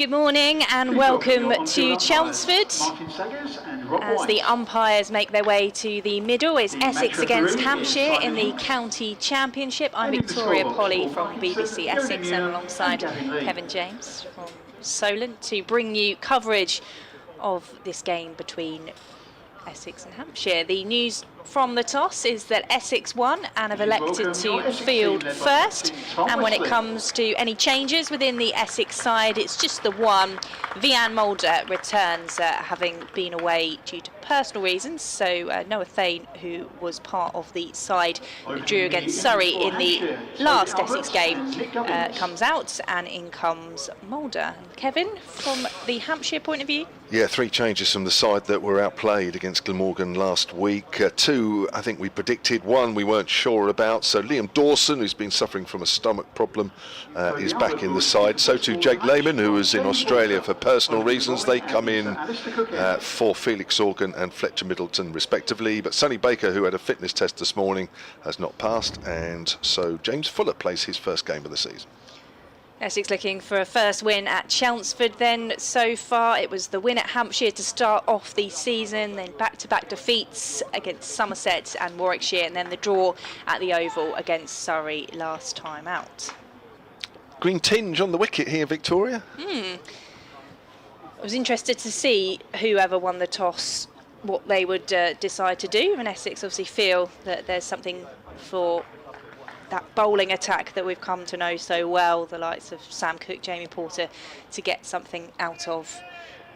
Good morning and welcome to Chelmsford. As the umpires make their way to the middle, it's Essex against Hampshire in the County Championship. I'm Victoria Polly from BBC Essex and alongside Kevin James from Solent to bring you coverage of this game between Essex and Hampshire. The news from the toss is that Essex won and have elected to field first. And when it comes to any changes within the Essex side, it's just the one. Vian Mulder returns, having been away due to personal reasons. So Noah Thane, who was part of the side that drew against Surrey in the last Essex game, comes out, and in comes Mulder. Kevin, from the Hampshire point of view? Yeah, 3 changes from the side that were outplayed against Glamorgan last week. 2, I think we predicted. 1, we weren't sure about. So Liam Dawson, who's been suffering from a stomach problem, is back in the side. So too Jake Lehman, who was in Australia for personal reasons. They come in for Felix Organ and Fletcher Middleton, respectively. But Sonny Baker, who had a fitness test this morning, has not passed. And so James Fuller plays his first game of the season. Essex looking for a first win at Chelmsford then so far. It was the win at Hampshire to start off the season, then back-to-back defeats against Somerset and Warwickshire, and then the draw at the Oval against Surrey last time out. Green tinge on the wicket here, Victoria. I was interested to see whoever won the toss, what they would decide to do, and Essex obviously feel that there's something for that bowling attack that we've come to know so well, the likes of Sam Cook, Jamie Porter, to get something out of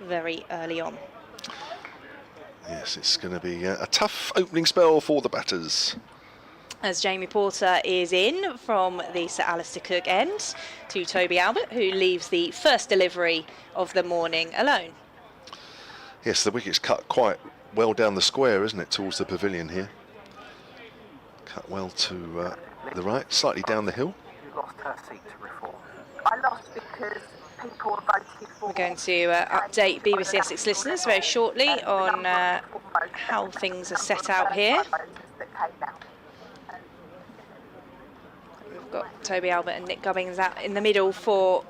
very early on. Yes, it's going to be a tough opening spell for the batters. As Jamie Porter is in from the Sir Alistair Cook end to Toby Albert, who leaves the first delivery of the morning alone. Yes, the wicket's cut quite well down the square, isn't it, towards the pavilion here. Cut well to the right, slightly down the hill. Lost her seat to reform. I lost because people voted for. We're going to update BBC Essex listeners very shortly on how things are set out here. We've got Toby Albert and Nick Gubbins out in the middle for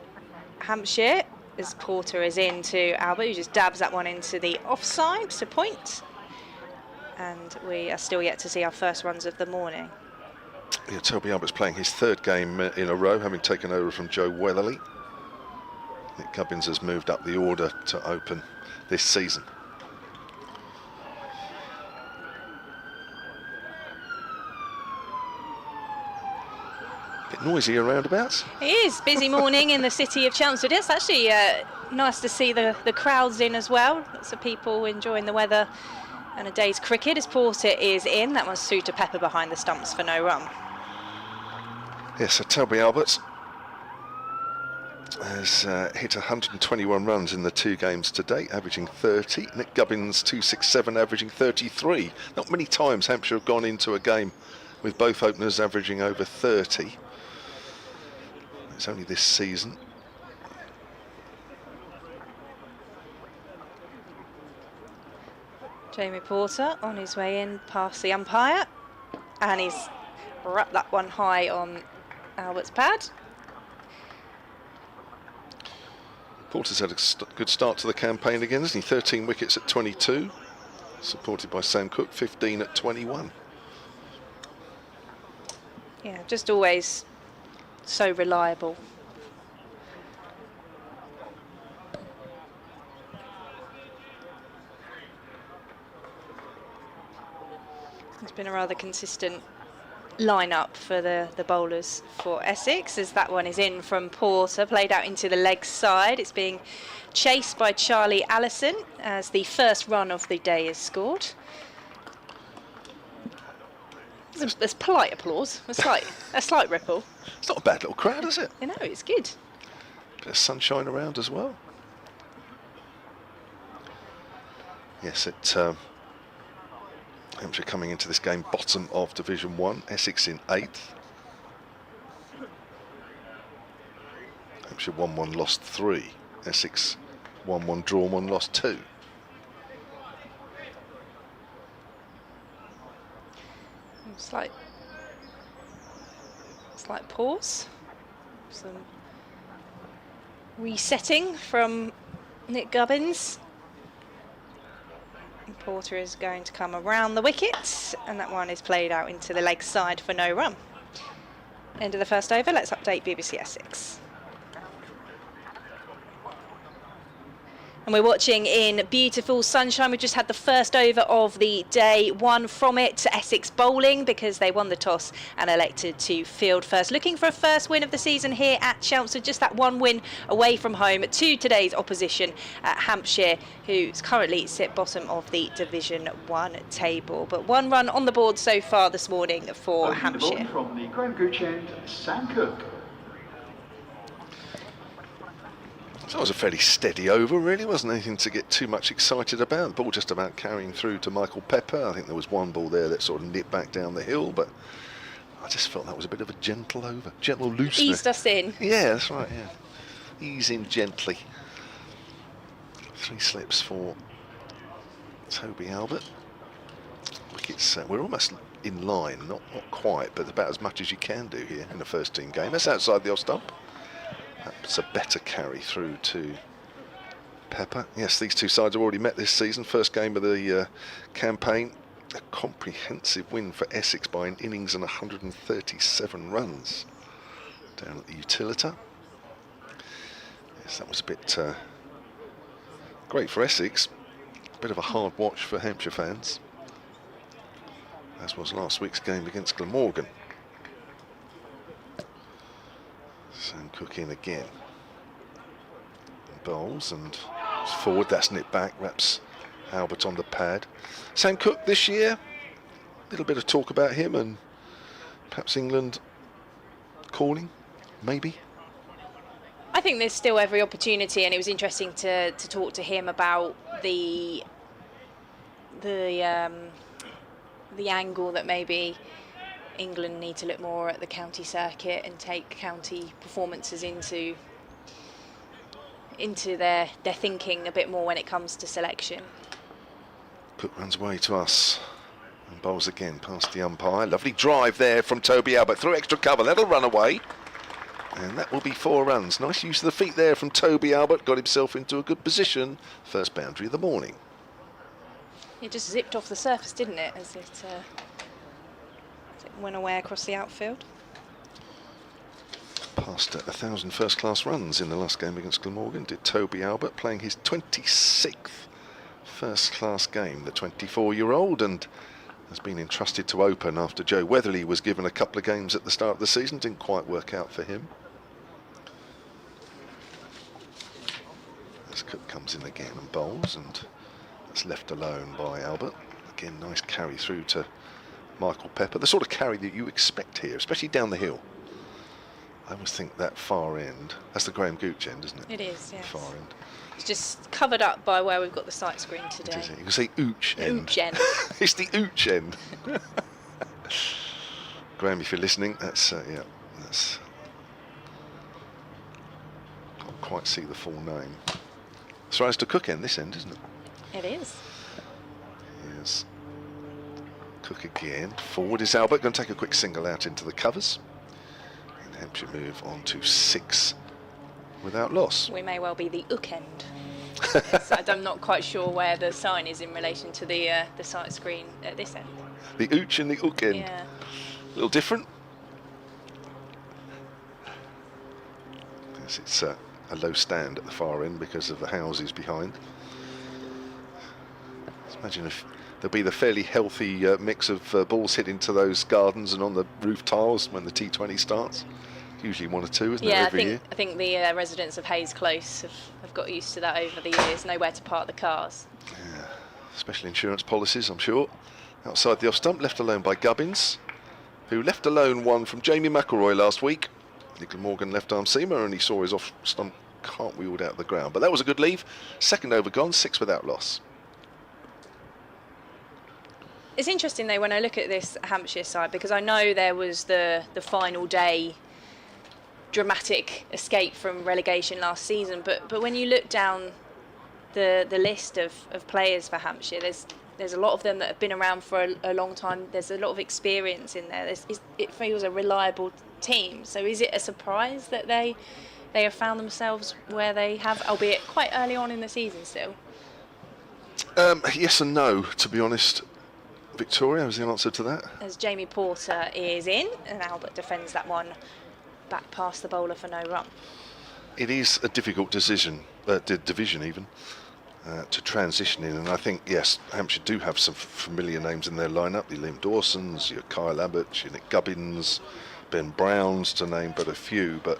Hampshire, as Porter is in to Albert, who just dabs that one into the offside to point. And we are still yet to see our first runs of the morning. Yeah, Toby Albert's playing his 3rd game in a row, having taken over from Joe Weatherly. Nick Gubbins has moved up the order to open this season. A bit noisy around abouts. It is busy morning in the city of Chelmsford. It's actually nice to see the crowds in as well. Lots of people enjoying the weather and a day's cricket as Porter is in. That one's through to Pepper behind the stumps for no run. Yes, so Toby Albert has hit 121 runs in the 2 games to date, averaging 30. Nick Gubbins, 267, averaging 33. Not many times Hampshire have gone into a game with both openers averaging over 30. It's only this season. Jamie Porter on his way in past the umpire, and he's wrapped that one high on Albert's pad. Porter's had a good start to the campaign again, isn't he? 13 wickets at 22, supported by Sam Cook, 15 at 21. Yeah, just always so reliable. It's been a rather consistent line-up for the bowlers for Essex, as that one is in from Porter, played out into the leg side. It's being chased by Charlie Allison as the first run of the day is scored. There's polite applause, a slight ripple. It's not a bad little crowd, is it? I know, it's good. Bit of sunshine around as well. Yes, Hampshire coming into this game bottom of Division 1, Essex in 8th. Hampshire 1-1, lost 3. Essex 1-1, drawn 1, lost 2. Slight pause. Some resetting from Nick Gubbins. Porter is going to come around the wicket, and that one is played out into the leg side for no run. End of the first over. Let's update BBC Essex. And we're watching in beautiful sunshine. We just had the first over of the day, one from it, Essex bowling, because they won the toss and elected to field first. Looking for a first win of the season here at Chelmsford, just that one win away from home to today's opposition at Hampshire, who's currently sit bottom of the Division 1 table. But one run on the board so far this morning for Hampshire. From the Graham Gooch end, Sam Cook. So it was a fairly steady over, really. Wasn't anything to get too much excited about. The ball just about carrying through to Michael Pepper. I think there was one ball there that sort of nipped back down the hill, but I just felt that was a bit of a gentle over, gentle loosener. Eased us in. Yeah, that's right, yeah. Ease in gently. 3 slips for Toby Albert. Wickets, we're almost in line, not quite, but about as much as you can do here in a first team game. That's outside the off stump. That's a better carry through to Pepper. Yes, these two sides have already met this season. First game of the campaign. A comprehensive win for Essex by an innings and 137 runs down at the Utilita. Yes, that was a bit great for Essex. A bit of a hard watch for Hampshire fans, as was last week's game against Glamorgan. Sam Cook in again. Bowls and forward, that's nipped back, wraps Albert on the pad. Sam Cook this year, a little bit of talk about him and perhaps England calling, maybe. I think there's still every opportunity, and it was interesting to talk to him about the angle that maybe England need to look more at the county circuit and take county performances into their thinking a bit more when it comes to selection. Cook runs away to us and bowls again past the umpire. Lovely drive there from Toby Albert through extra cover. That'll run away, and that will be 4 runs. Nice use of the feet there from Toby Albert. Got himself into a good position. First boundary of the morning. It just zipped off the surface, didn't it, as it went away across the outfield. Passed 1,000 first-class runs in the last game against Glamorgan, did Toby Albert, playing his 26th first-class game, the 24-year-old, and has been entrusted to open after Joe Weatherly was given a couple of games at the start of the season. Didn't quite work out for him. As Cook comes in again and bowls, and that's left alone by Albert. Again, nice carry through to Michael Pepper, the sort of carry that you expect here, especially down the hill. I always think that far end, that's the Graham Gooch end, isn't it? It is, yes. The far end. It's just covered up by where we've got the sight screen today. You can say ooch end. Ooch end. It's the ooch end. Graham, if you're listening, that's, yeah, that's... Can't quite see the full name. So as to Cook end, this end, isn't it? It is. Yes. Cook again. Forward is Albert, going to take a quick single out into the covers. And Hampshire move on to 6 without loss. We may well be the ook end. I'm not quite sure where the sign is in relation to the sight screen at this end. The ooch and the ook end. Yeah. A little different. Yes, it's a low stand at the far end because of the houses behind. Just imagine if there'll be the fairly healthy mix of balls hit into those gardens and on the roof tiles when the T20 starts. Usually 1 or 2, isn't it, every year? I think the residents of Hayes Close have got used to that over the years. Nowhere to park the cars. Yeah. Special insurance policies, I'm sure. Outside the off stump, left alone by Gubbins, who left alone one from Jamie McElroy last week. Nicola Morgan left arm seamer, and he saw his off stump cartwheeled out of the ground. But that was a good leave. Second over gone, 6 without loss. It's interesting though when I look at this Hampshire side, because I know there was the final day dramatic escape from relegation last season, but when you look down the list of players for Hampshire, there's a lot of them that have been around for a long time. There's a lot of experience in there. It feels a reliable team. So is it a surprise that they they have found themselves where they have, albeit quite early on in the season still? Yes and no, to be honest. Victoria, was the answer to that? As Jamie Porter is in, and Albert defends that one back past the bowler for no run. It is a difficult division even, to transition in, and I think, yes, Hampshire do have some familiar names in their lineup. The Liam Dawsons, your Kyle Abbott, your Nick Gubbins, Ben Browns, to name but a few, but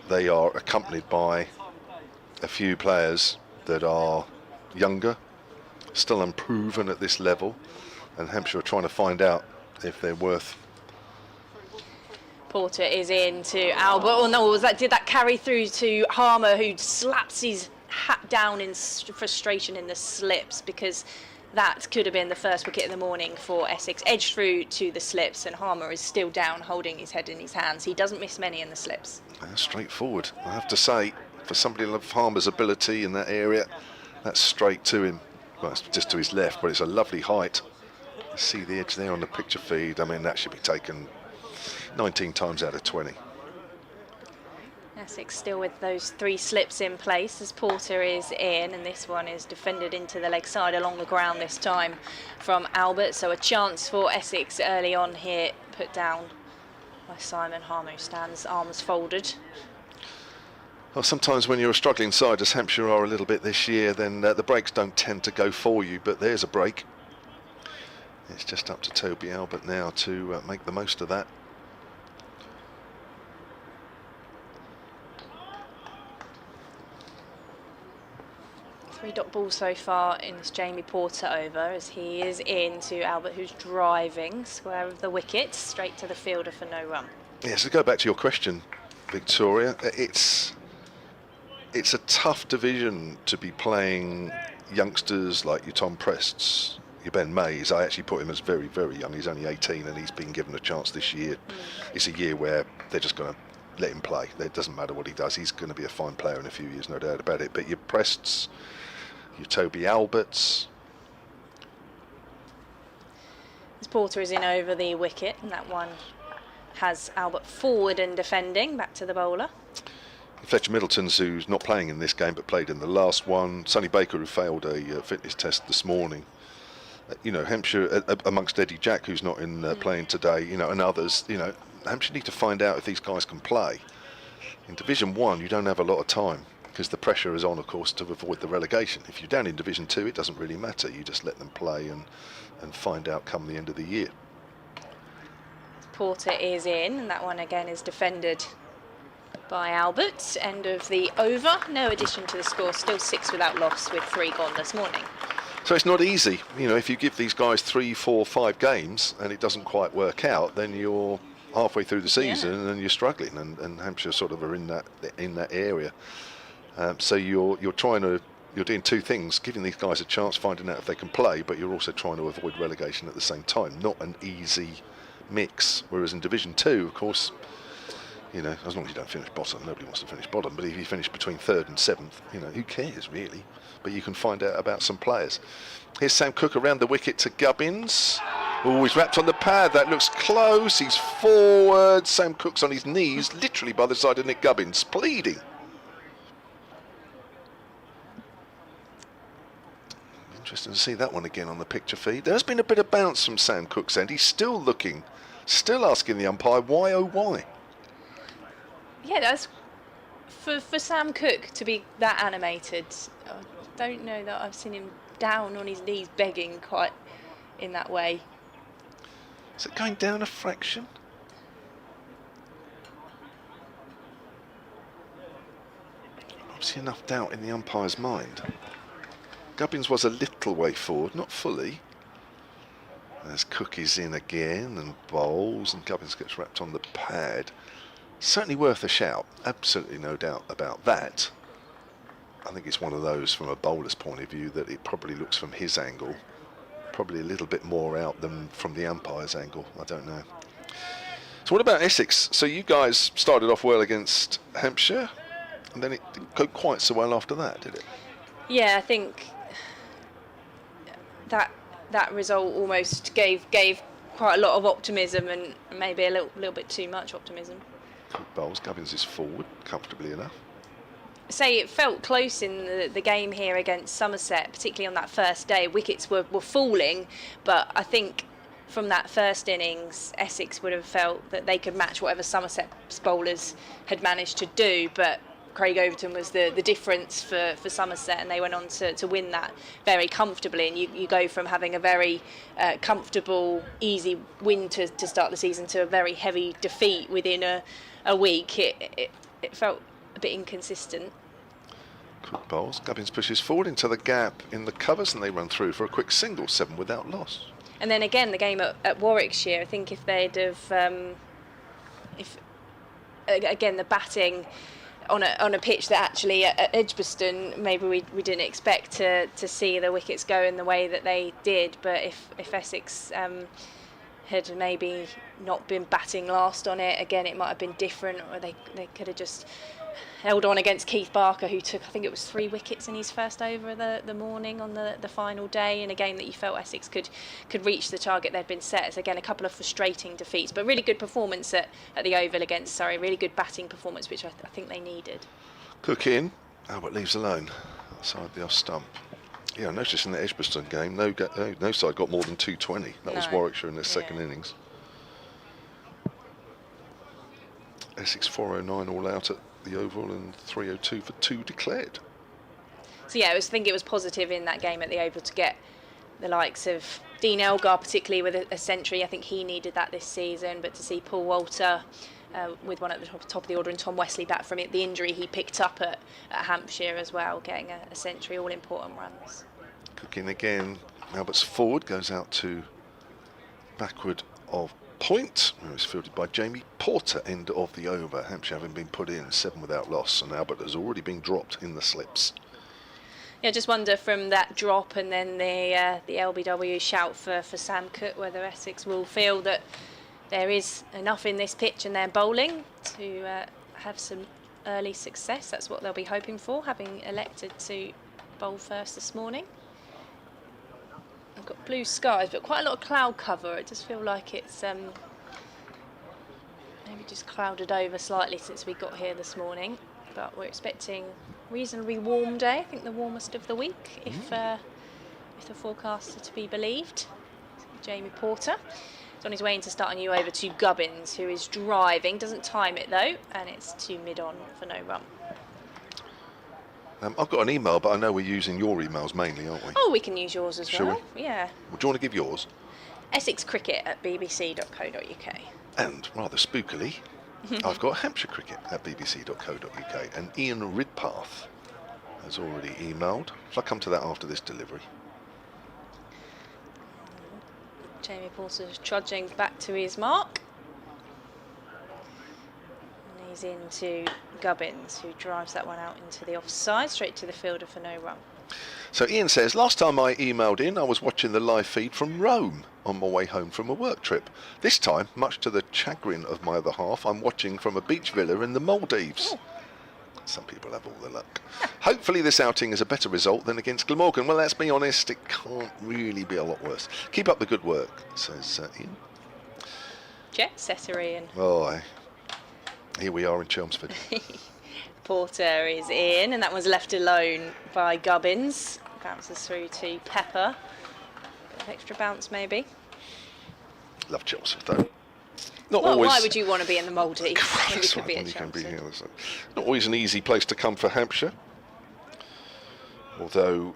they are accompanied by a few players that are younger, still unproven at this level, and Hampshire are trying to find out if they're worth. Porter is in to Albert. Oh no, did that carry through to Harmer, who slaps his hat down in frustration in the slips, because that could have been the first wicket in the morning for Essex. Edged through to the slips, and Harmer is still down, holding his head in his hands. He doesn't miss many in the slips. Straightforward, I have to say, for somebody of Harmer's ability in that area, that's straight to him. Well, it's just to his left, but it's a lovely height. You see the edge there on the picture feed. I mean, that should be taken 19 times out of 20. Essex still with those 3 slips in place as Porter is in, and this one is defended into the leg side along the ground this time from Albert. So a chance for Essex early on here, put down by Simon Harmer, who stands arms folded. Well, sometimes when you're a struggling side, as Hampshire are a little bit this year, then the breaks don't tend to go for you, but there's a break. It's just up to Toby Albert now to make the most of that. Three-dot ball so far in this Jamie Porter over, as he is in to Albert, who's driving square of the wicket, straight to the fielder for no run. Yeah, so to go back to your question, Victoria, it's a tough division to be playing youngsters like your Tom Prests, your Ben Mays. I actually put him as very, very young. He's only 18 and he's been given a chance this year. It's a year where they're just going to let him play. It doesn't matter what he does. He's going to be a fine player in a few years, no doubt about it. But your Prests, your Toby Alberts. As Porter is in over the wicket, and that one has Albert forward and defending, back to the bowler. Fletcher Middleton's, who's not playing in this game but played in the last one. Sonny Baker, who failed a fitness test this morning. You know, Hampshire, amongst Eddie Jack, who's not in playing today, you know, and others, you know, Hampshire need to find out if these guys can play. In Division 1, you don't have a lot of time, because the pressure is on, of course, to avoid the relegation. If you're down in Division 2, it doesn't really matter. You just let them play and find out come the end of the year. Porter is in, and that one again is defended by Albert. End of the over. No addition to the score. Still 6 without loss, with 3 gone this morning. So it's not easy. You know, if you give these guys 3, 4, 5 games and it doesn't quite work out, then you're halfway through the season and you're struggling. And Hampshire sort of are in that area. So you're doing 2 things: giving these guys a chance, finding out if they can play, but you're also trying to avoid relegation at the same time. Not an easy mix. Whereas in Division 2, of course, you know, as long as you don't finish bottom, nobody wants to finish bottom. But if you finish between 3rd and 7th, you know, who cares really? But you can find out about some players. Here's Sam Cook around the wicket to Gubbins. Oh, he's wrapped on the pad. That looks close. He's forward. Sam Cook's on his knees, literally by the side of Nick Gubbins, pleading. Interesting to see that one again on the picture feed. There's been a bit of bounce from Sam Cook's end. He's still looking, still asking the umpire why, oh why. Yeah, that's for Sam Cook to be that animated. I don't know that I've seen him down on his knees begging quite in that way. Is it going down a fraction? Obviously enough doubt in the umpire's mind. Gubbins was a little way forward, not fully. As Cook is in again and bowls, and Gubbins gets wrapped on the pad. Certainly worth a shout, absolutely no doubt about that. I think it's one of those from a bowler's point of view that it probably looks from his angle, probably a little bit more out than from the umpire's angle, I don't know. So what about Essex? So you guys started off well against Hampshire, and then it didn't go quite so well after that, did it? Yeah, I think that result almost gave quite a lot of optimism, and maybe a little bit too much optimism. Good bowls. Gubbins is forward comfortably enough. Say it felt close in the game here against Somerset, particularly on that first day. Wickets were falling, but I think from that first innings, Essex would have felt that they could match whatever Somerset's bowlers had managed to do, but Craig Overton was the difference for Somerset, and they went on to win that very comfortably. And you go from having a very comfortable, easy win to start the season to a very heavy defeat within a week. It felt a bit inconsistent. Quick bowls. Gubbins pushes forward into the gap in the covers, and they run through for a quick single, 7 without loss. And then again, the game at Warwickshire, I think if they'd have, again, the batting on a pitch that actually at Edgbaston, maybe we didn't expect to see the wickets go in the way that they did. But if Essex had maybe not been batting last on it, again, it might have been different, or they could have just held on against Keith Barker, who took, I think it was 3 wickets in his first over the morning on the final day, in a game that you felt Essex could reach the target they'd been set. So again, a couple of frustrating defeats, but really good performance at the Oval against Surrey. Really good batting performance, which I think they needed. Cook in. Albert leaves alone outside the off stump. Yeah, I noticed in the Edgbaston game, no side got more than 220. That was Warwickshire in their second innings. Essex 409 all out at the Oval and 302 for 2 declared. So yeah, I think it was positive in that game at the Oval to get the likes of Dean Elgar, particularly with a century. I think he needed that this season, but to see Paul Walter with one at the top of the order, and Tom Wesley back from the injury he picked up at Hampshire as well, getting a century, all important runs. Cooking again. Albert's forward, goes out to backward of point. It was fielded by Jamie Porter, end of the over. Hampshire having been put in, 7 without loss, and Albert has already been dropped in the slips. Yeah, just wonder from that drop and then the LBW shout for Sam Cook, whether Essex will feel that there is enough in this pitch and their bowling to have some early success. That's what they'll be hoping for, having elected to bowl first this morning. I've got blue skies, but quite a lot of cloud cover. It does feel like it's maybe just clouded over slightly since we got here this morning. But we're expecting a reasonably warm day. I think the warmest of the week, if the forecast are to be believed. Jamie Porter is on his way in to start a new over to Gubbins, who is driving. Doesn't time it though, and it's to mid-on for no run. I've got an email, but I know we're using your emails mainly, aren't we? Oh, we can use yours as Shall well. we? Yeah. Would you want to give yours? EssexCricket@bbc.co.uk. And rather spookily, I've got Hampshire Cricket at bbc.co.uk, and Ian Ridpath has already emailed. Shall I come to that after this delivery? Jamie Porter's trudging back to his mark. And he's into Gubbins, who drives that one out into the offside, straight to the fielder for no run. So Ian says, last time I emailed in, I was watching the live feed from Rome on my way home from a work trip. This time, much to the chagrin of my other half, I'm watching from a beach villa in the Maldives. Oh. Some people have all the luck. Hopefully this outing is a better result than against Glamorgan. Well, let's be honest, it can't really be a lot worse. Keep up the good work, says Ian. Jet setter Ian. Oh, here we are in Chelmsford. Porter is in, and that one's left alone by Gubbins. Bounces through to Pepper. Bit of extra bounce, maybe. Love Chelmsford, though. Why would you want to be in the Maldives when you could be at Chelmsford? Not always an easy place to come for Hampshire. Although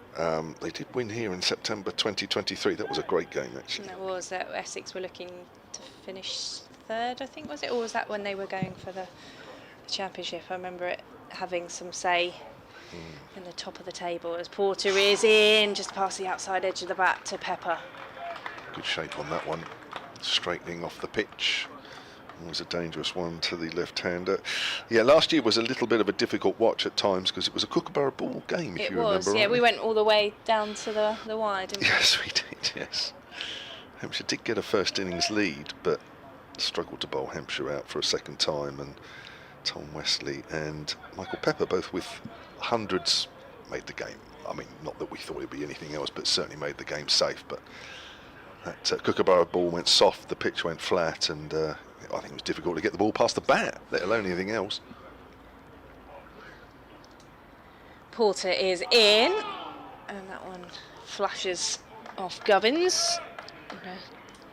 they did win here in September 2023. That was a great game, actually. And that was Essex were looking to finish third, I think, was it? Or was that when they were going for the Championship? I remember it having some say in the top of the table as Porter is in, just past the outside edge of the bat to Pepper. Good shape on that one. Straightening off the pitch. Always a dangerous one to the left-hander. Yeah, last year was a little bit of a difficult watch at times because it was a Kookaburra ball game, if you remember. It was, yeah. We went all the way down to the wire, didn't we? Yes, we did, yes. Hampshire did get a first innings lead, but struggled to bowl Hampshire out for a second time, and Tom Wesley and Michael Pepper, both with hundreds, made the game. I mean, not that we thought it'd be anything else, but certainly made the game safe. But that Kookaburra ball went soft, the pitch went flat, and it I think it was difficult to get the ball past the bat, let alone anything else. Porter is in, and that one flashes off Gubbins. A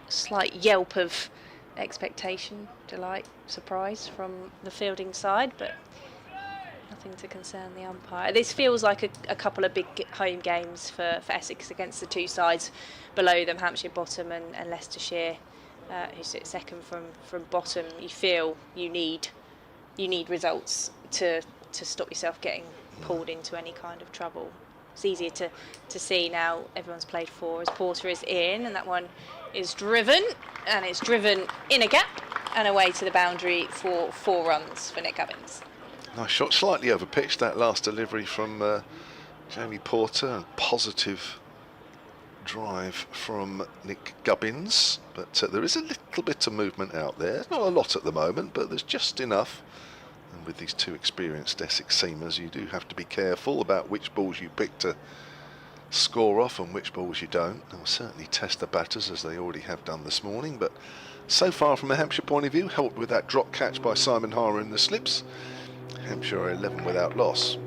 slight yelp of expectation, delight, surprise from the fielding side, but nothing to concern the umpire. This feels like a couple of big home games for Essex against the two sides below them, Hampshire bottom and Leicestershire, who sit second from bottom. You feel you need results to stop yourself getting pulled into any kind of trouble. It's easier to see now. Everyone's played four as Porter is in, and that one is driven, and it's driven in a gap and away to the boundary for 4 runs for Nick Gubbins. Nice shot, slightly over pitched, that last delivery from Jamie Porter, and positive drive from Nick Gubbins, but there is a little bit of movement out there. Not a lot at the moment, but there's just enough. And with these two experienced Essex seamers, you do have to be careful about which balls you pick to score off and which balls you don't. They'll certainly test the batters, as they already have done this morning, but so far from a Hampshire point of view, helped with that drop catch by Simon Hara in the slips, Hampshire are 11 without loss.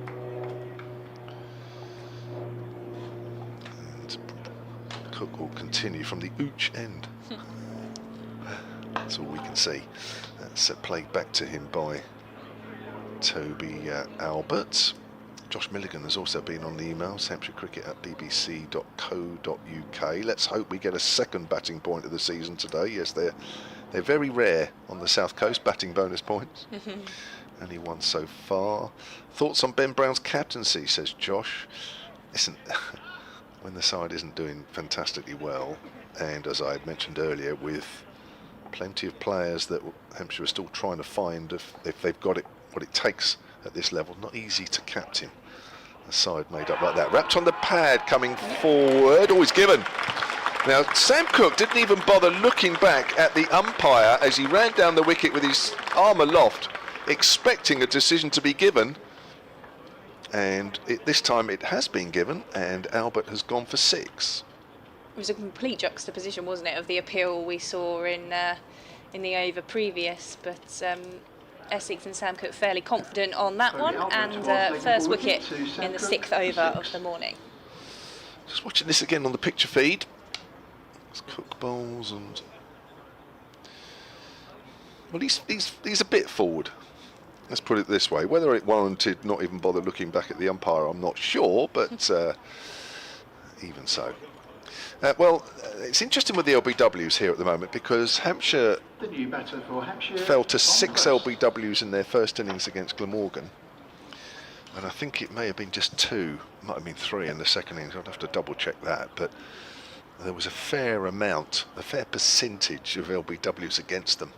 And Cook will continue from the ooch end. That's all we can see. That's played back to him by Toby Albert. Josh Milligan has also been on the emails, hampshirecricket@bbc.co.uk. Let's hope we get a second batting point of the season today. Yes, they're very rare on the South Coast, batting bonus points. Only one so far. Thoughts on Ben Brown's captaincy, says Josh. Listen, when the side isn't doing fantastically well, and as I had mentioned earlier, with plenty of players that Hampshire are still trying to find if they've got it, what it takes at this level, not easy to captain a side made up like that. Wrapped on the pad, coming forward, always given. Now, Sam Cook didn't even bother looking back at the umpire as he ran down the wicket with his arm aloft, expecting a decision to be given, and this time it has been given, and Albert has gone for 6. It was a complete juxtaposition, wasn't it, of the appeal we saw in the over previous, but Essex and Sam Cook fairly confident on that one, and first wicket in the 6th over of the morning. Just watching this again on the picture feed. It's Cook bowls, and well, he's a bit forward. Let's put it this way. Whether it warranted not even bother looking back at the umpire, I'm not sure, but even so. Well, it's interesting with the LBWs here at the moment, because Hampshire The new batter for Hampshire, fell to Tom 6 Prest. LBWs in their first innings against Glamorgan, and I think it may have been just 2, might have been 3 in the second innings. I'd have to double check that, but there was a fair percentage of LBWs against them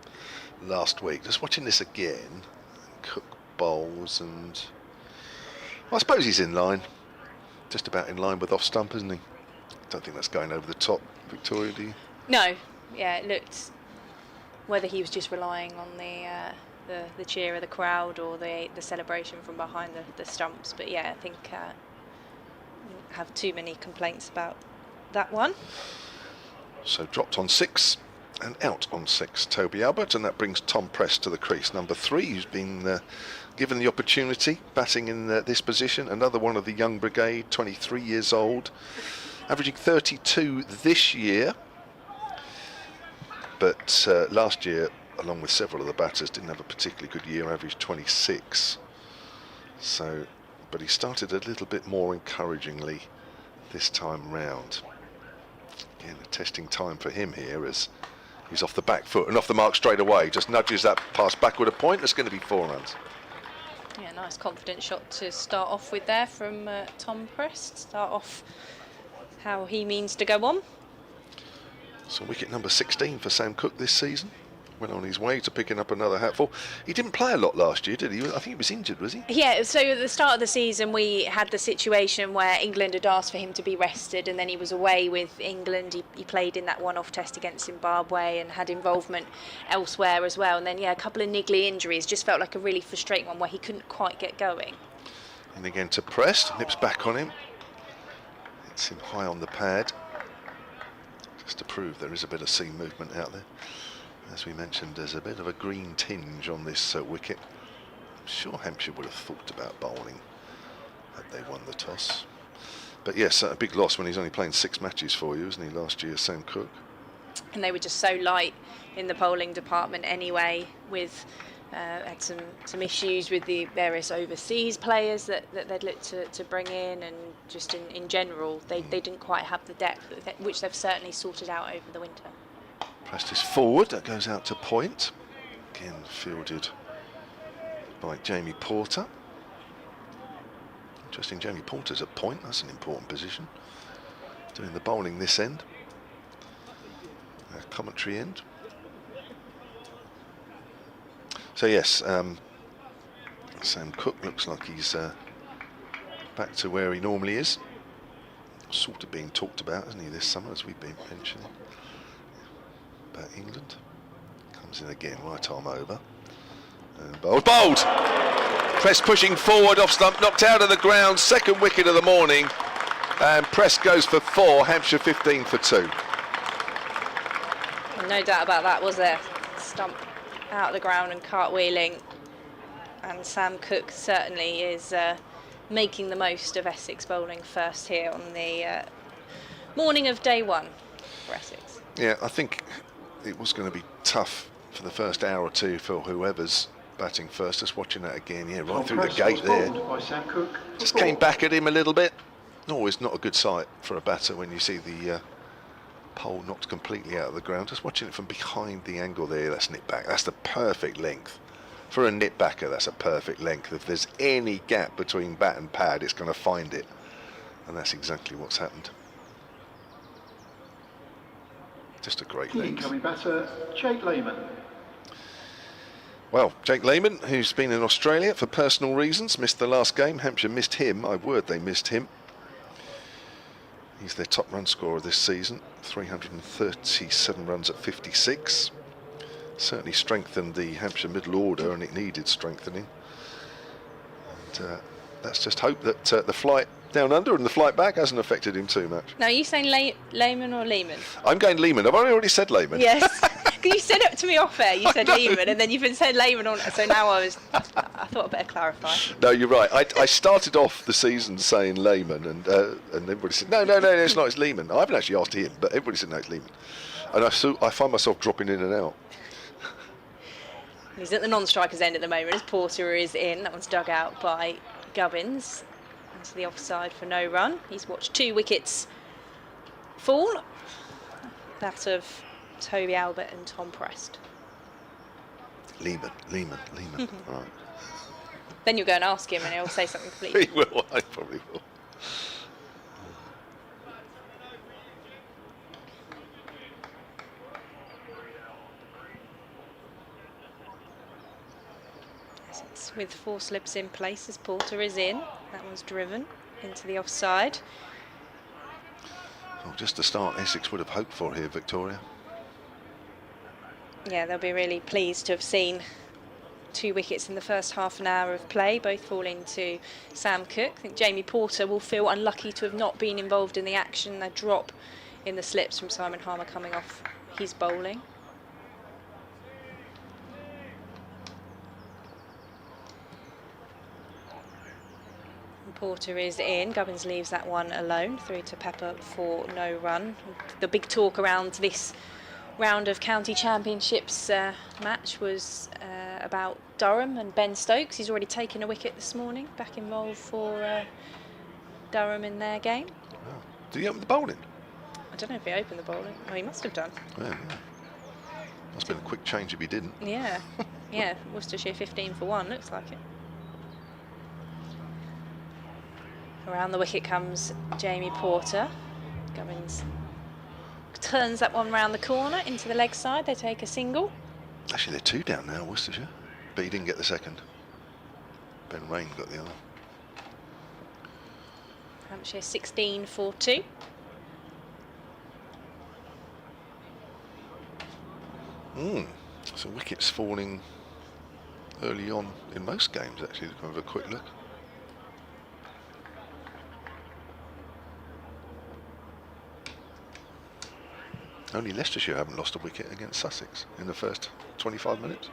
last week. Just watching this again, Cook bowls, and well, I suppose he's in line, just about in line with off stump, isn't he? Don't think that's going over the top, Victoria, do you? No, yeah, it looked, whether he was just relying on the cheer of the crowd or the celebration from behind the stumps, but yeah, I think didn't have too many complaints about that one. So dropped on 6 and out on 6, Toby Albert, and that brings Tom Prest to the crease, number 3, who's been given the opportunity, batting in this position. Another one of the young brigade, 23 years old, averaging 32 this year, but last year, along with several of the batters, didn't have a particularly good year, averaged 26. So, but he started a little bit more encouragingly this time round. Again, a testing time for him here, as he's off the back foot and off the mark straight away. Just nudges that pass backward a point. That's going to be 4 runs. Yeah, nice confident shot to start off with there from Tom Prest. Start off how he means to go on. So wicket number 16 for Sam Cook this season. Went on his way to picking up another hatful. He didn't play a lot last year, did he? I think he was injured, was he? Yeah, so at the start of the season we had the situation where England had asked for him to be rested, and then he was away with England. He played in that one-off test against Zimbabwe and had involvement elsewhere as well. And then, yeah, a couple of niggly injuries. Just felt like a really frustrating one where he couldn't quite get going. And again to Prest, nips back on him. Hits him high on the pad, just to prove there is a bit of seam movement out there. As we mentioned, there's a bit of a green tinge on this wicket. I'm sure Hampshire would have thought about bowling had they won the toss. But yes, a big loss when he's only playing 6 matches for you, isn't he, last year, Sam Cook? And they were just so light in the bowling department anyway, with had some issues with the various overseas players that they'd looked to bring in, and just in general they didn't quite have the depth, which they've certainly sorted out over the winter. Prest is forward, that goes out to point. Again fielded by Jamie Porter. Interesting, Jamie Porter's at point, that's an important position. Doing the bowling this end. Commentary end. So yes, Sam Cook looks like he's back to where he normally is. Sort of being talked about, isn't he, this summer, as we've been mentioning about England. Comes in again, right arm over. And bowled. Prest pushing forward, off stump, knocked out of the ground, 2nd wicket of the morning. And Prest goes for 4, Hampshire 15 for 2. No doubt about that, was there? Stump out of the ground and cartwheeling. And Sam Cook certainly is making the most of Essex bowling first here on the morning of day 1 for Essex. Yeah, I think it was going to be tough for the first hour or two for whoever's batting first. Just watching that again, yeah, right Tom through the Prest gate was there. bowled by Sam Cook. Just came back at him a little bit. Always not a good sight for a batter when you see the pole knocked completely out of the ground. Just watching it from behind the angle there, that's nip back. That's the perfect length. For a nip backer, that's a perfect length. If there's any gap between bat and pad, it's going to find it. And that's exactly what's happened. Just a great Key length. incoming batter, Jake Lehman. Well, Jake Lehman, who's been in Australia for personal reasons, missed the last game. Hampshire missed him. My word, they missed him. He's their top run scorer this season, 337 runs at 56. Certainly strengthened the Hampshire middle order, and it needed strengthening. And let's just hope that the flight down under and the flight back hasn't affected him too much. Now, are you saying Lehman or Lehman? I'm going Lehman. I've already said Lehman. Yes. You said it to me off air. You said Lehman, and then you've been saying Lehman on. So now I thought I'd better clarify. No, you're right. I started off the season saying Lehman, and everybody said no, it's not. It's Lehman. I haven't actually asked him, but everybody said no, it's Lehman. And I find myself dropping in and out. He's at the non-strikers end at the moment as Porter is in. That one's dug out by Gubbins into the offside for no run. He's watched 2 wickets fall. That of Toby Albert and Tom Prest. Lehman. Right. Then you'll go and ask him and he'll say something completely. He will. I probably will. Essex with 4 slips in place as Porter is in. That one's driven into the offside. Well, just the start Essex would have hoped for here, Victoria. Yeah, they'll be really pleased to have seen 2 wickets in the first half an hour of play, both falling to Sam Cook. I think Jamie Porter will feel unlucky to have not been involved in the action. A drop in the slips from Simon Harmer coming off his bowling. Porter is in. Gubbins leaves that one alone, through to Pepper for no run. The big talk around this round of county championships match was about Durham and Ben Stokes. He's already taken a wicket this morning, back involved for Durham in their game. Oh. Did he open the bowling? I don't know if he opened the bowling. Oh, he must have done. Yeah. Must have been a quick change if he didn't. Yeah, yeah. Worcestershire 15 for 1, looks like it. Around the wicket comes Jamie Porter. Gubbins turns that one round the corner into the leg side. They take a single. Actually, they're 2 down now, Worcestershire. But he didn't get the second. Ben Rain got the other. Hampshire 16 for 2. So wickets falling early on in most games, actually, to have a quick look. Only Leicestershire haven't lost a wicket against Sussex in the first 25 minutes.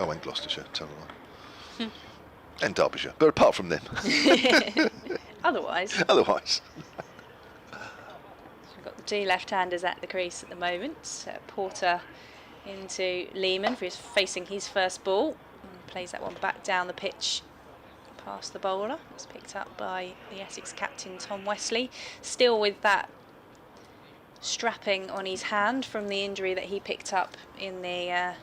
Oh, and Gloucestershire, tell a lie. And Derbyshire, but apart from them. Otherwise. Otherwise. We've got the two left-handers at the crease at the moment. Porter into Lehman, who's facing his first ball. And plays that one back down the pitch past the bowler. It's picked up by the Essex captain, Tom Wesley. Still with that strapping on his hand from the injury that he picked up in the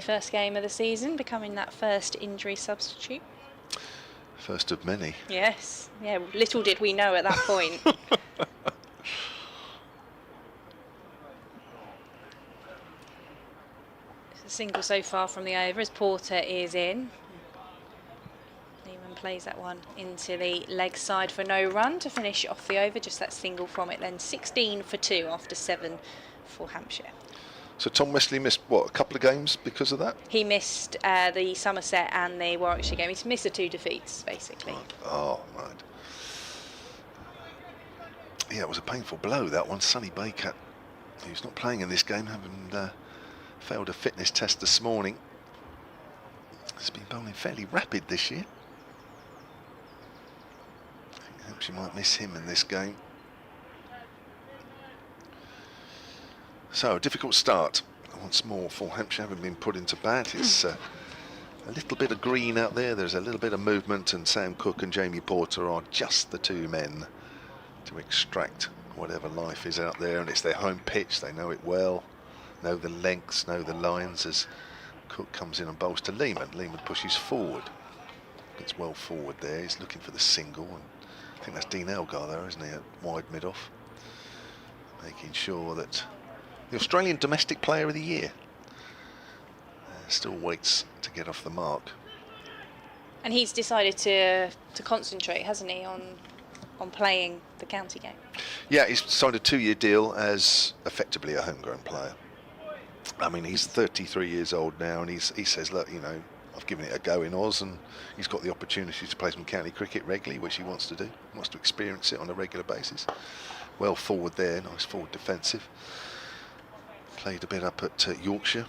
first game of the season, becoming that first injury substitute. First of many. Yes, yeah, little did we know at that point. It's a single so far from the over as Porter is in. Lehman plays that one into the leg side for no run to finish off the over, just that single from it then. 16 for 2 after 7 for Hampshire. So Tom Wesley missed, what, a couple of games because of that? He missed the Somerset and the Warwickshire game. He's missed the 2 defeats, basically. Oh, right. Yeah, it was a painful blow, that one. Sonny Baker, who's not playing in this game, having failed a fitness test this morning. He's been bowling fairly rapid this year. I think Hampshire might miss him in this game. So, a difficult start once more for Hampshire, having been put into bat. It's a little bit of green out there, there's a little bit of movement, and Sam Cook and Jamie Porter are just the 2 men to extract whatever life is out there, and it's their home pitch, they know it well, know the lengths, know the lines, as Cook comes in and bowls to Lehman. Lehman pushes forward, gets well forward there, he's looking for the single, and I think that's Dean Elgar there, isn't he, at wide mid-off, making sure that the Australian Domestic Player of the Year still waits to get off the mark. And he's decided to concentrate, hasn't he, on playing the county game? Yeah, he's signed a 2-year deal as effectively a homegrown player. I mean, he's 33 years old now, and he says, look, you know, I've given it a go in Oz, and he's got the opportunity to play some county cricket regularly, which he wants to do. He wants to experience it on a regular basis. Well forward there, nice forward defensive. Played a bit up at Yorkshire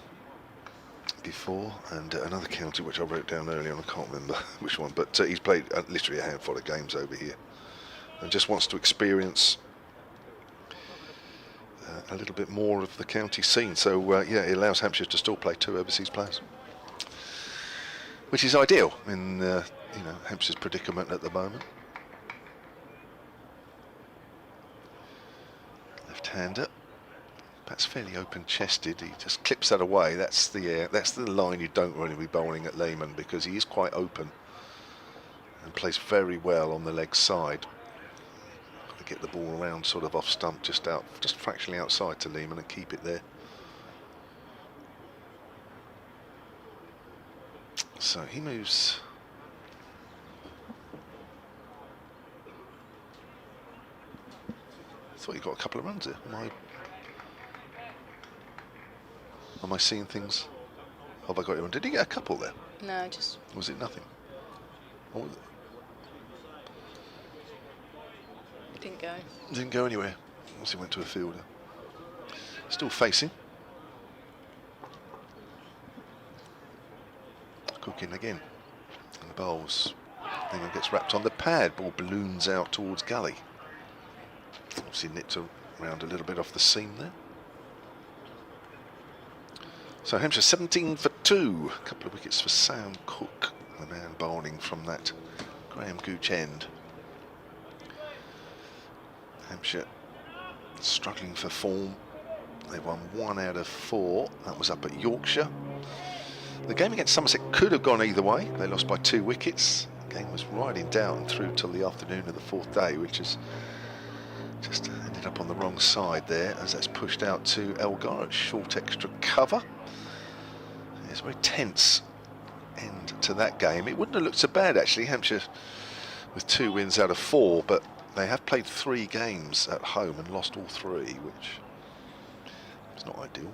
before, and another county which I wrote down earlier, and I can't remember which one, but he's played literally a handful of games over here, and just wants to experience a little bit more of the county scene. So yeah, it allows Hampshire to still play 2 overseas players, which is ideal in you know, Hampshire's predicament at the moment. Left-hander. That's fairly open-chested. He just clips that away. That's the line you don't really be bowling at Lehman, because he is quite open and plays very well on the leg side. Got to get the ball around sort of off stump, just fractionally outside to Lehman, and keep it there. So he moves. I thought he got a couple of runs there. Am I seeing things? Have I got it on? Did he get a couple there? No, just... Was it nothing? What was it? Didn't go. Didn't go anywhere. Unless he went to a fielder. Still facing. Cook in again. And the bowls. Then it gets wrapped on the pad. Ball balloons out towards gully. Obviously nipped around a little bit off the seam there. So Hampshire 17 for 2. A couple of wickets for Sam Cook, the man bowling from that Graham Gooch end. Hampshire struggling for form. They won 1 out of 4. That was up at Yorkshire. The game against Somerset could have gone either way. They lost by 2 wickets. The game was riding down through till the afternoon of the 4th day, which is just ended up on the wrong side there, as that's pushed out to Elgar at short extra cover. It's a very tense end to that game. It wouldn't have looked so bad actually, Hampshire with 2 wins out of 4, but they have played 3 games at home and lost all 3, which is not ideal.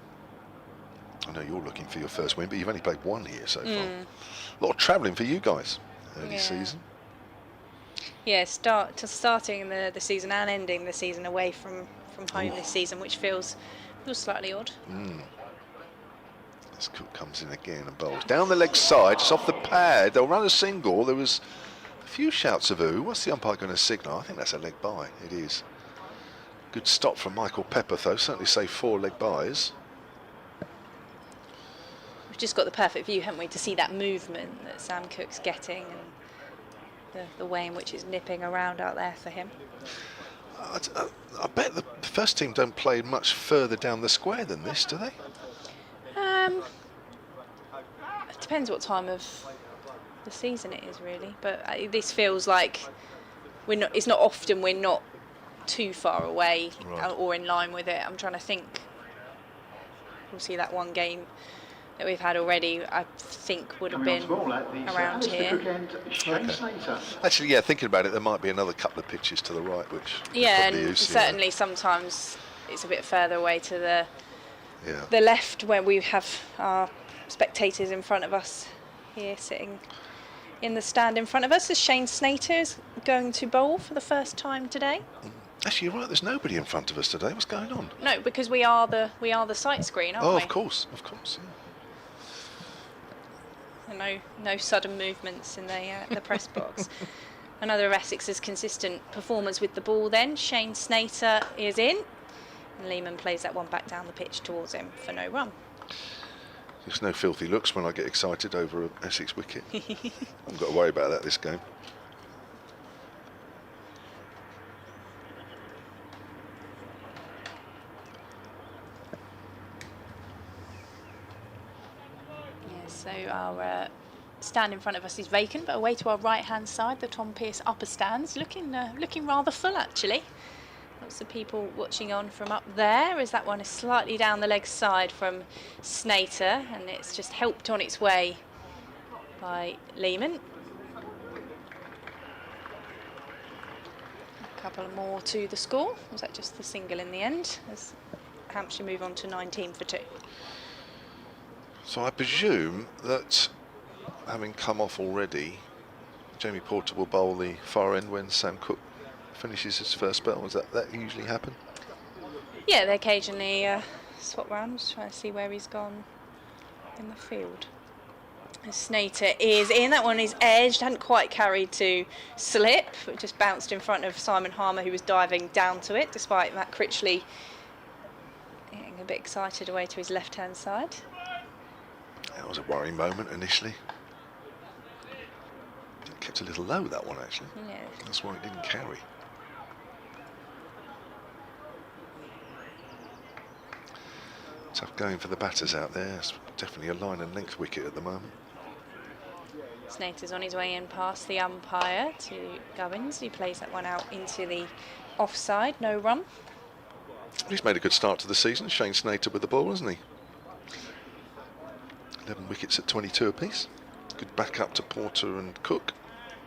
I know you're looking for your first win, but you've only played 1 here so far. A lot of travelling for you guys early season. Yeah, starting the season and ending the season away from home this season, which feels slightly odd. This Cook comes in again and bowls down the leg side, just off the pad. They'll run a single. There was a few shouts of ooh. What's the umpire going to signal? I think that's a leg bye. It is. Good stop from Michael Pepper, though. Certainly say 4 leg byes. We've just got the perfect view, haven't we, to see that movement that Sam Cook's getting and the way in which it's nipping around out there for him. I bet the first team don't play much further down the square than this, do they? It depends what time of the season it is, really. But this feels like it's not often we're not too far away or in line with it. I'm trying to think. We'll see that one game that we've had already, I think would have been around here. Okay. Actually, yeah, thinking about it, there might be another couple of pitches to the right, which and certainly sometimes it's a bit further away to the left, where we have our spectators in front of us here sitting in the stand in front of us. As Shane Snater is going to bowl for the first time today. Actually, you're right. There's nobody in front of us today. What's going on? No, because we are the sight screen, aren't we? Oh, of course. Yeah. No sudden movements in the press box. Another of Essex's consistent performers with the ball then. Shane Snater is in. And Lehman plays that one back down the pitch towards him for no run. There's no filthy looks when I get excited over an Essex wicket. I haven't got to worry about that this game. So our stand in front of us is vacant, but away to our right-hand side, the Tom Prest upper stands, looking rather full actually. Lots of people watching on from up there, as that one is slightly down the leg side from Snater, and it's just helped on its way by Lehman. A couple more to the score. Was that just the single in the end, as Hampshire move on to 19 for 2. So I presume that, having come off already, Jamie Porter will bowl the far end when Sam Cook finishes his first spell. Does that usually happen? Yeah, they occasionally swap rounds, trying to see where he's gone in the field. As Snater is in, that one is edged, hadn't quite carried to slip, it just bounced in front of Simon Harmer, who was diving down to it, despite Matt Critchley getting a bit excited away to his left-hand side. That was a worrying moment initially. It kept a little low, that one, actually. Yeah. That's why it didn't carry. Tough going for the batters out there. It's definitely a line and length wicket at the moment. Snater's on his way in past the umpire to Gubbins, who plays that one out into the offside, no run. He's made a good start to the season, Shane Snater with the ball, hasn't he? 11 wickets at 22 apiece. Good backup to Porter and Cook.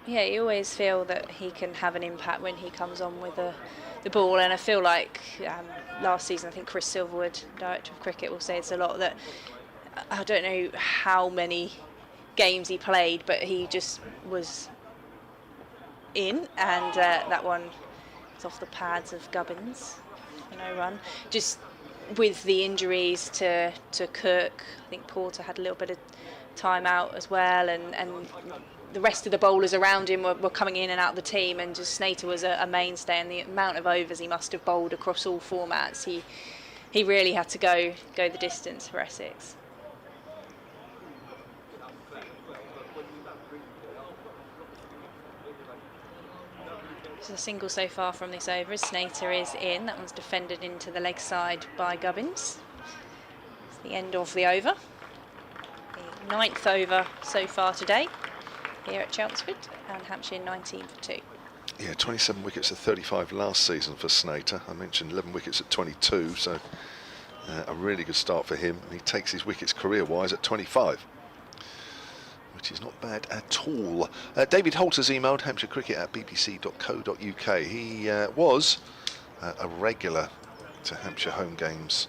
Yeah, you always feel that he can have an impact when he comes on with the ball, and I feel like last season, I think Chris Silverwood, director of cricket, will say it's a lot that I don't know how many games he played, but he just was in, and that one is off the pads of Gubbins for no run. Just with the injuries to Cook, I think Porter had a little bit of time out as well, and the rest of the bowlers around him were coming in and out of the team, and just Snater was a mainstay, and the amount of overs he must have bowled across all formats, he really had to go the distance for Essex. So a single so far from this over as Snater is in. That one's defended into the leg side by Gubbins. It's the end of the over. The 9th over so far today here at Chelmsford, and Hampshire 19 for 2. Yeah, 27 wickets at 35 last season for Snater. I mentioned 11 wickets at 22, so a really good start for him. And he takes his wickets career-wise at 25. Which is not bad at all. David Holt has emailed hampshirecricket@bbc.co.uk. He was a regular to Hampshire home games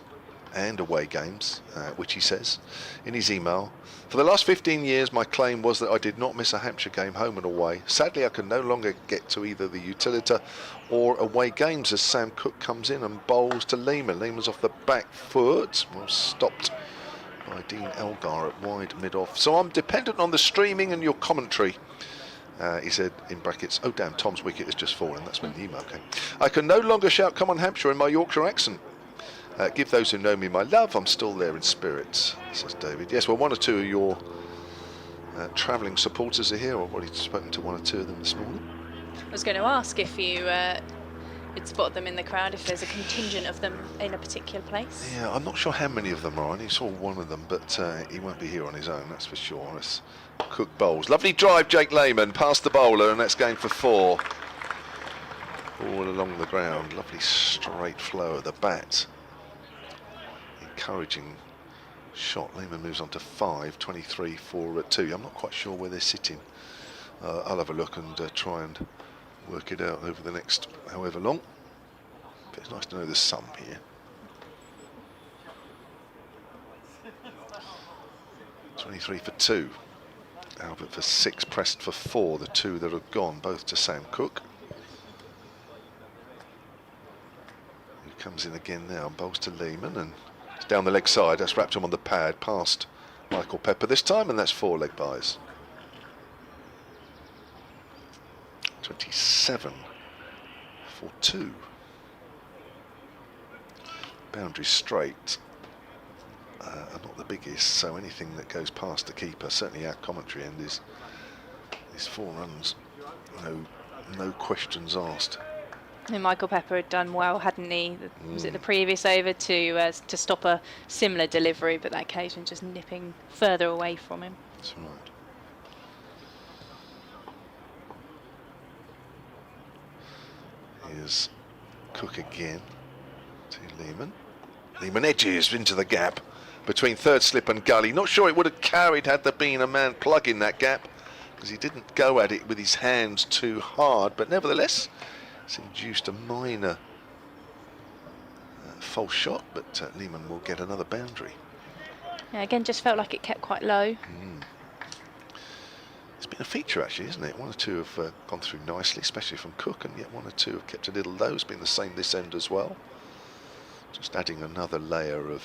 and away games, which he says in his email. For the last 15 years, my claim was that I did not miss a Hampshire game home and away. Sadly, I can no longer get to either the Utilita or away games as Sam Cook comes in and bowls to Lehmann. Lehmann's off the back foot, well stopped by Dean Elgar at wide mid-off. So I'm dependent on the streaming and your commentary. He said in brackets, oh damn, Tom's wicket has just fallen. That's when the email came. I can no longer shout, come on Hampshire, in my Yorkshire accent. Give those who know me my love, I'm still there in spirit, says David. Yes, well, one or two of your travelling supporters are here. I've already spoken to one or two of them this morning. I was going to ask if you had spotted them in the crowd, if there's a contingent of them in a particular place. Yeah, I'm not sure how many of them are. I only saw one of them, but he won't be here on his own, that's for sure. Let's Cook bowls. Lovely drive, Jake Lehmann, past the bowler, and that's going for 4. All along the ground. Lovely straight flow of the bat. Encouraging shot. Lehmann moves on to 5, 23 for 2. I'm not quite sure where they're sitting. I'll have a look and try and work it out over the next however long. But it's nice to know there's some here. 23 for 2. Albert for 6, Prest for 4. The 2 that have gone, both to Sam Cook. Who comes in again now and bowls to Lehmann, and it's down the leg side. That's wrapped him on the pad past Michael Pepper this time, and that's 4 leg byes. 27 for 2. Boundary straight. Are not the biggest, so anything that goes past the keeper, certainly our commentary end, is 4 runs, no questions asked. And Michael Pepper had done well, hadn't he? Was it the previous over to stop a similar delivery, but that occasion just nipping further away from him. That's right. Here's Cook again to Lehmann. Lehmann edges into the gap between third slip and gully. Not sure it would have carried had there been a man plugging that gap, because he didn't go at it with his hands too hard, but nevertheless it's induced a minor false shot, but Lehmann will get another boundary. Yeah, again, just felt like it kept quite low. It's been a feature actually, isn't it? 1 or 2 have gone through nicely, especially from Cook, and yet 1 or 2 have kept a little low. It's been the same this end as well. Just adding another layer of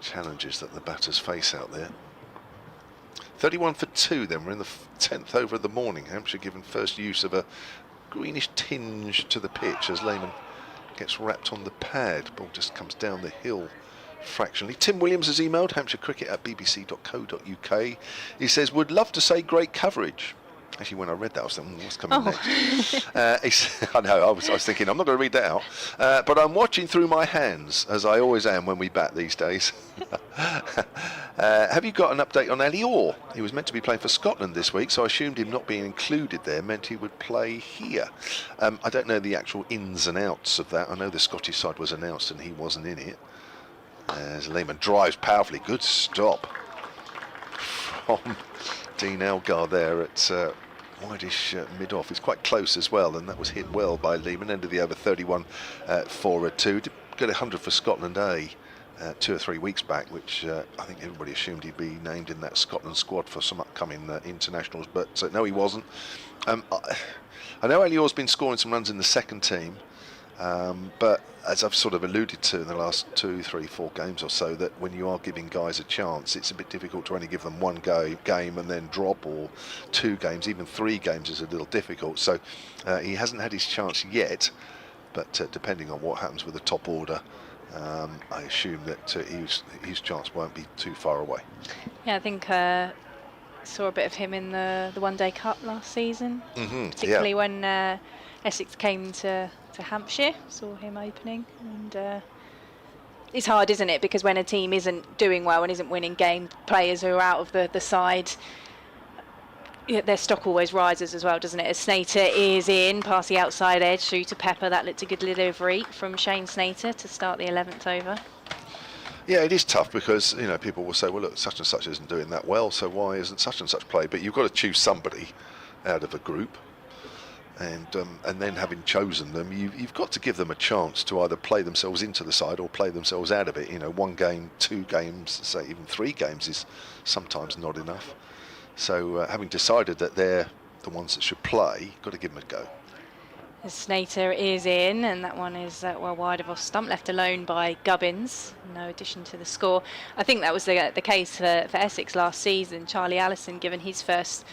challenges that the batters face out there. 31 for 2 then. We're in the 10th over of the morning. Hampshire given first use of a greenish tinge to the pitch as Lehmann gets wrapped on the pad. Ball just comes down the hill fractionally. Tim Williams has emailed hampshirecricket@bbc.co.uk. He says, would love to say great coverage. Actually, when I read that, I was thinking, what's coming next? I know, I was thinking, I'm not going to read that out. But I'm watching through my hands, as I always am when we bat these days. Have you got an update on Ali Orr? He was meant to be playing for Scotland this week, so I assumed him not being included there meant he would play here. I don't know the actual ins and outs of that. I know the Scottish side was announced and he wasn't in it. As Lehmann drives powerfully. Good stop from Dean Elgar there at wideish mid-off. It's quite close as well, and that was hit well by Lehmann. End of the over 31 for 2. Did get 100 for Scotland A 2 or 3 weeks back, which I think everybody assumed he'd be named in that Scotland squad for some upcoming internationals, but no, he wasn't. I know Ali Orr's been scoring some runs in the second team, but as I've sort of alluded to in the last 2, 3, 4 games or so, that when you are giving guys a chance, it's a bit difficult to only give them 1 game and then drop, or 2 games, even 3 games is a little difficult. So he hasn't had his chance yet, but depending on what happens with the top order, I assume that his chance won't be too far away. Yeah, I think saw a bit of him in the One Day Cup last season, particularly when Essex came to Hampshire. Saw him opening, and it's hard, isn't it? Because when a team isn't doing well and isn't winning games, players who are out of the side, their stock always rises as well, doesn't it? As Snater is in past the outside edge through to Pepper, that looked a good delivery from Shane Snater to start the 11th over. Yeah, it is tough because, you know, people will say, well, look, such and such isn't doing that well, so why isn't such and such play? But you've got to choose somebody out of a group. And then having chosen them, you've got to give them a chance to either play themselves into the side or play themselves out of it. You know, 1 game, 2 games, say even 3 games is sometimes not enough. So having decided that they're the ones that should play, got to give them a go. The Snater is in, and that one is well wide of off stump, left alone by Gubbins. No addition to the score. I think that was the case for Essex last season. Charlie Allison given his first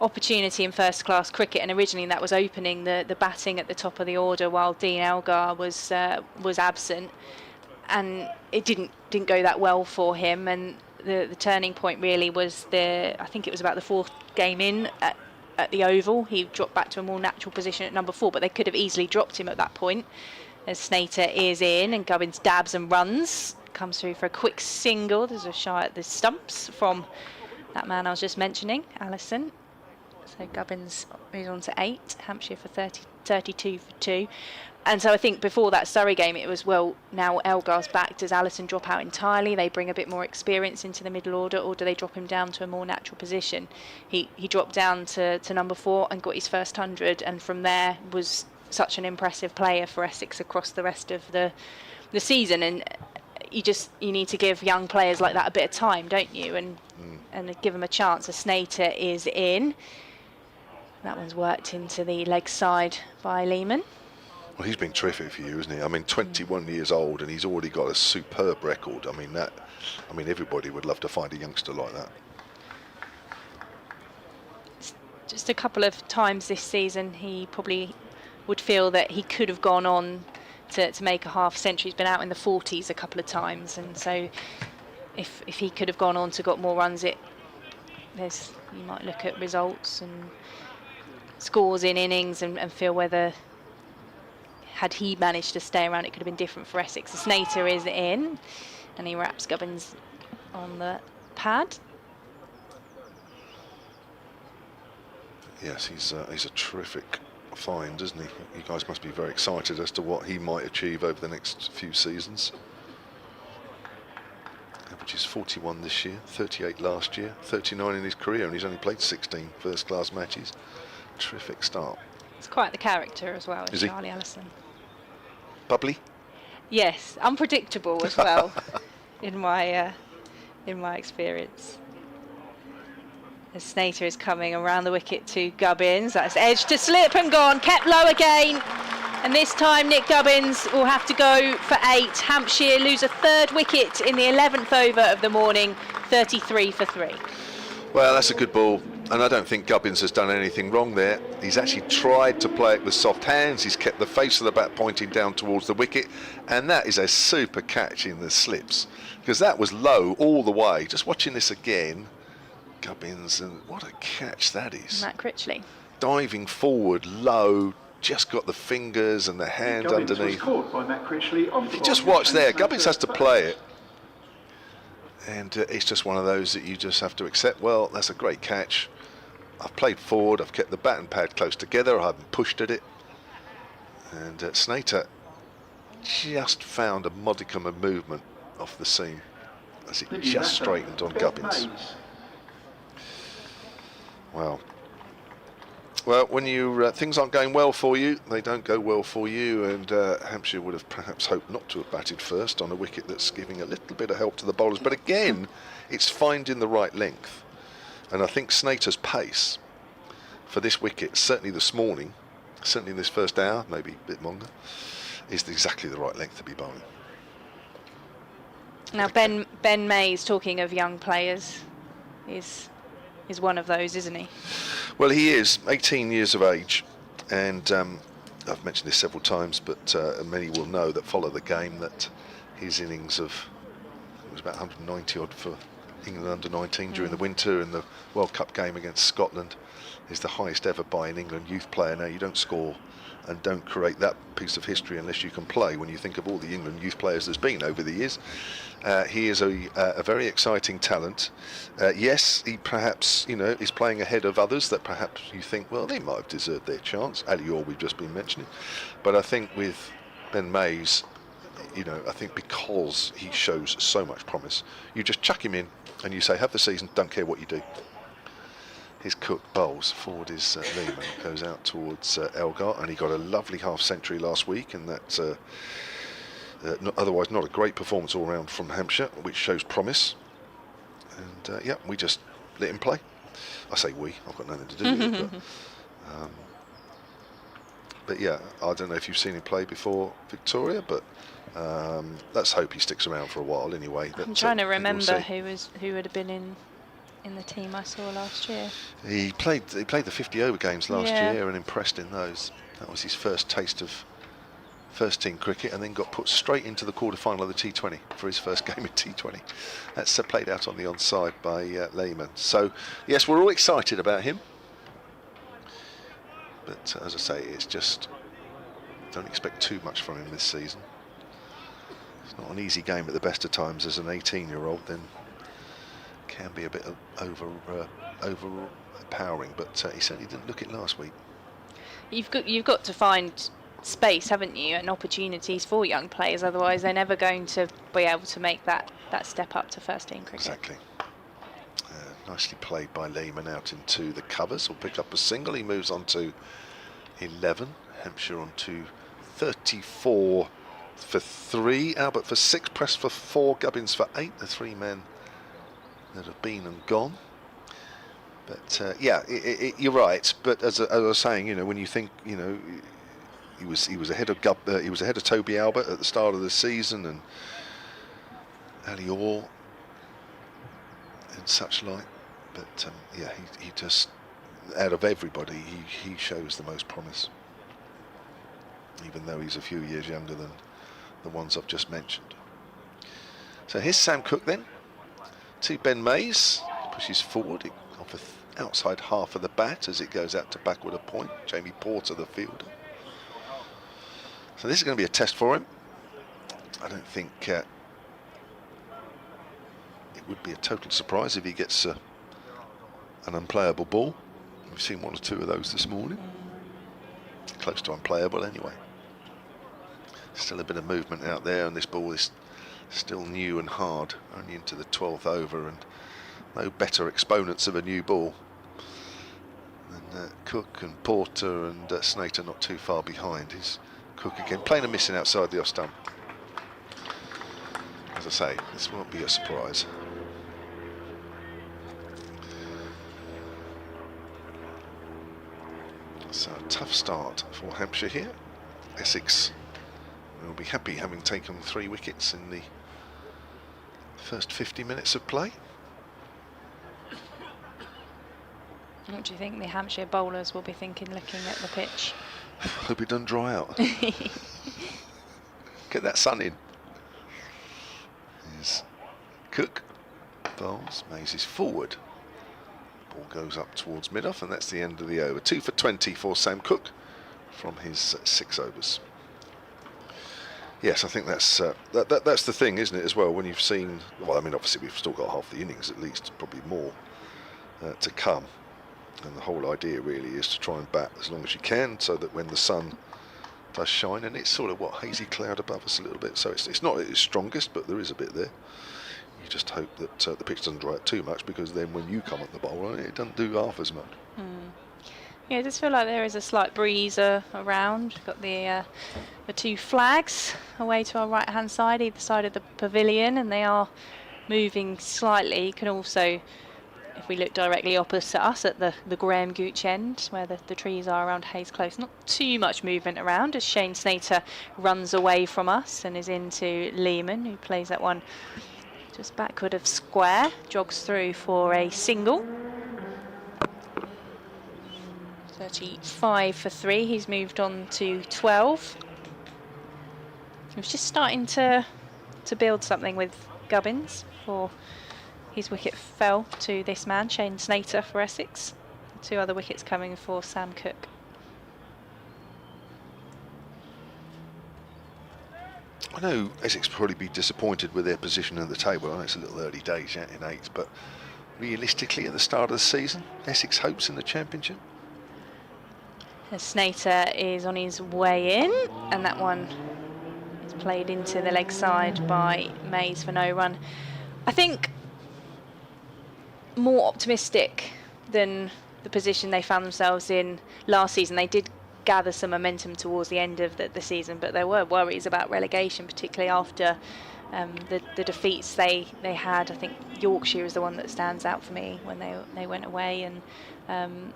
opportunity in first-class cricket, and originally that was opening the batting at the top of the order while Dean Elgar was absent, and it didn't go that well for him. And the turning point really was I think it was about the 4th game in at the Oval. He dropped back to a more natural position at number 4, but they could have easily dropped him at that point. As Snater is in, and Gubbins dabs and runs, comes through for a quick single. There's a shot at the stumps from that man I was just mentioning, Allison. So Gubbins moves on to 8, Hampshire for 32 for 2. And so I think before that Surrey game, it was, well, now Elgar's back, does Allison drop out entirely? They bring a bit more experience into the middle order, or do they drop him down to a more natural position? He dropped down to number 4 and got his first 100, and from there was such an impressive player for Essex across the rest of the season. And you need to give young players like that a bit of time, don't you? And give them a chance. A Snater is in. That one's worked into the leg side by Lehman. Well, he's been terrific for you, isn't he? I mean, 21 years old, and he's already got a superb record. I mean, everybody would love to find a youngster like that. Just a couple of times this season, he probably would feel that he could have gone on to make a half century. He's been out in the 40s a couple of times, and so if he could have gone on to got more runs, you might look at results and scores in innings and feel whether, had he managed to stay around, it could have been different for Essex. The Snater is in, and he wraps Gubbins on the pad. Yes, he's a terrific find, isn't he? You guys must be very excited as to what he might achieve over the next few seasons. Averages 41 this year, 38 last year, 39 in his career, and he's only played 16 first-class matches. Terrific start. It's quite the character as well, is he? Charlie Allison. Bubbly? Yes, unpredictable as well, in my experience. The Snater is coming around the wicket to Gubbins. That's edge to slip and gone, kept low again. And this time Nick Gubbins will have to go for 8. Hampshire lose a 3rd wicket in the 11th over of the morning, 33 for 3. Well, that's a good ball, and I don't think Gubbins has done anything wrong there. He's actually tried to play it with soft hands. He's kept the face of the bat pointing down towards the wicket, and that is a super catch in the slips, because that was low all the way. Just watching this again, Gubbins, and what a catch that is. Matt Critchley. Diving forward, low, just got the fingers and the hand Gubbins underneath. was caught by Matt Critchley off If you the just ball, watch there, and Gubbins has to Snater play it. And it's just one of those that you just have to accept. Well, that's a great catch. I've played forward, I've kept the bat and pad close together, I haven't pushed at it. And Snater just found a modicum of movement off the seam as it just straightened on Gubbins. Wow. Well, when things aren't going well for you, they don't go well for you, and Hampshire would have perhaps hoped not to have batted first on a wicket that's giving a little bit of help to the bowlers. But again, it's finding the right length. And I think Snater's pace for this wicket, certainly this morning, certainly in this first hour, maybe a bit longer, is exactly the right length to be bowling. Now Ben Mays, talking of young players, is one of those, isn't he? Well, he is 18 years of age, and I've mentioned this several times, but many will know that follow the game that his innings of, it was about 190 odd for England under 19 during the winter, in the World Cup game against Scotland, is the highest ever by an England youth player. Now, you don't score and don't create that piece of history unless you can play. When you think of all the England youth players there's been over the years, he is a very exciting talent. Yes, he perhaps, is playing ahead of others that perhaps you think, well, they might have deserved their chance. Ali Orr, we've just been mentioning. But I think with Ben Mays, I think because he shows so much promise, you just chuck him in and you say, have the season, don't care what you do. his Cook bowls. Forward is Lehman, goes out towards Elgar, and he got a lovely half-century last week, and that's otherwise not a great performance all round from Hampshire, which shows promise. And yeah, we just let him play. I say we, I've got nothing to do with it, but yeah, I don't know if you've seen him play before, Victoria, but let's hope he sticks around for a while anyway. I'm trying to remember who would have been in the team I saw last year. He played the 50 over games last year and impressed in those. That was his first taste of first team cricket, and then got put straight into the quarter-final of the T20 for his first game in T20. That's played out on the onside by Lehman. So yes, we're all excited about him, but as I say, it's just don't expect too much from him this season. It's not an easy game at the best of times. As an 18-year-old, then can be a bit overpowering, but he certainly didn't look it last week. You've got to find space, haven't you, and opportunities for young players, otherwise they're never going to be able to make that step up to first team cricket. Exactly. Nicely played by Lehman out into the covers. Will pick up a single. He moves on to 11. Hampshire on to 34 for 3. Albert for 6. Prest for 4. Gubbins for 8. The 3 men that have been and gone. But yeah, you're right. But as I was saying, you know, when you think, you know, he was ahead of Toby Albert at the start of the season, and Ali Orr and such like. But yeah, he just, out of everybody, he shows the most promise, even though he's a few years younger than the ones I've just mentioned. So here's Sam Cook then to Ben Mays. Pushes forward off the outside half of the bat as it goes out to backward a point. Jamie Porter, the fielder. So this is going to be a test for him. I don't think it would be a total surprise if he gets an unplayable ball. We've seen 1 or 2 of those this morning. Close to unplayable anyway. Still a bit of movement out there, and this ball is still new and hard, only into the 12th over, and no better exponents of a new ball than Cook and Porter and Snater, not too far behind. He's Cook again, playing and missing outside the off stump. As I say, this won't be a surprise. So a tough start for Hampshire here. Essex will be happy having taken 3 wickets in the first 50 minutes of play. What do you think the Hampshire bowlers will be thinking looking at the pitch? Hope it doesn't dry out. Get that sun in. Here's Cook. Bowls. Mays is forward. Ball goes up towards mid-off, and that's the end of the over. 2 for 20 for Sam Cook from his 6 overs. Yes, I think that's that's the thing, isn't it, as well, when you've seen, well, I mean, obviously we've still got half the innings at least, probably more to come. And the whole idea really is to try and bat as long as you can, so that when the sun does shine, and it's sort of hazy cloud above us a little bit, so it's not at its strongest, but there is a bit there. You just hope that the pitch doesn't dry out too much, because then when you come at the bowl, it doesn't do half as much. Yeah, I just feel like there is a slight breeze around. We've got the 2 flags away to our right hand side, either side of the pavilion, and they are moving slightly. You can also, if we look directly opposite us at the Graham Gooch end, where the trees are around Hayes Close, not too much movement around as Shane Snater runs away from us and is into Lehman, who plays that one just backward of square, jogs through for a single. 35 for 3, he's moved on to 12. He was just starting to build something with Gubbins before his wicket fell to this man, Shane Snater for Essex. 2 other wickets coming for Sam Cook. I know Essex will probably be disappointed with their position in the table. I know it's a little early days yet in 8th, but realistically at the start of the season, Essex hopes in the Championship. Snater is on his way in, and that one is played into the leg side by Mays for no run. I think more optimistic than the position they found themselves in last season. They did gather some momentum towards the end of the season, but there were worries about relegation, particularly after the defeats they had. I think Yorkshire is the one that stands out for me when they went away and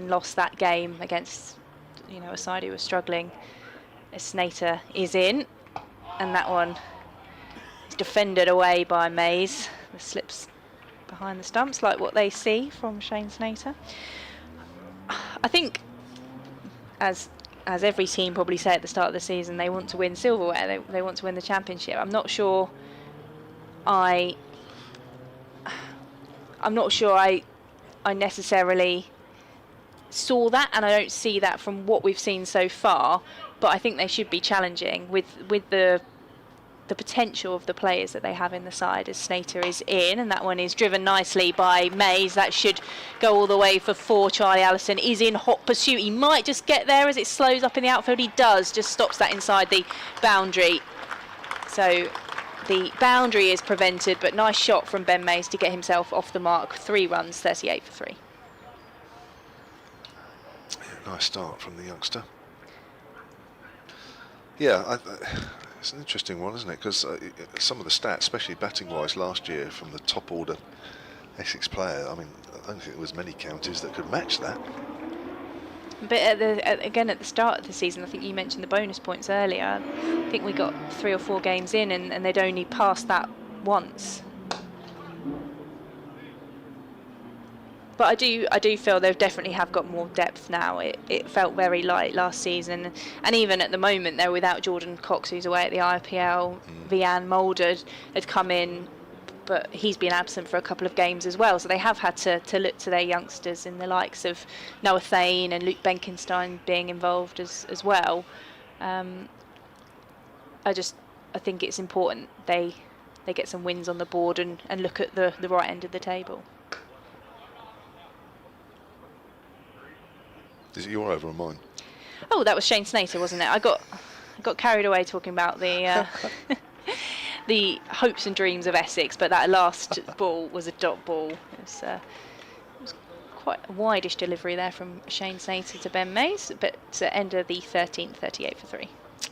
lost that game against, you know, a side who was struggling. Snater is in, and that one is defended away by Mays. The slips behind the stumps, like what they see from Shane Snater. I think, as every team probably say at the start of the season, they want to win silverware. They want to win the championship. I'm not sure I necessarily saw that, and I don't see that from what we've seen so far. But I think they should be challenging with the potential of the players that they have in the side, as Snater is in, and that one is driven nicely by Mays. That should go all the way for 4. Charlie Allison is in hot pursuit. He might just get there as it slows up in the outfield. He does, just stops that inside the boundary. So the boundary is prevented, but nice shot from Ben Mays to get himself off the mark. 3 runs, 38 for 3. Yeah, nice start from the youngster. Yeah, it's an interesting one, isn't it? Because some of the stats, especially batting-wise last year from the top-order Essex player, I mean, I don't think there was many counties that could match that. But again, at the start of the season, I think you mentioned the bonus points earlier. I think we got 3 or 4 games in, and they'd only passed that once. But I do feel they definitely have got more depth now. It felt very light last season, and even at the moment they're without Jordan Cox, who's away at the IPL. Vian Mulder had come in, but he's been absent for a couple of games as well. So they have had to look to their youngsters in the likes of Noah Thane and Luke Benkenstein being involved as well. I think it's important they get some wins on the board and look at the right end of the table. Is it your over or mine? Oh, that was Shane Snater, wasn't it? I got carried away talking about the the hopes and dreams of Essex, but that last ball was a dot ball. It was quite a wideish delivery there from Shane Snater to Ben Mays, but to end of the 13th, 38 for 3.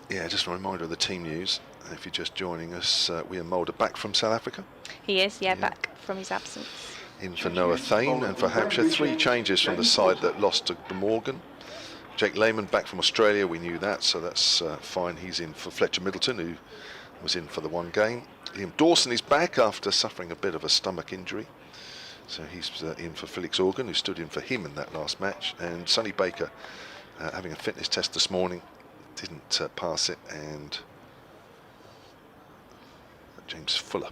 Yeah, just a reminder of the team news. If you're just joining us, Wian Mulder back from South Africa. He is, yeah, back from his absence. In for Noah Thane, and for Hampshire, 3 changes from the side that lost to Glamorgan. Jake Lehman back from Australia, we knew that, so that's fine. He's in for Fletcher Middleton, who was in for the 1 game. Liam Dawson is back after suffering a bit of a stomach injury, so he's in for Felix Organ, who stood in for him in that last match. And Sonny Baker, having a fitness test this morning, didn't pass it, and James Fuller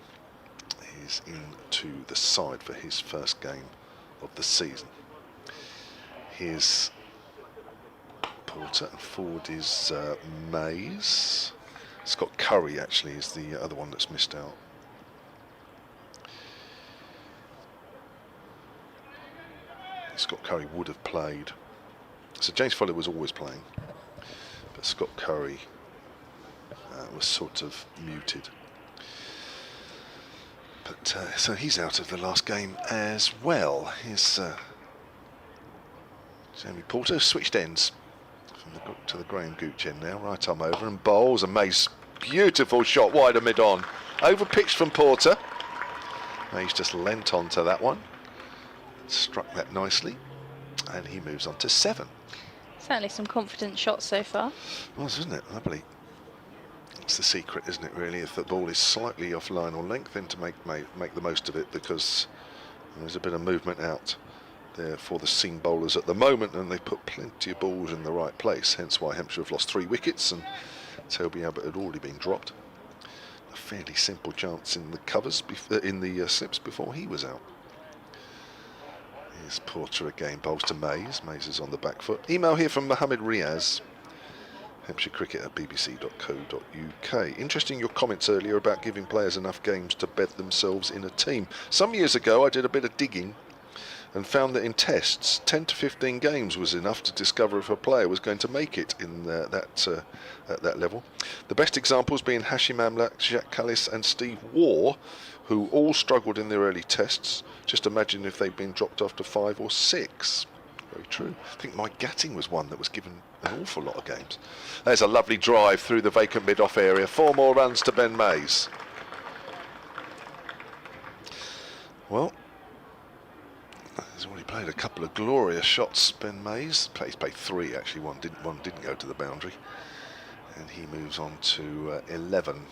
is into the side for his first game of the season. Here's Porter, and forward is Mays. Scott Curry actually is the other one that's missed out. Scott Curry would have played. So James Fuller was always playing, but Scott Curry was sort of muted. But so he's out of the last game as well. Here's Jamie Porter, switched ends to the Graham Gooch end now. Right arm over and bowls, and Mays, beautiful shot wide and mid on. Over pitch from Porter. Mays just leant onto that one, struck that nicely, and he moves on to 7. Certainly some confident shots so far. Well, isn't it? Lovely. It's the secret, isn't it, really? If the ball is slightly off line or length, then to make the most of it, because there's a bit of movement out there for the seam bowlers at the moment, and they put plenty of balls in the right place, hence why Hampshire have lost 3 wickets, and Toby Abbott had already been dropped. A fairly simple chance in the covers, in the slips before he was out. Here's Porter again, bowls to Mays. Mays is on the back foot. Email here from Mohammed Riaz, hampshirecricket@bbc.co.uk. Interesting your comments earlier about giving players enough games to bed themselves in a team. Some years ago I did a bit of digging and found that in tests 10 to 15 games was enough to discover if a player was going to make it in at that level. The best examples being Hashim Amla, Jacques Callis and Steve Waugh, who all struggled in their early tests. Just imagine if they'd been dropped after 5 or 6. Very true. I think Mike Gatting was one that was given an awful lot of games. There's a lovely drive through the vacant mid-off area. 4 more runs to Ben Mays. Well, he's already played a couple of glorious shots, Ben Mays. He's played 3 actually, one didn't go to the boundary. And he moves on to 11.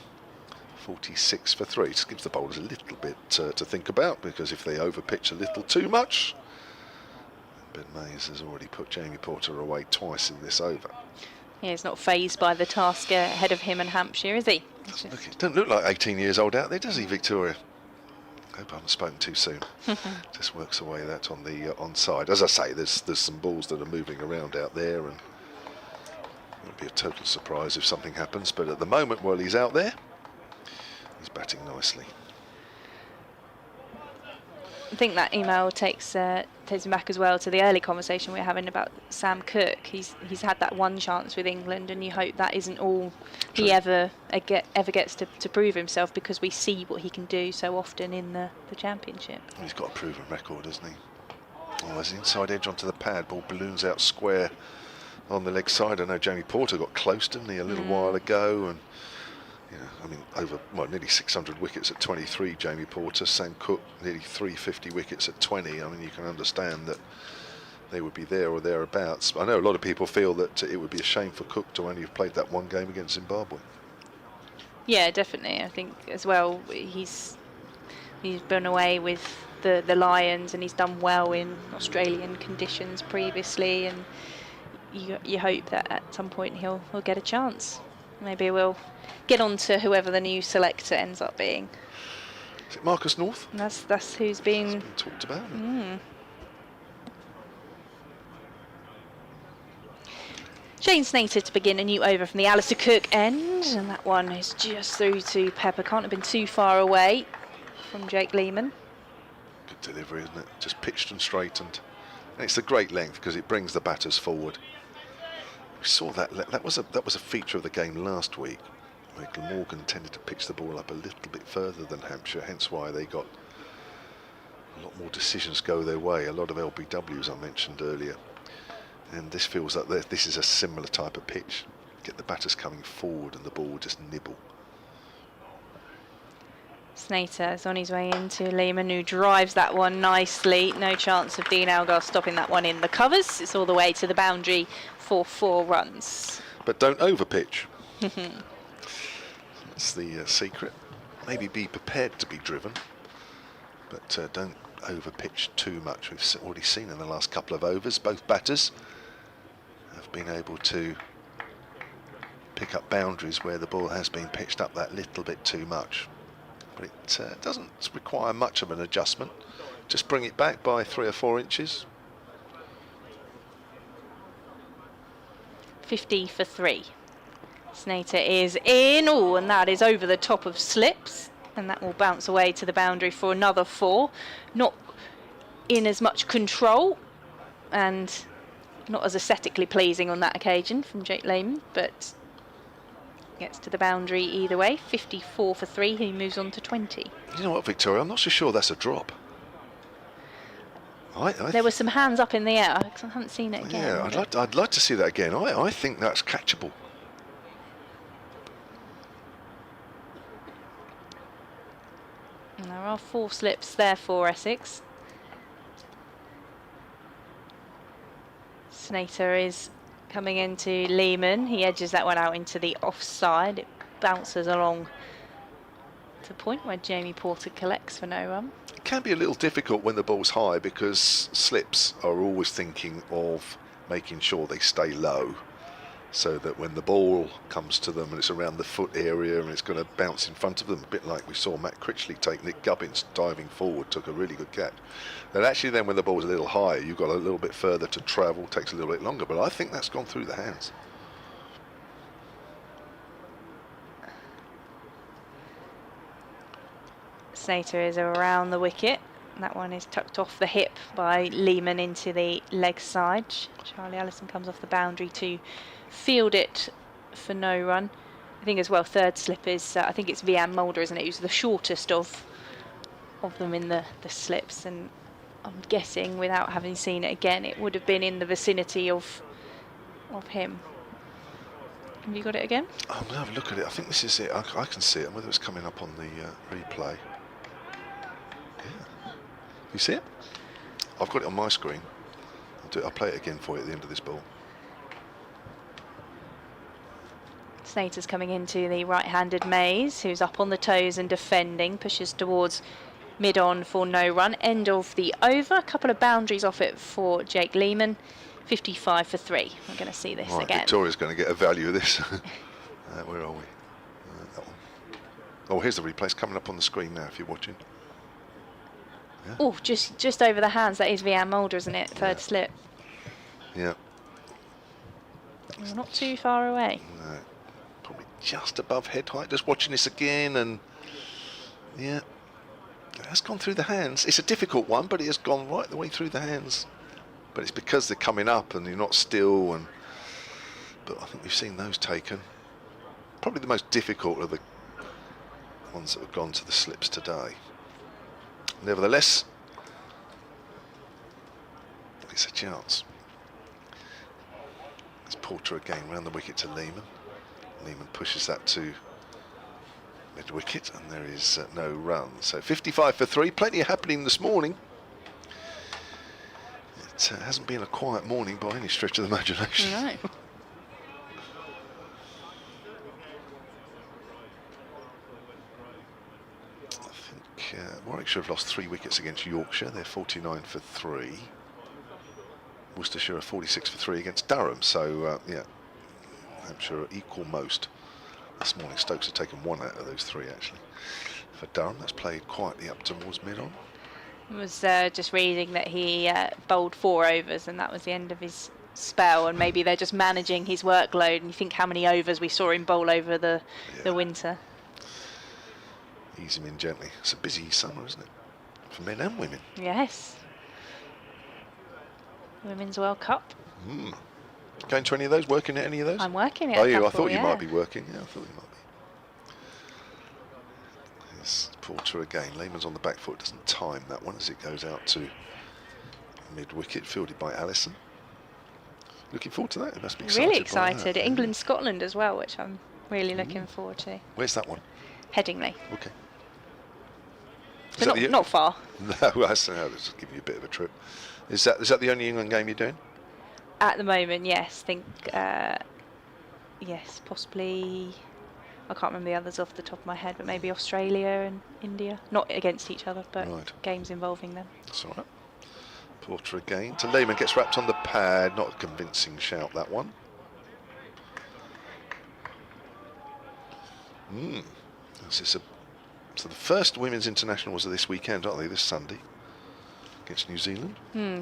46 for 3. Just gives the bowlers a little bit to think about, because if they overpitch a little too much, Ben Mays has already put Jamie Porter away twice in this over. Yeah, he's not phased by the task ahead of him and Hampshire, is he? Doesn't look like 18 years old out there, does he, Victoria? I hope I haven't spoken too soon. Just works away that on the onside. As I say, there's some balls that are moving around out there, and it would be a total surprise if something happens. But at the moment, while he's out there, he's batting nicely. I think that email takes me back as well to the early conversation we were having about Sam Cook. He's had that one chance with England, and you hope that isn't all he ever gets to prove himself, because we see what he can do so often in the Championship. He's got a proven record, hasn't he? Oh, there's an inside edge onto the pad. Ball balloons out square on the leg side. I know Jamie Porter got close, didn't he, a little while ago, and you know, I mean, nearly 600 wickets at 23, Jamie Porter. Sam Cook, nearly 350 wickets at 20. I mean, you can understand that they would be there or thereabouts. I know a lot of people feel that it would be a shame for Cook to only have played that one game against Zimbabwe. Yeah, definitely. I think as well, he's been away with the Lions, and he's done well in Australian conditions previously, and you hope that at some point he'll get a chance. Maybe we'll get on to whoever the new selector ends up being. Is it Marcus North? And that's who's been talked about. Shane Snater to begin a new over from the Alistair Cook end, and that one is just through to Pepper. Can't have been too far away from Jake Lehman. Good delivery, isn't it? Just pitched and straightened. And it's a great length because it brings the batters forward. We saw that was a feature of the game last week, where Glamorgan tended to pitch the ball up a little bit further than Hampshire, hence why they got a lot more decisions go their way, a lot of LBWs I mentioned earlier. And this feels like this is a similar type of pitch. Get the batters coming forward and the ball will just nibble. Snater is on his way into Lehman, who drives that one nicely. No chance of Dean Algar stopping that one in the covers. It's all the way to the boundary for 4 runs. But don't overpitch. That's the secret. Maybe be prepared to be driven, but don't overpitch too much. We've already seen in the last couple of overs, both batters have been able to pick up boundaries where the ball has been pitched up that little bit too much. But it doesn't require much of an adjustment. Just bring it back by 3 or 4 inches. 50 for 3. Snater is in, and that is over the top of slips, and that will bounce away to the boundary for another 4. Not in as much control and not as aesthetically pleasing on that occasion from Jake Lehman, but gets to the boundary either way. 54 for 3. He moves on to 20. You know what, Victoria? I'm not so sure that's a drop. There were some hands up in the air. I haven't seen it again. Yeah, I'd like to see that again. I think that's catchable. And there are 4 slips there for Essex. Snater is coming into Lehman. He edges that one out into the offside. It bounces along to the point where Jamie Porter collects for no run. It can be a little difficult when the ball's high, because slips are always thinking of making sure they stay low, so that when the ball comes to them and it's around the foot area and it's going to bounce in front of them, a bit like we saw Matt Critchley take Nick Gubbins diving forward, took a really good catch. Then actually then when the ball's a little higher, you've got a little bit further to travel, takes a little bit longer, but I think that's gone through the hands. Snater is around the wicket. That one is tucked off the hip by Lehman into the leg side. Charlie Allison comes off the boundary to field it for no run. I think as well, third slip is, I think it's Vian Mulder, isn't it? Who's the shortest of of them in the slips, and I'm guessing, without having seen it again, it would have been in the vicinity of him. Have you got it again? I'll have a look at it. I think this is it. I can see it. Whether it's coming up on the replay. Yeah. You see it? I've got it on my screen. I'll play it again for you at the end of this ball. Snater's coming into the right-handed maze, who's up on the toes and defending, pushes towards mid-on for no run. End of the over. A couple of boundaries off it for Jake Lehman. 55 for 3. We're going to see this again. Victoria's going to get a value of this. Where are we? That one. Oh, here's the replay. It's coming up on the screen now if you're watching. Yeah. Oh, just over the hands. That is Vianne Mulder, isn't it? Third slip. Yeah. Well, not too far away. No. Probably just above head height. Just watching this again, and yeah, it has gone through the hands. It's a difficult one, but it has gone right the way through the hands. But it's because they're coming up and you're not still. But I think we've seen those taken. Probably the most difficult of the ones that have gone to the slips today. Nevertheless, it's a chance. It's Porter again round the wicket to Lehman. Lehman pushes that to mid-wicket, and there is no run. So 55 for 3. Plenty happening this morning. It hasn't been a quiet morning by any stretch of the imagination. No. I think Warwickshire have lost 3 wickets against Yorkshire. They're 49 for 3. Worcestershire are 46 for 3 against Durham. So yeah, Hampshire are equal most. This morning Stokes have taken 1 out of those 3 actually. For Durham, that's played quietly up towards mid-on. I was just reading that he bowled 4 overs, and that was the end of his spell, and maybe they're just managing his workload, and you think how many overs we saw him bowl over the winter. Ease him in gently. It's a busy summer, isn't it? For men and women. Yes. Women's World Cup. Going to any of those? Working at any of those? I'm working at Are a you? couple, I thought you yeah. might be working. Yeah, I thought you might be. Here's Porter again. Lehman's on the back foot. Doesn't time that one as it goes out to mid-wicket, fielded by Allison. Looking forward to that. It must be excited. Really excited. England-Scotland as well, which I'm really looking forward to. Where's that one? Headingley. Okay. So not far. No, I say I'll just give you a bit of a trip. Is that the only England game you're doing? At the moment, yes. Think yes, possibly. I can't remember the others off the top of my head, but maybe Australia and India. Not against each other, but games involving them. That's all right. Porter again to Lehman, gets wrapped on the pad. Not a convincing shout, that one. So the first women's internationals are this weekend, aren't they? This Sunday against New Zealand.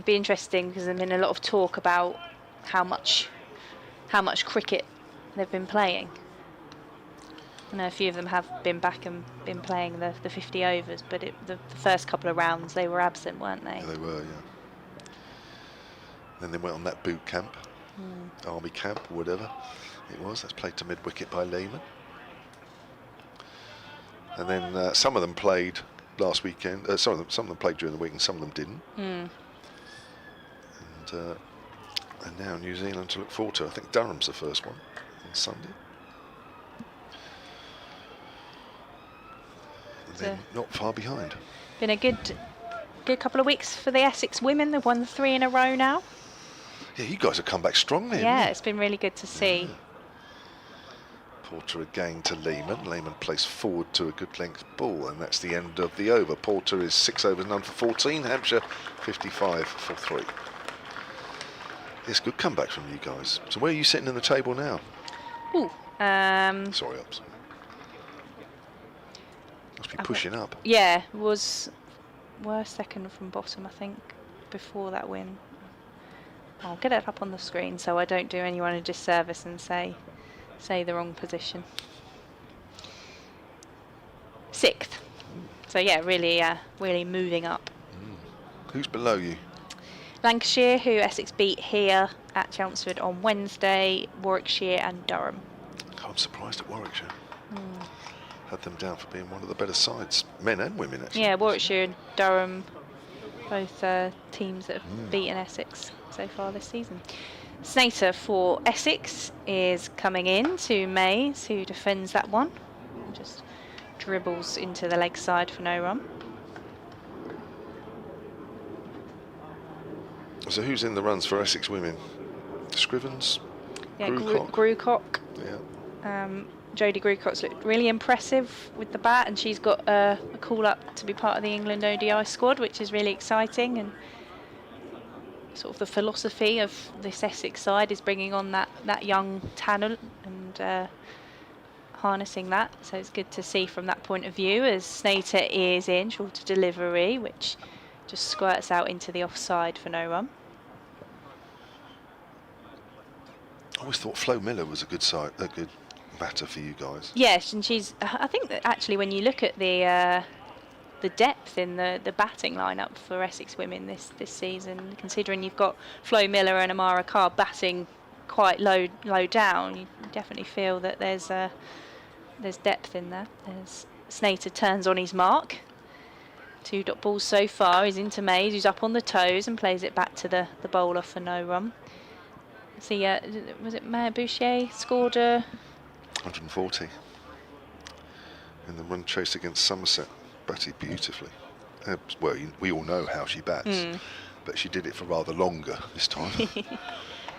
Be interesting, because there's been a lot of talk about how much cricket they've been playing. I know a few of them have been back and been playing the 50 overs, but the first couple of rounds they were absent, weren't they? Yeah, they were, yeah. Then they went on that boot camp, army camp, or whatever it was. That's played to mid-wicket by Lehman. And then some of them played last weekend. Some of them played during the week, and some of them didn't. And now New Zealand to look forward to. I think Durham's the first one on Sunday. And then not far behind. Been a good couple of weeks for the Essex women. They've won 3 in a row now. Yeah, you guys have come back strongly. Yeah, it's been really good to see. Yeah. Porter again to Lehman. Lehman plays forward to a good length ball, and that's the end of the over. Porter is 6 overs, none for 14. Hampshire 55 for 3. Yes, good comeback from you guys. So where are you sitting in the table now? Ooh. Sorry, ups. Must be pushing up. Yeah, we're second from bottom, I think, before that win. I'll get it up on the screen so I don't do anyone a disservice and say the wrong position. 6th. So yeah, really moving up. Who's below you? Lancashire, who Essex beat here at Chelmsford on Wednesday, Warwickshire and Durham. I'm surprised at Warwickshire. had them down for being one of the better sides, men and women actually. Yeah, Warwickshire and Durham, both teams that have beaten Essex so far this season. Snater for Essex is coming in to Mays, who defends that one. Just dribbles into the leg side for no run. So who's in the runs for Essex women? Scrivens? Yeah, Grucock? Grucock. Yeah. Jodie Grucock's looked really impressive with the bat, and she's got a call up to be part of the England ODI squad, which is really exciting. And sort of the philosophy of this Essex side is bringing on that young talent and harnessing that. So it's good to see from that point of view, as Snater is in shorter delivery, which just squirts out into the offside for no run. I always thought Flo Miller was a good batter for you guys. Yes, and I think that actually when you look at the depth in the batting lineup for Essex women this season, considering you've got Flo Miller and Amara Carr batting quite low down, you definitely feel that there's depth in there. As Snater turns on his mark. 2 dot balls so far. He's into Mays, who's up on the toes and plays it back to the bowler for no run. See, was it Maya Boucher scored 140 in the run chase against Somerset. Batted beautifully. Well, we all know how she bats, but she did it for rather longer this time,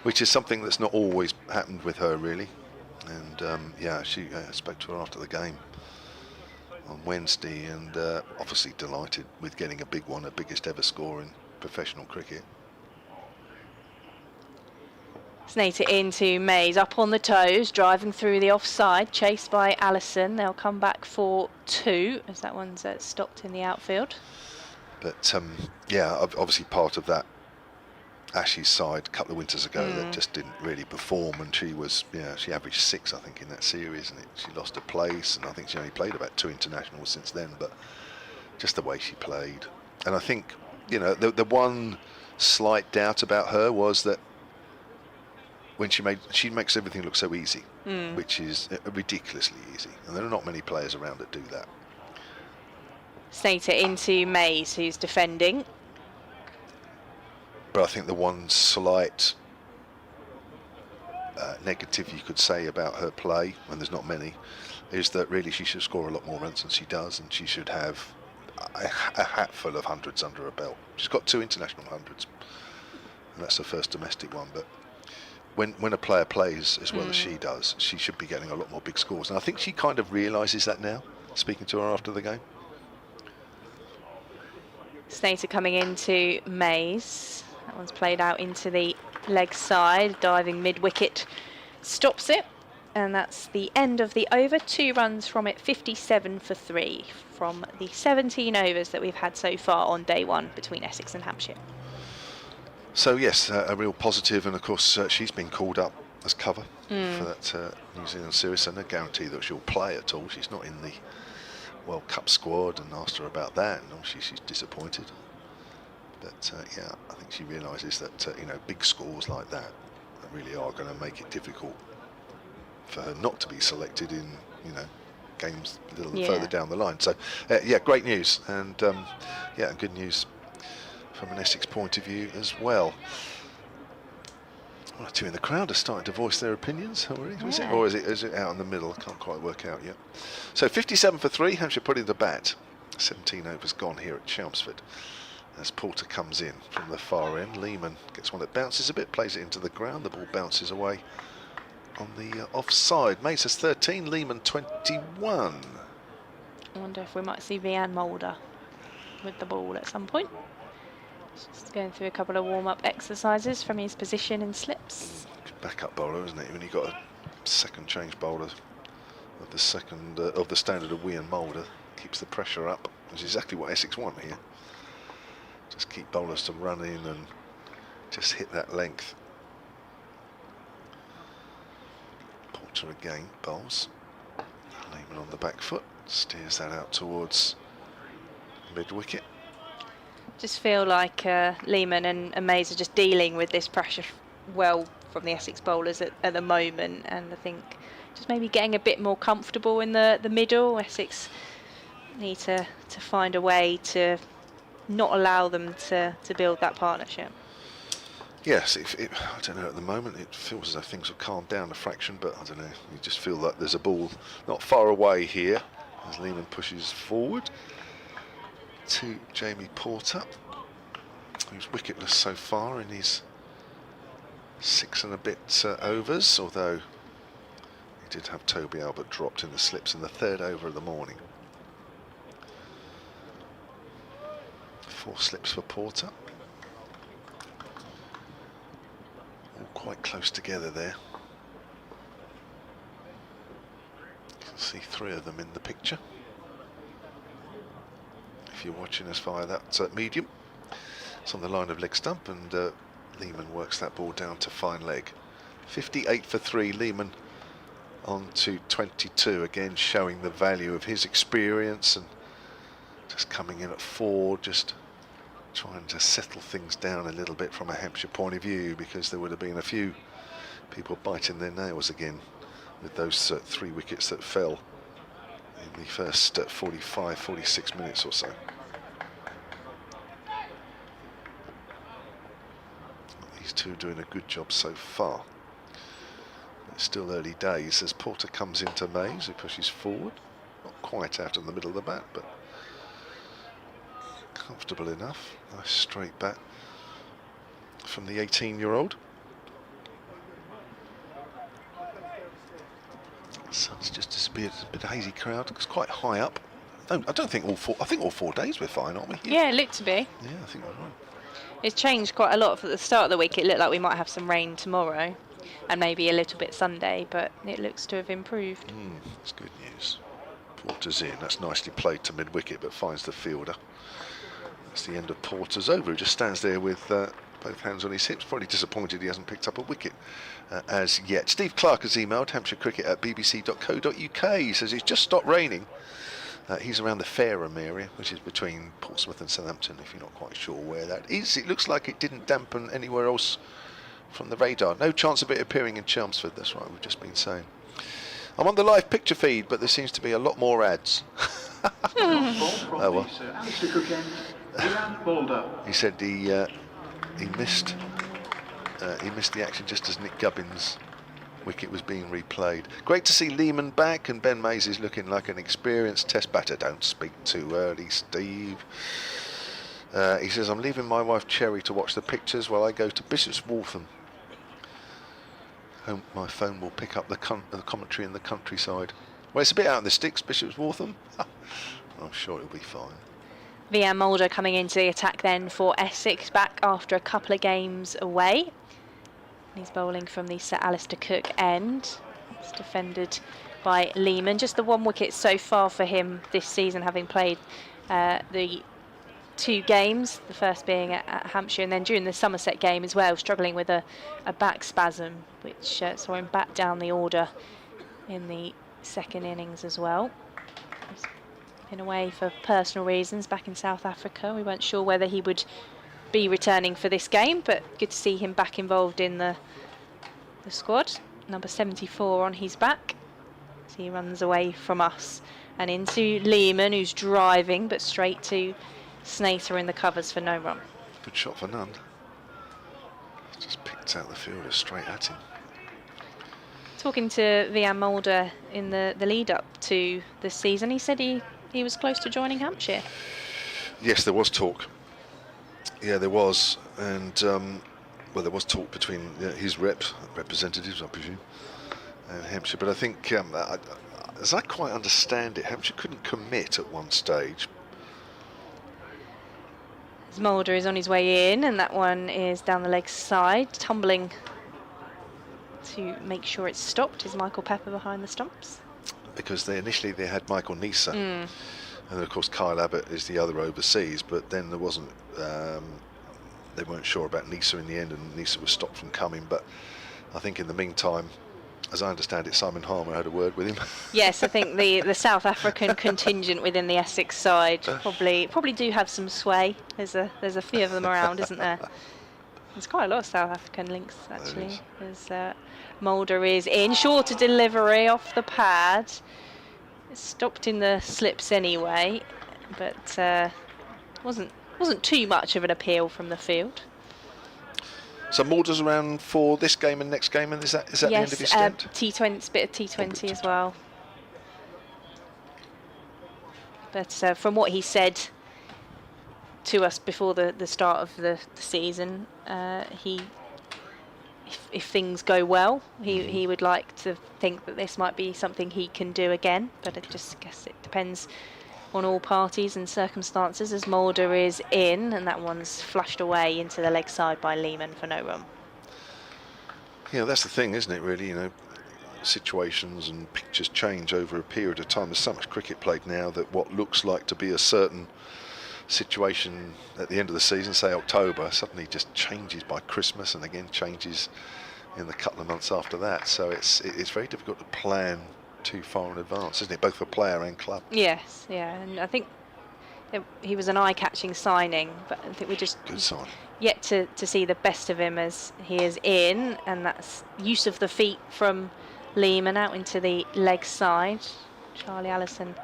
which is something that's not always happened with her, really. And yeah, I spoke to her after the game on Wednesday, and obviously delighted with getting a big one, her biggest ever score in professional cricket. Snater into Mays, up on the toes, driving through the offside, chased by Allison. They'll come back for 2, as that one's stopped in the outfield. But yeah, obviously part of that Ashes side a couple of winters ago that just didn't really perform, and she averaged 6, I think, in that series, and she lost her place, and I think she only played about 2 internationals since then. But just the way she played, and I think, you know, the one slight doubt about her was that when she makes everything look so easy, which is ridiculously easy, and there are not many players around that do that. Snater into Mays, who's defending. But I think the one slight negative you could say about her play, and there's not many, is that really she should score a lot more runs than she does, and she should have a hatful of hundreds under her belt. She's got 2 international hundreds, and that's her first domestic one. But when a player plays as well as she does, she should be getting a lot more big scores, and I think she kind of realises that now, speaking to her after the game. Snater coming into Mays. That one's played out into the leg side, diving mid-wicket, stops it, and that's the end of the over. 2 runs from it, 57 for 3 from the 17 overs that we've had so far on day 1 between Essex and Hampshire. So yes, a real positive, and of course she's been called up as cover for that New Zealand series, so no guarantee that she'll play at all. She's not in the World Cup squad, and asked her about that, and obviously she's disappointed. But yeah, I think she realises that you know, big scores like that really are going to make it difficult for her not to be selected in, you know, games a little further down the line. So yeah, great news, and yeah, good news from an Essex point of view as well. One or two in the crowd are starting to voice their opinions already. Yeah. Or is it out in the middle? I can't quite work out yet. So 57 for 3, Hampshire putting the bat. 17 overs gone here at Chelmsford. As Porter comes in from the far end, Lehman gets one that bounces a bit, plays it into the ground. The ball bounces away on the offside. Mays has 13, Lehman 21. I wonder if we might see Vianne Mulder with the ball at some point. Just going through a couple of warm-up exercises from his position and slips. Backup bowler, isn't it? When you've got a second change bowler of the standard of Vianne Mulder, keeps the pressure up. Which is exactly what Essex want here. Just keep bowlers to run in and just hit that length. Porter again bowls. Lehman on the back foot, steers that out towards mid-wicket. Just feel like Lehman and Mays are just dealing with this pressure well from the Essex bowlers at the moment, and I think just maybe getting a bit more comfortable in the middle. Essex need to find a way to not allow them to build that partnership. Yes, I don't know, at the moment it feels as though things have calmed down a fraction, but I don't know, you just feel like there's a ball not far away here as Lehman pushes forward to Jamie Porter, who's wicketless so far in his 6 and a bit overs, although he did have Toby Albert dropped in the slips in the 3rd over of the morning. 4 slips for Porter. All quite close together there. You can see 3 of them in the picture if you're watching us via that medium. It's on the line of leg stump, and Lehman works that ball down to fine leg. 58 for 3, Lehman on to 22, again showing the value of his experience and just coming in at 4, just trying to settle things down a little bit from a Hampshire point of view, because there would have been a few people biting their nails again with those 3 wickets that fell in the first 46 minutes or so. These two doing a good job so far. It's still early days as Porter comes into Mays, who pushes forward, not quite out in the middle of the bat, but comfortable enough. Nice straight bat from the 18-year-old. The sun's just disappeared. It's a bit of hazy crowd. It's quite high up. I don't think all 4. I think all 4 days we're fine, aren't we? Yeah, it looked to be. Yeah, I think we're right. It's changed quite a lot. For the start of the week, it looked like we might have some rain tomorrow, and maybe a little bit Sunday, but it looks to have improved. That's good news. Porter's in. That's nicely played to mid-wicket, but finds the fielder. That's the end of Porter's over. He just stands there with both hands on his hips, probably disappointed he hasn't picked up a wicket as yet. Steve Clark has emailed hampshirecricket@bbc.co.uk. He says it's just stopped raining. He's around the Fareham area, which is between Portsmouth and Southampton, if you're not quite sure where that is. It looks like it didn't dampen anywhere else from the radar. No chance of it appearing in Chelmsford. That's right, we've just been saying. I'm on the live picture feed, but there seems to be a lot more ads. Oh well. He said he missed the action just as Nick Gubbins' wicket was being replayed. Great to see Lehman back, and Ben Mays is looking like an experienced test batter. Don't speak too early, Steve. He says, I'm leaving my wife Cherry to watch the pictures while I go to Bishop's Waltham. Hope my phone will pick up the commentary in the countryside. Well, it's a bit out in the sticks, Bishop's Waltham. I'm sure it'll be fine. VM Mulder coming into the attack then for Essex, back after a couple of games away. He's bowling from the Sir Alistair Cook end. It's defended by Lehman. Just the 1 wicket so far for him this season, having played the 2 games, the first being at Hampshire, and then during the Somerset game as well, struggling with a back spasm, which saw him back down the order in the 2nd innings as well. He's been away for personal reasons back in South Africa. We weren't sure whether he would be returning for this game, but good to see him back involved in the squad. Number 74 on his back. So he runs away from us and into Lehman, who's driving, but straight to Snater in the covers for no run. Good shot for none. Just picked out the fielder straight at him. Talking to VM Mulder in the lead up to this season, he said he was close to joining Hampshire. Yes, there was talk. Yeah, there was, and well, there was talk between his representatives, I presume, and Hampshire. But I think, as I quite understand it, Hampshire couldn't commit at one stage. Mulder is on his way in, and that one is down the leg side, tumbling to make sure it's stopped. Is Michael Pepper behind the stumps? Because initially they had Michael Nisa, and then of course Kyle Abbott is the other overseas, but then there wasn't, they weren't sure about Nisa in the end, and Nisa was stopped from coming. But I think in the meantime, as I understand it, Simon Harmer had a word with him. Yes, I think the South African contingent within the Essex side probably do have some sway. There's a few of them around, isn't there? There's quite a lot of South African links, actually. As Mulder is in. Shorter delivery off the pad. It's stopped in the slips anyway, but wasn't too much of an appeal from the field. So Mulder's around for this game and next game, and is that the end of his stint? T20, bit of T20 as well. But from what he said to us before the start of the season, if things go well, he would like to think that this might be something he can do again. But I just guess it depends on all parties and circumstances, as Mulder is in, and that one's flushed away into the leg side by Lehman for no run. Yeah, that's the thing, isn't it, really? You know, situations and pictures change over a period of time. There's so much cricket played now that what looks like to be a certain situation at the end of the season, say October, suddenly just changes by Christmas, and again changes in the couple of months after that. So it's very difficult to plan too far in advance, isn't it, both for player and club? Yes, yeah, and I think he was an eye-catching signing, but I think we just good sign. Yet to see the best of him as he is in, and that's use of the feet from Lehman out into the leg side. Charlie Allison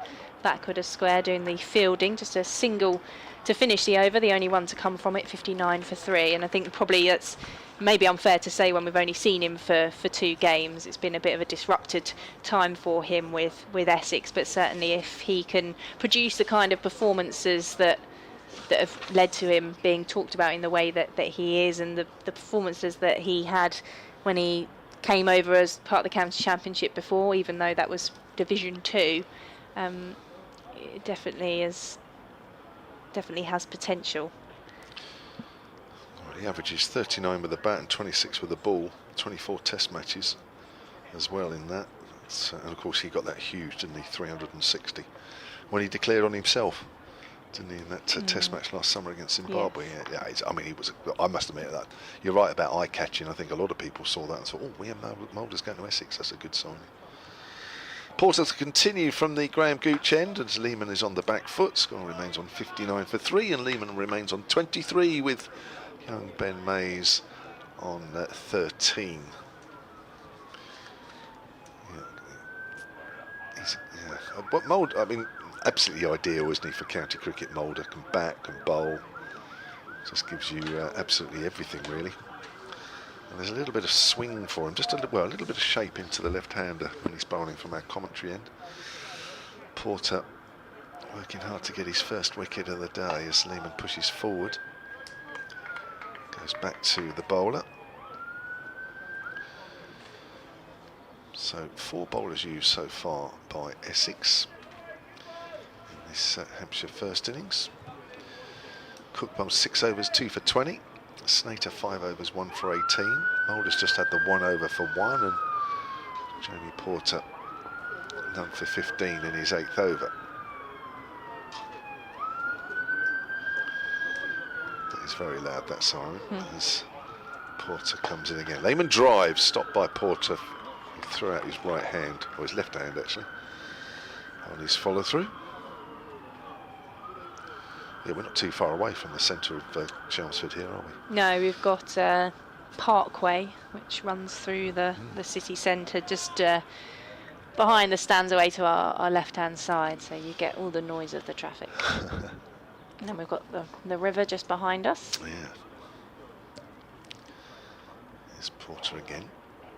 backward a square doing the fielding, just a single to finish the over, the only one to come from it, 59 for 3. And I think probably that's maybe unfair to say when we've only seen him for 2 games. It's been a bit of a disrupted time for him with Essex, but certainly if he can produce the kind of performances that have led to him being talked about in the way that he is, and the performances that he had when he came over as part of the County Championship before, even though that was Division 2, it definitely has potential. Well, he averages 39 with the bat and 26 with the ball, 24 test matches as well in that. And of course he got that huge, didn't he, 360 when he declared on himself, didn't he, in that test match last summer against Zimbabwe. Yes. Yeah, I mean, I must admit that you're right about eye-catching. I think a lot of people saw that and thought, oh, Mulder's going to Essex, that's a good sign. Porter to continue from the Graham Gooch end, as Lehman is on the back foot. Score remains on 59 for 3, and Lehman remains on 23 with young Ben Mays on 13. But Mulder, I mean, absolutely ideal, isn't he, for county cricket? Mulder can bat, can bowl, just gives you absolutely everything, really. And there's a little bit of swing for him, just a little bit of shape into the left-hander when he's bowling from our commentary end. Porter working hard to get his first wicket of the day as Lehman pushes forward. Goes back to the bowler. So 4 bowlers used so far by Essex in this Hampshire first innings. Cook bowled 6 overs, 2 for 20. Snater 5 overs, 1 for 18. Mulder's just had the 1 over for 1, and Jamie Porter none for 15 in his 8th over. That is very loud, that siren, as Porter comes in again. Lehman drives, stopped by Porter. He threw out his right hand, or his left hand actually, on his follow through. Yeah, we're not too far away from the centre of Chelmsford here, are we? No, we've got Parkway, which runs through the city centre, just behind the stands away to our left-hand side, so you get all the noise of the traffic. And then we've got the river just behind us. Yeah. There's Porter again,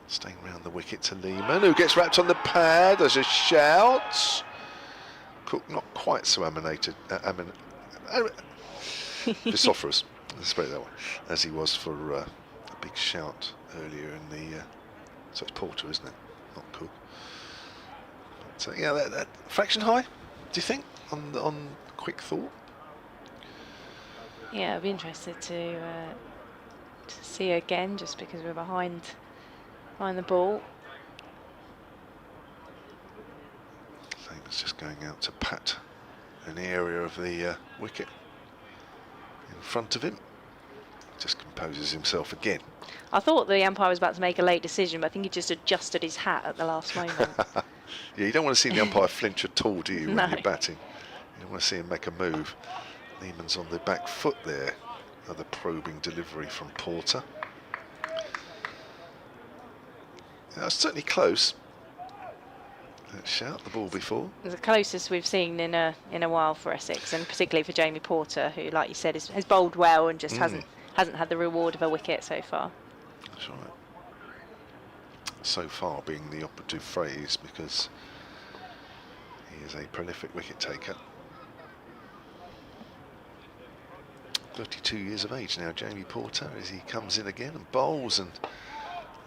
staying round the wicket to Lehman, who gets wrapped on the pad. There's a shout. Cook not quite so vociferous, let's put it that way, as he was for a big shout earlier in the. So it's Porter, isn't it? Not Cook. So yeah, that fraction high. Do you think on quick thought? Yeah, I'd be interested to see again, just because we're behind the ball. Lehman's just going out to pat an area of the wicket in front of him. Just composes himself again. I thought the umpire was about to make a late decision, but I think he just adjusted his hat at the last moment. Yeah, you don't want to see the umpire flinch at all, do you, when No. you're batting? You don't want to see him make a move. Lehman's on the back foot there of the probing delivery from Porter. That's certainly close. Shout the ball before. The closest we've seen in a while for Essex, and particularly for Jamie Porter, who, like you said, has bowled well and just hasn't had the reward of a wicket so far. That's right. So far being the operative phrase, because he is a prolific wicket taker. 32 years of age now, Jamie Porter, as he comes in again and bowls, and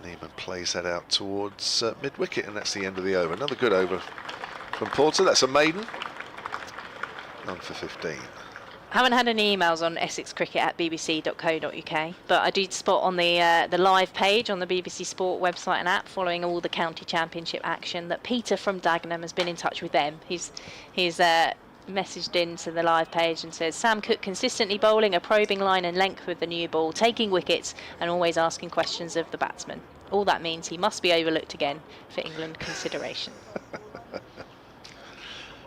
Lehman plays that out towards mid-wicket, and that's the end of the over. Another good over from Porter. That's a maiden. None for 15. I haven't had any emails on Essex Cricket at bbc.co.uk, but I did spot on the live page on the BBC Sport website and app, following all the county championship action, that Peter from Dagenham has been in touch with them. He's messaged into the live page and says, Sam Cook consistently bowling a probing line and length with the new ball, taking wickets and always asking questions of the batsman. All that means he must be overlooked again for England consideration.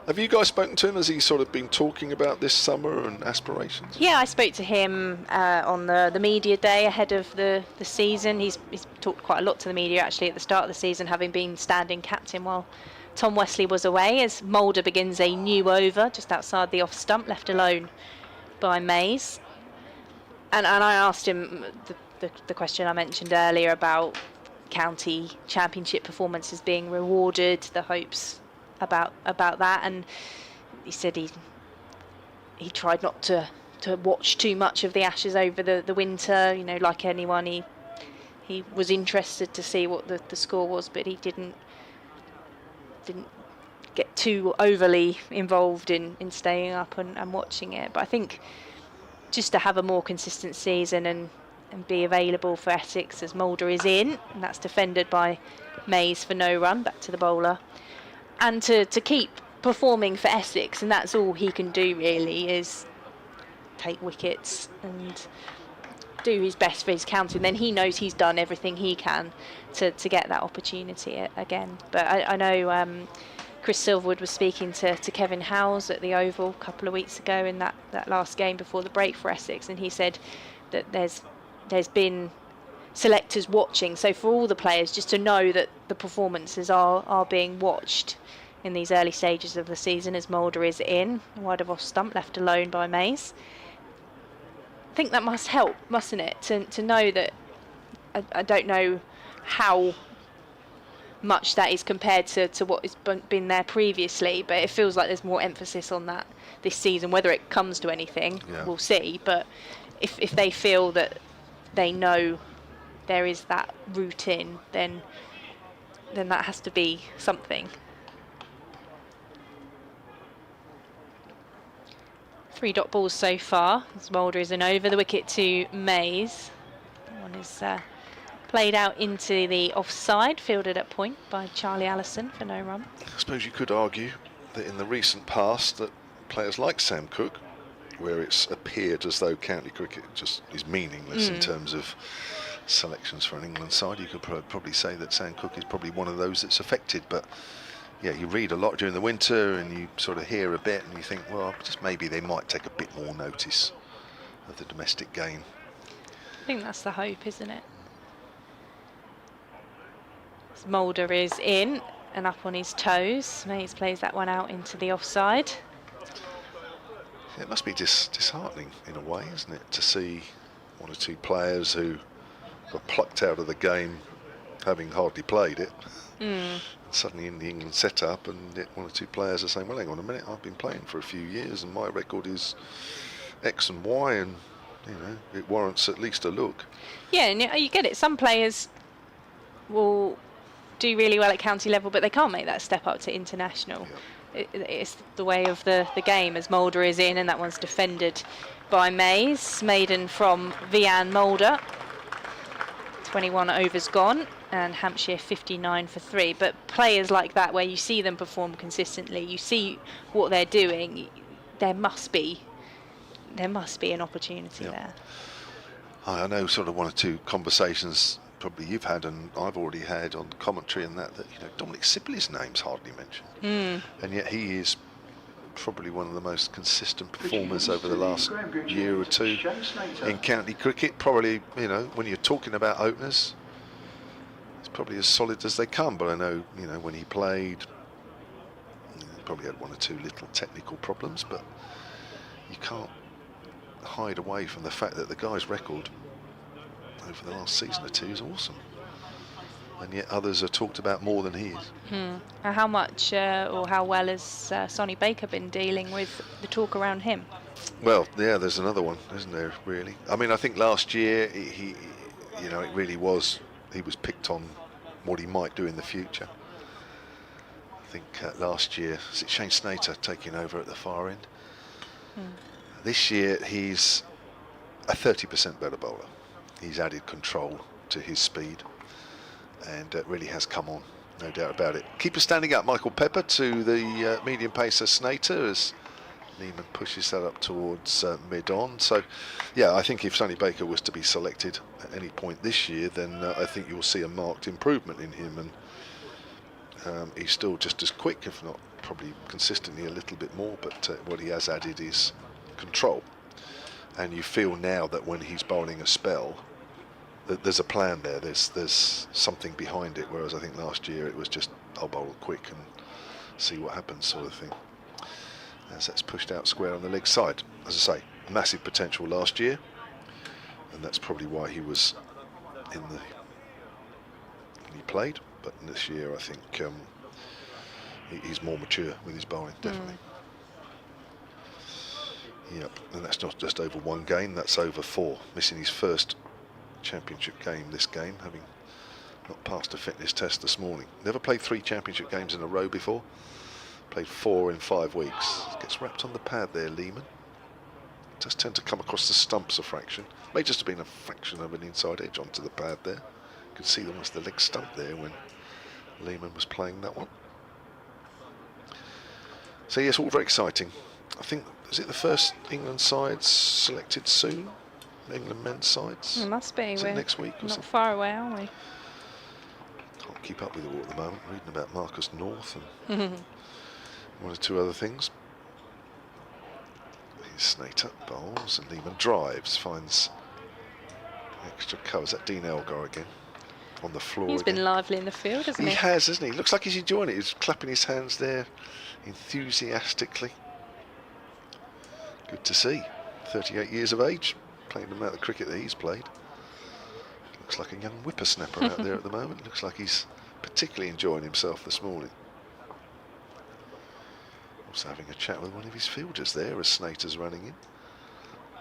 Have you guys spoken to him? Has he sort of been talking about this summer and aspirations? Yeah, I spoke to him on the media day ahead of the season. He's talked quite a lot to the media actually at the start of the season, having been standing captain while Tom Wesley was away, as Mulder begins a new over just outside the off stump, left alone by Mays. And I asked him the question I mentioned earlier about county championship performances being rewarded, the hopes about that, and he said he tried not to watch too much of the Ashes over the winter. You know, like anyone, he was interested to see what the score was, but he didn't get too overly involved in staying up and watching it. But I think just to have a more consistent season and be available for Essex, as Mulder is in, and that's defended by Mays for no run, back to the bowler, and to keep performing for Essex, and that's all he can do really, is take wickets and do his best for his county, and then he knows he's done everything he can to get that opportunity again. But I know Chris Silverwood was speaking to Kevin Howes at the Oval a couple of weeks ago in that last game before the break for Essex, and he said that there's been selectors watching, so for all the players just to know that the performances are being watched in these early stages of the season, as Mulder is in, wide of off stump, left alone by Mays. I think that must help, mustn't it, to know that. I don't know how much that is compared to what has been there previously, but it feels like there's more emphasis on that this season. Whether it comes to anything, we'll see, but if they feel that they know there is that route in, then that has to be something. 3 dot balls so far, as Mulder is an over, the wicket to Mays. One is played out into the offside, fielded at point by Charlie Allison for no run. I suppose you could argue that in the recent past that players like Sam Cook, where it's appeared as though county cricket just is meaningless in terms of selections for an England side, you could probably say that Sam Cook is probably one of those that's affected. But yeah, you read a lot during the winter and you sort of hear a bit and you think, well, just maybe they might take a bit more notice of the domestic game. I think that's the hope, isn't it? As Mulder is in and up on his toes. Mays plays that one out into the offside. It must be disheartening in a way, isn't it, to see one or two players who were plucked out of the game having hardly played it, suddenly in the England setup, and one or two players are saying, well, hang on a minute, I've been playing for a few years and my record is X and Y, and you know, it warrants at least a look. Yeah, and you get it. Some players will do really well at county level, but they can't make that step up to international. It's the way of the game, as Mulder is in, and that one's defended by Mays. Maiden from Vian Mulder. 21 overs gone, and Hampshire 59 for 3. But players like that, where you see them perform consistently, you see what they're doing, there must be an opportunity there. I know sort of one or two conversations probably you've had and I've already had on commentary and that you know, Dominic Sibley's name's hardly mentioned, and yet he is probably one of the most consistent performers over the last year or two in county cricket. Probably, you know, when you're talking about openers, it's probably as solid as they come. But I know, you know, when he played, he probably had one or two little technical problems, but you can't hide away from the fact that the guy's record over the last season or two is awesome. And yet others are talked about more than he is. How much or how well has Sonny Baker been dealing with the talk around him? Well, yeah, there's another one, isn't there, really? I mean, I think last year, he you know, it really was, he was picked on what he might do in the future. I think last year, is it Shane Snater taking over at the far end? This year, he's a 30% better bowler. He's added control to his speed, and really has come on, no doubt about it. Keeper standing up, Michael Pepper to the medium pacer Snater as Lehman pushes that up towards mid-on. So, yeah, I think if Sonny Baker was to be selected at any point this year, then I think you'll see a marked improvement in him, and he's still just as quick, if not probably consistently a little bit more, but what he has added is control. And you feel now that when he's bowling a spell, that there's a plan there, there's something behind it, whereas I think last year it was just, I'll bowl quick and see what happens sort of thing. As that's pushed out square on the leg side. As I say, massive potential last year, and that's probably why he was in the, when he played, but this year I think he's more mature with his bowling, definitely. Yep, and that's not just over one game, that's over 4, missing his first championship game this game, having not passed a fitness test this morning. Never played 3 championship games in a row before. Played 4 in 5 weeks. Gets wrapped on the pad there, Lehman. Does tend to come across the stumps a fraction. May just have been a fraction of an inside edge onto the pad there. You could see almost the leg stump there when Lehman was playing that one. So yes, all very exciting. I think, is it the first England sides selected soon? England men's sides? It must be. Is it next week? Or not something? far away, are we? Can't keep up with it all at the moment. Reading about Marcus North and one or two other things. Here's Snater bowls and Lehman drives, finds extra covers. That Dean Elgar again on the floor. He's again. been lively in the field, hasn't he? He has, hasn't he? Looks like he's enjoying it. He's clapping his hands there enthusiastically. Good to see. 38 years of age, playing the amount of cricket that he's played. Looks like a young whippersnapper out there at the moment. Looks like he's particularly enjoying himself this morning. Also having a chat with one of his fielders there as Snater's running in.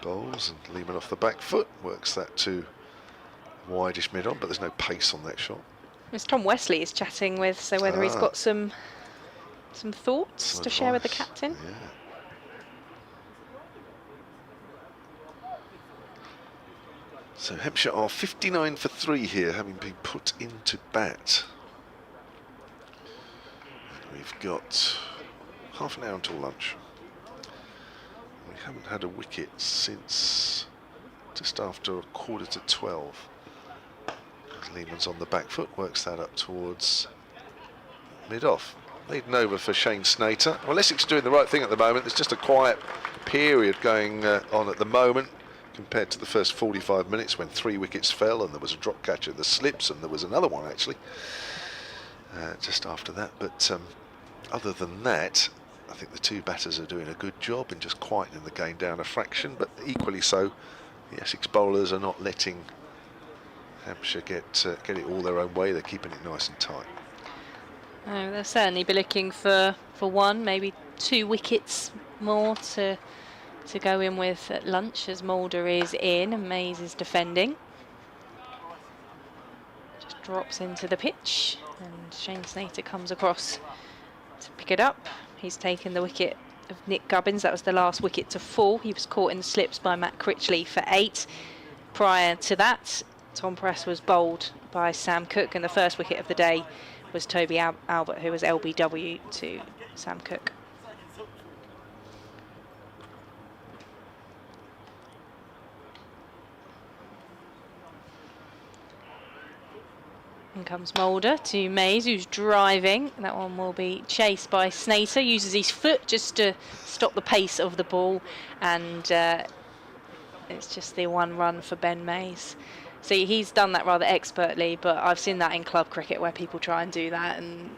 Bowls and Lehman off the back foot, works that to wideish mid-on, but there's no pace on that shot. It's Tom Wesley is chatting with, so whether he's got some thoughts Some to share with the advice. captain. Yeah. So Hampshire are 59 for 3 here, having been put into bat. And we've got half an hour until lunch. We haven't had a wicket since just after 11:45. Lehman's on the back foot, works that up towards mid-off. Leading over for Shane Snater. Well, Essex doing the right thing at the moment. There's just a quiet period going on at the moment, compared to the first 45 minutes when 3 wickets fell and there was a drop catch at the slips, and there was another one actually just after that. But other than that, I think the 2 batters are doing a good job in just quietening the game down a fraction, but equally so, the Essex bowlers are not letting Hampshire get it all their own way. They're keeping it nice and tight. Oh, they'll certainly be looking for 1, maybe 2 wickets more to go in with at lunch, as Mulder is in and Mays is defending. Just drops into the pitch and Shane Snater comes across to pick it up. He's taken the wicket of Nick Gubbins. That was the last wicket to fall. He was caught in the slips by Matt Critchley for 8. Prior to that, Tom Prest was bowled by Sam Cook, and the first wicket of the day was Toby Albert, who was LBW to Sam Cook. In comes Mulder to Mays, who's driving. That one will be chased by Snater. Uses his foot just to stop the pace of the ball, and it's just the one run for Ben Mays. See, he's done that rather expertly, but I've seen that in club cricket where people try and do that, and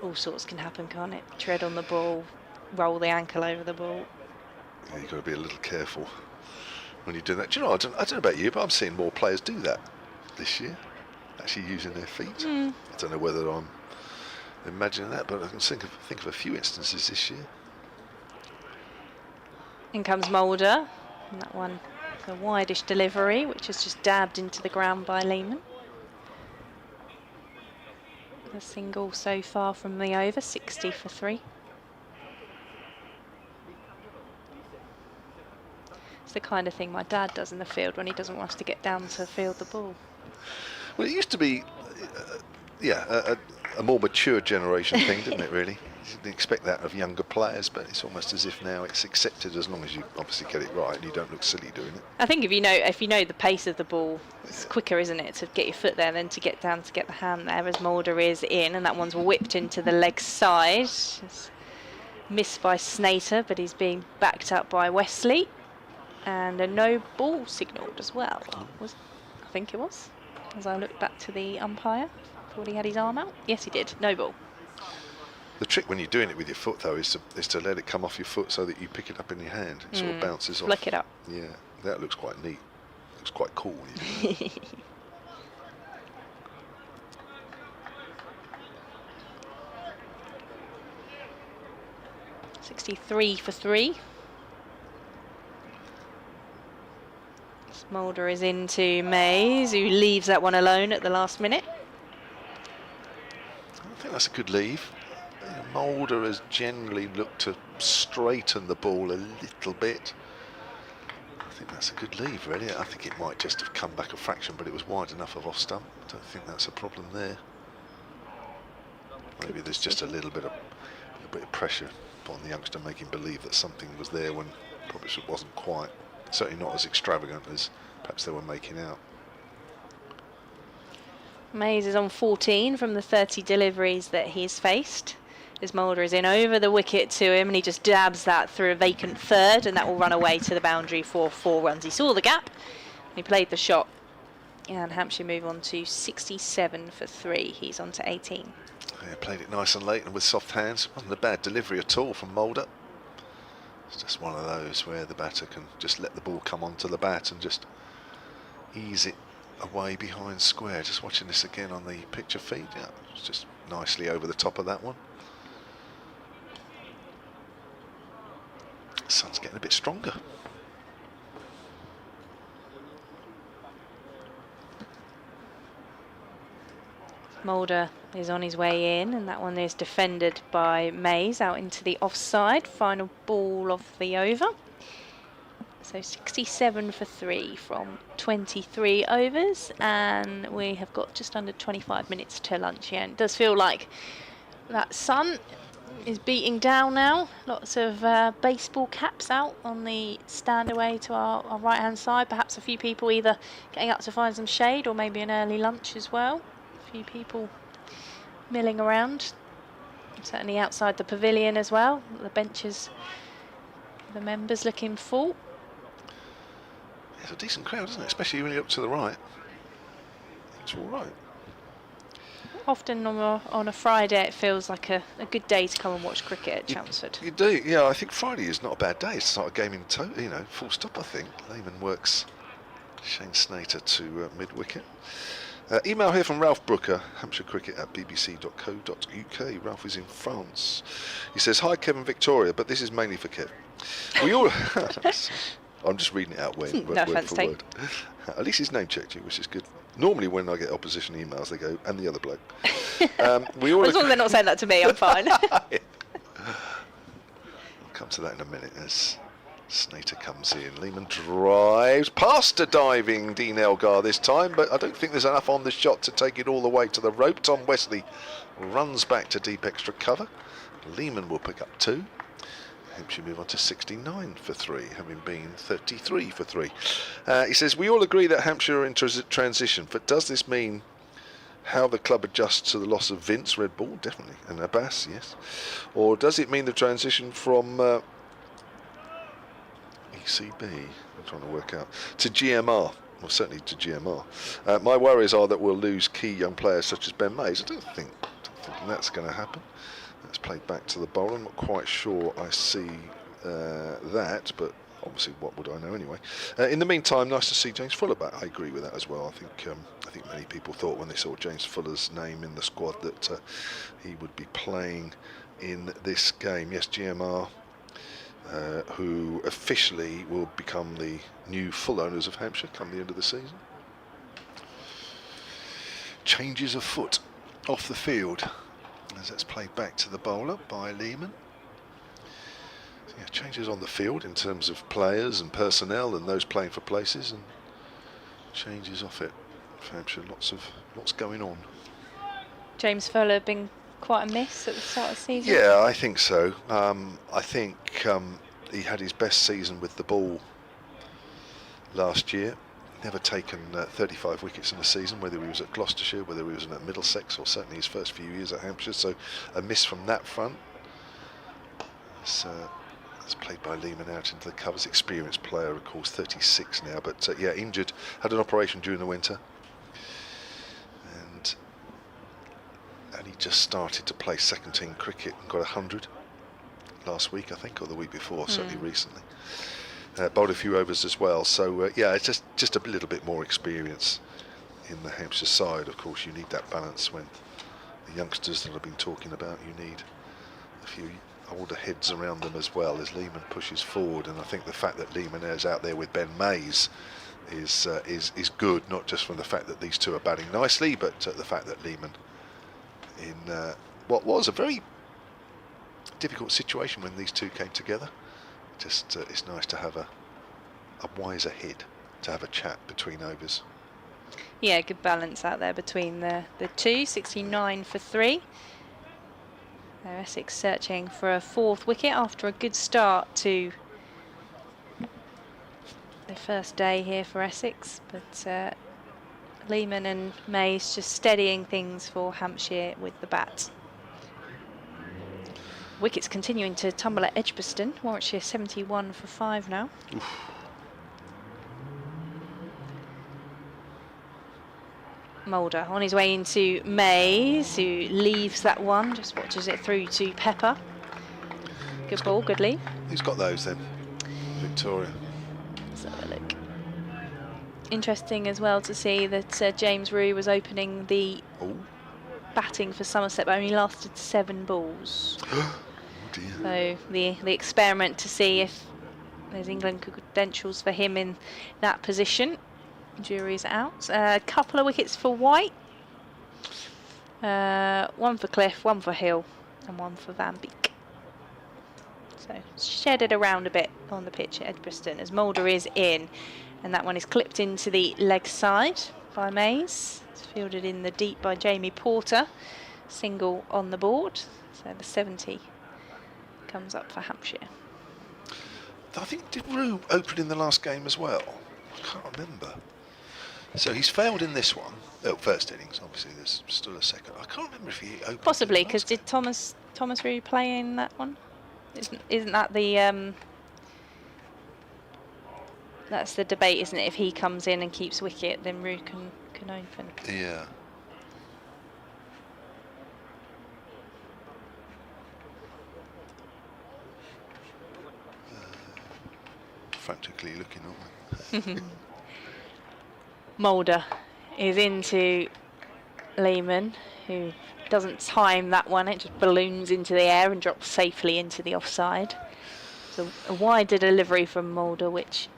all sorts can happen, can't it? Tread on the ball, roll the ankle over the ball. Yeah, you've got to be a little careful when you do that. Do you know, I don't know about you, but I'm seeing more players do that this year, actually using their feet. I don't know whether I'm imagining that, but I can think of a few instances this year. In comes Mulder, and that one, the wideish delivery, which is just dabbed into the ground by Lehman. A single so far from the over, 60 for 3. It's the kind of thing my dad does in the field when he doesn't want us to get down to field the ball. Well, it used to be, a more mature generation thing, didn't it, really? You didn't expect that of younger players, but it's almost as if now it's accepted as long as you obviously get it right and you don't look silly doing it. I think if you know the pace of the ball, it's quicker, isn't it, to get your foot there than to get down to get the hand there, as Mulder is in, and that one's whipped into the leg side. It's missed by Snater, but he's being backed up by Wesley. And a no ball signalled as well. I think it was, as I looked back to the umpire. Thought he had his arm out. Yes, he did. No ball. The trick when you're doing it with your foot, though, is to let it come off your foot so that you pick it up in your hand. It sort of bounces off. Flick it up. Yeah, that looks quite neat. Looks quite cool when you do that. 63 for 3. Mulder is into Mays, who leaves that one alone at the last minute. I think that's a good leave. Mulder has generally looked to straighten the ball a little bit. I think that's a good leave, really. I think it might just have come back a fraction, but it was wide enough of off stump. I don't think that's a problem there. Maybe there's just a little bit of pressure on the youngster, making believe that something was there when probably wasn't quite. Certainly not as extravagant as perhaps they were making out. Mays is on 14 from the 30 deliveries that he's faced. As Mulder is in over the wicket to him, and he just dabs that through a vacant third, and that will run away to the boundary for 4 runs. He saw the gap, he played the shot, and Hampshire move on to 67 for 3. He's on to 18. Yeah, played it nice and late and with soft hands. Wasn't a bad delivery at all from Mulder. It's just one of those where the batter can just let the ball come onto the bat and just ease it away behind square. Just watching this again on the picture feed. Yeah, it's just nicely over the top of that one. The sun's getting a bit stronger. Mulder is on his way in, and that one is defended by Mays out into the offside. Final ball of the over. So 67 for 3 from 23 overs, and we have got just under 25 minutes to lunch. Yeah, and it does feel like that sun is beating down now. Lots of baseball caps out on the stand away to our right hand side. Perhaps a few people either getting up to find some shade or maybe an early lunch as well. A few people milling around, certainly outside the pavilion as well. The benches, the members looking full. It's a decent crowd, isn't it? Especially when you look to the right. It's all right. Often on a Friday it feels like a good day to come and watch cricket at Chelmsford. You do, yeah. I think Friday is not a bad day to start a game in full stop. I think Lehman works Shane Snater to mid-wicket. Email here from Ralph Brooker, hampshirecricket@bbc.co.uk. Ralph is in France. He says, "Hi Kevin, Victoria, but this is mainly for Kev. We all." I'm just reading it out word for word. At least he's name checked you, which is good. Normally when I get opposition emails, they go, "And the other bloke." We all as long as they're not saying that to me, I'm fine. I'll come to that in a minute as Snater comes in. Lehman drives past a diving Dean Elgar this time, but I don't think there's enough on the shot to take it all the way to the rope. Tom Wesley runs back to deep extra cover. Lehman will pick up 2. Hampshire move on to 69 for 3, having been 33 for 3. He says, "We all agree that Hampshire are in transition, but does this mean how the club adjusts to the loss of Vince, red ball, definitely, and Abbas, yes. Or does it mean the transition from ECB, I'm trying to work out, to GMR? Well, certainly to GMR. My worries are that we'll lose key young players such as Ben Mays. I don't think that's going to happen. That's played back to the bowler. I'm not quite sure I see that, but obviously, what would I know anyway? In the meantime, nice to see James Fuller back. I agree with that as well. I think many people thought when they saw James Fuller's name in the squad that he would be playing in this game. Yes, GMR, who officially will become the new full owners of Hampshire come the end of the season. Changes afoot off the field as that's played back to the bowler by Lehman. So yeah, changes on the field in terms of players and personnel and those playing for places, and changes off it for Hampshire. Lots going on. James Fuller been quite a miss at the start of the season. Yeah, I think so. I think he had his best season with the ball last year. Never taken 35 wickets in a season, whether he was at Gloucestershire, whether he was at Middlesex, or certainly his first few years at Hampshire. So a miss from that front. It's played by Lehman out into the covers. Experienced player, of course, 36 now, but yeah, injured. Had an operation during the winter, and he just started to play second team cricket and got 100 last week, I think, or the week before, certainly recently. Bowled a few overs as well, so yeah, it's just a little bit more experience in the Hampshire side. Of course, you need that balance when the youngsters that I've been talking about, you need a few older heads around them as well as Lehman pushes forward. And I think the fact that Lehman is out there with Ben Mays is good, not just from the fact that these two are batting nicely, but the fact that Lehman, in what was a very difficult situation when these two came together, just it's nice to have a wiser head to have a chat between overs. Yeah, good balance out there between the two. 69 for 3. Essex searching for a 4th wicket after a good start to the first day here for Essex, but Lehman and Mays just steadying things for Hampshire with the bat. Wickets continuing to tumble at Edgbaston. Warwickshire 71 for 5 now. Oof. Mulder on his way into Mays, who leaves that one, just watches it through to Pepper. Good ball, good leave. Who's got those then? Victoria. Let's have a look. Interesting as well to see that James Rue was opening the batting for Somerset, but only lasted 7 balls. So the experiment to see if there's England credentials for him in that position. Jury's out. A couple of wickets for White. 1 for Cliff, 1 for Hill, and 1 for Van Beek. So shed it around a bit on the pitch at Edgbaston as Mulder is in, and that one is clipped into the leg side by Mays. It's fielded in the deep by Jamie Porter. Single on the board. So the 70 comes up for Hampshire. I think, did Rue open in the last game as well? I can't remember. So he's failed in this one. Oh, first innings, obviously there's still a second. I can't remember if he opened. Possibly, because did Thomas Rue play in that one? Isn't that the that's the debate, isn't it? If he comes in and keeps wicket, then Rue can open. Yeah. Frantically looking, aren't we? Mulder is into Lehman, who doesn't time that one. It just balloons into the air and drops safely into the offside. So a wider delivery from Mulder, which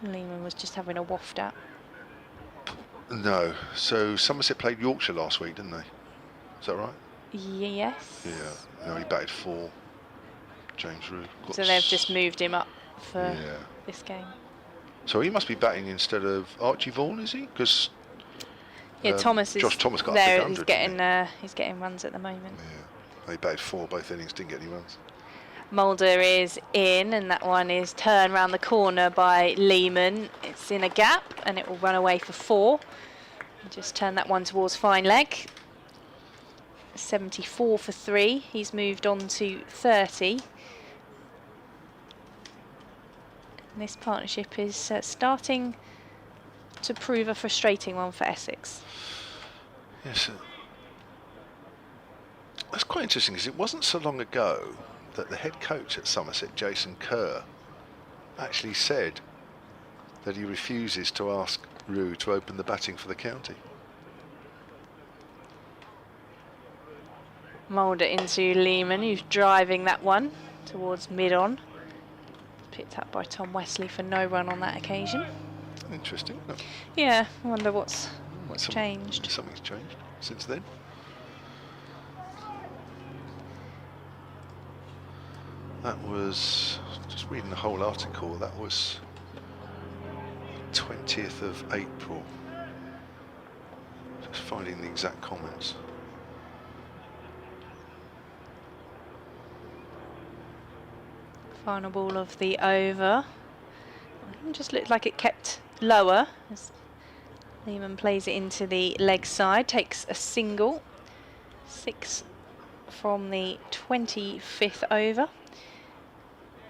Lehman was just having a waft at. No. So Somerset played Yorkshire last week, didn't they? Is that right? Yes. Yeah. No, he batted 4. James Rue. So they've just moved him up for this game. So he must be batting instead of Archie Vaughan, is he? Because Thomas is Josh Thomas got there. a big 100, he's getting runs at the moment. Yeah, he batted 4 both innings, didn't get any runs. Mulder is in, and that one is turned round the corner by Lehman. It's in a gap, and it will run away for 4. Just turn that one towards fine leg. 74 for 3. He's moved on to 30. And this partnership is starting to prove a frustrating one for Essex. Yes. That's quite interesting, because it wasn't so long ago that the head coach at Somerset, Jason Kerr, actually said that he refuses to ask Roux to open the batting for the county. Mould it into Lehman, who's driving that one towards mid-on. Picked up by Tom Wesley for no run on that occasion. Interesting. No. Yeah, I wonder what's changed. Something's changed since then. That was, just reading the whole article, that was 20th of April. Just finding the exact comments. Final ball of the over. It just looked like it kept lower as Lehman plays it into the leg side, takes a single. 6 from the 25th over.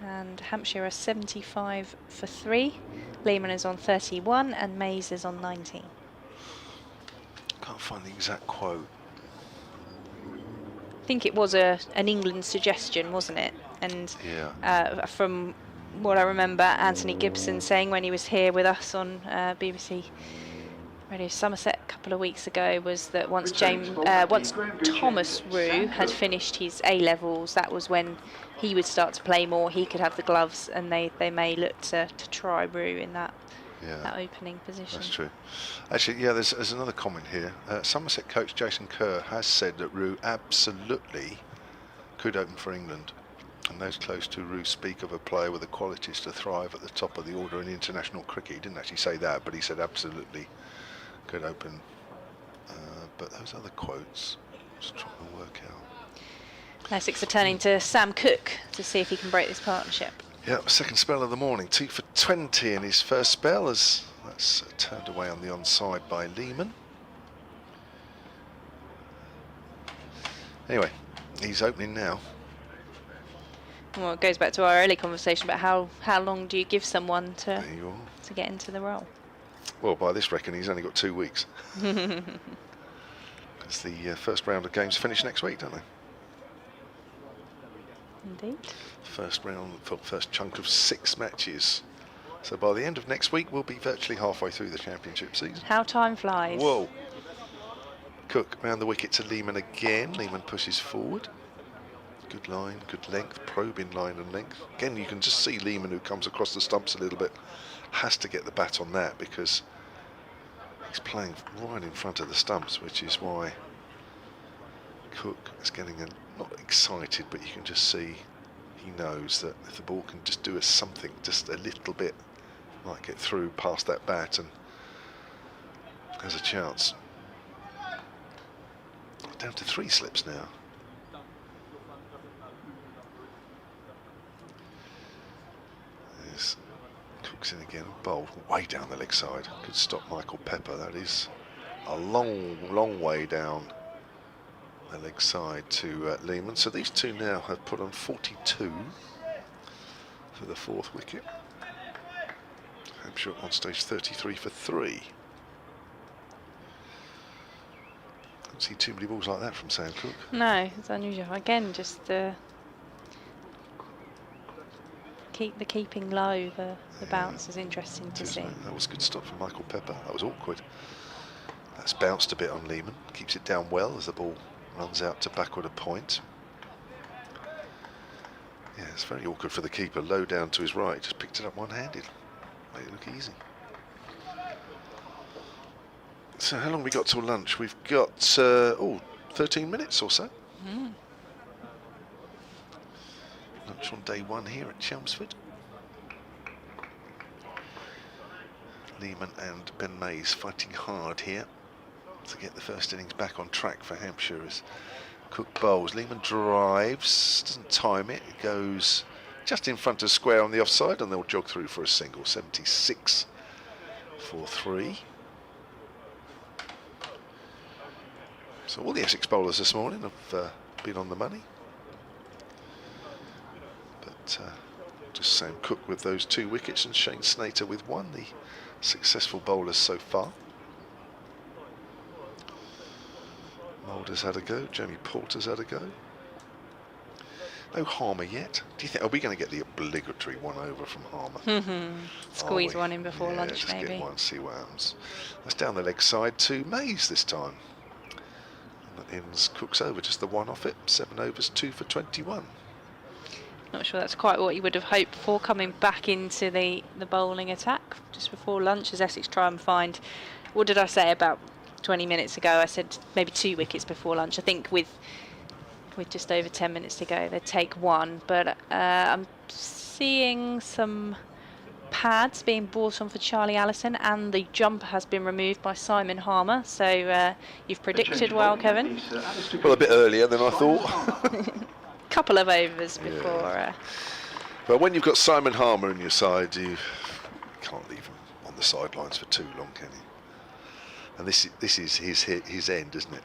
And Hampshire are 75 for 3. Lehman is on 31 and Mays is on 19. Can't find the exact quote. I think it was an England suggestion, wasn't it? And yeah. From what I remember, Anthony Gibson saying when he was here with us on BBC Radio Somerset a couple of weeks ago was that once Thomas Roux had finished his A-levels, that was when he would start to play more. He could have the gloves, and they may look to try Roux in that opening position. That's true. Actually, yeah, there's another comment here. Somerset coach Jason Kerr has said that Roux absolutely could open for England. And those close to Roux speak of a player with the qualities to thrive at the top of the order in international cricket. He didn't actually say that, but he said absolutely could open. But those other quotes, just trying to work out. Essex are turning to Sam Cook to see if he can break this partnership. Yeah, second spell of the morning. 2 for 20 in his first spell, as that's turned away on the onside by Lehman. Anyway, he's opening now. Well, it goes back to our early conversation about how long do you give someone to get into the role? Well, by this reckon, he's only got 2 weeks. Because the first round of games finish next week, don't they? Indeed. First chunk of 6 matches. So by the end of next week, we'll be virtually halfway through the championship season. How time flies. Whoa. Cook round the wicket to Lehman again. Lehman pushes forward. Good line, good length, probing line and length. Again, you can just see Lehman, who comes across the stumps a little bit, has to get the bat on that because he's playing right in front of the stumps, which is why Cook is getting not excited, but you can just see he knows that if the ball can just do something, just a little bit, might get through past that bat and has a chance. Down to 3 slips now. There's Cook's in again, bowled way down the leg side. Could stop Michael Pepper. That is a long way down the leg side to Lehman. So these two now have put on 42 for the 4th wicket. Hampshire on stage 33 for 3. Don't see too many balls like that from Sam Cook. No, it's unusual. Again, just the keeping low, the bounce is interesting to see. That was a good stop from Michael Pepper. That was awkward. That's bounced a bit on Lehman. Keeps it down well as the ball runs out to backward a point. Yeah, it's very awkward for the keeper. Low down to his right. Just picked it up one-handed. Made it look easy. So how long have we got till lunch? We've got 13 minutes or so. Lunch on day 1 here at Chelmsford. Lehman and Ben Mays fighting hard here to get the first innings back on track for Hampshire as Cook bowls. Lehman drives, doesn't time it, it goes just in front of square on the offside, and they'll jog through for a single. 76 for 3. So all the Essex bowlers this morning have been on the money. But just Sam Cook with those 2 wickets and Shane Snater with 1, the successful bowlers so far. Mulder's had a go, Jamie Porter's had a go. No Harmer yet. Do you think, are we going to get the obligatory 1 over from Harmer? Squeeze one in before lunch, just maybe. Get one, see what happens. That's down the leg side to Mays this time. And that ends Cook's over, just the 1 off it. 7 overs, 2 for 21. Not sure that's quite what you would have hoped for, coming back into the bowling attack just before lunch as Essex try and find, what did I say about 20 minutes ago? I said maybe 2 wickets before lunch. I think with just over 10 minutes to go they'd take 1, but I'm seeing some pads being brought on for Charlie Allison, and the jumper has been removed by Simon Harmer, so you've predicted well, Kevin. Well, a bit earlier than I thought. Couple of overs before. Yeah. But when you've got Simon Harmer in your side, you can't leave him on the sidelines for too long, can you? And this is his end, isn't it?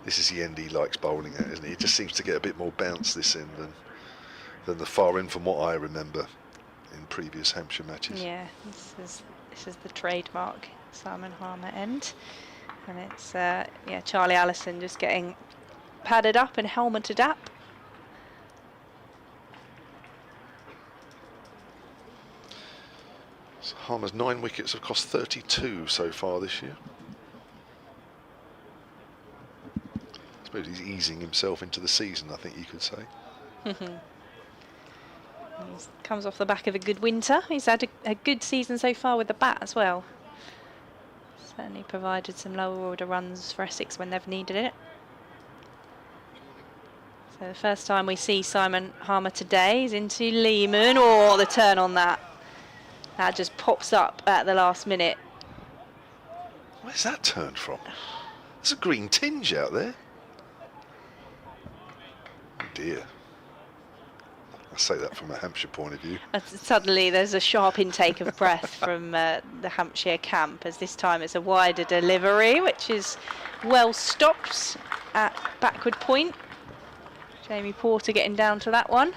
This is the end he likes bowling at, isn't it? He just seems to get a bit more bounce this end than the far end, from what I remember in previous Hampshire matches. Yeah, this is the trademark Simon Harmer end, and it's yeah, Charlie Allison just getting padded up and helmeted up. So Harmer's 9 wickets across 32 so far this year. I suppose he's easing himself into the season, I think you could say. He comes off the back of a good winter. He's had a good season so far with the bat as well. Certainly provided some lower order runs for Essex when they've needed it. So the first time we see Simon Harmer today is into Lehman. Oh, the turn on that. That just pops up at the last minute. Where's that turned from? There's a green tinge out there. Oh dear. I say that from a Hampshire point of view. Suddenly there's a sharp intake of breath from the Hampshire camp, as this time it's a wider delivery, which is well stopped at backward point. Jamie Porter getting down to that one.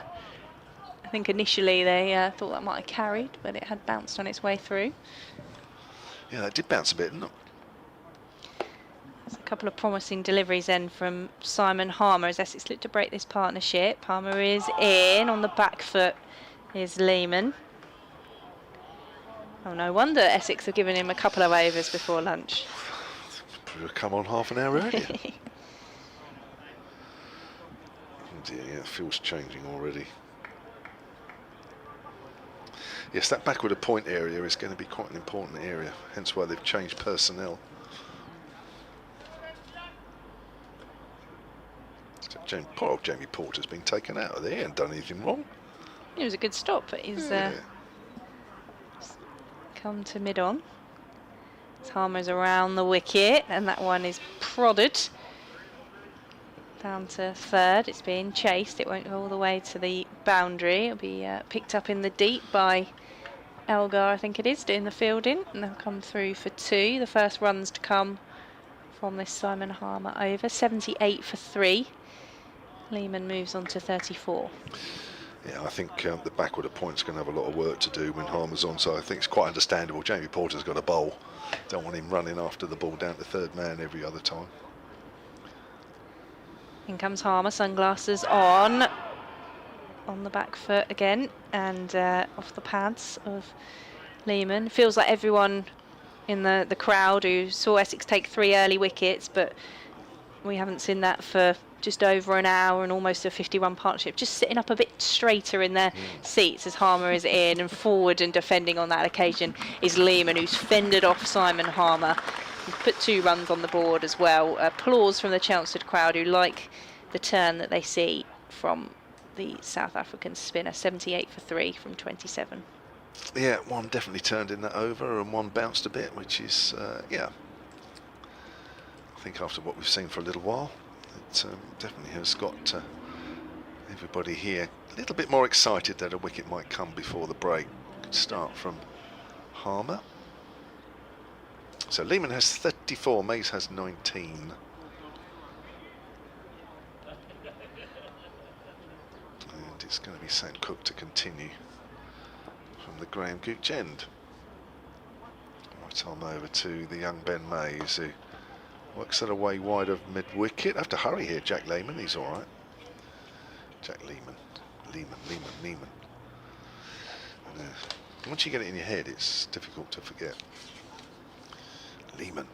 I think initially they thought that might have carried, but it had bounced on its way through. Yeah, it did bounce a bit, didn't it? There's a couple of promising deliveries then from Simon Harmer as Essex look to break this partnership. Harmer is in, on the back foot is Lehman. Oh, no wonder Essex have given him a couple of overs before lunch. Probably come on half an hour earlier. Oh dear, yeah, it feels changing already. Yes, that backward of point area is going to be quite an important area, hence why they've changed personnel. So poor old Jamie Porter's been taken out of there. He hasn't done anything wrong. It was a good stop, but he's come to mid-on. Harmer's around the wicket, and that one is prodded down to third. It's being chased. It won't go all the way to the boundary. It'll be picked up in the deep by Elgar, I think it is, doing the fielding, and they'll come through for 2. The first runs to come from this Simon Harmer over. 78 for 3. Lehman moves on to 34. Yeah, I think the backward of point's going to have a lot of work to do when Harmer's on, so I think it's quite understandable. Jamie Porter's got a bowl. Don't want him running after the ball down to third man every other time. In comes Harmer, sunglasses on the back foot again, and off the pads of Lehman. Feels like everyone in the crowd who saw Essex take 3 early wickets, but we haven't seen that for just over an hour and almost a 50-run partnership, just sitting up a bit straighter in their seats as Harmer is in, and forward and defending on that occasion is Lehman, who's fended off Simon Harmer. He's put 2 runs on the board as well. Applause from the Chelmsford crowd, who like the turn that they see from the South African spinner. 78 for 3 from 27. Yeah, one definitely turned in that over and one bounced a bit, which is, yeah, I think after what we've seen for a little while, it definitely has got everybody here a little bit more excited that a wicket might come before the break. Good start from Harmer. So Lehman has 34, Mays has 19. And it's going to be St Cook to continue from the Graham Gooch end. Right arm over to the young Ben Mays, who works it away wide of mid-wicket. Have to hurry here, Jack Lehman, he's all right. Jack Lehman. Once you get it in your head, it's difficult to forget. Lehman.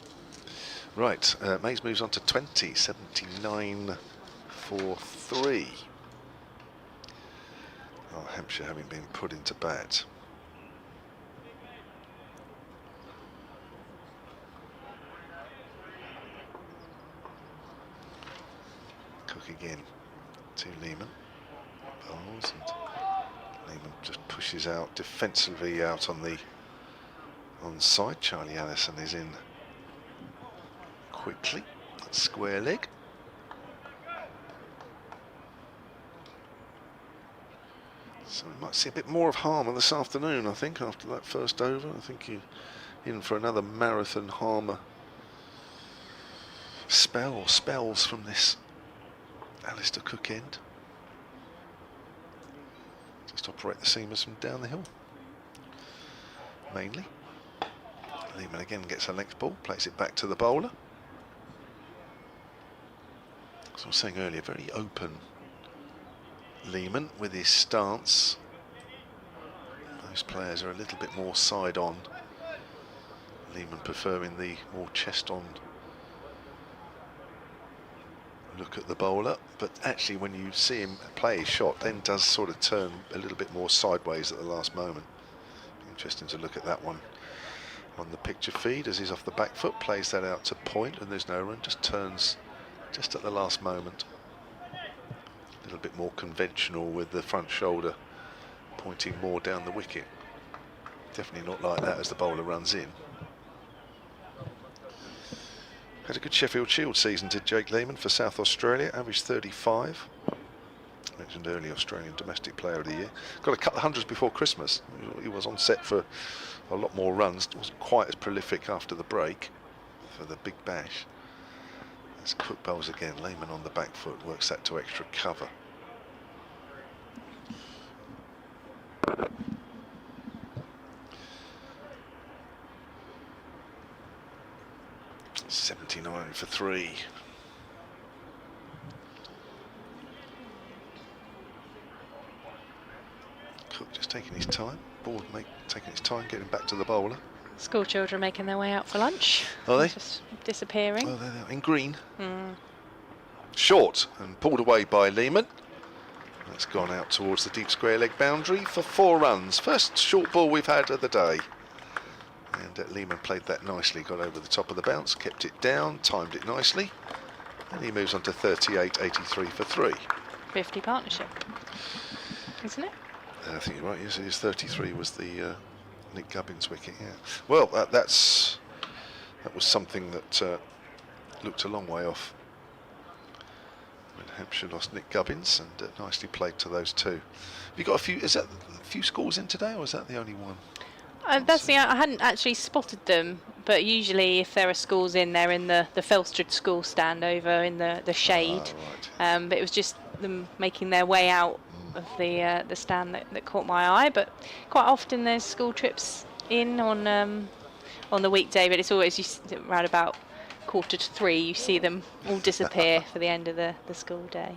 Right, Mays moves on to 20, 79 for 3. Oh, Hampshire having been put into bat. Cook again to Lehman. Bowls, and Lehman just pushes out defensively out on the onside. Charlie Allison is in quickly. That's square leg. So we might see a bit more of Harmer this afternoon, I think, after that first over. I think you're in for another marathon Harmer spells from this Alistair Cook end. Just operate the seamers from down the hill, mainly. Lehman again gets a length ball, plays it back to the bowler. As I was saying earlier, very open Lehman with his stance. Most players are a little bit more side on. Lehman preferring the more chest on look at the bowler, but actually when you see him play his shot, then does sort of turn a little bit more sideways at the last moment. Interesting to look at that one on the picture feed as he's off the back foot, plays that out to point, and there's no run, just turns just at the last moment. A little bit more conventional with the front shoulder pointing more down the wicket. Definitely not like that as the bowler runs in. Had a good Sheffield Shield season, did Jake Lehman for South Australia, averaged 35. Mentioned earlier, Australian Domestic Player of the Year. Got a couple of hundreds before Christmas. He was on set for a lot more runs. Wasn't quite as prolific after the break for the Big Bash. As Cook bowls again, Lehman on the back foot, works that to extra cover. .79 for 3. Cook just taking his time. Board taking his time getting back to the bowler. School children making their way out for lunch. Are they? Just disappearing. Oh, they're in green. Short and pulled away by Lehman. That's gone out towards the deep square leg boundary for 4 runs. First short ball we've had of the day. And Lehman played that nicely, got over the top of the bounce, kept it down, timed it nicely. And he moves on to 38.83 for 3. 50 partnership, isn't it? I think you're right, yes, it is. 33 was the Nick Gubbins wicket, yeah. Well, that was something that looked a long way off when Hampshire lost Nick Gubbins, and nicely played to those two. Have you got a few, is that a few scores in today, or is that the only one? That's the, I hadn't actually spotted them, but usually if there are schools in, they're in the Felstrad school stand over in the shade. Right. But it was just them making their way out of the stand that caught my eye. But quite often there's school trips in on the weekday, but it's always around about 2:45 you see them all disappear for the end of the school day.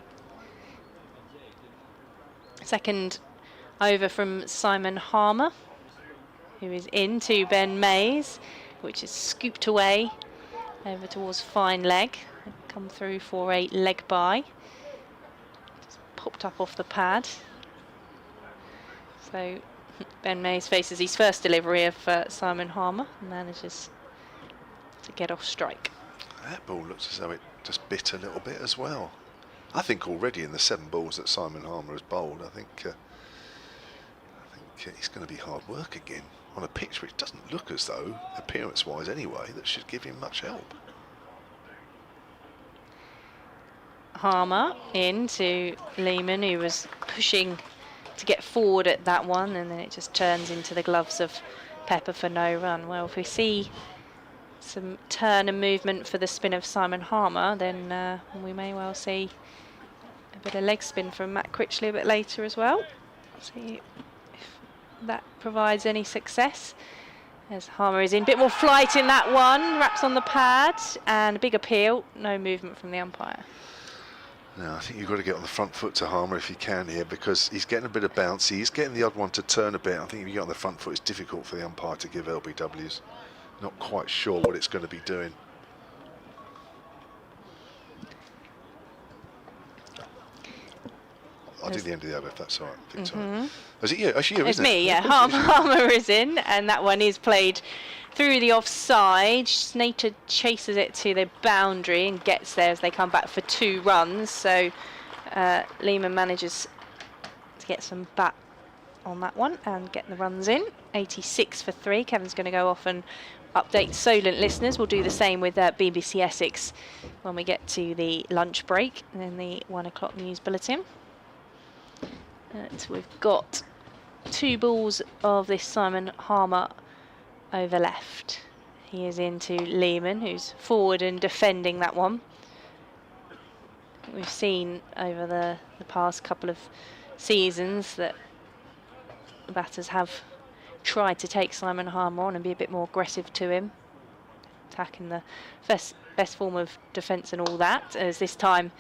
Second over from Simon Harmer, who is into Ben Mays, which is scooped away over towards fine leg. Come through for a leg by. Just popped up off the pad. So Ben Mays faces his first delivery of Simon Harmer and manages to get off strike. That ball looks as though it just bit a little bit as well. I think already in the 7 balls that Simon Harmer has bowled, I think he's going to be hard work again on a pitch which doesn't look as though, appearance-wise anyway, that should give him much help. Harmer into Lehman, who was pushing to get forward at that one, and then it just turns into the gloves of Pepper for no run. Well, if we see some turn and movement for the spin of Simon Harmer, then we may well see a A bit of leg spin from Matt Critchley a bit later as well. See if that provides any success. As Harmer is in, a bit more flight in that one, wraps on the pad, and a big appeal, no movement from the umpire. No, I think you've got to get on the front foot to Harmer if you can here, because he's getting a bit of bouncy, he's getting the odd one to turn a bit. I think if you get on the front foot, it's difficult for the umpire to give LBWs. Not quite sure what it's going to be doing. I'll do the end of the over if that's all right, Victoria. Is it you? Actually, you, It's isn't me, it? yeah. Harmer is in, and that one is played through the offside. Snater chases it to the boundary and gets there as they come back for 2 runs. So Lehman manages to get some bat on that one and get the runs in. 86 for 3. Kevin's going to go off and update Solent listeners. We'll do the same with BBC Essex when we get to the lunch break and then the 1 o'clock news bulletin. So we've got 2 balls of this Simon Harmer over left. He is into Lehman, who's forward and defending that one. We've seen over the past couple of seasons that batters have tried to take Simon Harmer on and be a bit more aggressive to him, attacking the best form of defence and all that, as this time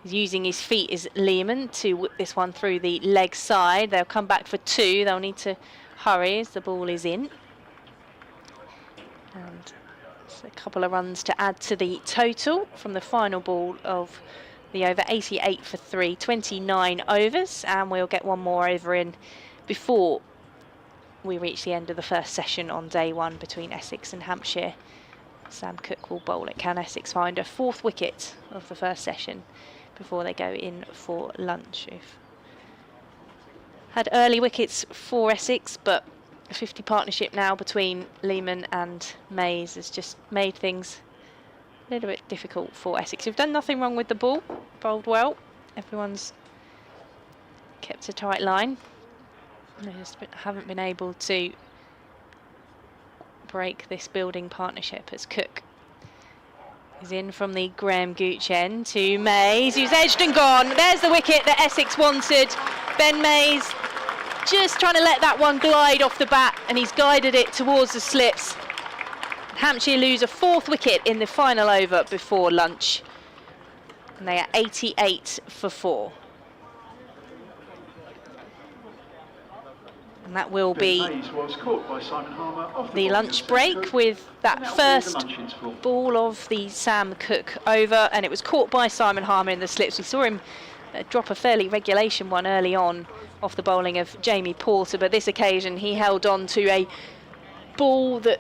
he's using his feet as Lehman to whip this one through the leg side. They'll come back for 2. They'll need to hurry as the ball is in. And it's a couple of runs to add to the total from the final ball of the over. 88 for 3, 29 overs, and we'll get 1 more over in before we reach the end of the first session on day 1 between Essex and Hampshire. Sam Cook will bowl it. Can Essex find a 4th wicket of the first session before they go in for lunch? We've had early wickets for Essex, but a 50 partnership now between Lehman and Mays has just made things a little bit difficult for Essex. We've done nothing wrong with the ball, bowled well. Everyone's kept a tight line. They just haven't been able to break this building partnership as Cook is in from the Graham Gooch end to Mays, who's edged and gone. There's the wicket that Essex wanted. Ben Mays just trying to let that one glide off the bat, and he's guided it towards the slips. Hampshire lose a 4th wicket in the final over before lunch, and they are 88 for 4. And that will be the lunch break with that first ball of the Sam Cook over, and it was caught by Simon Harmer in the slips. We saw him drop a fairly regulation one early on off the bowling of Jamie Porter, but this occasion he held on to a ball that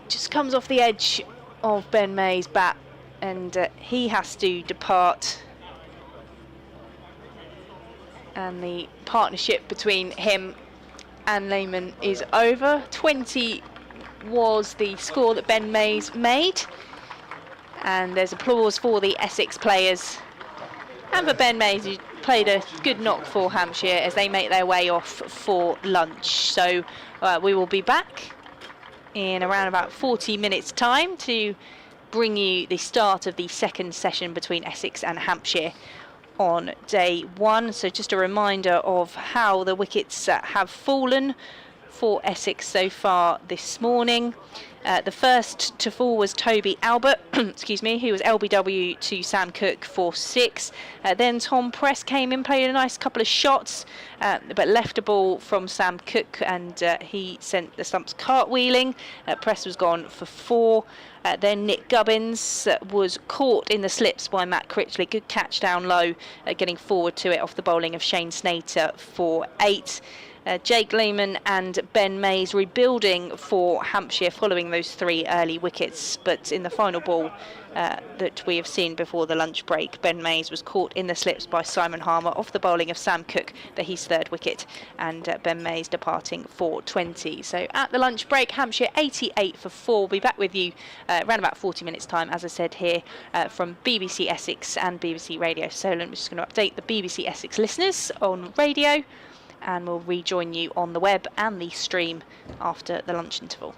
just comes off the edge of Ben Mays' bat, and he has to depart. And the partnership between him and Lehman is over. 20 was the score that Ben Mays made, and there's applause for the Essex players and for Ben Mays, who played a good knock for Hampshire as they make their way off for lunch. So we will be back in around about 40 minutes time to bring you the start of the second session between Essex and Hampshire on day 1. So just a reminder of how the wickets have fallen for Essex so far this morning. The first to fall was Toby Albert, excuse me, who was LBW to Sam Cook for 6. Then Tom Prest came in, played a nice couple of shots, but left a ball from Sam Cook, and he sent the stumps cartwheeling. Prest was gone for 4. Then Nick Gubbins was caught in the slips by Matt Critchley. Good catch down low, getting forward to it off the bowling of Shane Snater for 8. Jake Lehman and Ben Mays rebuilding for Hampshire following those 3 early wickets, but in the final ball that we have seen before the lunch break, Ben Mays was caught in the slips by Simon Harmer off the bowling of Sam Cook for his 3rd wicket, and Ben Mays departing for 20. So at the lunch break, Hampshire 88 for 4. We'll be back with you around about 40 minutes time, as I said, here from BBC Essex and BBC Radio Solent. We're just going to update the BBC Essex listeners on radio, and we'll rejoin you on the web and the stream after the lunch interval.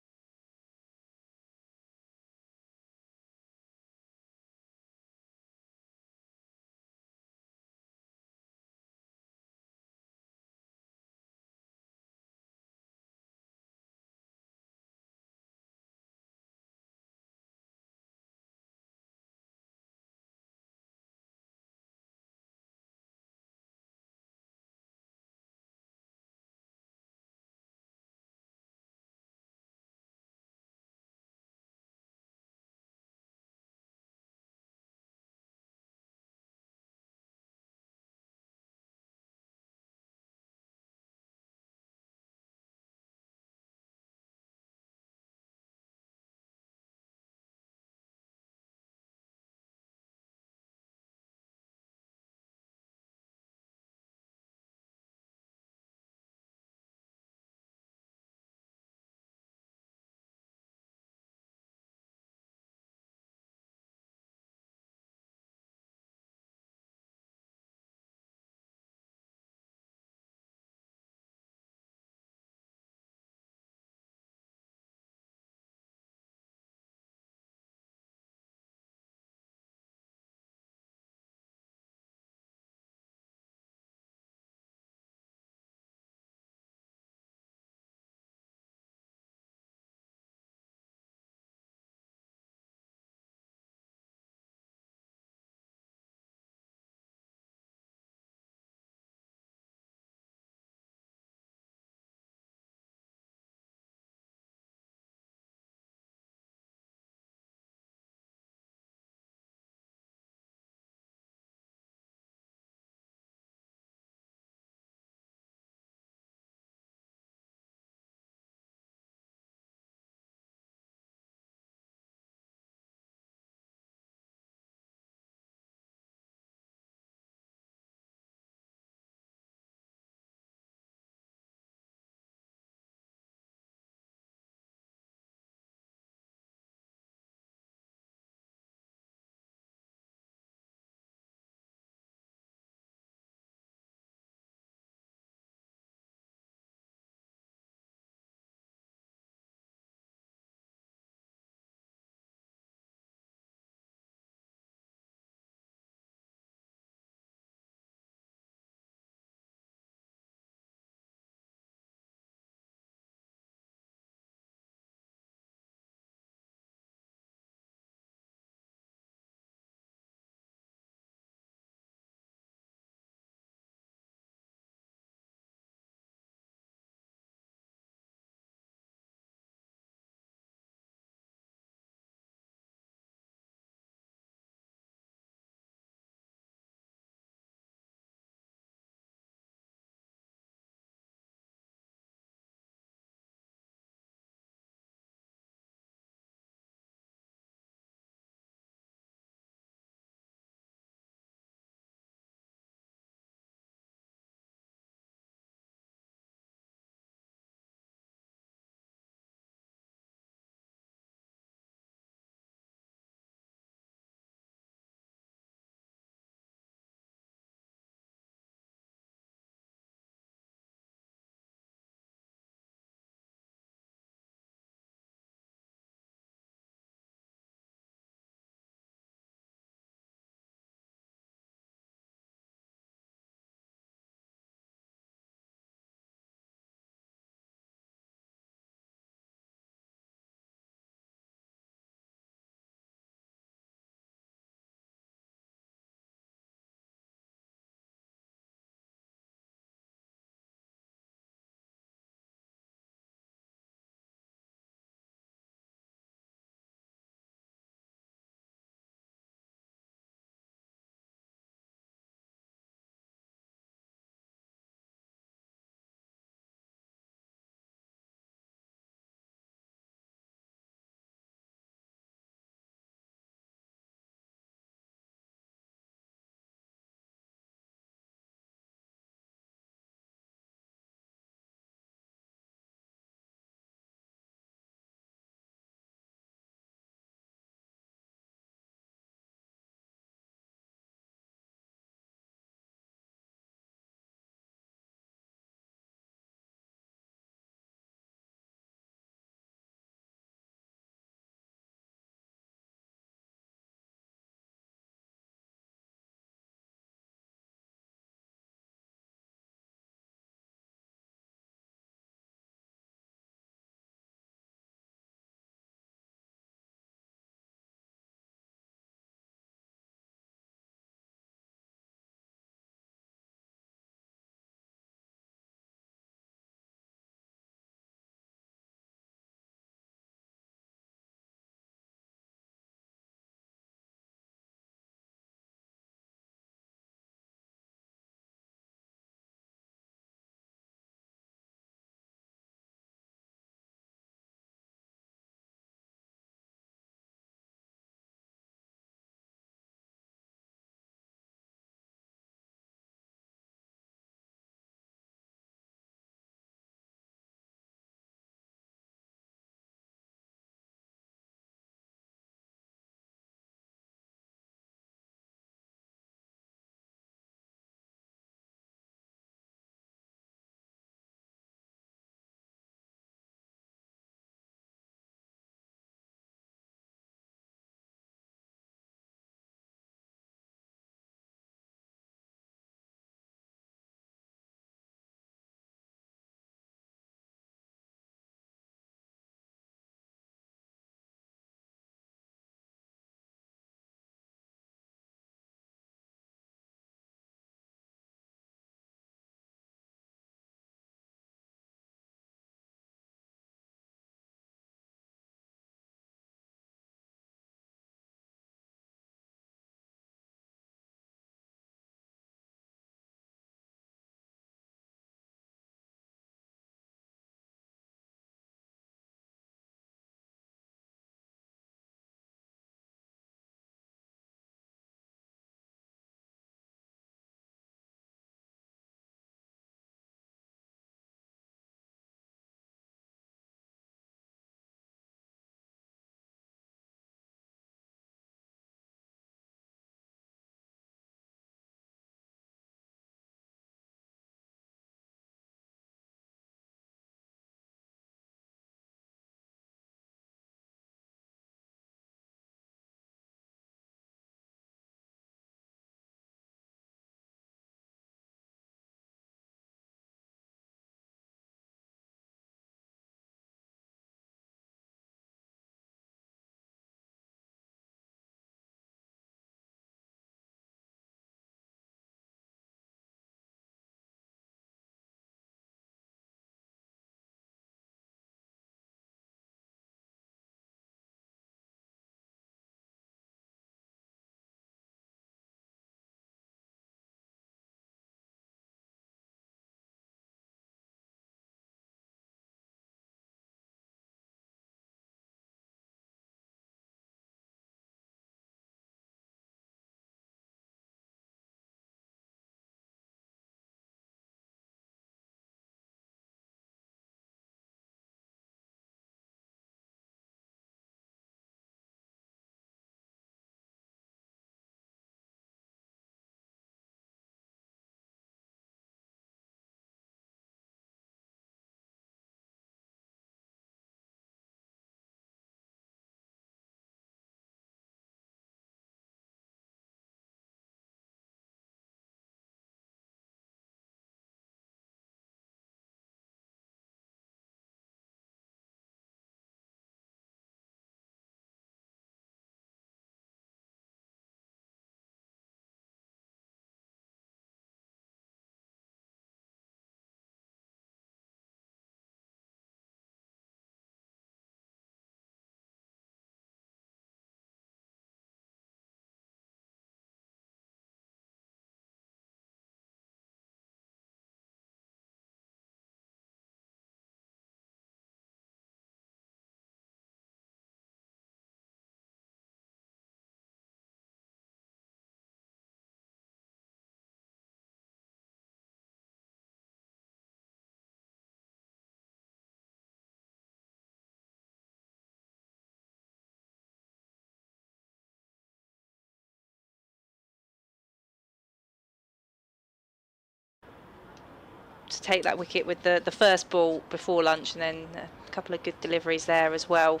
to take that wicket with the first ball before lunch, and then a couple of good deliveries there as well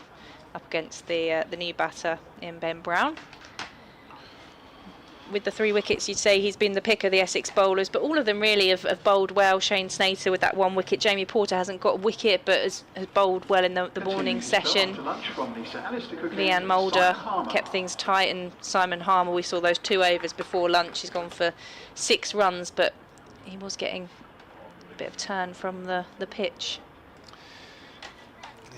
up against the new batter in Ben Brown. With the 3 wickets, you'd say he's been the pick of the Essex bowlers, but all of them really have bowled well. Shane Snater with that 1 wicket. Jamie Porter hasn't got a wicket, but has bowled well in the morning session. Leanne Moulder kept things tight, and Simon Harmer, we saw those 2 overs before lunch. He's gone for 6 runs, but he was getting a bit of turn from the pitch.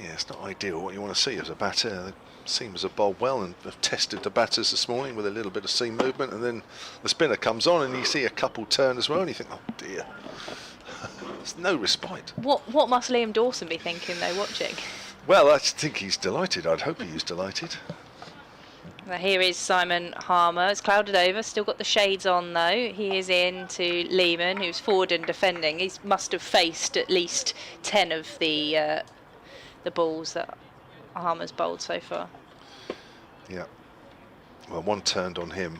Yeah, it's not ideal what you want to see as a batter. The seamers have bowled well and have tested the batters this morning with a little bit of seam movement, and then the spinner comes on and you see a couple turn as well, and you think, oh dear, there's no respite. What must Liam Dawson be thinking though, watching? Well, I think he's delighted. I'd hope he is delighted. Now here is Simon Harmer. It's clouded over, still got the shades on though. He is in to Lehman, who's forward and defending. He must have faced at least 10 of the balls that Harmer's bowled so far. Yeah. Well, 1 turned on him.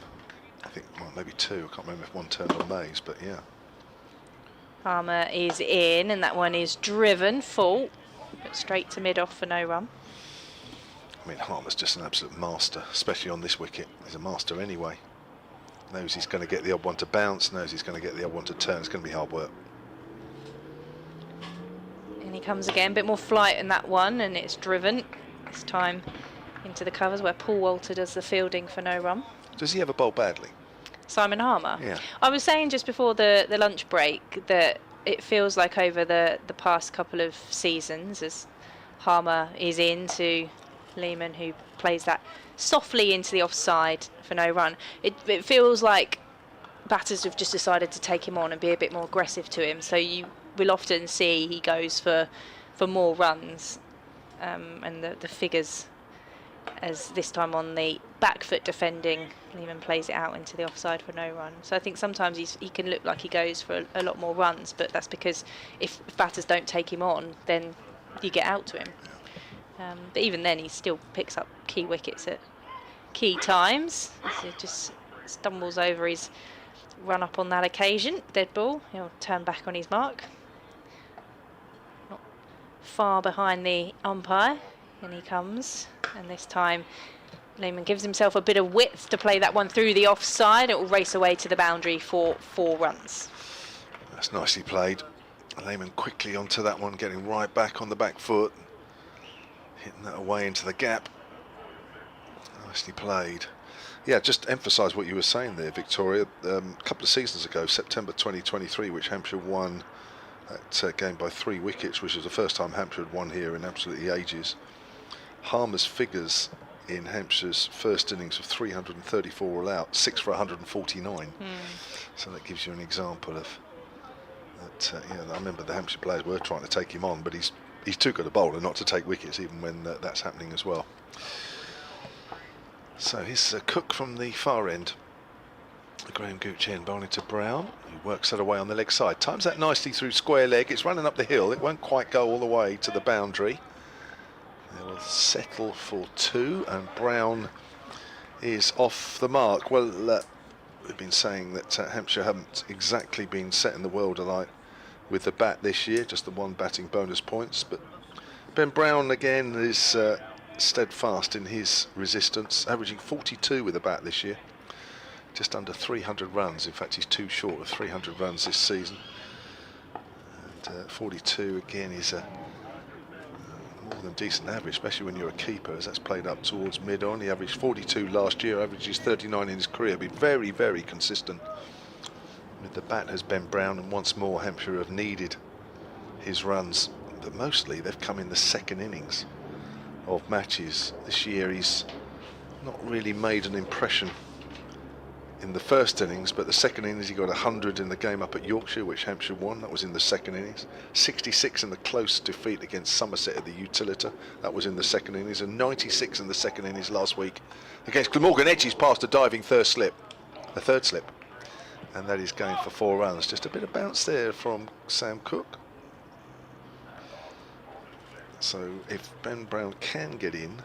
I think, well, maybe 2. I can't remember if 1 turned on Mays, but yeah. Harmer is in, and that one is driven full, but straight to mid-off for no run. I mean, Harmer's just an absolute master, especially on this wicket. He's a master anyway. Knows he's going to get the odd one to bounce, knows he's going to get the odd one to turn. It's going to be hard work. And he comes again, a bit more flight in that one, and it's driven. This time into the covers where Paul Walter does the fielding for no run. Does he ever bowl badly? Simon Harmer? Yeah. I was saying just before the lunch break that it feels like over the past couple of seasons, as Harmer is into Lehman, who plays that softly into the offside for no run, it feels like batters have just decided to take him on and be a bit more aggressive to him. So you will often see he goes for more runs, and the figures, as this time on the back foot defending, Lehman plays it out into the offside for no run. So I think sometimes he can look like he goes for a lot more runs, but that's because if batters don't take him on, then you get out to him. But even then, he still picks up key wickets at key times. So it just stumbles over his run up on that occasion. Dead ball. He'll turn back on his mark. Not far behind the umpire, and he comes. And this time, Lehman gives himself a bit of width to play that one through the offside. It will race away to the boundary for 4 runs. That's nicely played. Lehman quickly onto that one, getting right back on the back foot, hitting that away into the gap. Nicely played. Yeah, just emphasise what you were saying there, Victoria. A couple of seasons ago, September 2023, which Hampshire won that game by 3 wickets, which was the first time Hampshire had won here in absolutely ages. Harmer's figures in Hampshire's first innings of 334 all out, 6 for 149. So that gives you an example of that. I remember the Hampshire players were trying to take him on, but he's too good a bowler not to take wickets, even when that's happening as well. So here's Cook from the far end. Graham Gooch in, bowling to Brown, who works that away on the leg side. Times that nicely through square leg. It's running up the hill. It won't quite go all the way to the boundary. They will settle for 2, and Brown is off the mark. Well, we've been saying that Hampshire haven't exactly been setting the world alight with the bat this year, just the 1 batting bonus points. But Ben Brown again is steadfast in his resistance, averaging 42 with the bat this year. Just under 300 runs. In fact, he's 2 short of 300 runs this season. And 42 again is a more than decent average, especially when you're a keeper, as that's played up towards mid-on. He averaged 42 last year, averages 39 in his career. Been very, very consistent with the bat has Ben Brown, and once more Hampshire have needed his runs, but mostly they've come in the second innings of matches. This year he's not really made an impression in the first innings, but the second innings he got 100 in the game up at Yorkshire, which Hampshire won. That was in the second innings. 66 in the close defeat against Somerset at the Utilita. That was in the second innings, and 96 in the second innings last week against Glamorgan. Edges past a diving third slip, and that is going for 4 runs. Just a bit of bounce there from Sam Cook. So if Ben Brown can get in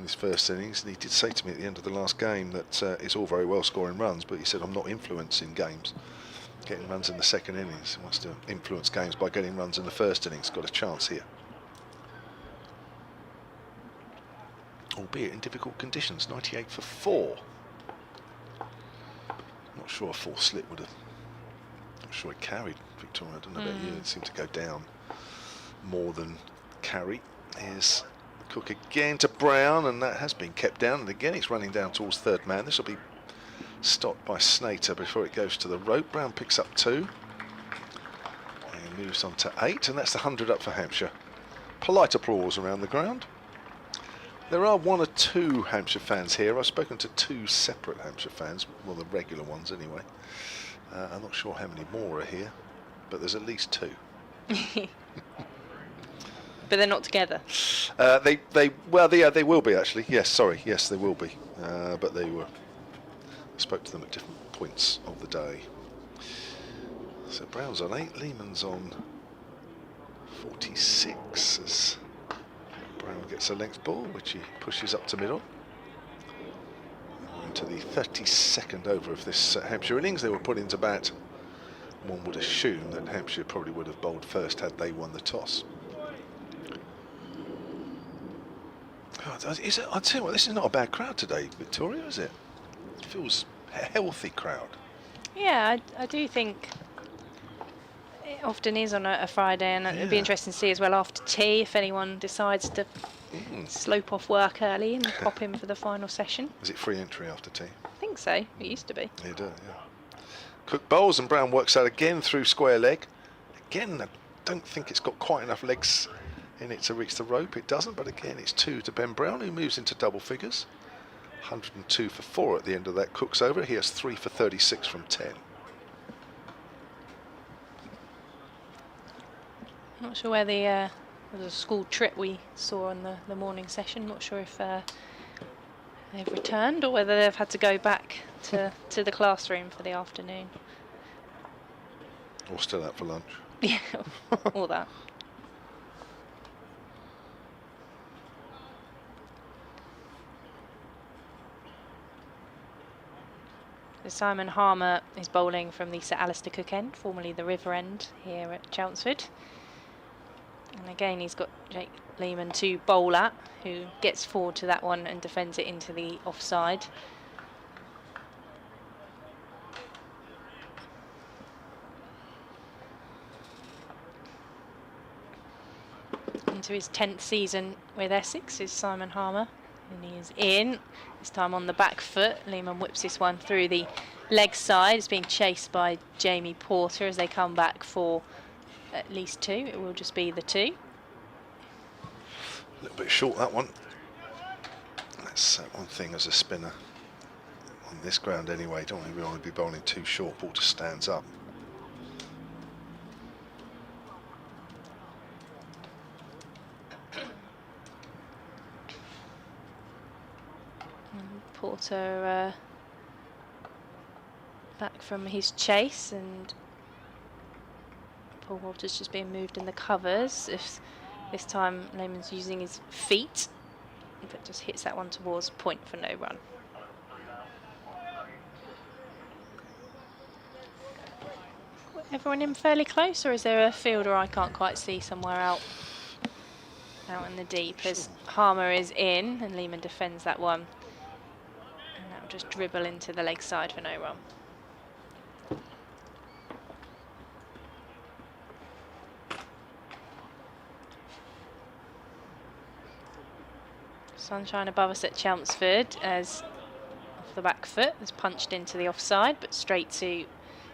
this first innings, and he did say to me at the end of the last game that it's all very well scoring runs, but he said, I'm not influencing games. getting runs in the second innings. He wants to influence games by getting runs in the first innings. Got a chance here. Albeit in difficult conditions, 98 for 4. Not sure a 4 slip would have. Not sure it carried Victoria. I don't know about you. It seemed to go down more than carry. Here's Cook again to Brown, and that has been kept down. And again, it's running down towards third man. This will be stopped by Snater before it goes to the rope. Brown picks up 2. And moves on to 8, and that's the 100 up for Hampshire. Polite applause around the ground. There are 1 or 2 Hampshire fans here. I've spoken to 2 separate Hampshire fans, well, the regular ones anyway. I'm not sure how many more are here, but there's at least 2. But they're not together. They will be actually. Yes, sorry, yes, they will be. But they were. I spoke to them at different points of the day. So Brown's on 8, Lehman's on 46 as Brown gets a length ball, which he pushes up to middle. Into the 32nd over of this Hampshire innings. They were put into bat. One would assume that Hampshire probably would have bowled first had they won the toss. I'll tell you what, this is not a bad crowd today, Victoria, is it? It feels a healthy crowd. Yeah, I do think it often is on a Friday, and it'd be interesting to see as well after tea if anyone decides to slope off work early and pop in for the final session. Is it free entry after tea? I think so. It used to be. They do, yeah. Cook bowls and Brown works out again through square leg. Again, I don't think it's got quite enough legs in it to reach the rope. It doesn't, but again it's 2 to Ben Brown, who moves into double figures. 102 for 4 at the end of that Cook's over. He has 3 for 36 from 10. Not sure where there was a school trip we saw on the morning session. Not sure if they've returned or whether they've had to go back to the classroom for the afternoon. Or still out for lunch. Yeah, all that. Simon Harmer is bowling from the Sir Alistair Cook end, formerly the River end here at Chelmsford. And again, he's got Jake Lehman to bowl at, who gets forward to that one and defends it into the offside. Into his 10th season with Essex is Simon Harmer. And he is in, this time on the back foot. Lehman whips this one through the leg side. It's being chased by Jamie Porter as they come back for at least 2. It will just be the 2. A little bit short, that one. That's one thing as a spinner. On this ground anyway, don't we want to be bowling too short. Ball just stands up. Porter back from his chase, and Paul Walters just being moved in the covers. If this time Lehman's using his feet, but just hits that one towards point for no run. Everyone in fairly close, or is there a fielder I can't quite see somewhere out in the deep? As Harmer is in and Lehman defends that one. Just dribble into the leg side for no run. Sunshine above us at Chelmsford as off the back foot is punched into the offside, but straight to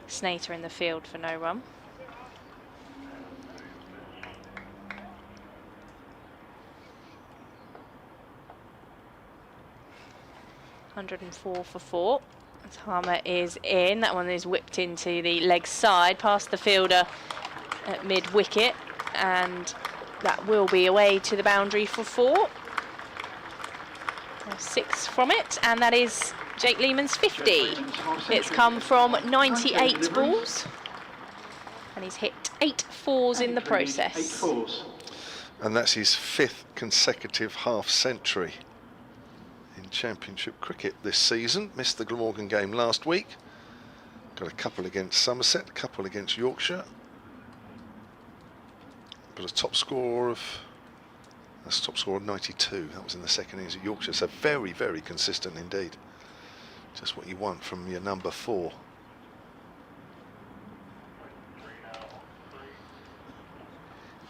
Snater in the field for no run. .104 for 4. As Harmer is in, that one is whipped into the leg side past the fielder at mid wicket, and that will be away to the boundary for 4. 6 from it, and that is Jake Lehman's 50. It's come from 98 balls, and he's hit 8 fours in the process. 8 fours. And that's his 5th consecutive half-century in Championship cricket this season. Missed the Glamorgan game last week. Got a couple against Somerset, a couple against Yorkshire. But a top score of 92. That was in the second innings at Yorkshire. So very, very consistent indeed. Just what you want from your number 4.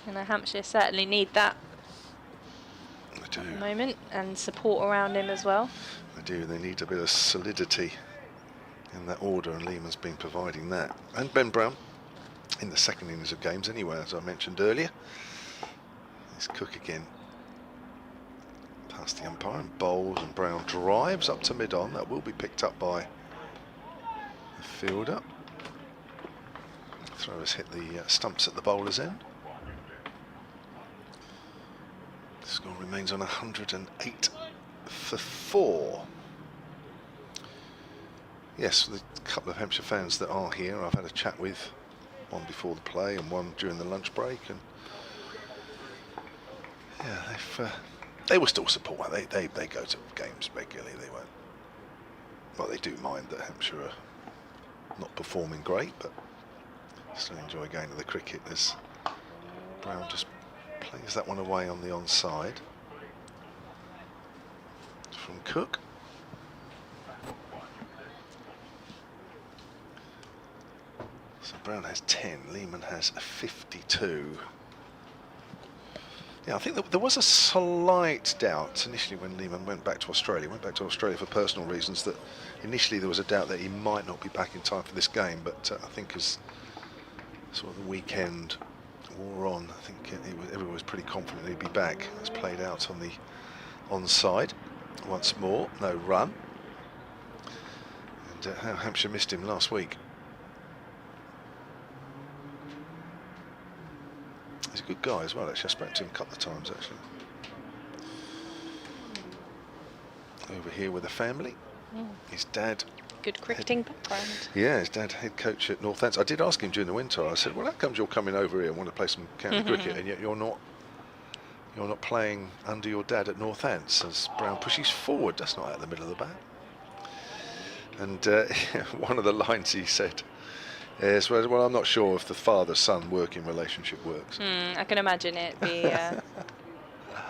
And Hampshire certainly need that They do. at the moment, and support around him as well. They do. They need a bit of solidity in that order, and Lehman's been providing that. And Ben Brown in the second innings of games anyway, as I mentioned earlier. It's Cook again. Past the umpire and bowls, and Brown drives up to mid-on. That will be picked up by the fielder. Throw has hit the stumps at the bowler's end. The score remains on 108 for 4. Yes, the couple of Hampshire fans that are here, I've had a chat with, one before the play and one during the lunch break, and yeah, they will still support. They go to games regularly. They won't. Well, they do mind that Hampshire are not performing great, but still enjoy going to the cricket as Brown just plays that one away on the onside from Cook. So Brown has 10, Lehman has 52. Yeah, I think there was a slight doubt initially when Lehman went back to Australia. Went back to Australia for personal reasons, that initially there was a doubt that he might not be back in time for this game, but I think as sort of the weekend wore on, I think everyone was pretty confident he'd be back. It's played out on the onside once more, no run. And how Hampshire missed him last week. He's a good guy as well, actually. I spoke to him a couple of times, actually. Over here with the family. His dad. Good cricketing background. Yeah, his dad, head coach at Northants. I did ask him during the winter. I said, well, how comes you're coming over here and want to play some county cricket, and yet you're not playing under your dad at Northants? As Brown pushes forward, that's not out the middle of the bat. And one of the lines he said is, well, I'm not sure if the father-son working relationship works. I can imagine it be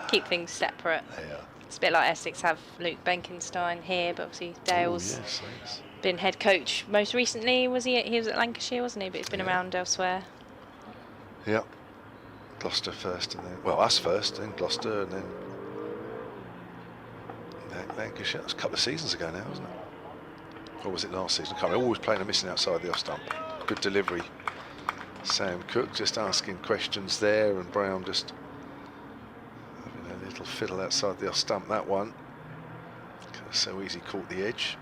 keep things separate. Yeah. It's a bit like Essex have Luke Benkenstein here, but obviously Dale's been head coach most recently. He was at Lancashire, wasn't he? But he's been around elsewhere. Yeah. Gloucester first, and then, well, us first, then Gloucester, and then Lancashire. That was a couple of seasons ago now, wasn't it? Or was it last season? I can't remember. Always playing and missing outside the off stump. Good delivery. Sam Cook just asking questions there, and Brown just having a little fiddle outside the off stump. That one so easy, caught the edge.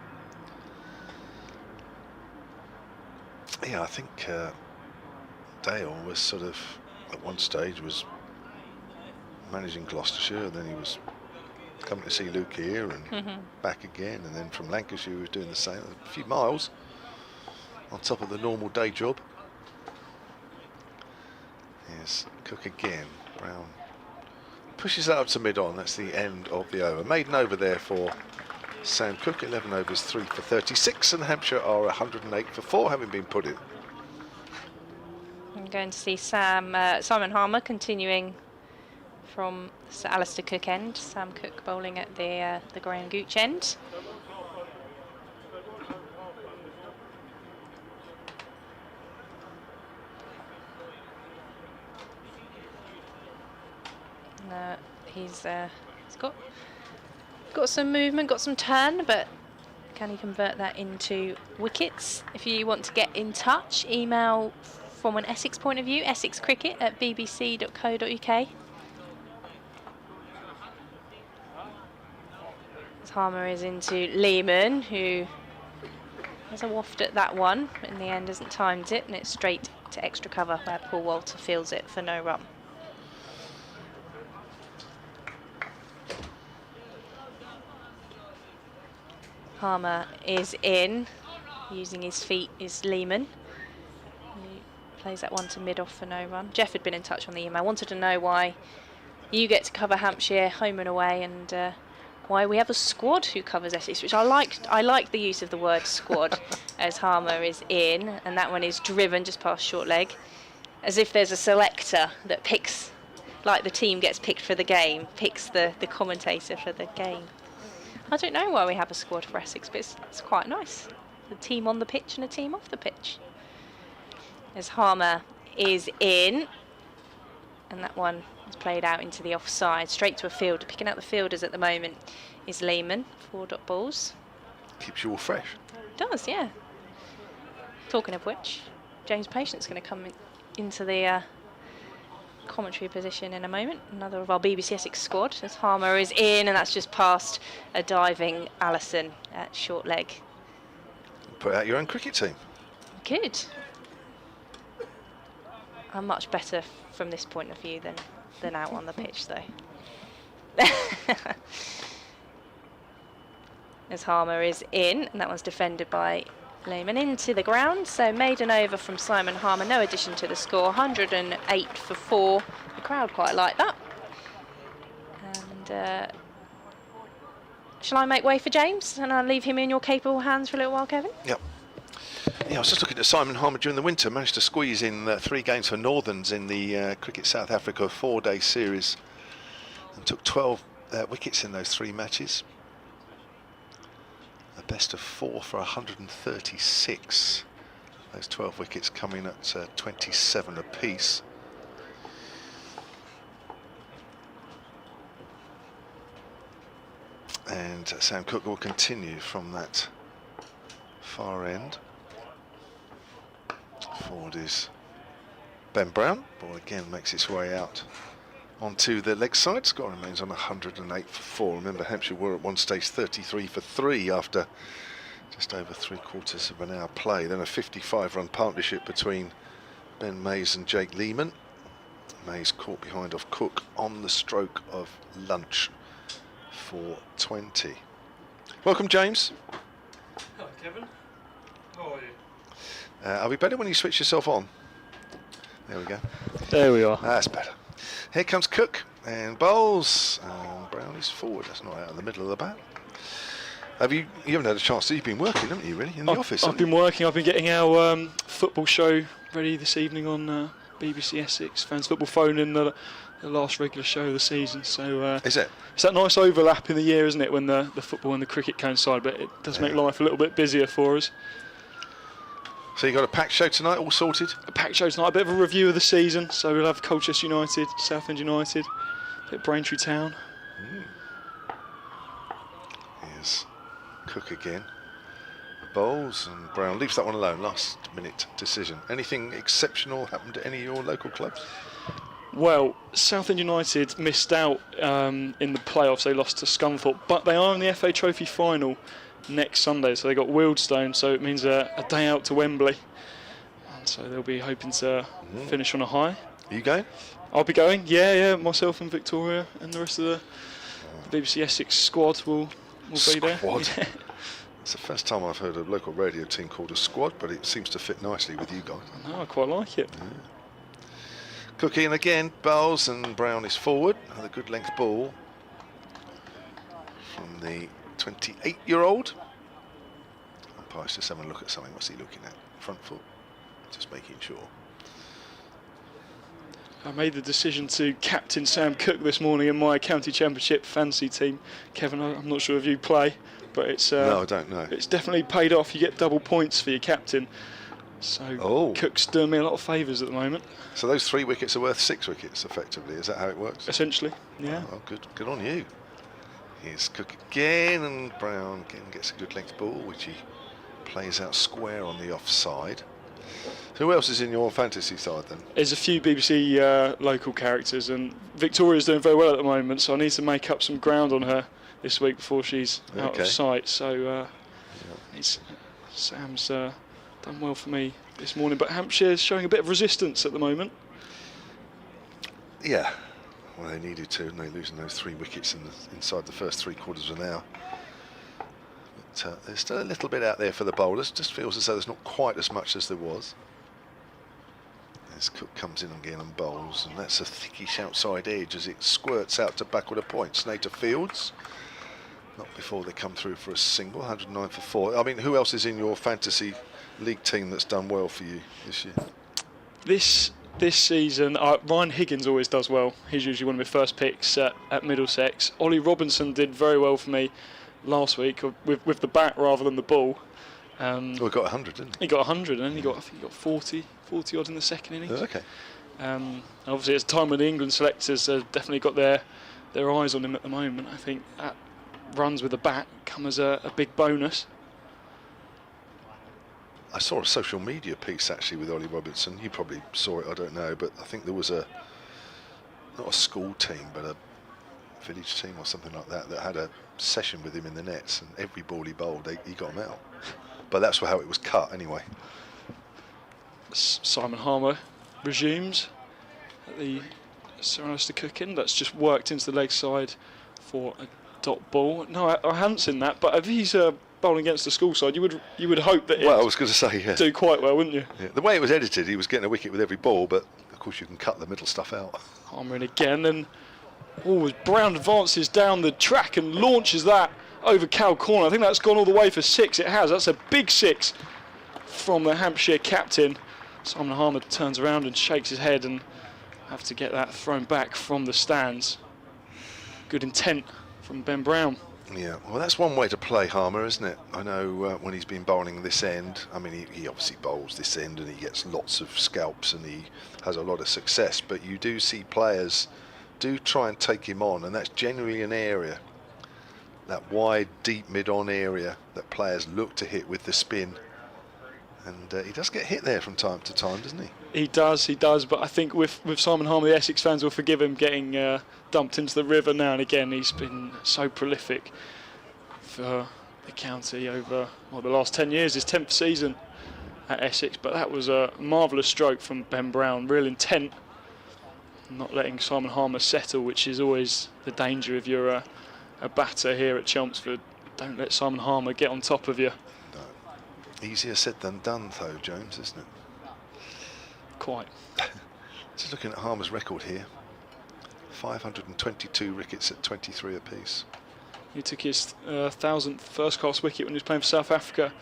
Yeah, I think Dale was sort of at one stage was managing Gloucestershire, and then he was coming to see Luke here and back again, and then from Lancashire he was doing the same, a few miles on top of the normal day job. Here's Cook again. Brown pushes that up to mid-on. That's the end of the over. Maiden over there for Sam Cook. 11 overs, 3 for 36, and Hampshire are 108 for 4, having been put in. I'm going to see Simon Harmer continuing from Sir Alistair Cook end. Sam Cook bowling at the Graham Gooch end. He's got some movement, got some turn, but can he convert that into wickets? If you want to get in touch, email from an Essex point of view, essexcricket@bbc.co.uk. Harmer is into Lehman, who has a waft at that one. In the end, hasn't timed it, and it's straight to extra cover where Paul Walter fields it for no run. Harmer is in, using his feet is Lehman. He plays that one to mid-off for no run. Jeff had been in touch on the email, wanted to know why you get to cover Hampshire home and away, and why we have a squad who covers Essex, which I like the use of the word squad as Harmer is in, and that one is driven just past short leg, as if there's a selector that picks, like the team gets picked for the game, picks the commentator for the game. I don't know why we have a squad for Essex, but it's quite nice. A team on the pitch and a team off the pitch. As Harmer is in, and that one is played out into the offside, straight to a field. Picking out the fielders at the moment is Lehman, 4-dot balls. Keeps you all fresh. Does, yeah. Talking of which, James Patient's going to come into the commentary position in a moment. Another of our BBC Essex squad as Harmer is in, and that's just past a diving Allison at short leg. Put out your own cricket team. Good. I'm much better from this point of view than out on the pitch, though. As Harmer is in, and that one's defended by Lehman into the ground. So maiden over from Simon Harmer, no addition to the score, 108 for 4. The crowd quite like that. And shall I make way for James and I'll leave him in your capable hands for a little while, Kevin? Yep. Yeah, I was just looking at Simon Harmer during the winter, managed to squeeze in 3 games for Northerns in the Cricket South Africa 4-day series and took 12 wickets in those 3 matches. A best of 4 for 136. Those 12 wickets coming at 27 apiece. And Sam Cook will continue from that far end. Forward is Ben Brown. Ball again makes its way out onto the leg side. Score remains on 108 for 4. Remember, Hampshire were at one stage 33 for 3 after just over 3/4 of an hour play. Then a 55-run partnership between Ben Mays and Jake Lehman. Mays caught behind off Cook on the stroke of lunch for 20. Welcome, James. Hello, Kevin. How are you? Are we better when you switch yourself on? There we go. There we are. That's better. Here comes Cook and bowls. Brown is forward. That's not out in the middle of the bat. You haven't had a chance to. You've been working, haven't you, really, in the office? I've been working. I've been getting our football show ready this evening on BBC Essex. Fans Football Phone in the last regular show of the season. So is it? It's that nice overlap in the year, isn't it, when the football and the cricket coincide, but it does make life a little bit busier for us. So you got a packed show tonight, all sorted? A packed show tonight, a bit of a review of the season. So we'll have Colchester United, Southend United, a bit of Braintree Town. Here's Cook again. Bowls, and Brown leaves that one alone. Last minute decision. Anything exceptional happened at any of your local clubs? Well, Southend United missed out in the playoffs. They lost to Scunthorpe, but they are in the FA Trophy final next Sunday, so they got Wealdstone, so it means a day out to Wembley, and so they'll be hoping to finish on a high. Are you going? I'll be going, yeah, myself and Victoria and the rest of the BBC Essex squad will be there. Yeah. It's the first time I've heard a local radio team called a squad, but it seems to fit nicely with you guys. No, I quite like it. Yeah. Cook in again, bowls, and Brown is forward. Another good length ball from the 28-year-old. Umpire's just having a look at something. What's he looking at? Front foot. Just making sure. I made the decision to captain Sam Cook this morning in my county championship fantasy team. Kevin, I'm not sure if you play, but it's no, I don't know. It's definitely paid off. You get double points for your captain. So Cook's doing me a lot of favours at the moment. So those 3 wickets are worth 6 wickets, effectively. Is that how it works? Essentially, yeah. Oh, well, good on you. Here's Cook again, and Brown again gets a good length ball, which he plays out square on the offside. So who else is in your fantasy side then? There's a few BBC local characters, and Victoria's doing very well at the moment, so I need to make up some ground on her this week before she's out of sight. So Sam's done well for me this morning, but Hampshire's showing a bit of resistance at the moment. Yeah. Well, they needed to, and they're losing those 3 wickets inside the first 3/4 of an hour. But there's still a little bit out there for the bowlers. Just feels as though there's not quite as much as there was. As Cook comes in again and bowls, and that's a thickish outside edge as it squirts out to backward a point. Snater fields, Not before they come through for a single. 109 for 4. I mean, who else is in your fantasy league team that's done well for you this year? This season, Ryan Higgins always does well. He's usually one of my first picks at Middlesex. Ollie Robinson did very well for me last week with the bat rather than the ball. Well, he got 100, didn't he? He got 100, and then I think he got 40 odd in the second innings. Oh, okay. Obviously, it's a time when the England selectors have definitely got their eyes on him at the moment. I think that runs with the bat come as a big bonus. I saw a social media piece actually with Ollie Robinson. You probably saw it, I don't know, but I think there was not a school team, but a village team or something like that had a session with him in the nets, and every ball he bowled, he got him out. But that's how it was cut anyway. Simon Harmer resumes at the Sir Alistair Cook end. That's just worked into the leg side for a dot ball. No, I haven't seen that, but if he's bowling against the school side, you would hope that I was going to say, yeah, do quite well, wouldn't you? Yeah. The way it was edited, he was getting a wicket with every ball, but of course you can cut the middle stuff out. Harmer in again, and as Brown advances down the track and launches that over cow corner. I think that's gone all the way for 6. It has. That's a big 6 from the Hampshire captain. Simon Harmer turns around and shakes his head and have to get that thrown back from the stands. Good intent from Ben Brown. Yeah, well, that's one way to play Harmer, isn't it? I know when he's been bowling this end, I mean, he obviously bowls this end and he gets lots of scalps and he has a lot of success, but you do see players do try and take him on, and that's generally an area, that wide, deep mid-on area that players look to hit with the spin. And he does get hit there from time to time, doesn't he? He does, but I think with Simon Harmer, the Essex fans will forgive him getting dumped into the river now and again. He's been so prolific for the county over the last 10 years, his 10th season at Essex. But that was a marvellous stroke from Ben Brown, real intent, not letting Simon Harmer settle, which is always the danger if you're a batter here at Chelmsford. Don't let Simon Harmer get on top of you. Easier said than done, though, Jones, isn't it? Quite. Just looking at Harmer's record here, 522 wickets at 23 apiece. He took his 1000th first-class wicket when he was playing for South Africa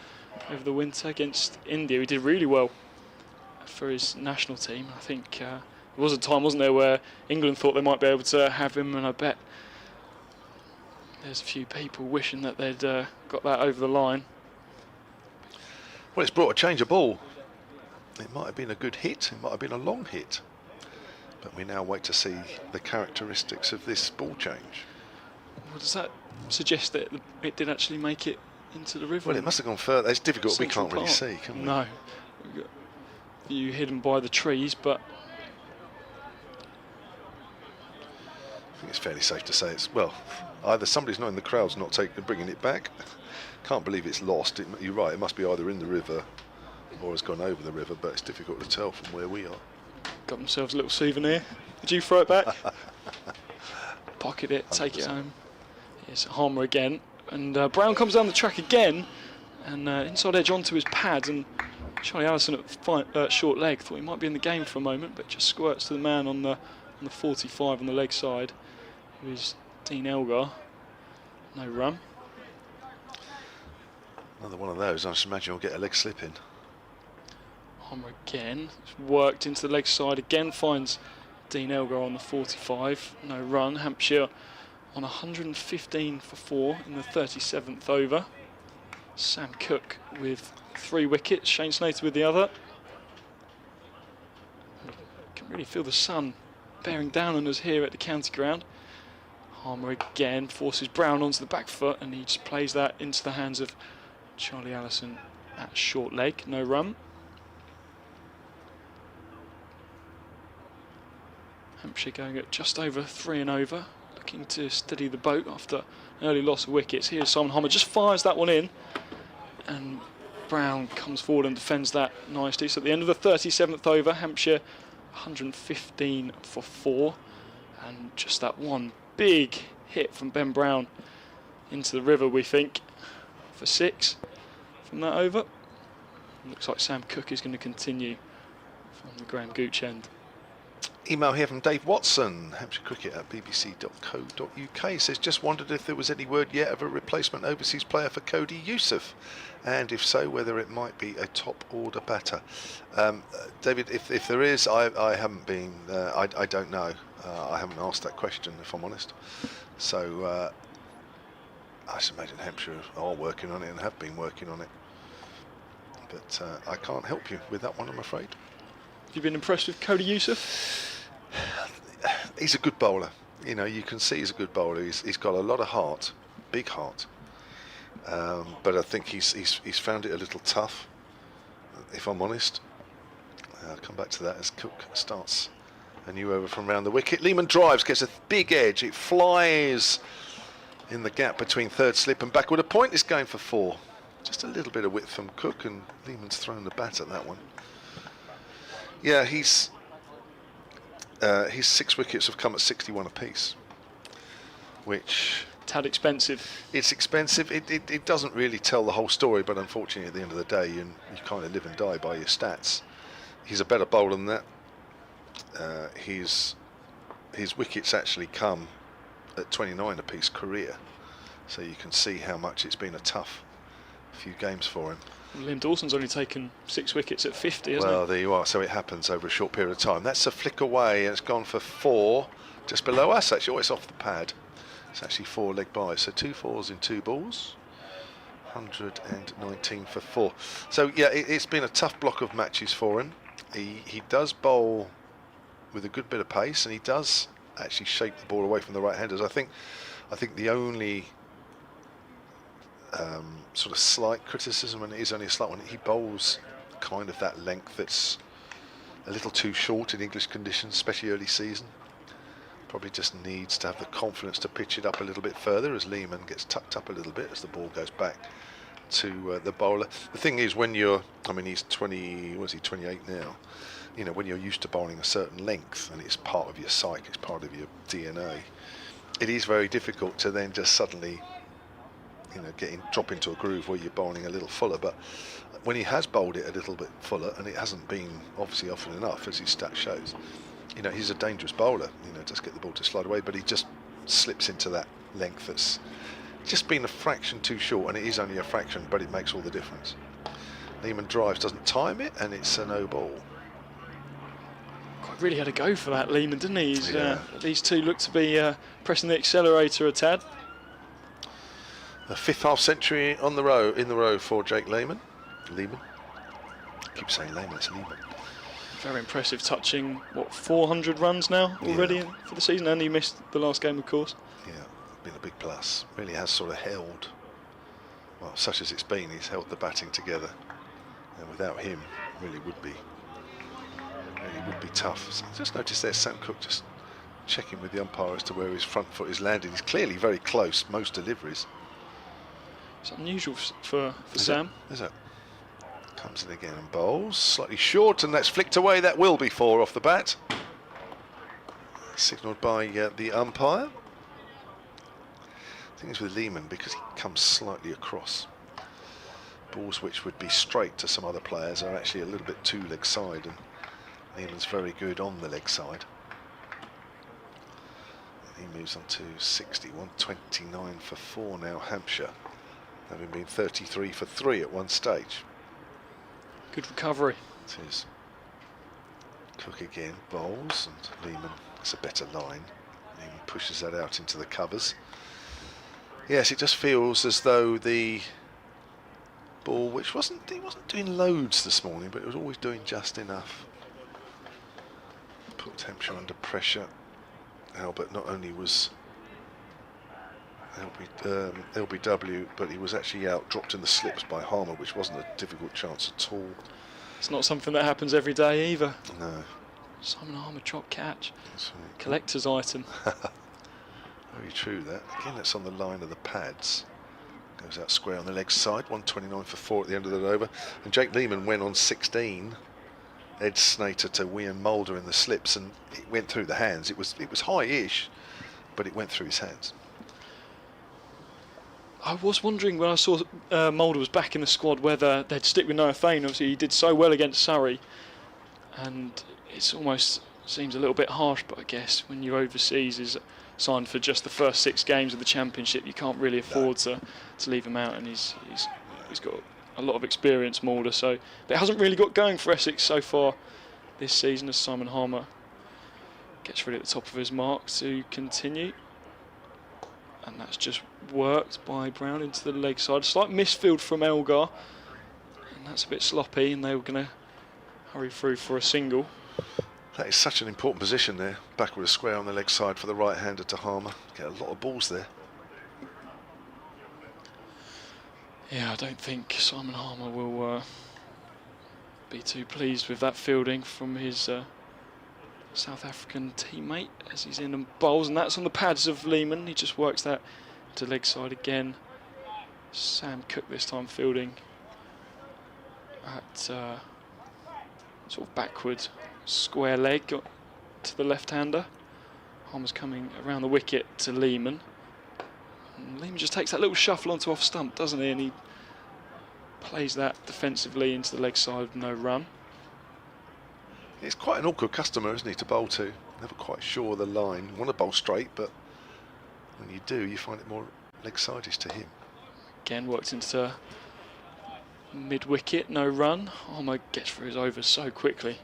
over the winter against India. He did really well for his national team. I think there was a time, wasn't there, where England thought they might be able to have him, and I bet there's a few people wishing that they'd got that over the line. Well, it's brought a change of ball. It might have been a good hit, it might have been a long hit, but we now wait to see the characteristics of this ball change. Well, does that suggest that it did actually make it into the river? Well, it must have gone further. It's difficult, we Central can't really Park. see, can we? No. We've got a view hidden by the trees, but I think it's fairly safe to say it's, well, either somebody's not in the crowd's not bringing it back. Can't believe it's lost. You're right, it must be either in the river or has gone over the river, but it's difficult to tell from where we are. got themselves a little souvenir. Did you throw it back? Pocket it, 100%. Take it home. Here's Harmer again, and Brown comes down the track again, and inside edge onto his pads, and Charlie Allison at short leg thought he might be in the game for a moment, but just squirts to the man on the 45 on the leg side, who is Dean Elgar. No run. Another one of those. I just imagine he'll get a leg slip in. Harmer again, it's worked into the leg side again, finds Dean Elgar on the 45. No run. Hampshire on 115 for 4 in the 37th over. Sam Cook with 3 wickets, Shane Snater with the other. You can really feel the sun bearing down on us here at the county ground. Harmer again forces Brown onto the back foot, and he just plays that into the hands of Charlie Allison at short leg. No run. Hampshire going at just over 3 and over, looking to steady the boat after an early loss of wickets. Here's Simon Harmer, just fires that one in, and Brown comes forward and defends that nicely. So at the end of the 37th over, Hampshire 115 for 4, and just that one big hit from Ben Brown into the river, we think, for 6 from that over. Looks like Sam Cook is going to continue from the Graham Gooch end. Email here from Dave Watson, Hampshire Cricket at bbc.co.uk. Says, just wondered if there was any word yet of a replacement overseas player for Cody Youssef, and if so, whether it might be a top order batter. David, if there is, I haven't been, I don't know. I haven't asked that question, if I'm honest. So I should imagine Hampshire are working on it and have been working on it. But I can't help you with that one, I'm afraid. Have you been impressed with Cody Youssef? He's a good bowler. You know, you can see he's a good bowler. He's got a lot of heart, big heart. But I think he's found it a little tough, if I'm honest. I'll come back to that as Cook starts a new over from round the wicket. Lehman drives, gets a big edge. It flies in the gap between third slip and backward. A point is going for 4. Just a little bit of width from Cook, and Lehman's thrown the bat at that one. Yeah, his 6 wickets have come at 61 apiece, which... Tad expensive. It's expensive. It doesn't really tell the whole story, but unfortunately at the end of the day you kind of live and die by your stats. He's a better bowler than that. His wickets actually come at 29 apiece career, so you can see how much it's been a tough few games for him. Liam Dawson's only taken 6 wickets at 50, hasn't Well, there you are. So it happens over a short period of time. That's a flick away, and it's gone for 4 just below us. Actually, it's off the pad. It's actually 4 leg byes. So 2 4s in 2 balls. 119 for 4. So yeah, it's been a tough block of matches for him. He does bowl with a good bit of pace, and he does actually shape the ball away from the right-handers. I think the only sort of slight criticism, and it is only a slight one, he bowls kind of that length that's a little too short in English conditions, especially early season. Probably just needs to have the confidence to pitch it up a little bit further as Lehman gets tucked up a little bit as the ball goes back to the bowler. The thing is, when you're, I mean, he's 20, was he 28 now? You know, when you're used to bowling a certain length and it's part of your psyche, it's part of your DNA, it is very difficult to then just suddenly, you know, drop into a groove where you're bowling a little fuller. But when he has bowled it a little bit fuller, and it hasn't been obviously often enough, as his stat shows, you know, he's a dangerous bowler. You know, just get the ball to slide away, but he just slips into that length that's just been a fraction too short, and it is only a fraction, but it makes all the difference. Lehman drives, doesn't time it, and it's a no ball. Really had a go for that, Lehman, didn't he? Yeah. These two look to be pressing the accelerator a tad. A 5th half century in the row for Jake Lehman. I keep saying Lehman, it's Lehman. Very impressive, touching what, 400 runs now already for the season, and he missed the last game, of course. Yeah, been a big plus. Really has sort of held, well, such as it's been, he's held the batting together, and without him, really would be tough. So just noticed there Sam Cook just checking with the umpire as to where his front foot is landing. He's clearly very close most deliveries. It's unusual for Sam. Is it? Comes in again and bowls slightly short, and that's flicked away. That will be 4 off the bat. Signalled by the umpire. The thing is with Lehman, because he comes slightly across, balls which would be straight to some other players are actually a little bit too leg side, and Lehman's very good on the leg side. He moves on to 60, 129 for 4 now, Hampshire, having been 33 for 3 at one stage. Good recovery. It is. Cook again, bowls, and Lehman, it's a better line. Lehman pushes that out into the covers. Yes, it just feels as though the ball, which he wasn't doing loads this morning, but it was always doing just enough. Put Hampshire under pressure. Albert not only was LBW, but he was actually out, dropped in the slips by Harmer, which wasn't a difficult chance at all. It's not something that happens every day either. No. Simon Harmer drop catch. That's right. Collector's item. Very true that. Again, that's on the line of the pads. Goes out square on the leg side. 129 for 4 at the end of that over. And Jake Lehman went on 16. Ed Snater to Wian Mulder in the slips, and it went through the hands. It was high-ish, but it went through his hands. I was wondering when I saw Mulder was back in the squad whether they'd stick with Noah Fane. Obviously, he did so well against Surrey, and it's almost seems a little bit harsh, but I guess when you're overseas, is signed for just the first 6 games of the Championship, you can't really afford to leave him out, and he's got a lot of experience, Mulder, so but it hasn't really got going for Essex so far this season as Simon Harmer gets ready at the top of his mark to continue. And that's just worked by Brown into the leg side. Slight misfield from Elgar, and that's a bit sloppy, and they were going to hurry through for a single. That is such an important position there. Backward a square on the leg side for the right-hander to Harmer. Get a lot of balls there. Yeah, I don't think Simon Harmer will be too pleased with that fielding from his South African teammate as he's in and bowls, and that's on the pads of Lehman. He just works that to leg side again. Sam Cook this time fielding at sort of backward square leg to the left-hander. Harmer's coming around the wicket to Lehman. And Lehman just takes that little shuffle onto off stump, doesn't he? And he plays that defensively into the leg side with no run. He's quite an awkward customer, isn't he, to bowl to? Never quite sure the line. You want to bowl straight, but when you do, you find it more leg-sided to him. Again, worked into mid-wicket, no run. Harmer gets through his overs so quickly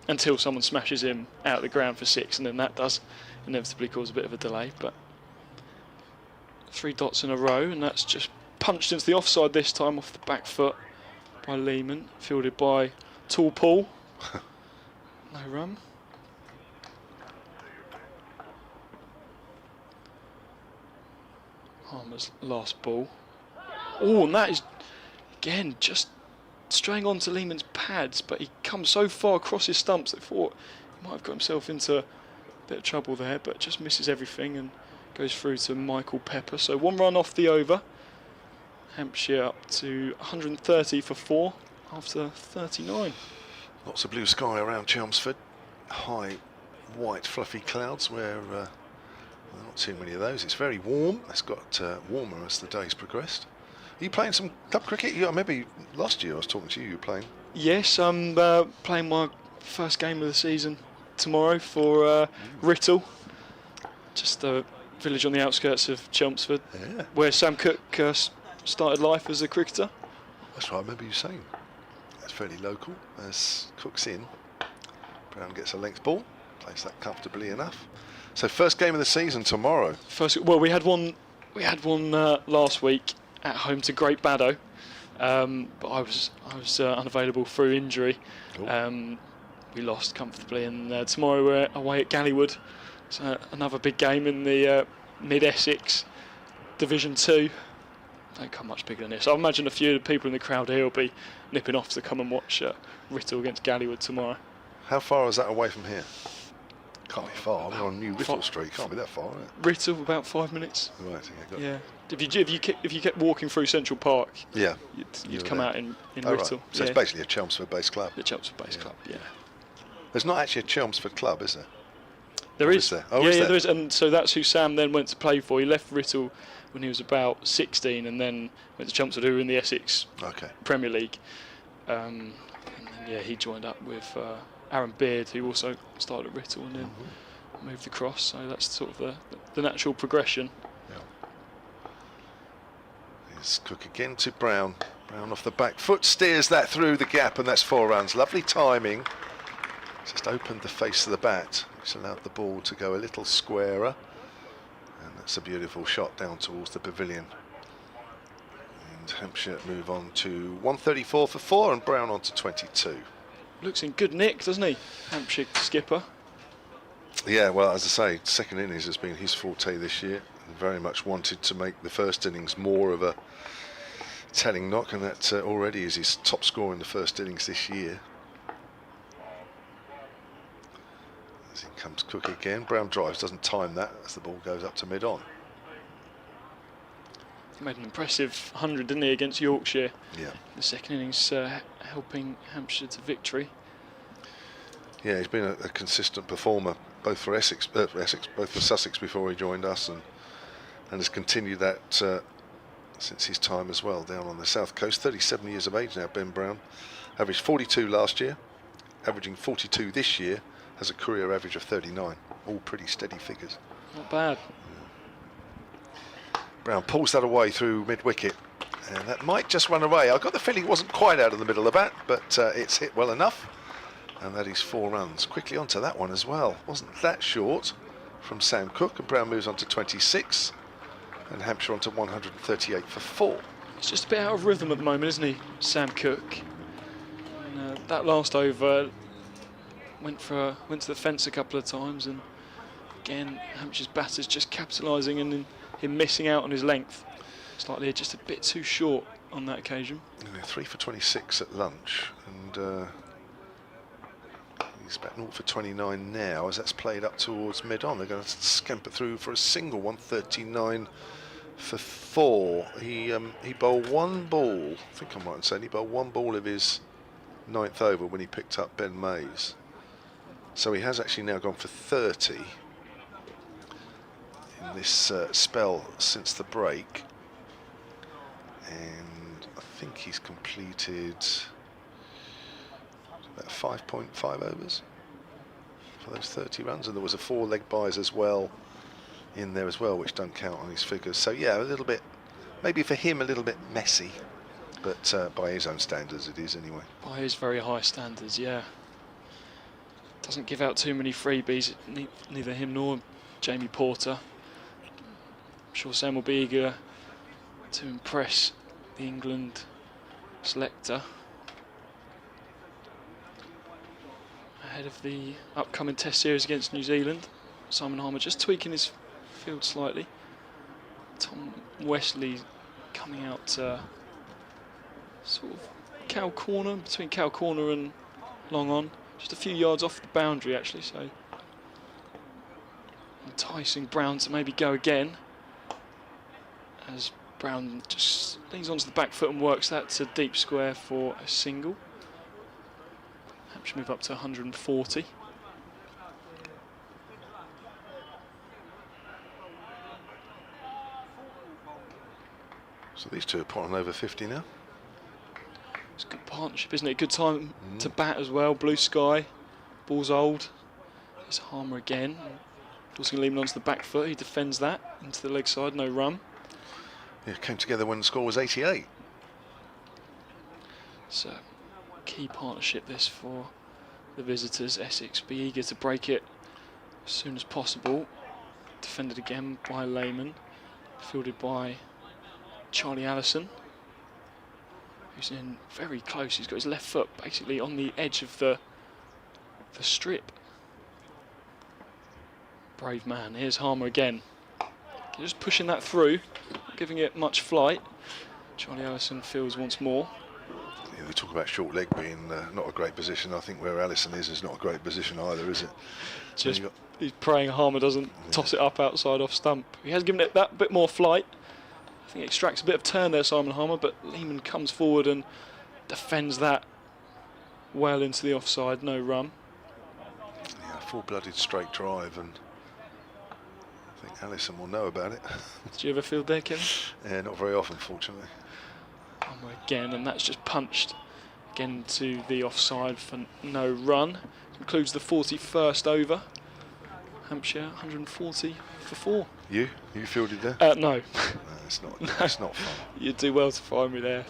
until someone smashes him out of the ground for 6, and then that does inevitably cause a bit of a delay. But 3 dots in a row, and that's just punched into the offside this time off the back foot by Lehman, fielded by Tall Paul. No run. Harmer's last ball. Oh, and that is, again, just straying onto Lehman's pads, but he comes so far across his stumps that I thought he might have got himself into a bit of trouble there, but just misses everything and goes through to Michael Pepper. So 1 run off the over. Hampshire up to 130 for 4 after 39. Lots of blue sky around Chelmsford. High, white, fluffy clouds where not too many of those. It's very warm. It's got warmer as the days progressed. Are you playing some club cricket? Maybe last year I was talking to you. You were playing. Yes, I'm playing my first game of the season tomorrow for Writtle, just a village on the outskirts of Chelmsford, where Sam Cook started life as a cricketer. That's right. I remember you saying. That's fairly local. As Cook's in, Brown gets a length ball, plays that comfortably enough. So first game of the season tomorrow. Well, we had one last week at home to Great Baddow, but I was unavailable through injury. We lost comfortably, and tomorrow we're away at Gallywood. So another big game in the mid-Essex Division 2. Don't come much bigger than this. I imagine a few of the people in the crowd here will be nipping off to come and watch Writtle against Gallywood tomorrow. How far is that away from here? Can't be far. We're on New Writtle Street. Can't be that far, is it? Writtle, about 5 minutes. Right. Yeah. If you kept walking through Central Park, yeah, you'd come out in oh, Writtle. Right. So it's basically a Chelmsford-based club. The Chelmsford-based club. Yeah. There's not actually a Chelmsford club, is there? There is. There? Oh, yeah, there is. And so that's who Sam then went to play for. He left Writtle when he was about 16, and then went to Chelmsford, who were in the Essex Premier League. And then, he joined up with Aaron Beard, who also started at Writtle and then moved across. So that's sort of the natural progression. Yeah. Here's Cook again to Brown. Brown off the back foot, steers that through the gap, and that's 4 runs. Lovely timing. Just opened the face of the bat, which allowed the ball to go a little squarer. And that's a beautiful shot down towards the pavilion. And Hampshire move on to 134 for 4, and Brown on to 22. Looks in good nick, doesn't he? Hampshire skipper. Yeah, well, as I say, second innings has been his forte this year. Very much wanted to make the first innings more of a telling knock, and that already is his top score in the first innings this year. As in comes Cook again. Brown drives, doesn't time that as the ball goes up to mid-on. He made an impressive 100, didn't he, against Yorkshire? Yeah. The second innings helping Hampshire to victory. Yeah, he's been a consistent performer, both for Essex, both for Sussex before he joined us, and has continued that since his time as well down on the south coast. 37 years of age now, Ben Brown. Averaged 42 last year, averaging 42 this year, has a career average of 39. All pretty steady figures. Not bad. Brown pulls that away through mid-wicket, and that might just run away. I got the feeling it wasn't quite out of the middle of the bat, but it's hit well enough, and that is 4 runs. Quickly onto that one as well. Wasn't that short from Sam Cook, and Brown moves on to 26, and Hampshire on to 138 for 4. He's just a bit out of rhythm at the moment, isn't he, Sam Cook? And, that last over went to the fence a couple of times, and again, Hampshire's batters just capitalising and him missing out on his length. Slightly just a bit too short on that occasion. 3 for 26 at lunch, and he's about 0 for 29 now as that's played up towards mid-on. They're going to scamper through for a single, 139 for 4. He bowled 1 ball, I think I'm right in saying he bowled 1 ball of his 9th over when he picked up Ben Mays. So he has actually now gone for 30 in this spell since the break. And I think he's completed about 5.5 overs for those 30 runs, and there was a 4-leg buys as well in there as well, which don't count on his figures. So yeah, a little bit, maybe for him a little bit messy, but by his own standards it is anyway. By his very high standards, yeah. Doesn't give out too many freebies, neither him nor Jamie Porter. I'm sure Sam will be eager to impress the England selector ahead of the upcoming Test series against New Zealand. Simon Harmer just tweaking his field slightly. Tom Wesley coming out sort of cow corner, between cow corner and long on, just a few yards off the boundary actually, so enticing Brown to maybe go again, as Brown just leans onto the back foot and works that to deep square for a single. Hampshire move up to 140. So these two are potting over 50 now. It's a good partnership, isn't it? Good time to bat as well. Blue sky, ball's old. There's Harmer again. Also leaning onto the back foot. He defends that into the leg side, no run. Yeah, it came together when the score was 88. So, key partnership this for the visitors. Essex be eager to break it as soon as possible. Defended again by Lehman. Fielded by Charlie Allison, who's in very close. He's got his left foot basically on the edge of the strip. Brave man. Here's Harmer again. Just pushing that through, not giving it much flight. Charlie Allison fields once more. Yeah, we talk about short leg being not a great position. I think where Allison is not a great position either, is it? Just he's praying Harmer doesn't toss it up outside off stump. He has given it that bit more flight. I think he extracts a bit of turn there, Simon Harmer, but Lehman comes forward and defends that well into the offside, no run. Yeah, full-blooded straight drive, and I think Allison will know about it. Did you ever field there, Kevin? Yeah, not very often, fortunately. Harmer again, and that's just punched again to the offside for no run. Concludes the 41st over. Hampshire 140 for 4. You fielded there? No. No, it's not. It's not fun. You'd do well to find me there.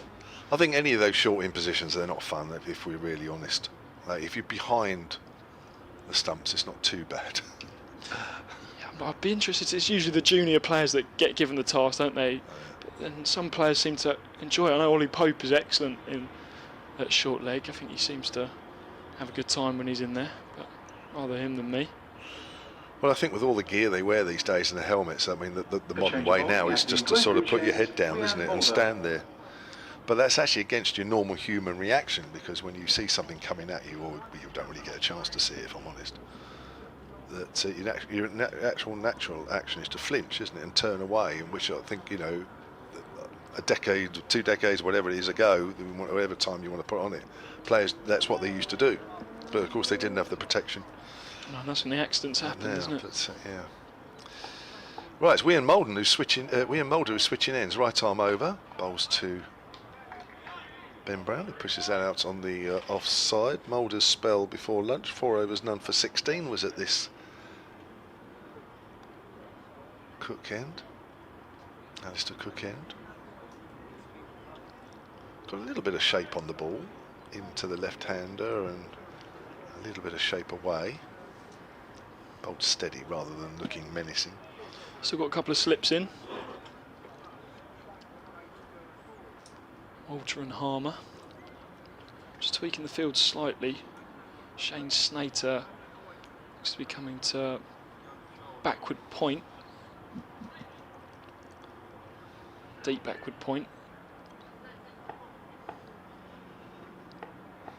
I think any of those short in positions, they're not fun if we're really honest. Like if you're behind the stumps, it's not too bad. Yeah, but I'd be interested. It's usually the junior players that get given the task, don't they? And some players seem to enjoy it. I know Ollie Pope is excellent at short leg. I think he seems to have a good time when he's in there, but rather him than me. Well, I think with all the gear they wear these days and the helmets, I mean, the modern way now is just to sort of put your head down, isn't it, and stand there. But that's actually against your normal human reaction, because when you see something coming at you, or you don't really get a chance to see it, if I'm honest, that your natural action is to flinch, isn't it, and turn away, in which I think, you know, a decade, 2 decades, whatever it is ago, whatever time you want to put on it, players, that's what they used to do. But of course they didn't have the protection. No, that's when the accidents happen, isn't it? But, yeah. Right, it's Wian Mulder who's switching ends. Right arm over, bowls to Ben Brown, who pushes that out on the offside. Mulder's spell before lunch, 4 overs, none for 16, was at this Cook end. Alistair Cook end. Got a little bit of shape on the ball, into the left-hander and a little bit of shape away. Bowled steady rather than looking menacing. Still got a couple of slips in. Walter and Harmer. Just tweaking the field slightly. Shane Snater looks to be coming to backward point. Deep backward point.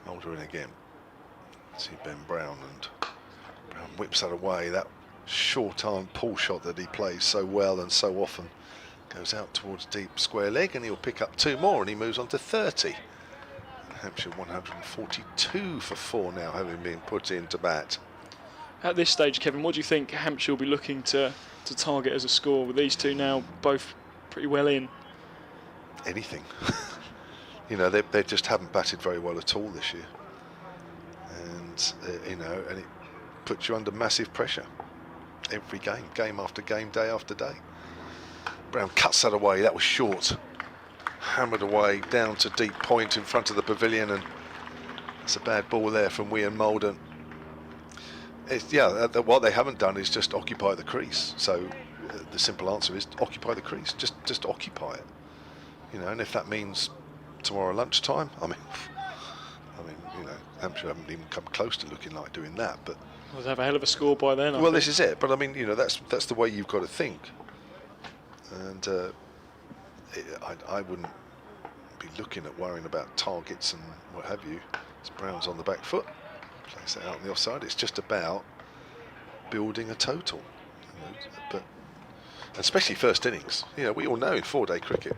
Mulder in again. See Ben Brown, and Brown whips that away. That short arm pull shot that he plays so well and so often goes out towards deep square leg, and he'll pick up 2 more, and he moves on to 30. Hampshire 142 for 4 now, having been put into bat. At this stage, Kevin, what do you think Hampshire will be looking to target as a score with these two now both pretty well in? Anything. You know, they just haven't batted very well at all this year, and you know, and it puts you under massive pressure every game, game after game, day after day. Brown cuts that away. That was short, hammered away down to deep point in front of the pavilion, and it's a bad ball there from Wian Molden. What they haven't done is just occupy the crease. So the simple answer is occupy the crease. Just occupy it. You know, and if that means tomorrow lunchtime, I mean, you know, Hampshire haven't even come close to looking like doing that. But We'll have a hell of a score by then. well, this is it. But I mean, you know, that's the way you've got to think. And I wouldn't be looking at worrying about targets and what have you. As Brown's on the back foot, plays that out on the offside. It's just about building a total. You know, but especially first innings. You know, we all know in 4-day cricket,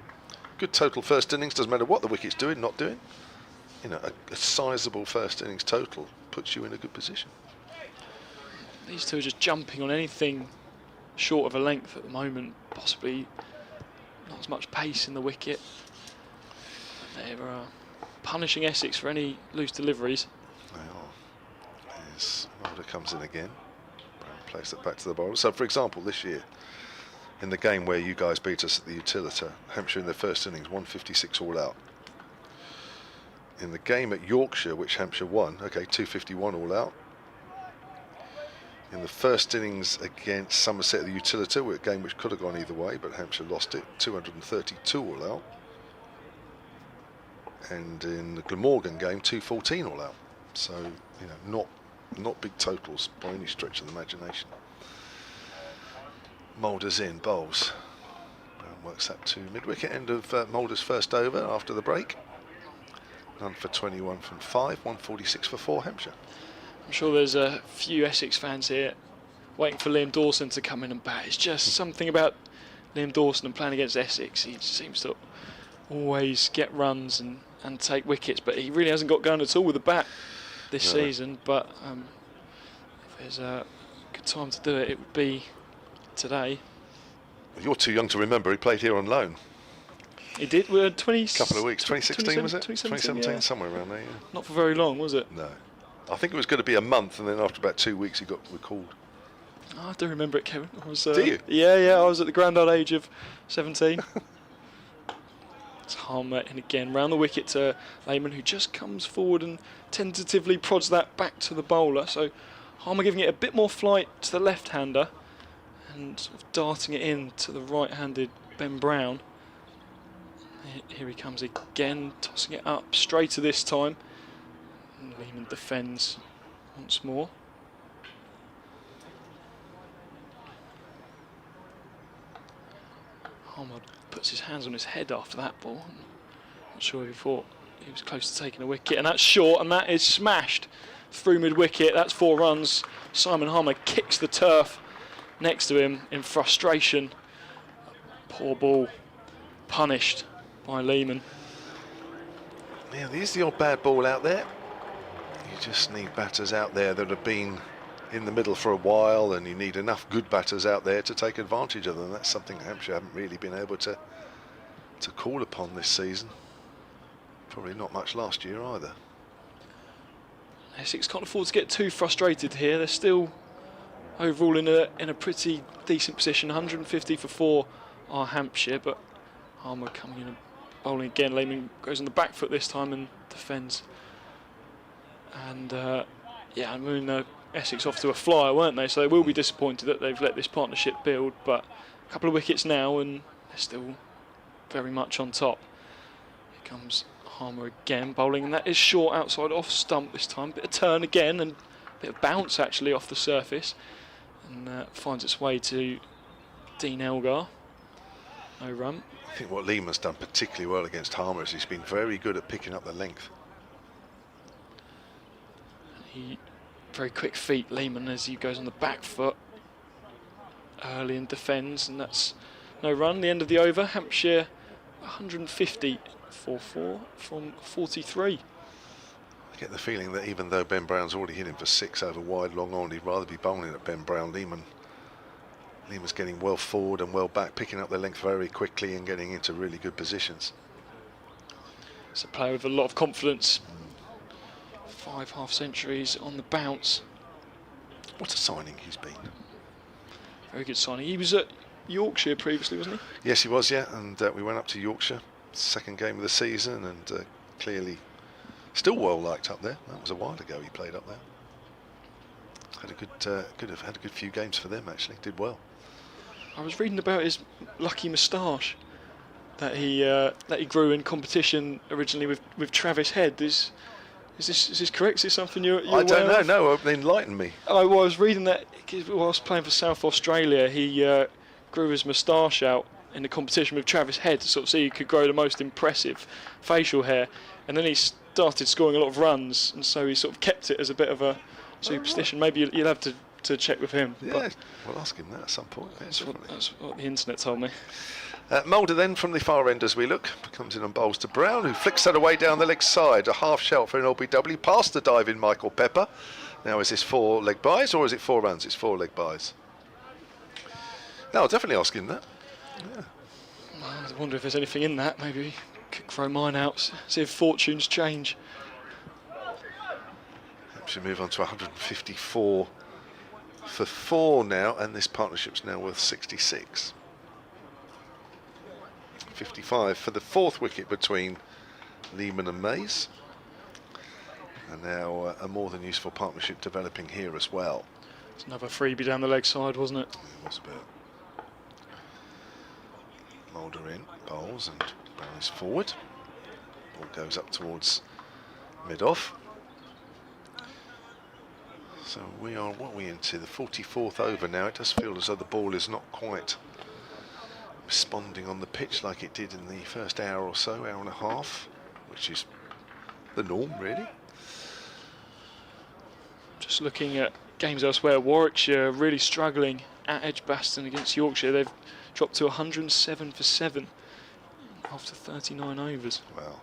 good total first innings, doesn't matter what the wicket's doing, not doing. You know, a sizable first innings total puts you in a good position. These two are just jumping on anything short of a length at the moment, possibly not as much pace in the wicket. They're punishing Essex for any loose deliveries. They are. Yes, Mulder comes in again. Brown plays it back to the bowler. So, for example, this year, in the game where you guys beat us at the Utilita, Hampshire in their first innings, 156 all out. In the game at Yorkshire, which Hampshire won, okay, 251 all out. In the first innings against Somerset at the Utilita, a game which could have gone either way, but Hampshire lost it, 232 all out. And in the Glamorgan game, 214 all out. So, you know, not big totals by any stretch of the imagination. Mulder's in, bowls. Brown works that to mid-wicket, end of Mulder's first over after the break. None for 21 from 5, 146 for 4 Hampshire. I'm sure there's a few Essex fans here waiting for Liam Dawson to come in and bat. It's just something about Liam Dawson and playing against Essex. He seems to always get runs and take wickets, but he really hasn't got going at all with the bat this season. But if there's a good time to do it, it would be today. Well, you're too young to remember. He played here on loan. He did. We're 20. Couple of weeks. 2016 was it? 2017, yeah. Somewhere around there. Yeah. Not for very long, was it? No. I think it was going to be a month, and then after about 2 weeks, he got recalled. Oh, I do remember it, Kevin. I was, do you? Yeah. I was at the grand old age of 17. It's Harmer in again, round the wicket to Lehman, who just comes forward and tentatively prods that back to the bowler. So Harmer giving it a bit more flight to the left-hander and sort of darting it in to the right-handed Ben Brown. Here he comes again, tossing it up, straighter this time. And Lehman defends once more. Harmer puts his hands on his head after that ball. Not sure if he thought he was close to taking a wicket, and that's short, and that is smashed through mid-wicket. That's 4 runs. Simon Harmer kicks the turf next to him in frustration. Poor ball, punished by Lehman. Yeah, there's the odd bad ball out there. You just need batters out there that have been in the middle for a while, and you need enough good batters out there to take advantage of them. That's something Hampshire haven't really been able to call upon this season. Probably not much last year either. Essex can't afford to get too frustrated here. They're still overall in a pretty decent position. 150 for 4 are Hampshire, but Harmer coming in and bowling again. Lehman goes on the back foot this time and defends. And yeah, I mean, Essex off to a flyer, weren't they? So they will be disappointed that they've let this partnership build, but a couple of wickets now and they're still very much on top. Here comes Harmer again bowling, and that is short outside off stump this time. Bit of turn again and a bit of bounce actually off the surface, and finds its way to Dean Elgar. No run. I think what Lehman's done particularly well against Harmer is he's been very good at picking up the length. Very quick feet, Lehman, as he goes on the back foot early and defends, and that's no run. The end of the over. Hampshire 150 for 4 from 43. I get the feeling that even though Ben Brown's already hit him for 6 over wide, long on, he'd rather be bowling at Ben Brown. Lehman's getting well forward and well back, picking up the length very quickly and getting into really good positions. It's a player with a lot of confidence. 5 half centuries on the bounce. What a signing he's been. Very good signing. He was at Yorkshire previously, wasn't he? Yes, he was, yeah, and we went up to Yorkshire, second game of the season, and clearly still well liked up there. That was a while ago he played up there. Had a good, had a good few games for them actually. Did well. I was reading about his lucky moustache that he grew in competition originally with Travis Head. Is this correct? Is this something you're I don't aware know. of? No, enlighten me. I was reading that whilst playing for South Australia, he grew his moustache out in the competition with Travis Head to sort of see who could grow the most impressive facial hair, and then he started scoring a lot of runs, and so he sort of kept it as a bit of a superstition. Maybe you'll have to check with him. Yeah, But we'll ask him that at some point. Yeah, that's what the internet told me. Mulder then from the far end as we look, comes in and bowls to Brown, who flicks that away down the leg side. A half shout for an LBW, past the diving Michael Pepper. Now is this 4 leg byes or is it 4 runs? It's 4 leg byes. No, I'll definitely ask him that. Yeah. I wonder if there's anything in that. Maybe we could throw mine out, see if fortunes change. Should move on to 154 for 4 now, and this partnership's now worth 66. 55 for the 4th wicket between Lehman and Mays, and now a more than useful partnership developing here as well. It's another freebie down the leg side, wasn't it? It was a bit. Mulder in, bowls, and Brown is forward. Ball goes up towards mid-off. So we are, what are we into, the 44th over now. It does feel as though the ball is not quite responding on the pitch like it did in the first hour or so, hour and a half, which is the norm really. Just looking at games elsewhere, Warwickshire really struggling at Edgbaston against Yorkshire. They've dropped to 107 for 7 after 39 overs. Wow.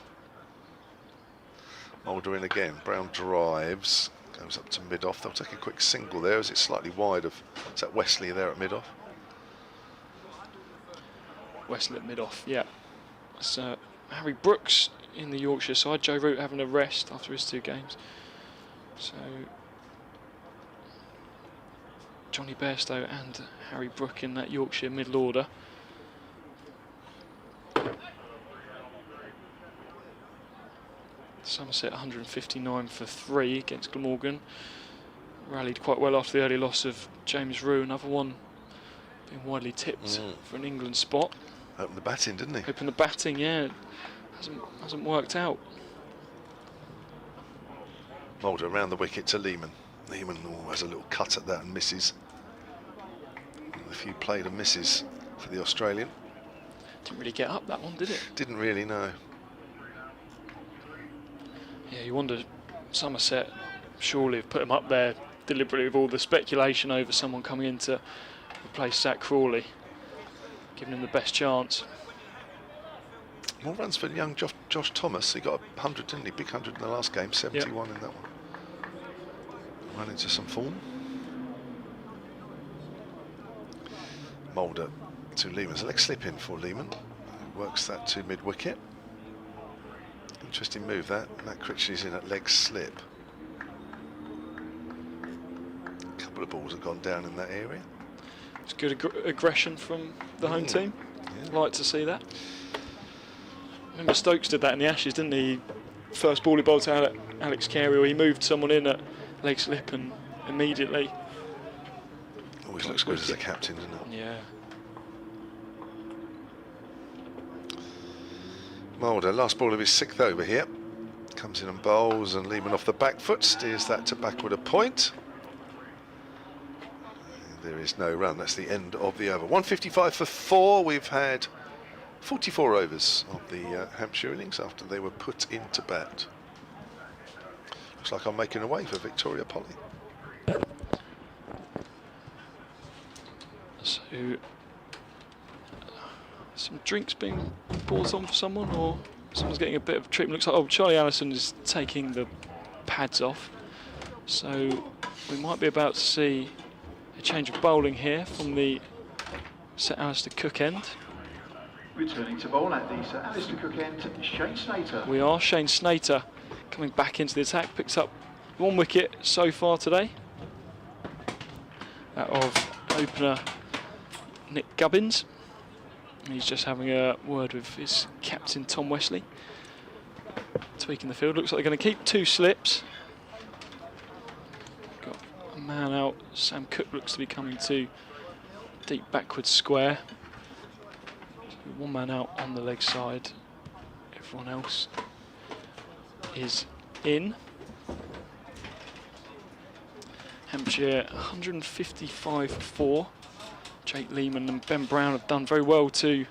Mulder in again, Brown drives, goes up to mid-off. They'll take a quick single there as it's slightly wide of, is that Wesley there at mid-off? Wesley at mid-off, yeah. It's Harry Brooks in the Yorkshire side. Joe Root having a rest after his 2 games. So Johnny Bairstow and Harry Brook in that Yorkshire middle order. Somerset 159 for 3 against Glamorgan. Rallied quite well after the early loss of James Rue. Another one being widely tipped for an England spot. Opened the batting, didn't he? Opened the batting, yeah. Hasn't worked out. Mulder around the wicket to Lehman. Lehman has a little cut at that and misses. A few played and misses for the Australian. Didn't really get up that one, did it? Didn't really, no. Yeah, you wonder, Somerset surely have put him up there deliberately with all the speculation over someone coming in to replace Zach Crawley, giving him the best chance. More runs for young Josh Thomas. He got 100, didn't he? Big 100 in the last game, 71 in that one. Run into some form. Mulder to Lehman. It's a leg slip in for Lehman. Works that to mid-wicket. Interesting move that. Matt Critchley's in at leg slip. A couple of balls have gone down in that area. It's good aggression from the home team. Yeah. Like to see that. Remember Stokes did that in the Ashes, didn't he? First ball he bowled out at Alex Carey, or he moved someone in at leg slip and immediately. Always looks good as a captain, doesn't it? Yeah. Mulder, last ball of his 6th over here. Comes in and bowls, and Lehman off the back foot steers that to backward a point. There is no run. That's the end of the over. 155 for 4. We've had 44 overs of the Hampshire innings after they were put into bat. Looks like I'm making a way for Victoria Polly. So, some drinks being brought on for someone, or someone's getting a bit of treatment. Looks like, oh, Charlie Allison is taking the pads off. So we might be about to see a change of bowling here from the Sir Alistair Cook end. Returning to bowl at the Sir Alistair Cook end, Shane Snater. We are. Shane Snater coming back into the attack, picks up 1 wicket so far today. That of opener Nick Gubbins. He's just having a word with his captain Tom Wesley. Tweaking the field. Looks like they're going to keep 2 slips. Got a man out. Sam Cook looks to be coming to deep backward square. 1 man out on the leg side. Everyone else is in. Hampshire 155 for 4. Jake Lehman and Ben Brown have done very well to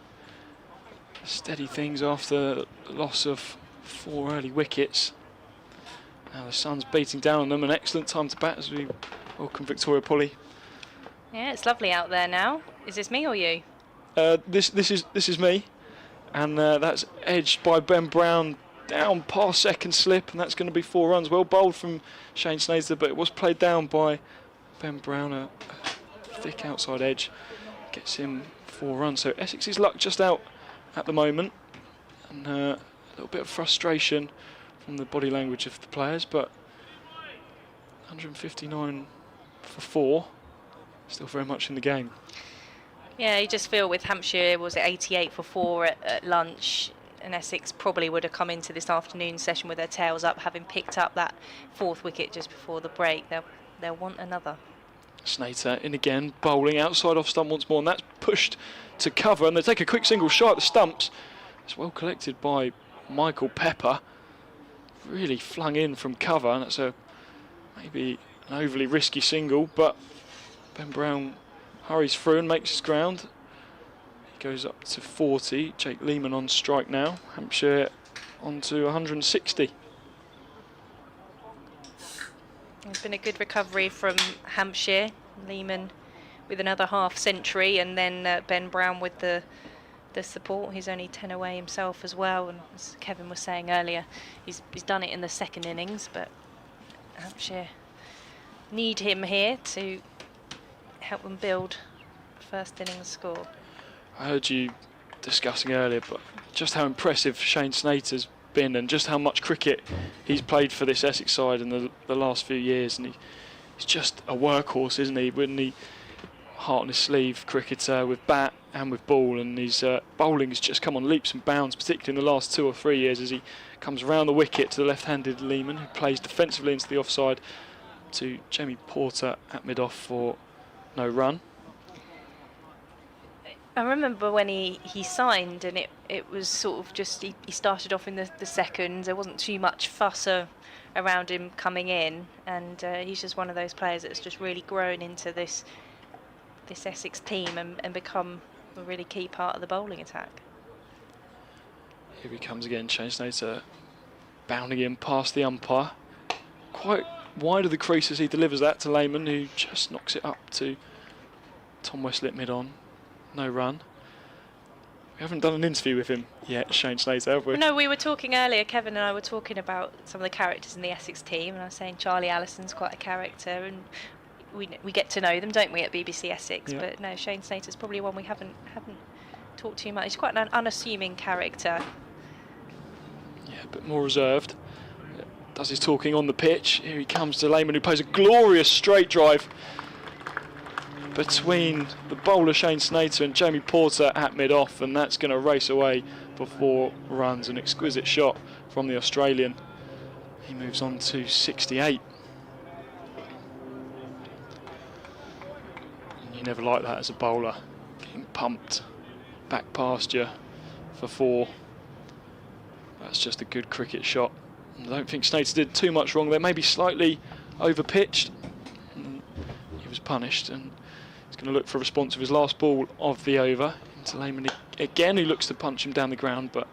steady things after the loss of 4 early wickets. Now the sun's beating down on them. An excellent time to bat as we welcome Victoria Polly. Yeah, it's lovely out there now. Is this me or you? This is me, and that's edged by Ben Brown down past second slip, and that's going to be 4 runs. Well bowled from Shane Snater, but it was played down by Ben Brown. A thick outside edge gets him 4 runs. So Essex's luck just out at the moment, and a little bit of frustration from the body language of the players, but 159 for 4, still very much in the game. Yeah, you just feel with Hampshire, was it 88 for 4 at lunch, and Essex probably would have come into this afternoon session with their tails up, having picked up that 4th wicket just before the break. They'll want another. Snater in again, bowling outside off stump once more, and that's pushed to cover, and they take a quick single shot at the stumps. It's well collected by Michael Pepper, really flung in from cover, and that's maybe an overly risky single, but Ben Brown hurries through and makes his ground. He goes up to 40. Jake Lehman on strike now. Hampshire on to 160. It's been a good recovery from Hampshire. Lehman with another half century, and then Ben Brown with the support. He's only 10 away himself as well, and as Kevin was saying earlier, he's done it in the 2nd innings, but Hampshire need him here to help them build 1st innings score. I heard you discussing earlier, but just how impressive Shane Snater's been, and just how much cricket he's played for this Essex side in the last few years, and he's just a workhorse, isn't he? When he heart on his sleeve cricketer with bat and with ball, and his bowling has just come on leaps and bounds, particularly in the last 2 or 3 years, as he comes around the wicket to the left-handed Lehman, who plays defensively into the offside, to Jamie Porter at mid-off for no run. I remember when he signed, and it was sort of just, he started off in the 2nd. There wasn't too much fuss around him coming in, and he's just one of those players that's just really grown into this Essex team and become a really key part of the bowling attack. Here he comes again, Shane Snater bounding in past the umpire. Quite wide of the crease as he delivers that to Lehman, who just knocks it up to Tom Wesley at mid-on. No run. We haven't done an interview with him yet, Shane Snater, have we? No, we were talking earlier, Kevin and I were talking about some of the characters in the Essex team, and I was saying Charlie Allison's quite a character, and we get to know them, don't we, at BBC Essex? Yeah. But no, Shane Snater's probably one we haven't talked too much. He's quite an unassuming character. Yeah, a bit more reserved. Does his talking on the pitch. Here he comes to Lehman, who plays a glorious straight drive between the bowler Shane Snater and Jamie Porter at mid-off, and that's going to race away for 4 runs. An exquisite shot from the Australian. He moves on to 68. And you never like that as a bowler, getting pumped back past you for 4. That's just a good cricket shot. I don't think Snater did too much wrong there, maybe slightly over-pitched. He was punished, and he's going to look for a response of his last ball of the over. Into Lehman again, who looks to punch him down the ground, but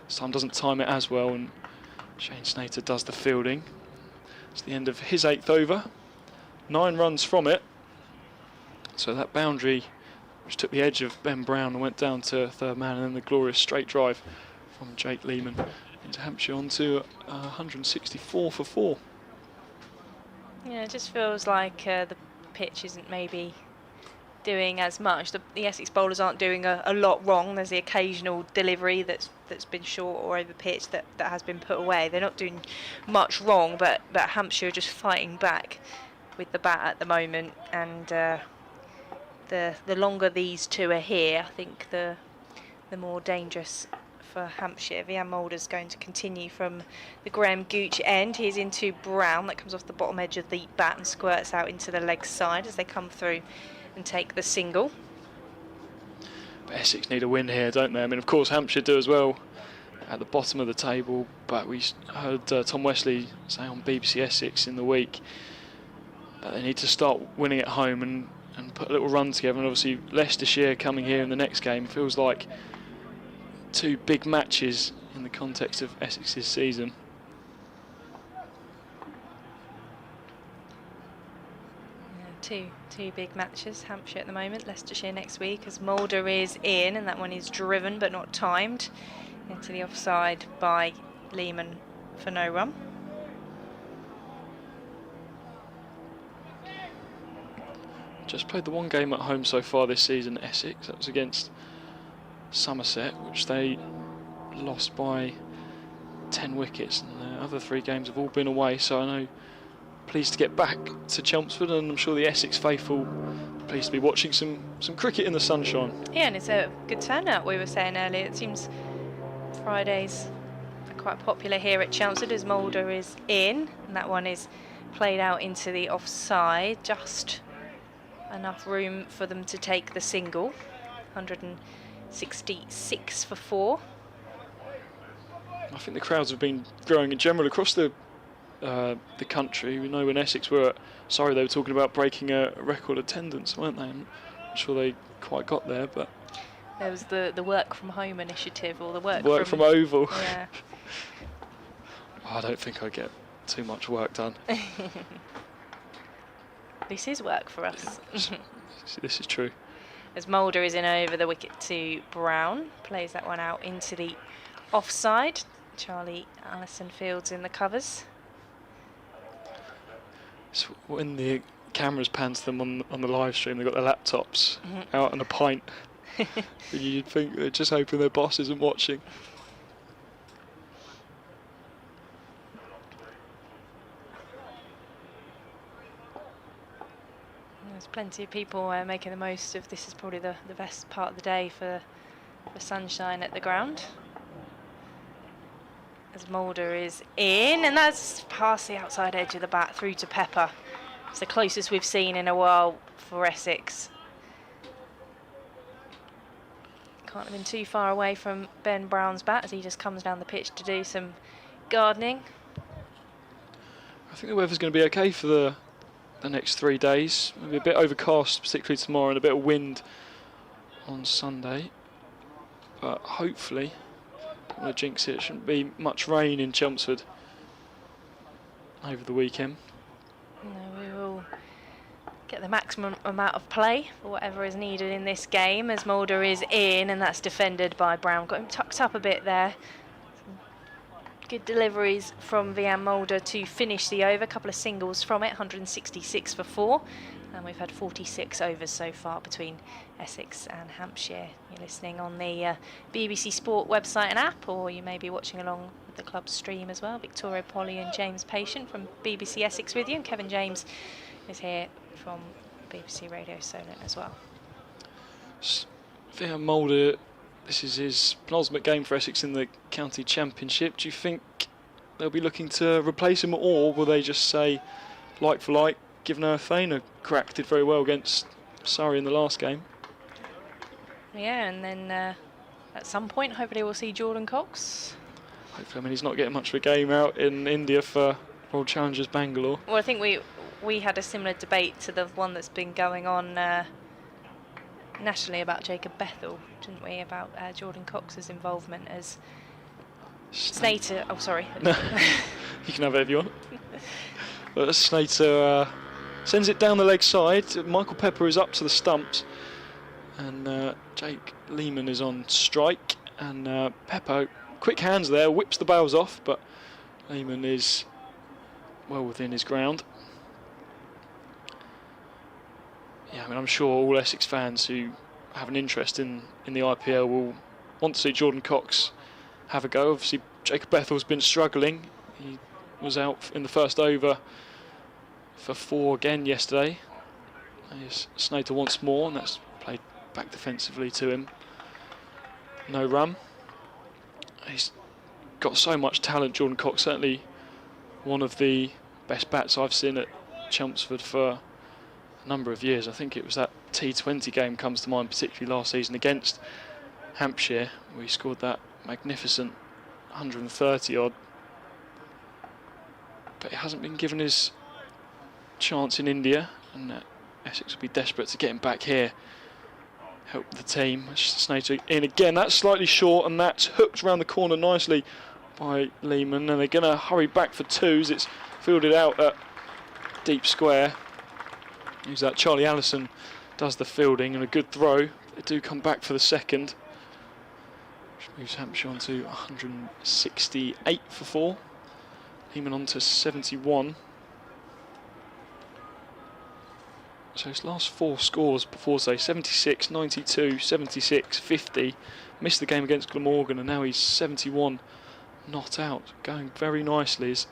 this time doesn't time it as well, and Shane Snater does the fielding. It's the end of his 8th over. 9 runs from it. So that boundary, which took the edge of Ben Brown and went down to 3rd man, and then the glorious straight drive from Jake Lehman into Hampshire onto 164 for 4. Yeah, it just feels like the pitch isn't maybe doing as much. The Essex bowlers aren't doing a lot wrong. There's the occasional delivery that's been short or over pitch that has been put away. They're not doing much wrong, but Hampshire are just fighting back with the bat at the moment. And the longer these two are here, I think the more dangerous for Hampshire. Vian Mulder's going to continue from the Graham Gooch end. He's into Brown. That comes off the bottom edge of the bat and squirts out into the leg side as they come through and take the single. But Essex need a win here, don't they? I mean, of course, Hampshire do as well at the bottom of the table, but we heard Tom Wesley say on BBC Essex in the week that they need to start winning at home and put a little run together. And obviously Leicestershire coming here in the next game feels like 2 big matches in the context of Essex's season. Yeah, two big matches. Hampshire at the moment, Leicestershire next week, as Mulder is in, and that one is driven but not timed into the offside by Lehman for no run. Just played the 1 game at home so far this season, Essex. That was against Somerset, which they lost by 10 wickets, and the other 3 games have all been away. So I know, pleased to get back to Chelmsford, and I'm sure the Essex faithful are pleased to be watching some cricket in the sunshine. Yeah, and it's a good turnout. We were saying earlier, it seems Fridays are quite popular here at Chelmsford as Mulder is in, and that one is played out into the offside, just enough room for them to take the single. 166 for 4. I think the crowds have been growing in general across the country. We know when Essex were at Surrey, they were talking about breaking a record attendance, weren't they? I'm not sure they quite got there, but there was the work from home initiative, or the work from Oval. Yeah. I don't think I get too much work done. This is work for us. This is true. As Mulder is in over the wicket to Brown, plays that one out into the offside. Charlie Allison fields in the covers. So when the cameras pan to them on the live stream, they've got their laptops out on a pint. You'd think they're just hoping their boss isn't watching. There's plenty of people making the most of this. Is probably the best part of the day for sunshine at the ground. As Mulder is in, and that's past the outside edge of the bat through to Pepper. It's the closest we've seen in a while for Essex. Can't have been too far away from Ben Brown's bat as he just comes down the pitch to do some gardening. I think the weather's going to be okay for the next 3 days. Maybe a bit overcast, particularly tomorrow, and a bit of wind on Sunday. But hopefully, I'm going to jinx it, shouldn't be much rain in Chelmsford over the weekend. No, we will get the maximum amount of play for whatever is needed in this game as Mulder is in, and that's defended by Brown. Got him tucked up a bit there. Good deliveries from Vian Mulder to finish the over. A couple of singles from it, 166 for 4. And we've had 46 overs so far between Essex and Hampshire. You're listening on the BBC Sport website and app, or you may be watching along with the club stream as well. Victoria Polly and James Patient from BBC Essex with you, and Kevin James is here from BBC Radio Solent as well. Theo Mulder, this is his penultimate game for Essex in the county championship. Do you think they'll be looking to replace him, or will they just say, like for like, give Noah Thane a crack? Did very well against Surrey in the last game. Yeah, and then at some point, hopefully we'll see Jordan Cox. Hopefully, I mean, he's not getting much of a game out in India for World Challengers Bangalore. Well, I think we had a similar debate to the one that's been going on nationally about Jacob Bethel, didn't we? About Jordan Cox's involvement as Snater. Oh, sorry. No, you can have it if you want. But Snater sends it down the leg side. Michael Pepper is up to the stumps, and Jake Lehman is on strike. And Pepper, quick hands there, whips the bails off, but Lehman is well within his ground. Yeah, I mean, I'm sure all Essex fans who have an interest in the IPL will want to see Jordan Cox have a go. Obviously, Jacob Bethel's been struggling. He was out in the first over for 4 again yesterday. There's Snater once more, and that's played back defensively to him. No run. He's got so much talent, Jordan Cox. Certainly one of the best bats I've seen at Chelmsford for a number of years. I think it was that T20 game comes to mind, particularly last season against Hampshire, where he scored that magnificent 130 odd. But he hasn't been given his chance in India, and Essex will be desperate to get him back here. Help the team. Snater in again. That's slightly short, and that's hooked around the corner nicely by Lehman, and they're going to hurry back for twos. It's fielded out at deep square. Who's that? Charlie Allison does the fielding, and a good throw. They do come back for the second, which moves Hampshire on to 168 for 4. Lehman on to 71. So his last 4 scores before, say, 76, 92, 76, 50. Missed the game against Glamorgan, and now he's 71 not out. Going very nicely as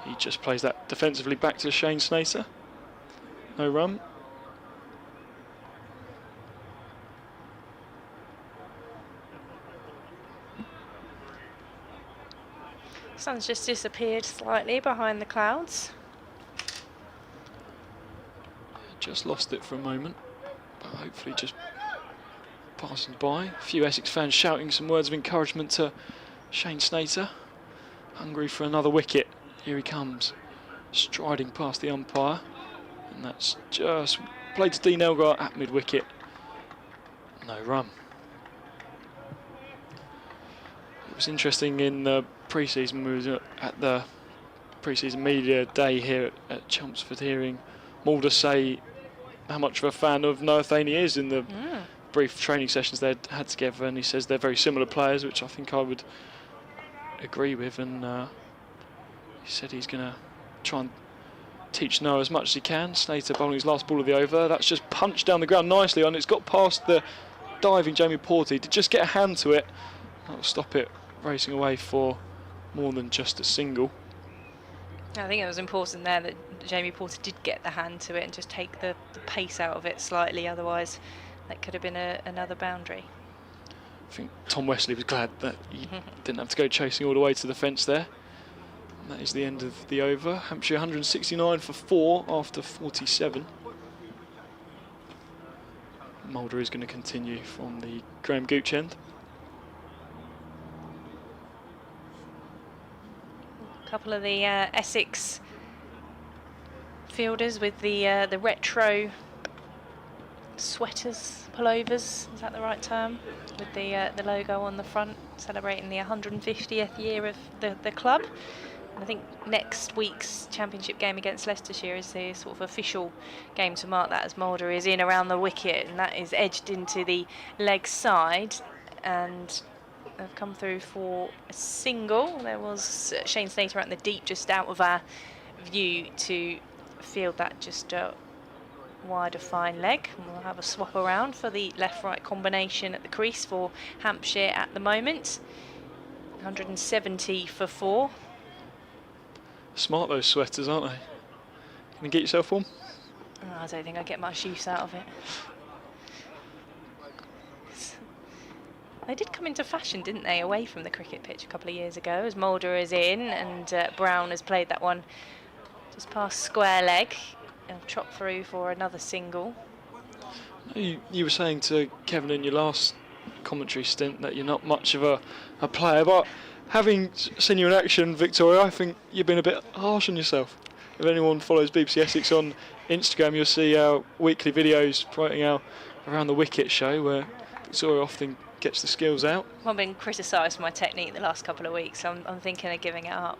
he just plays that defensively back to Shane Snater. No run. Sun's just disappeared slightly behind the clouds. Just lost it for a moment, but hopefully just passing by. A few Essex fans shouting some words of encouragement to Shane Snater. Hungry for another wicket. Here he comes, striding past the umpire. And that's just played to Dean Elgar at mid-wicket. No run. It was interesting in the pre-season, we were at the pre-season media day here at Chelmsford, hearing Mulder say how much of a fan of Noah Thane he is in the brief training sessions they'd had together, and he says they're very similar players, which I think I would agree with. And he said he's going to try and teach Noah as much as he can. Snater bowling his last ball of the over. That's just punched down the ground nicely, and it's got past the diving Jamie Porty to just get a hand to it. That'll stop it racing away for more than just a single. I think it was important there that Jamie Porter did get the hand to it and just take the pace out of it slightly, otherwise that could have been another boundary. I think Tom Wesley was glad that he didn't have to go chasing all the way to the fence there. And that is the end of the over. Hampshire 169 for 4 after 47. Mulder is going to continue from the Graham Gooch end. A couple of the Essex fielders with the retro sweaters, pullovers, is that the right term? With the logo on the front, celebrating the 150th year of the club. And I think next week's championship game against Leicestershire is the sort of official game to mark that, as Mulder is in around the wicket, and that is edged into the leg side, and they've come through for a single. There was Shane Snater out in the deep, just out of our view to field that just wider fine leg. And we'll have a swap around for the left-right combination at the crease for Hampshire at the moment. 170 for 4. Smart, those sweaters, aren't they? Can you get yourself warm? Oh, I don't think I get much use out of it. They did come into fashion, didn't they, away from the cricket pitch a couple of years ago, as Mulder is in and Brown has played that one just past square leg. He'll chop through for another single. You were saying to Kevin in your last commentary stint that you're not much of a player, but having seen you in action, Victoria, I think you've been a bit harsh on yourself. If anyone follows BBC Essex on Instagram, you'll see our weekly videos promoting our Around the Wicket show, where Victoria often gets the skills out. I've been criticised for my technique the last couple of weeks, so I'm thinking of giving it up.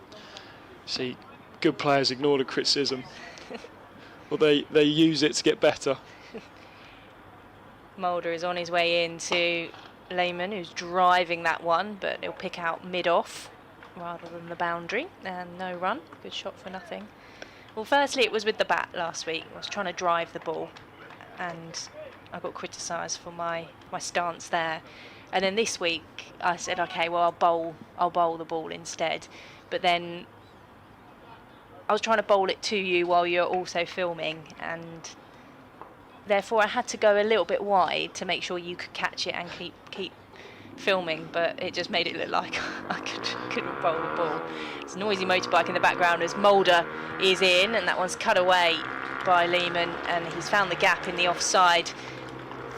See, good players ignore the criticism. Well, they use it to get better. Mulder is on his way into Lehman, who's driving that one, but he'll pick out mid-off rather than the boundary, and no run. Good shot for nothing. Well, firstly, it was with the bat last week. I was trying to drive the ball, and I got criticised for my stance there. And then this week, I said, okay, well, I'll bowl the ball instead. But then I was trying to bowl it to you while you're also filming, and therefore I had to go a little bit wide to make sure you could catch it and keep filming, but it just made it look like I couldn't bowl the ball. It's a noisy motorbike in the background as Mulder is in, and that one's cut away by Lehman, and he's found the gap in the offside.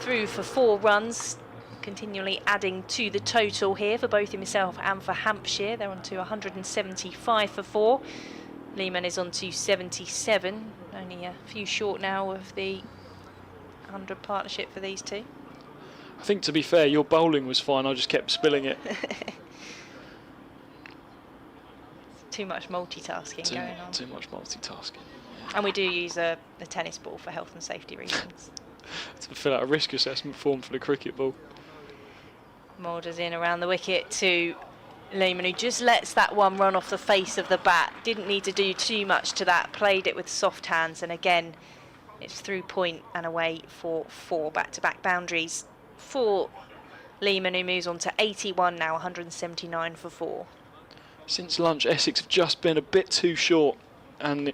Through for 4 runs, continually adding to the total here for both himself and for Hampshire. They're on to 175 for 4. Lehman is on to 77, only a few short now of the 100 partnership for these two. I think, to be fair, your bowling was fine. I just kept spilling it. Too much multitasking going on. Too much multitasking. And we do use a tennis ball for health and safety reasons. To fill out a risk assessment form for the cricket ball. Mulder's in around the wicket to Lehman, who just lets that one run off the face of the bat. Didn't need to do too much to that. Played it with soft hands, and again, it's through point and away for 4 back-to-back boundaries for Lehman, who moves on to 81 now, 179 for 4. Since lunch, Essex have just been a bit too short, and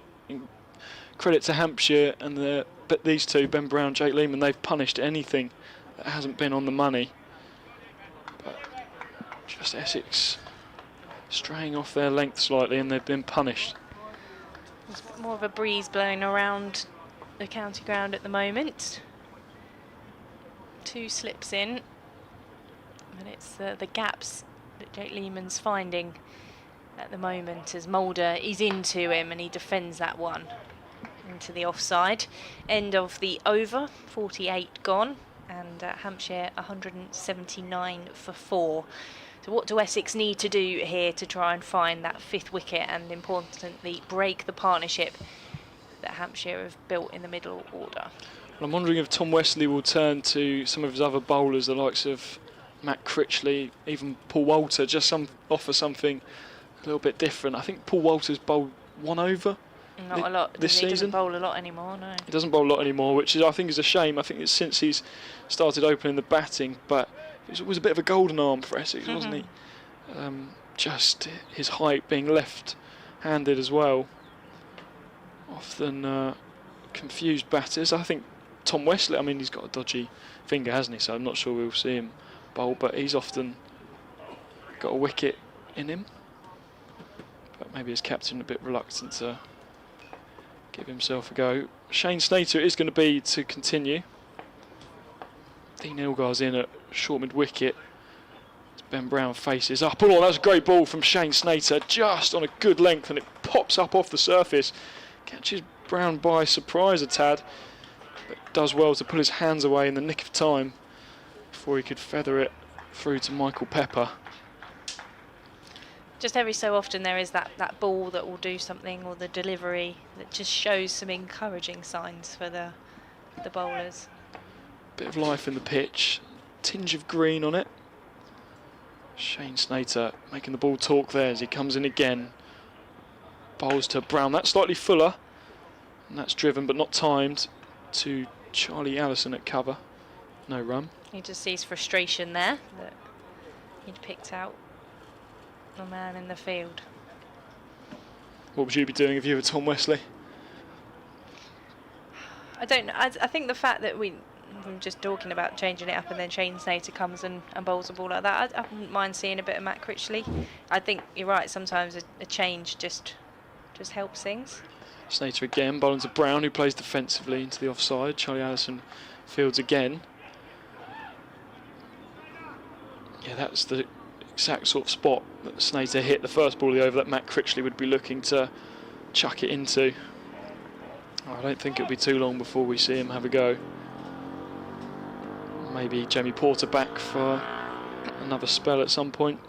credit to Hampshire and but these two, Ben Brown, Jake Lehman, they've punished anything that hasn't been on the money. But just Essex straying off their length slightly, and they've been punished. There's a bit more of a breeze blowing around the county ground at the moment. 2 slips in, and it's the gaps that Jake Lehman's finding at the moment as Mulder is into him, and he defends that one into the offside. End of the over, 48 gone, and Hampshire 179 for 4. So what do Essex need to do here to try and find that 5th wicket and, importantly, break the partnership that Hampshire have built in the middle order? Well, I'm wondering if Tom Wesley will turn to some of his other bowlers, the likes of Matt Critchley, even Paul Walter, just offer something a little bit different. I think Paul Walter's bowled 1 over. Not a lot. This season. He doesn't bowl a lot anymore, no. He doesn't bowl a lot anymore, which I think is a shame. I think it's since he's started opening the batting, but it was a bit of a golden arm for Essex, wasn't he? Just his height being left-handed as well. Often confused batters. I think Tom Wesley, I mean, he's got a dodgy finger, hasn't he? So I'm not sure we'll see him bowl, but he's often got a wicket in him. But maybe his captain a bit reluctant to give himself a go. Shane Snater is going to be to continue. Dean Ilgar's in at short mid-wicket. Ben Brown faces up. Oh, that's a great ball from Shane Snater, just on a good length, and it pops up off the surface. Catches Brown by surprise a tad, but does well to pull his hands away in the nick of time before he could feather it through to Michael Pepper. Just every so often there is that ball that will do something, or the delivery that just shows some encouraging signs for the bowlers. Bit of life in the pitch, tinge of green on it. Shane Snater making the ball talk there as he comes in again. Bowls to Brown, that's slightly fuller, and that's driven but not timed to Charlie Allison at cover. No run. You just sees frustration there that he'd picked out the man in the field. What would you be doing if you were Tom Wesley? I don't know. I think the fact that we were just talking about changing it up and then Shane Snater comes and bowls a ball like that, I wouldn't mind seeing a bit of Matt Critchley. I think you're right, sometimes a change just helps things. Snater again, bowling to Brown, who plays defensively into the offside. Charlie Allison fields again. Yeah, that's the exact sort of spot that Snater hit the first ball of the over that Matt Critchley would be looking to chuck it into. I don't think it'll be too long before we see him have a go. Maybe Jamie Porter back for another spell at some point.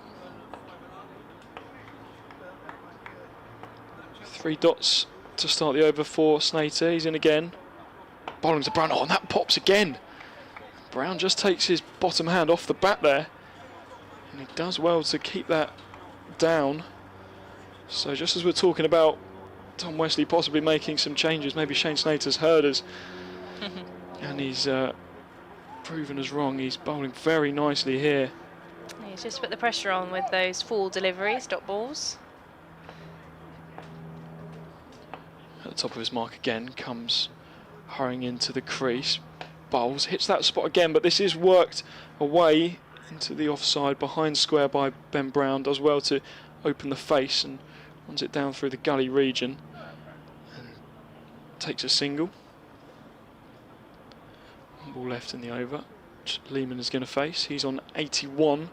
3 dots to start the over for Snater. He's in again. Bowling to Brown. Oh, and that pops again. Brown just takes his bottom hand off the bat there. And he does well to keep that down. So just as we're talking about Tom Wesley possibly making some changes, maybe Shane Snater's heard us. And he's proven us wrong. He's bowling very nicely here. He's just put the pressure on with those full deliveries, dot balls. At the top of his mark again, comes hurrying into the crease, bowls, hits that spot again, but this is worked away into the offside behind square by Ben Brown. Does well to open the face and runs it down through the gully region and takes a single. One ball left in the over, which Lehman is going to face. He's on 81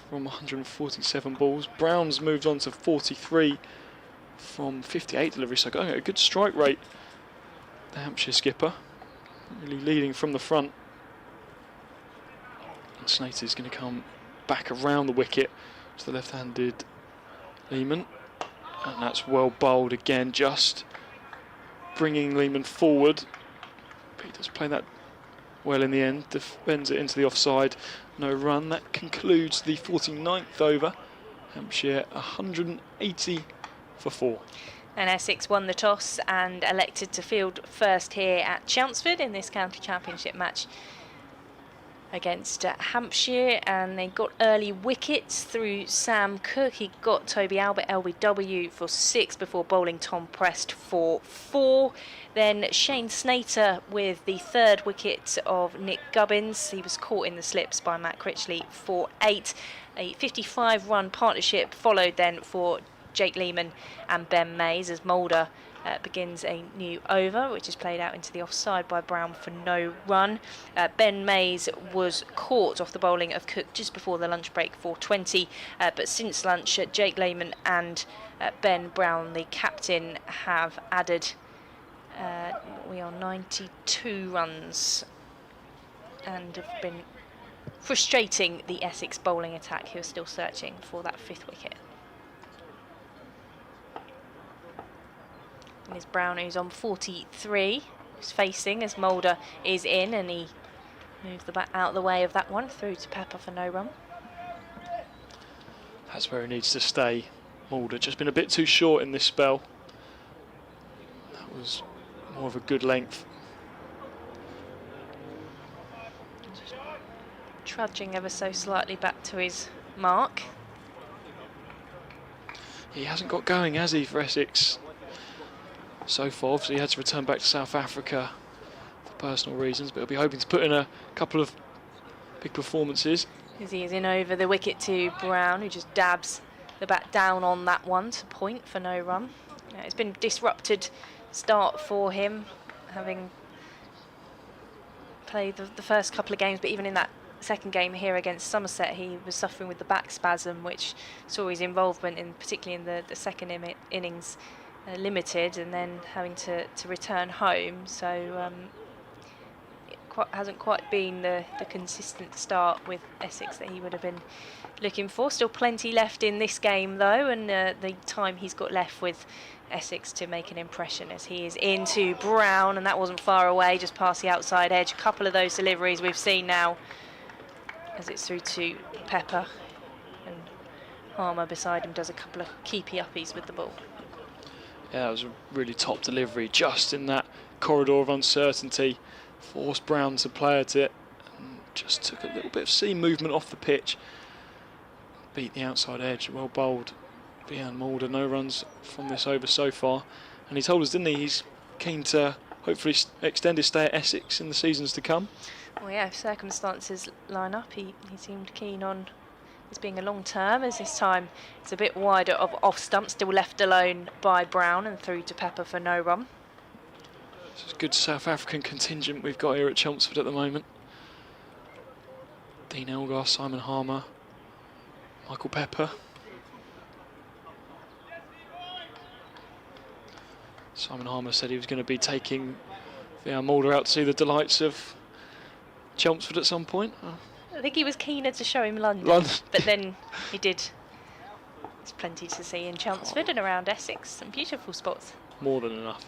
from 147 balls. Brown's moved on to 43 from 58 deliveries, so going at a good strike rate. The Hampshire skipper really leading from the front. And Snater's going to come back around the wicket to the left-handed Lehman, and that's well bowled again, just bringing Lehman forward. But he does play that well in the end, defends it into the offside, no run. That concludes the 49th over. Hampshire 180 for 4. And Essex won the toss and elected to field first here at Chelmsford in this county championship match against Hampshire, and they got early wickets through Sam Cook. He got Toby Albert LBW for 6 before bowling Tom Prest for 4. Then Shane Snater with the 3rd wicket of Nick Gubbins. He was caught in the slips by Matt Critchley for 8. A 55-run partnership followed then for Jake Lehman and Ben Mays as Mulder begins a new over, which is played out into the offside by Brown for no run. Ben Mays was caught off the bowling of Cook just before the lunch break for 20, but since lunch Jake Lehman and Ben Brown, the captain, have added we are 92 runs and have been frustrating the Essex bowling attack, who are still searching for that 5th wicket. And it's Brown, who's on 43, who's facing as Mulder is in, and he moved the bat out of the way of that one through to Pepper for no run. That's where he needs to stay. Mulder just been a bit too short in this spell. That was more of a good length. Just trudging ever so slightly back to his mark. He hasn't got going, has he, for Essex? So far, obviously he had to return back to South Africa for personal reasons, but he'll be hoping to put in a couple of big performances. As he is in over the wicket to Brown, who just dabs the bat down on that one to point for no run. It's been a disrupted start for him, having played the first couple of games, but even in that second game here against Somerset, he was suffering with the back spasm, which saw his involvement in, particularly in the second innings, limited, and then having to return home. So it hasn't quite been the consistent start with Essex that he would have been looking for. Still plenty left in this game though, and the time he's got left with Essex to make an impression, as he is into Brown, and that wasn't far away, just past the outside edge. A couple of those deliveries we've seen now as it's through to Pepper, and Harmer beside him does a couple of keepy-uppies with the ball. Yeah, that was a really top delivery, just in that corridor of uncertainty. Forced Brown to play at it, and just took a little bit of seam movement off the pitch. beat the outside edge. Well bowled, Vian Mulder. No runs from this over so far. And he told us, didn't he, he's keen to hopefully extend his stay at Essex in the seasons to come. Well, yeah, if circumstances line up, he seemed keen on this being a long term, as this time it's a bit wider of off stump, still left alone by Brown and through to Pepper for no run. It's a good South African contingent we've got here at Chelmsford at the moment. Dean Elgar, Simon Harmer, Michael Pepper. Simon Harmer said he was going to be taking Vian Mulder out to see the delights of Chelmsford at some point. I think he was keener to show him London. But then he did. There's plenty to see in Chelmsford and around Essex. Some beautiful spots. More than enough.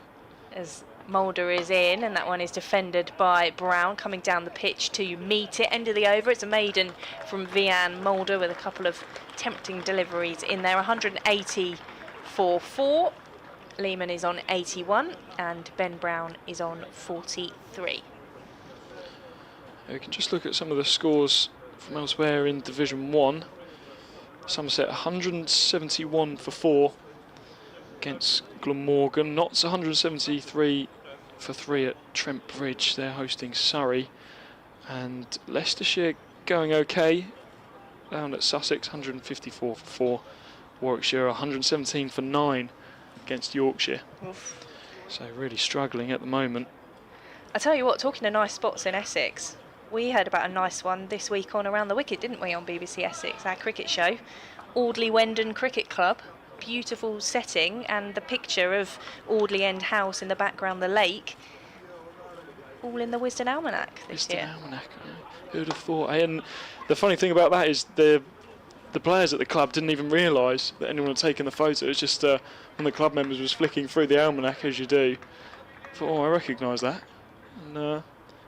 As Mulder is in, and that one is defended by Brown, coming down the pitch to meet it. End of the over. It's a maiden from Vian Mulder with a couple of tempting deliveries in there. 180 for 4. Lehman is on 81 and Ben Brown is on 43. We can just look at some of the scores from elsewhere in Division 1. Somerset 171 for 4 against Glamorgan. Notts 173 for 3 at Trent Bridge. They're hosting Surrey. And Leicestershire going okay down at Sussex, 154 for 4. Warwickshire 117 for 9 against Yorkshire. Oof. So really struggling at the moment. I tell you what, talking of nice spots in Essex, we heard about a nice one this week on Around the Wicket, didn't we, on BBC Essex, our cricket show. Audley Wendon Cricket Club, beautiful setting, and the picture of Audley End House in the background, the lake, all in the Wisden Almanac this year. Wisden Almanac, who'd have thought? And the funny thing about that is the players at the club didn't even realise that anyone had taken the photo. It's just one of the club members was flicking through the almanac, as you do. I thought, oh, I recognise that. And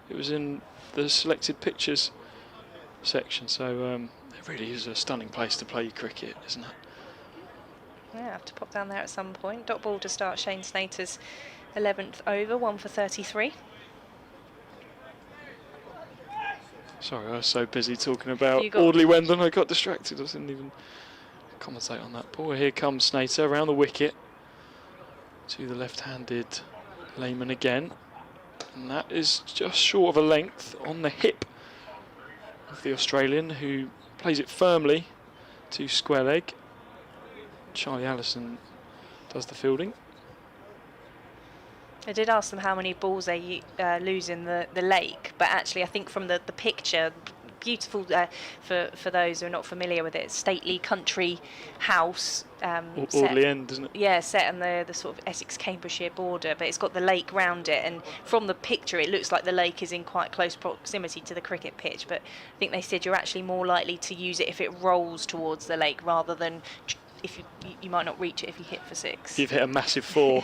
it was in the selected pictures section. So it really is a stunning place to play cricket, isn't it? Yeah, I have to pop down there at some point. Dot ball to start Shane Snater's 11th over, 1 for 33. Sorry, I was so busy talking about got Audley Wendon, I got distracted. I didn't even commentate on that ball. Here comes Snater around the wicket to the left-handed Lehman again. And that is just short of a length on the hip of the Australian, who plays it firmly to square leg. Charlie Allison does the fielding. I did ask them how many balls they lose in the lake, but actually I think from the picture, beautiful for those who are not familiar with it, stately country house. Audley End, isn't it? Yeah, set on the sort of Essex-Cambridgeshire border, but it's got the lake round it, and from the picture it looks like the lake is in quite close proximity to the cricket pitch, but I think they said you're actually more likely to use it if it rolls towards the lake rather than if you might not reach it if you hit for 6. You've hit a massive 4.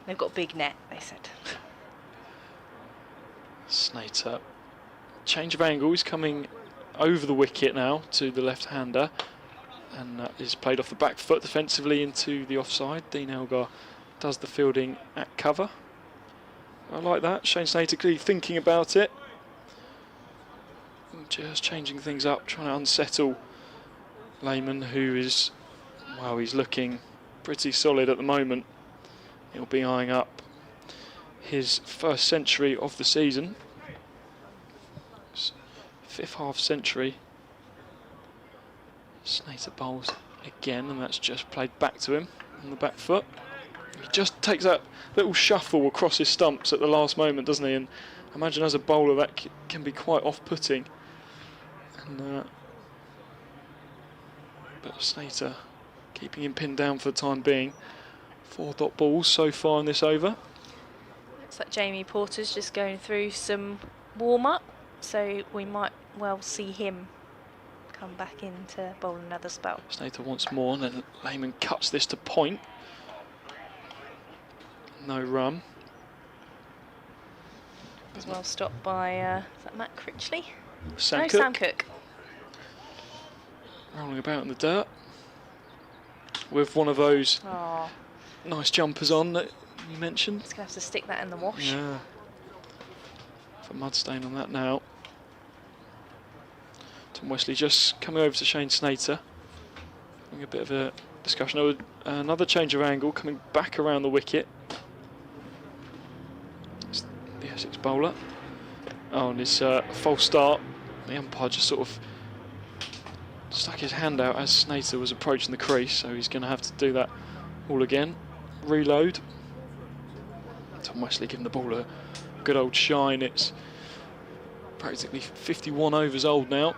They've got a big net, they said. Snater. Change of angle, he's coming over the wicket now to the left-hander, and that is played off the back foot defensively into the offside. Dean Elgar does the fielding at cover. I like that. Shane Snater clearly thinking about it. Just changing things up, trying to unsettle Lehman, who is, well, he's looking pretty solid at the moment. He'll be eyeing up his first century of the season. 5th half century. Snater bowls again, and that's just played back to him on the back foot. He just takes that little shuffle across his stumps at the last moment, doesn't he? And imagine as a bowler that can be quite off-putting. And but Snater keeping him pinned down for the time being. 4 dot balls so far in this over. Looks like Jamie Porter's just going through some warm-up, so we might well see him come back in to bowl another spell. Snater once more, and then Lehman cuts this to point. No run. As well stopped by, is that Matt Critchley? Sam no, Cook. Sam Cook. Rolling about in the dirt with one of those nice jumpers on that you mentioned. He's going to have to stick that in the wash. Yeah. For mud stain on that now. Tom Wesley just coming over to Shane Snater. Having a bit of a discussion. Another change of angle, coming back around the wicket. It's the Essex bowler. Oh, and his false start. The umpire just sort of stuck his hand out as Snater was approaching the crease, so he's going to have to do that all again. Reload. Tom Wesley giving the ball a good old shine. It's practically 51 overs old now.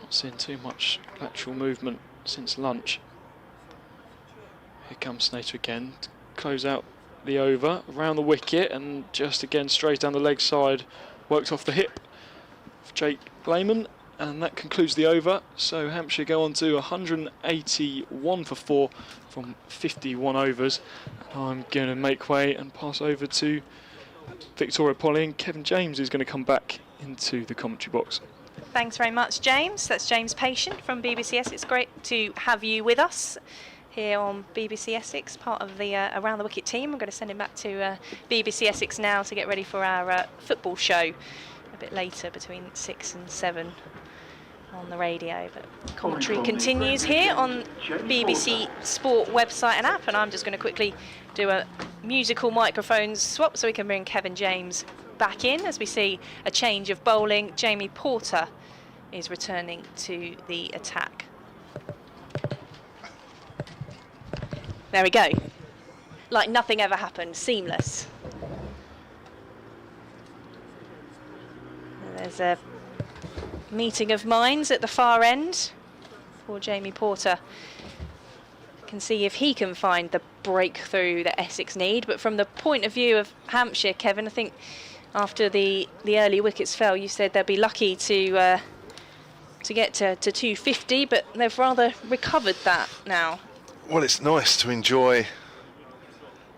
Not seeing too much lateral movement since lunch. Here comes Snater again to close out the over, around the wicket, and just again straight down the leg side, worked off the hip for Jake Lehman, and that concludes the over. So Hampshire go on to 181 for 4 from 51 overs. I'm going to make way and pass over to Victoria Polly, and Kevin James is going to come back into the commentary box. Thanks very much, James. That's James Patient from BBC Essex. It's great to have you with us here on BBC Essex, part of the Around the Wicket team. I'm going to send him back to BBC Essex now to get ready for our football show a bit later, between 6 and 7 on the radio. But commentary continues here on BBC Sport website and app, and I'm just going to quickly do a musical microphone swap so we can bring Kevin James back in as we see a change of bowling. Jamie Porter is returning to the attack. There we go. Like nothing ever happened, seamless. There's a meeting of minds at the far end for Jamie Porter. Can see if he can find the breakthrough that Essex need, but from the point of view of Hampshire, Kevin, I think after the early wickets fell, you said they'll be lucky to get to 250, but they've rather recovered that now. Well, it's nice to enjoy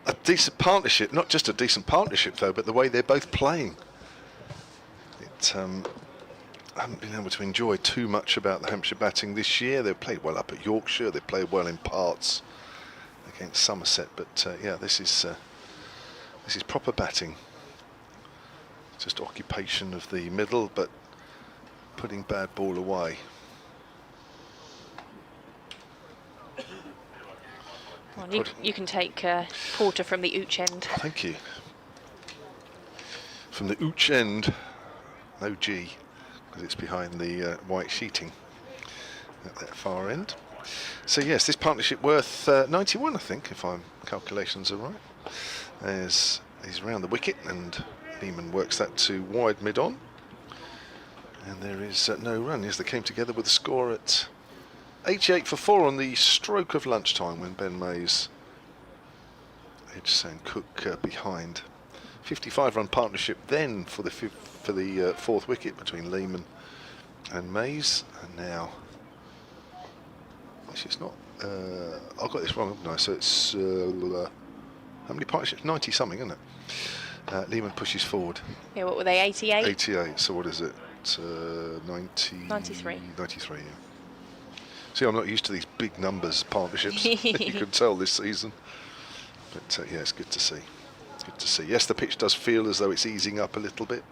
a decent partnership, not just a decent partnership though, but the way they're both playing. I haven't been able to enjoy too much about the Hampshire batting this year. They've played well up at Yorkshire, they've played well in parts against Somerset, but yeah, this is proper batting. Just occupation of the middle, but putting bad ball away. Well, you can take Porter from the Ooch end. Thank you. From the Ooch end, no G, because it's behind the white sheeting at that far end. So yes, this partnership worth 91, I think, if my calculations are right. He's around the wicket, and Lehman works that to wide mid-on. And there is no run. Yes, they came together with a score at 88 for 4 on the stroke of lunchtime when Ben Mays edged Sam Cook behind. 55-run partnership then for the fourth wicket between Lehman and Mays, and now actually it's not. I got this wrong, haven't I? So it's how many partnerships? 90 something, isn't it? Lehman pushes forward. Yeah, what were they? 88. 88. So what is it? 93. 93. Yeah. See, I'm not used to these big numbers partnerships. You can tell this season. But yeah, it's good to see. Good to see. Yes, the pitch does feel as though it's easing up a little bit.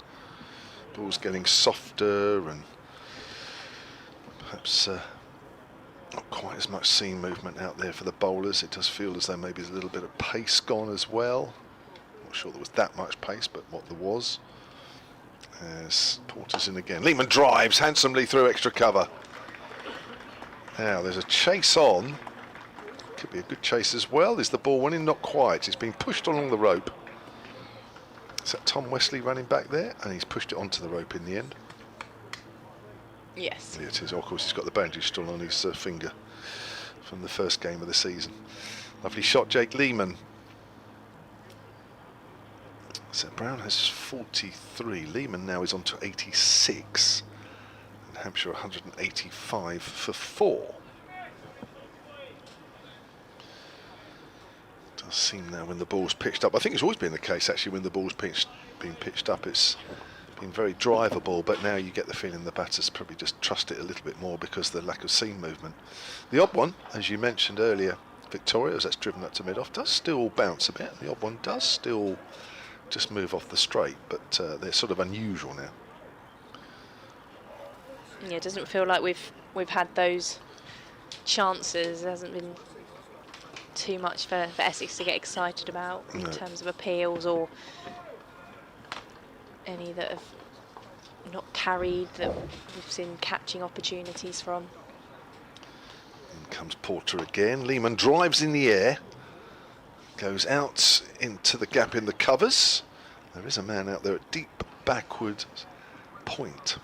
Ball's getting softer and perhaps not quite as much seam movement out there for the bowlers. It does feel as though maybe there's a little bit of pace gone as well. Not sure there was that much pace, but what there was. As Porter's in again. Lehman drives handsomely through extra cover. Now there's a chase on. Could be a good chase as well. Is the ball winning? Not quite. It's been pushed along the rope. Is that Tom Wesley running back there? And he's pushed it onto the rope in the end. Yes. Yeah, it is. Oh, of course, he's got the bandage still on his finger from the first game of the season. Lovely shot, Jake Lehman. So Brown has 43. Lehman now is on to 86. And Hampshire 185 for 4. Does seem now when the ball's pitched up. I think it's always been the case actually when the ball's been pitched up. It's been very drivable, but now you get the feeling the batters probably just trust it a little bit more because of the lack of seam movement. The odd one, as you mentioned earlier, Victoria, as that's driven up to mid-off, does still bounce a bit. The odd one does still just move off the straight, but they're sort of unusual now. Yeah, it doesn't feel like we've had those chances. There hasn't been too much for Essex to get excited about in terms of appeals or any that have not carried that we've seen catching opportunities from. In comes Porter again. Lehman drives in the air, goes out into the gap in the covers. There is a man out there at deep backward point.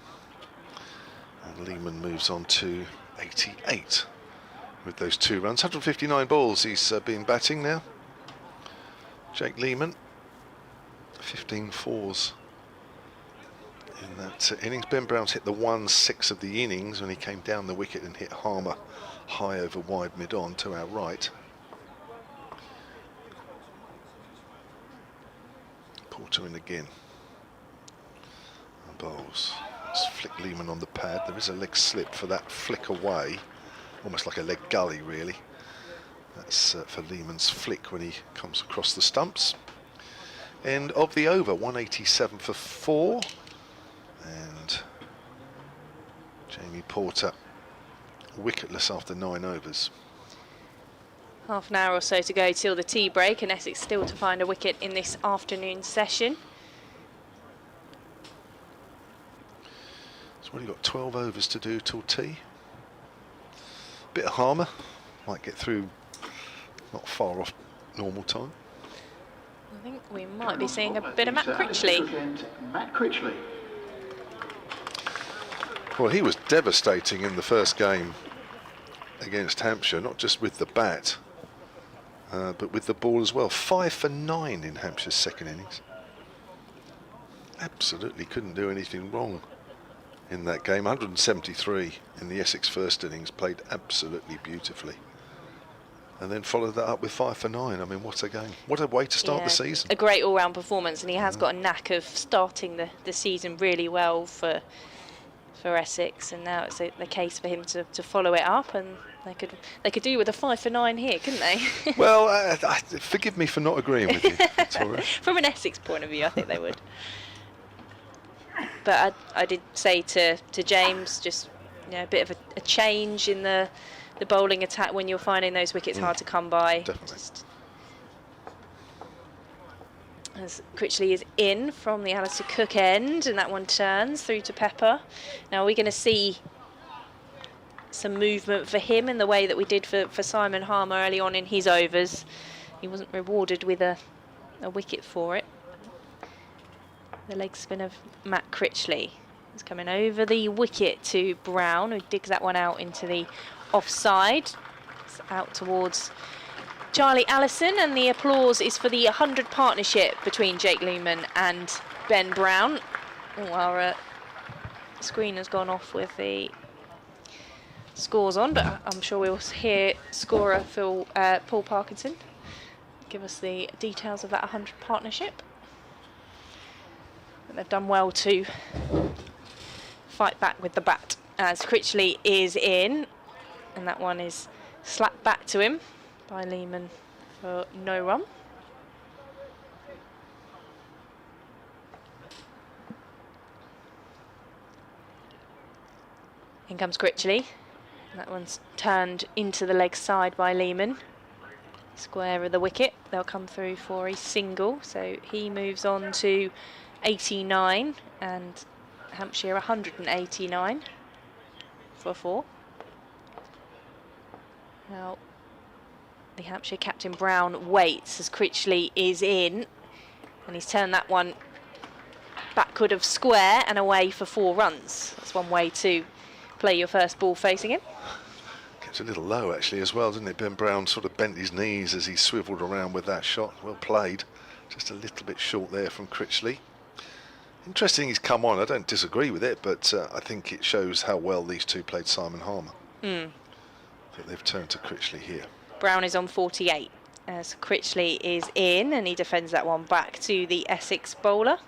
And Lehman moves on to 88 with those 2 runs. 159 balls he's been batting now. Jake Lehman, 15 fours in that innings. Ben Brown's hit the 1-6 of the innings when he came down the wicket and hit Harmer high over wide mid-on to our right. Porter in again. And bowls. Let's flick Lehman on the pad. There is a leg slip for that flick away. Almost like a leg gully, really. That's for Lehman's flick when he comes across the stumps. End of the over, 187 for 4. And Jamie Porter wicketless after 9 overs. Half an hour or so to go till the tea break, and Essex still to find a wicket in this afternoon session. So what have you got, 12 overs to do till tea? Bit of Harmer, might get through not far off normal time. I think we might be seeing a bit of Matt Critchley. Matt Critchley. Well, he was devastating in the first game against Hampshire, not just with the bat, but with the ball as well. 5 for 9 in Hampshire's second innings. Absolutely couldn't do anything wrong in that game. 173 in the Essex first innings, played absolutely beautifully. And then followed that up with 5 for 9. I mean, what a game. What a way to start the season. A great all-round performance, and he has got a knack of starting the season really well for Essex, and now it's the case for him to follow it up, and they could do with a 5 for 9 here, couldn't they? Well, forgive me for not agreeing with you, Victoria. From an Essex point of view, I think they would. But I did say to James, just a bit of a change in the bowling attack when you're finding those wickets hard to come by. Definitely. As Critchley is in from the Alistair Cook end, and that one turns through to Pepper. Now, are we going to see some movement for him in the way that we did for Simon Harmer early on in his overs? He wasn't rewarded with a wicket for it. The leg spin of Matt Critchley is coming over the wicket to Brown, who digs that one out into the offside. It's out towards Charlie Allison, and the applause is for the 100 partnership between Jake Lehman and Ben Brown. Our screen has gone off with the scores on, but I'm sure we'll hear scorer Paul Parkinson give us the details of that 100 partnership. But they've done well to fight back with the bat as Critchley is in, and that one is slapped back to him by Lehman for no run. In comes Critchley. That one's turned into the leg side by Lehman. Square of the wicket. They'll come through for a single, so he moves on to 89 and Hampshire 189 for 4. Now, the Hampshire captain Brown waits as Critchley is in, and he's turned that one backward of square and away for 4 runs. That's one way to play your first ball facing him. Gets a little low actually as well, didn't it? Ben Brown sort of bent his knees as he swivelled around with that shot. Well played. Just a little bit short there from Critchley. Interesting he's come on. I don't disagree with it, but I think it shows how well these two played Simon Harmer. That they've turned to Critchley here. Brown is on 48 as Critchley is in, and he defends that one back to the Essex bowler.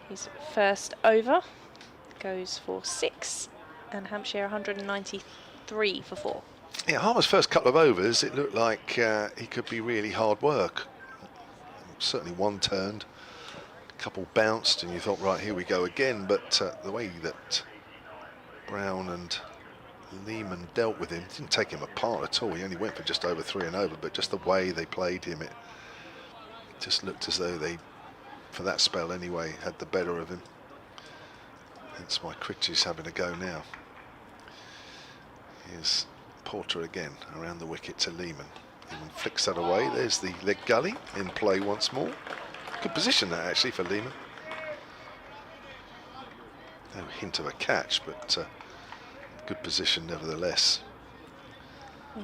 His first over goes for 6, and Hampshire 193 for 4. Yeah, Harmer's first couple of overs, it looked like he could be really hard work. certainly one turned, a couple bounced, and you thought, right, here we go again. But the way that Brown and Lehman dealt with him, didn't take him apart at all. He only went for just over 3 and over, but just the way they played him, it just looked as though they, for that spell anyway, had the better of him. Hence why Critchley's having a go now. Here's Porter again around the wicket to Lehman. Lehman flicks that away. There's the leg gully in play once more. Good position that actually for Lehman. No hint of a catch, but good position nevertheless.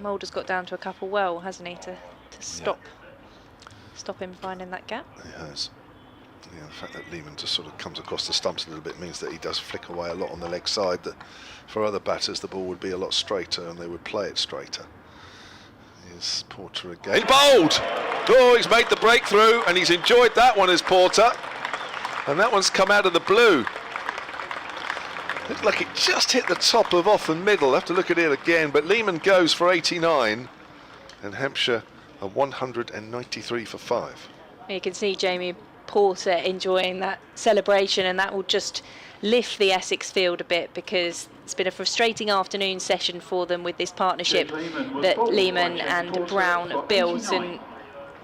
Mulder's got down to a couple well, hasn't he, to stop him finding that gap. He has. Yeah, the fact that Lehman just sort of comes across the stumps a little bit means that he does flick away a lot on the leg side, that for other batters the ball would be a lot straighter and they would play it straighter. Here's Porter again. Bowled! Oh, he's made the breakthrough and he's enjoyed that one as Porter. And that one's come out of the blue. Looked like it just hit the top of off and middle. Have to look at it again, but Lehman goes for 89 and Hampshire are 193 for 5. You can see Jamie Porter enjoying that celebration, and that will just lift the Essex field a bit, because it's been a frustrating afternoon session for them with this partnership that Lehman and Brown built. And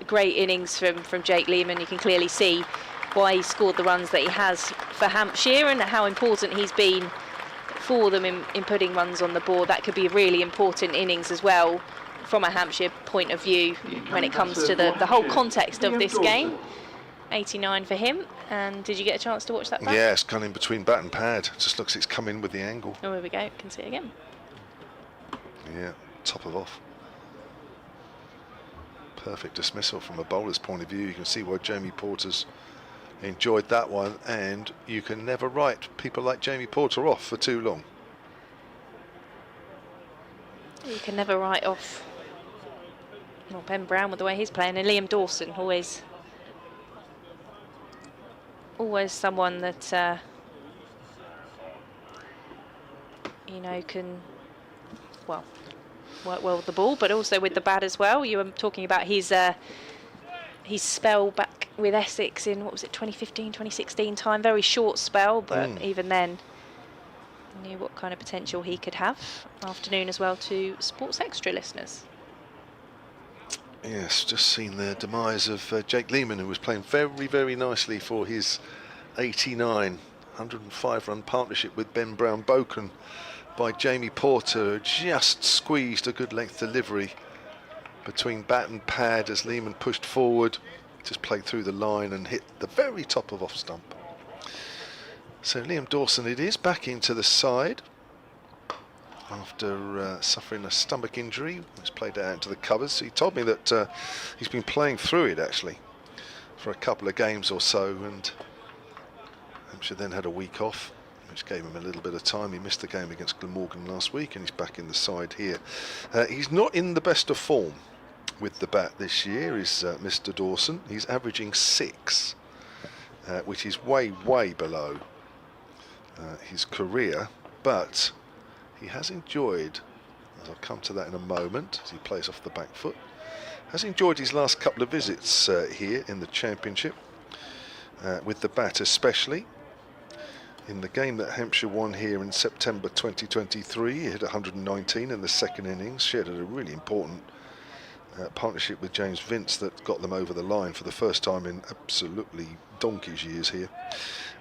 great innings from Jake Lehman. You can clearly see why he scored the runs that he has for Hampshire and how important he's been for them in putting runs on the board. That could be a really important innings as well from a Hampshire point of view when it comes to the whole context of this game. 89 for him. And did you get a chance to watch that back? Yeah, it's gone in between bat and pad. Just looks it's come in with the angle. Oh, here we go. Can see it again. Yeah, top of off. Perfect dismissal from a bowler's point of view. You can see why Jamie Porter's enjoyed that one, and you can never write people like Jamie Porter off for too long. You can never write off Ben Brown with the way he's playing, and Liam Dawson always someone that you know, can work well with the ball, but also with the bat as well. You were talking about his spell back with Essex in, what was it, 2015, 2016 time. Very short spell, but even then knew what kind of potential he could have. Afternoon as well to Sports Extra listeners. Yes, just seen the demise of Jake Lehman, who was playing very, very nicely for his 89, 105-run partnership with Ben Brown, broken by Jamie Porter, who just squeezed a good length delivery between bat and pad as Lehman pushed forward, just played through the line and hit the very top of off stump. So Liam Dawson it is, back into the side after suffering a stomach injury. He's played out into the covers. He told me that he's been playing through it actually for a couple of games or so, and Hampshire then had a week off, which gave him a little bit of time. He missed the game against Glamorgan last week and he's back in the side here. He's not in the best of form with the bat this year, is Mr. Dawson. He's averaging 6, which is way, way below his career, but he has enjoyed, as I'll come to that in a moment, as he plays off the back foot, has enjoyed his last couple of visits here in the Championship, with the bat especially. In the game that Hampshire won here in September 2023, he hit 119 in the second innings, shared a really important partnership with James Vince that got them over the line for the first time in absolutely donkey's years here.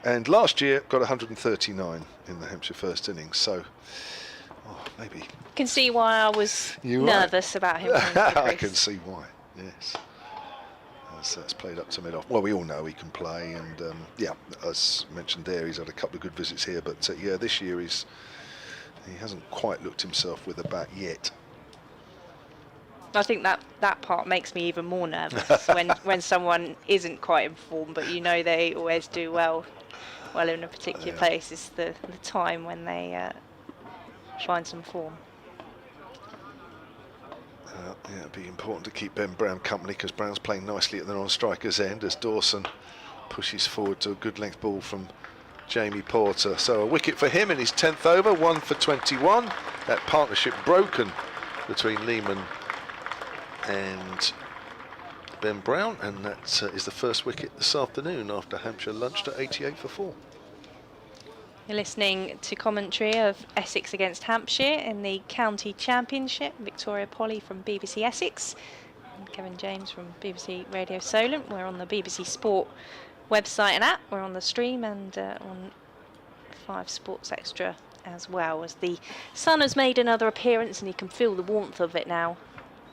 And last year got 139 in the Hampshire first innings, so maybe. Can see why I was nervous about him. I can see why, yes. That's played up to mid-off. Well, we all know he can play, and yeah, as mentioned there, he's had a couple of good visits here, but yeah, this year he hasn't quite looked himself with a bat yet. I think that part makes me even more nervous when someone isn't quite in form, but you know they always do well in a particular place. Is the time when they find some form. Yeah, it'd be important to keep Ben Brown company, because Brown's playing nicely at the non-striker's end as Dawson pushes forward to a good length ball from Jamie Porter. So a wicket for him in his 10th over, 1 for 21. That partnership broken between Lehman and Ben Brown, and that is the first wicket this afternoon after Hampshire lunched at 88 for 4. You're listening to commentary of Essex against Hampshire in the County Championship. Victoria Polly from BBC Essex and Kevin James from BBC Radio Solent. We're on the BBC Sport website and app. We're on the stream and on 5 Sports Extra as well, as the sun has made another appearance and you can feel the warmth of it now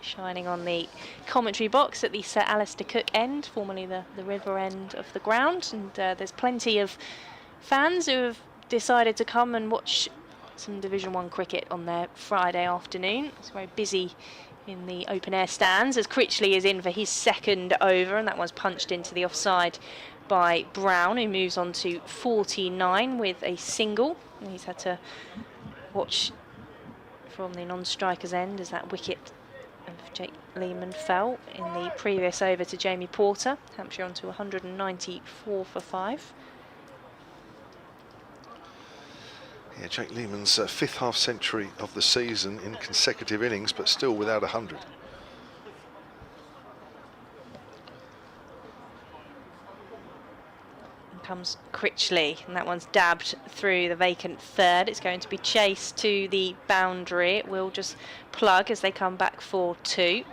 shining on the commentary box at the Sir Alistair Cook end, formerly the river end of the ground. And there's plenty of fans who have decided to come and watch some Division 1 cricket on their Friday afternoon. It's very busy in the open air stands as Critchley is in for his second over, and that one's punched into the offside by Brown, who moves on to 49 with a single. And he's had to watch from the non-striker's end as that wicket of Jake Lehman fell in the previous over to Jamie Porter. Hampshire on to 194 for 5. Yeah, Jake Lehman's 5th half-century of the season in consecutive innings, but still without 100. And comes Critchley, and that one's dabbed through the vacant third. It's going to be chased to the boundary. It will just plug as they come back for 2.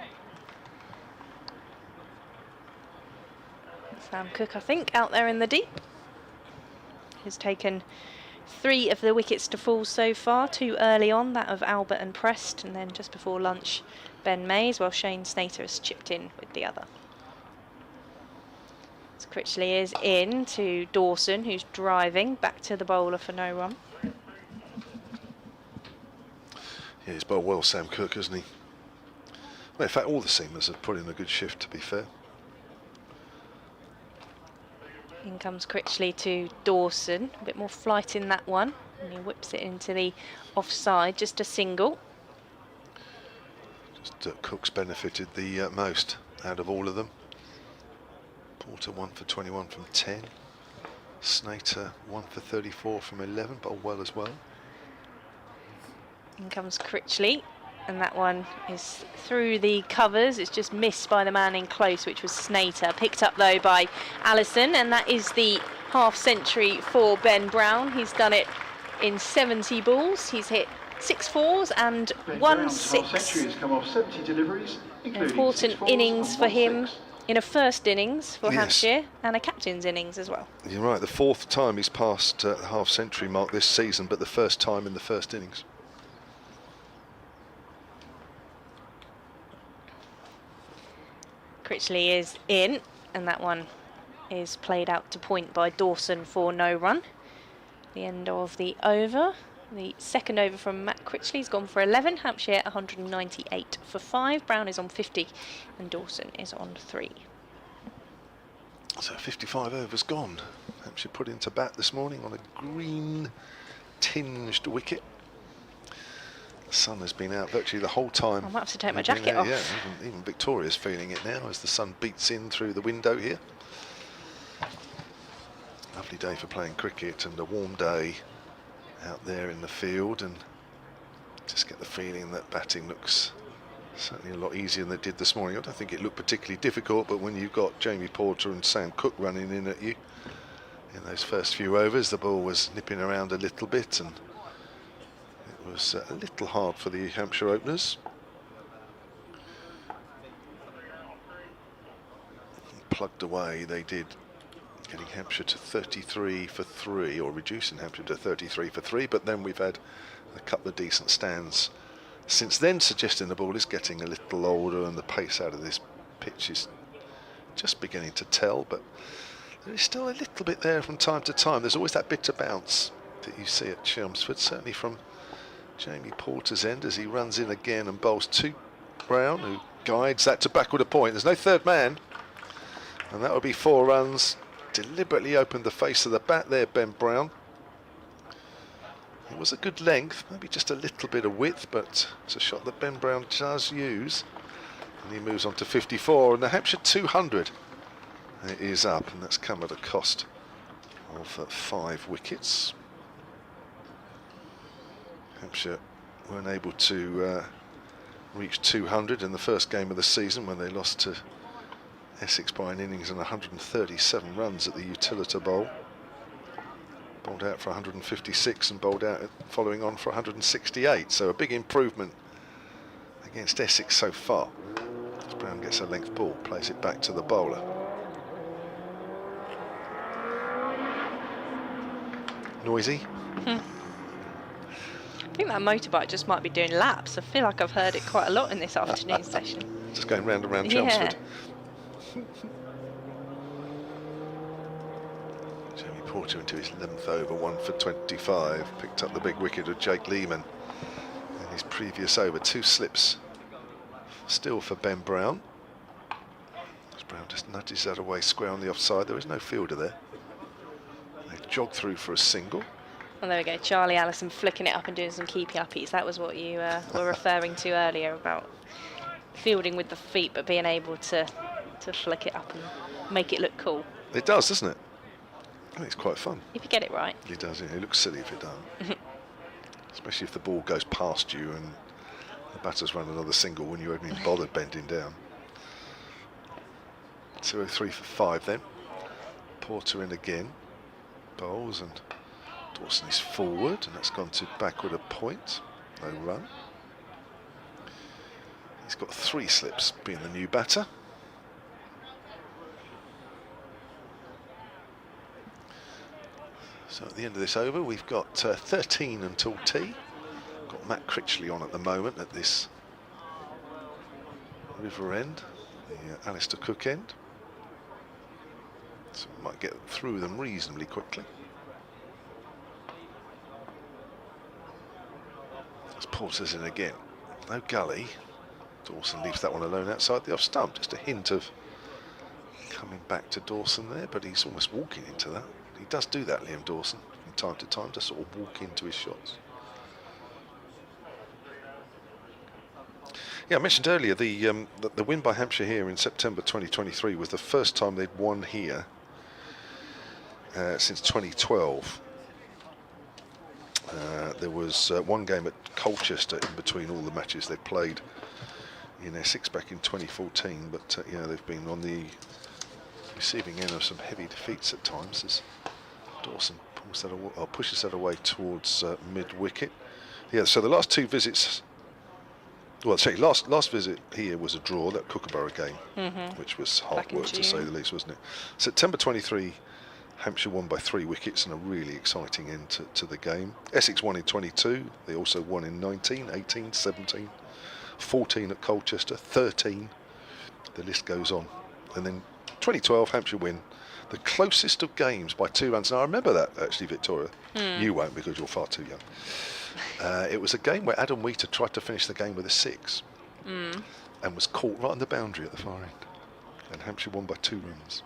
Sam Cook, I think, out there in the deep, has taken 3 of the wickets to fall so far, 2 early on, that of Albert and Prest, and then just before lunch Ben Mays, while Shane Snater has chipped in with the other. So Critchley is in to Dawson, who's driving back to the bowler for no run. Yeah, he's bowled well, Sam Cook, hasn't he? Well, in fact, all the seamers have put in a good shift, to be fair. In comes Critchley to Dawson, a bit more flight in that one, and he whips it into the offside, just a single. Just Cook's benefited the most out of all of them. Porter 1 for 21 from 10. Snater 1 for 34 from 11, bowled well as well. In comes Critchley, and that one is through the covers. It's just missed by the man in close, which was Snater. Picked up though by Allison, and that is the half-century for Ben Brown. He's done it in 70 balls. He's hit 6 4s and 1 6. Half-century has come off 70 deliveries, including Important 6 4s innings and for 1 him 6. in a first innings for Yes. Hampshire, and a captain's innings as well. You're right, the 4th time he's passed the half-century mark this season, but the first time in the first innings. Critchley is in, and that one is played out to point by Dawson for no run. The end of the over. The second over from Matt Critchley's gone for 11. Hampshire 198 for 5. Brown is on 50 and Dawson is on 3. So 55 overs gone. Hampshire put into bat this morning on a green tinged wicket. The sun has been out virtually the whole time. I might have to take my They've been jacket out, off. Yeah, even Victoria's feeling it now as the sun beats in through the window here. Lovely day for playing cricket and a warm day out there in the field, and just get the feeling that batting looks certainly a lot easier than it did this morning. I don't think it looked particularly difficult, but when you've got Jamie Porter and Sam Cook running in at you in those first few overs, the ball was nipping around a little bit, and it was a little hard for the Hampshire openers. Plugged away they did, getting Hampshire to 33 for 3, or reducing Hampshire to 33 for 3, but then we've had a couple of decent stands since then, suggesting the ball is getting a little older and the pace out of this pitch is just beginning to tell, but there is still a little bit there from time to time. There's always that bit of bounce that you see at Chelmsford, certainly from Jamie Porter's end as he runs in again and bowls to Brown, who guides that to backward a point. There's no third man, and that would be 4 runs. Deliberately opened the face of the bat there, Ben Brown. It was a good length, maybe just a little bit of width, but it's a shot that Ben Brown does use. And he moves on to 54, and the Hampshire 200 is up, and that's come at a cost of 5 wickets. Hampshire weren't able to reach 200 in the first game of the season when they lost to Essex by an innings and 137 runs at the Utilita Bowl. Bowled out for 156 and bowled out following on for 168. So a big improvement against Essex so far. As Brown gets a length ball, plays it back to the bowler. Noisy. I think that motorbike just might be doing laps. I feel like I've heard it quite a lot in this afternoon session. Just going round and round Yeah. Chelmsford. Jamie Porter into his 11th over, 1 for 25. Picked up the big wicket of Jake Lehman in his previous over. 2 slips still for Ben Brown. As Brown just nudges that away square on the offside. There is no fielder there. They jog through for a single. Well, there we go. Charlie Allison flicking it up and doing some keepy uppies. That was what you were referring to earlier about fielding with the feet, but being able to flick it up and make it look cool. It does, doesn't it? I think it's quite fun. If you get it right. It does, yeah. It looks silly if it doesn't. Especially if the ball goes past you and the batter's run another single when you haven't even bothered bending down. 203 for 5 then. Porter in again. Bowls and Dawson is forward, and that's gone to backward a point. No run. He's got 3 slips, being the new batter. So at the end of this over, we've got 13 until tea. Got Matt Critchley on at the moment at this river end, the Alistair Cook end. So we might get through them reasonably quickly. As Porter's in again. No gully. Dawson leaves that one alone outside the off stump. Just a hint of coming back to Dawson there, but he's almost walking into that. He does do that, Liam Dawson, from time to time, to sort of walk into his shots. Yeah, I mentioned earlier the win by Hampshire here in September 2023 was the first time they'd won here since 2012. There was one game at Colchester in between all the matches they played in Essex back in 2014, but yeah, they've been on the receiving end of some heavy defeats at times as Dawson pulls that away, or pushes that away towards mid-wicket. Yeah, so the last 2 visits, well, sorry, last visit here was a draw, that Kookaburra game, which was hard work to say the least, wasn't it? September 23, Hampshire won by 3 wickets and a really exciting end to the game. Essex won in 22, they also won in 19, 18, 17, 14 at Colchester, 13, the list goes on. And then 2012, Hampshire win, the closest of games by 2 runs. Now I remember that actually, Victoria. You won't because you're far too young. It was a game where Adam Wheater tried to finish the game with a 6 and was caught right on the boundary at the far end. And Hampshire won by 2 runs.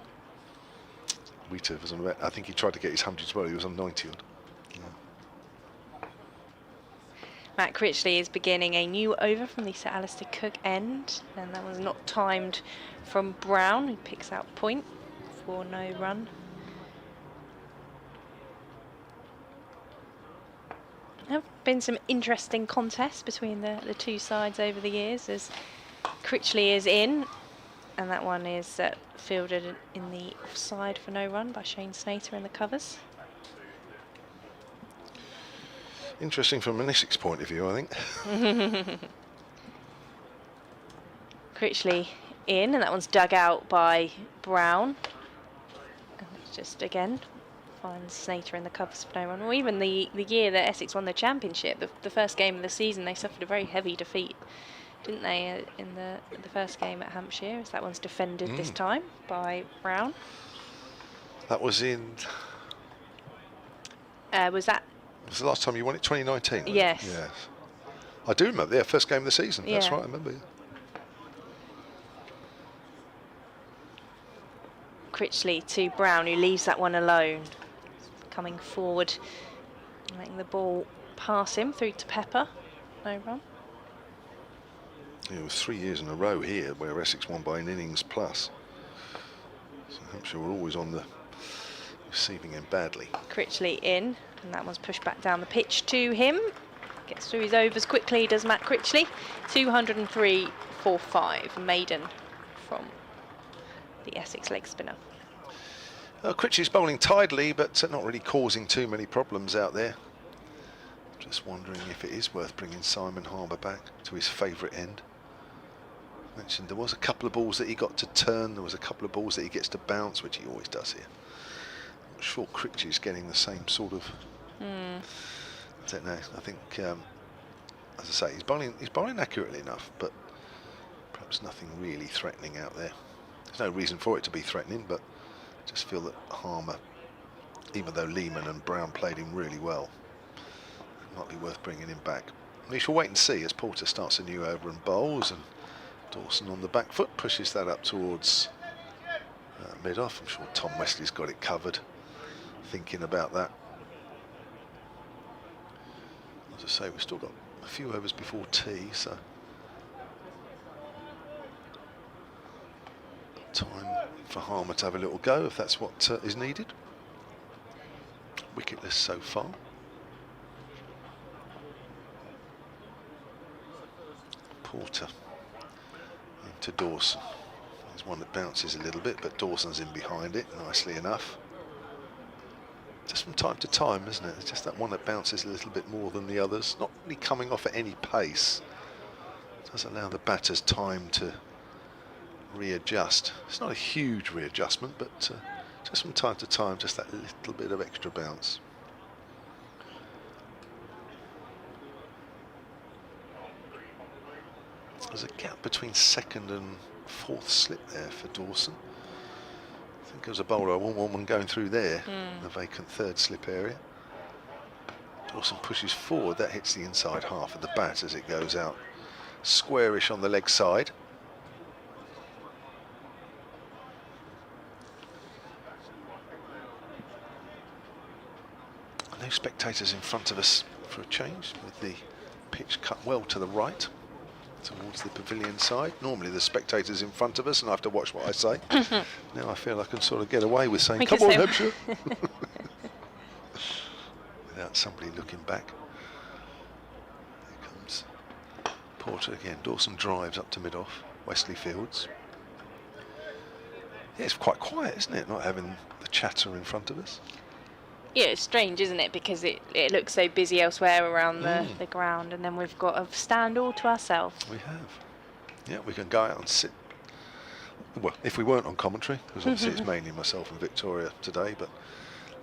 Wheater was on, I think he tried to get his 100 as well, he was on 90 odd. Matt Critchley is beginning a new over from the Sir Alistair Cook end, and that was not timed from Brown, who picks out point for no run. There have been some interesting contests between the 2 sides over the years as Critchley is in, and that one is fielded in the offside for no run by Shane Snater in the covers. Interesting from an Essex point of view, I think. Critchley in, and that one's dug out by Brown. And it's just again finds Snater in the covers for no run. Well, even the year that Essex won the championship, the first game of the season, they suffered a very heavy defeat, didn't they, in the first game at Hampshire? As that one's defended this time by Brown. That was in. Was that? It was the last time you won it, 2019? Yes. Yes. I do remember, yeah, first game of the season. That's Yeah. right, I remember. Yeah. Critchley to Brown, who leaves that one alone. Coming forward, letting the ball pass him through to Pepper. No run. Yeah, it was 3 years in a row here where Essex won by an innings plus. So Hampshire were always on the receiving end badly. Critchley in, and that one's pushed back down the pitch to him. Gets through his overs quickly, does Matt Critchley. 203 for 5, maiden from the Essex leg spinner. Critchley's bowling tidily, but not really causing too many problems out there. Just wondering if it is worth bringing Simon Harmer back to his favourite end. Mentioned there was a couple of balls that he got to turn, there was a couple of balls that he gets to bounce, which he always does here. I'm not sure Critchley's getting the same sort of... I don't know, I think, as I say, he's bowling accurately enough, but perhaps nothing really threatening out there. There's no reason for it to be threatening, but I just feel that Harmer, even though Lehman and Brown played him really well, it might be worth bringing him back. We shall wait and see as Porter starts a new over and bowls, and Dawson on the back foot pushes that up towards mid-off. I'm sure Tom Wesley's got it covered, thinking about that. As I say, we've still got a few overs before tea, so time for Harmer to have a little go if that's what is needed. Wicketless so far. Porter into Dawson. There's one that bounces a little bit, but Dawson's in behind it nicely enough. Just from time to time, isn't it? It's just that one that bounces a little bit more than the others. Not really coming off at any pace. It does allow the batters time to readjust. It's not a huge readjustment, but just from time to time, just that little bit of extra bounce. There's a gap between second and fourth slip there for Dawson. I think as a bowler, I wouldn't want one going through there, the vacant third slip area. Dawson pushes forward, that hits the inside half of the bat as it goes out. Squarish on the leg side. No spectators in front of us for a change, with the pitch cut well to the right towards the pavilion side. Normally the spectators in front of us and I have to watch what I say. Now I feel I can sort of get away with saying, come on Hampshire, without somebody looking back. Here comes Porter again. Dawson drives up to mid-off, Wesley fields. Yeah, it's quite quiet, isn't it, not having the chatter in front of us? Yeah, it's strange, isn't it? Because it looks so busy elsewhere around the ground, and then we've got a stand all to ourselves. We have. Yeah, we can go out and sit. Well, if we weren't on commentary, because obviously it's mainly myself and Victoria today, but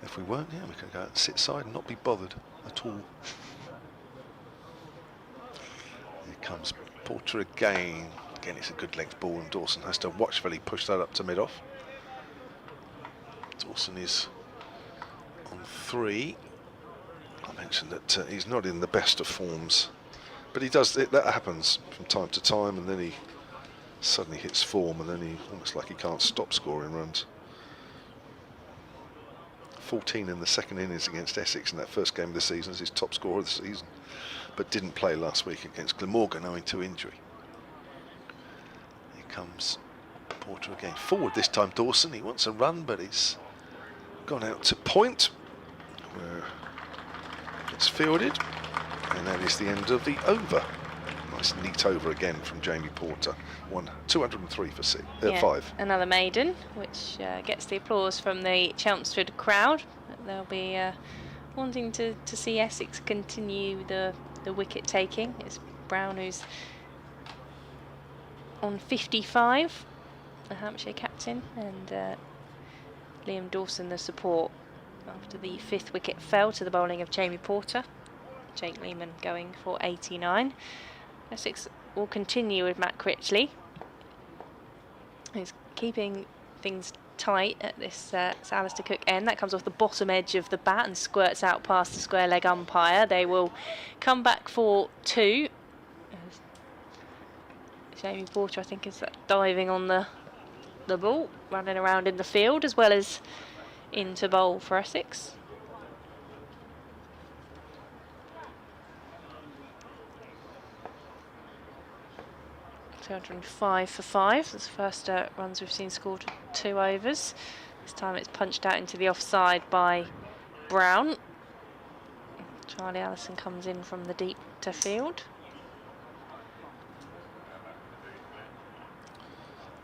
if we weren't, yeah, we can go out and sit side and not be bothered at all. Here comes Porter again. Again, it's a good length ball, and Dawson has to watchfully push that up to mid-off. Dawson is on 3. I mentioned that he's not in the best of forms, but he does. That happens from time to time, and then he suddenly hits form, and then he almost like he can't stop scoring runs. 14 in the second innings against Essex in that first game of the season as his top scorer of the season, but didn't play last week against Glamorgan owing to injury. Here comes Porter again. Forward this time, Dawson. He wants a run, but he's gone out to point, where it's fielded, and that is the end of the over. Nice neat over again from Jamie Porter. 203 for 5. Another maiden, which gets the applause from the Chelmsford crowd. They'll be wanting to see Essex continue the wicket taking. It's Brown who's on 55, the Hampshire captain, and Liam Dawson the support after the 5th wicket fell to the bowling of Jamie Porter. Jake Lehman going for 89. Essex will continue with Matt Critchley. He's keeping things tight at this Alistair Cook end. That comes off the bottom edge of the bat and squirts out past the square leg umpire. They will come back for 2. Jamie Porter, I think, is diving on the ball, running around in the field as well as into bowl for Essex. $205 for 5. That's the first runs we've seen scored 2 overs. This time it's punched out into the offside by Brown. Charlie Allison comes in from the deep to field.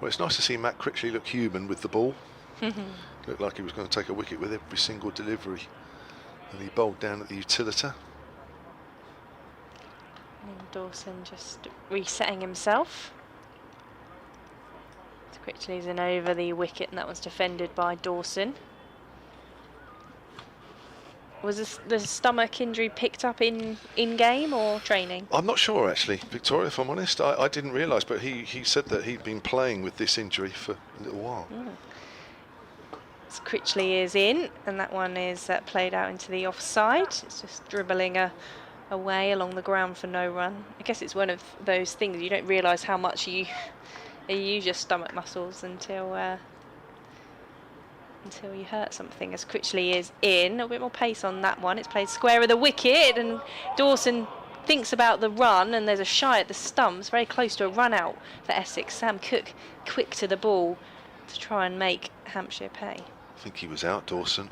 Well, it's nice to see Matt Critchley look human with the ball. Looked like he was going to take a wicket with every single delivery. And he bowled down at the utilita. And Dawson just resetting himself. Critchley's in over the wicket, and that was defended by Dawson. Was the stomach injury picked up in game or training? I'm not sure actually, Victoria, if I'm honest. I didn't realise, but he said that he'd been playing with this injury for a little while. So Critchley is in, and that one is played out into the offside. It's just dribbling away along the ground for no run. I guess it's one of those things you don't realise how much you use your stomach muscles until you hurt something. As Critchley is in, a little bit more pace on that one. It's played square of the wicket, and Dawson thinks about the run, and there's a shy at the stumps, very close to a run out for Essex. Sam Cook quick to the ball to try and make Hampshire pay. I think he was out, Dawson.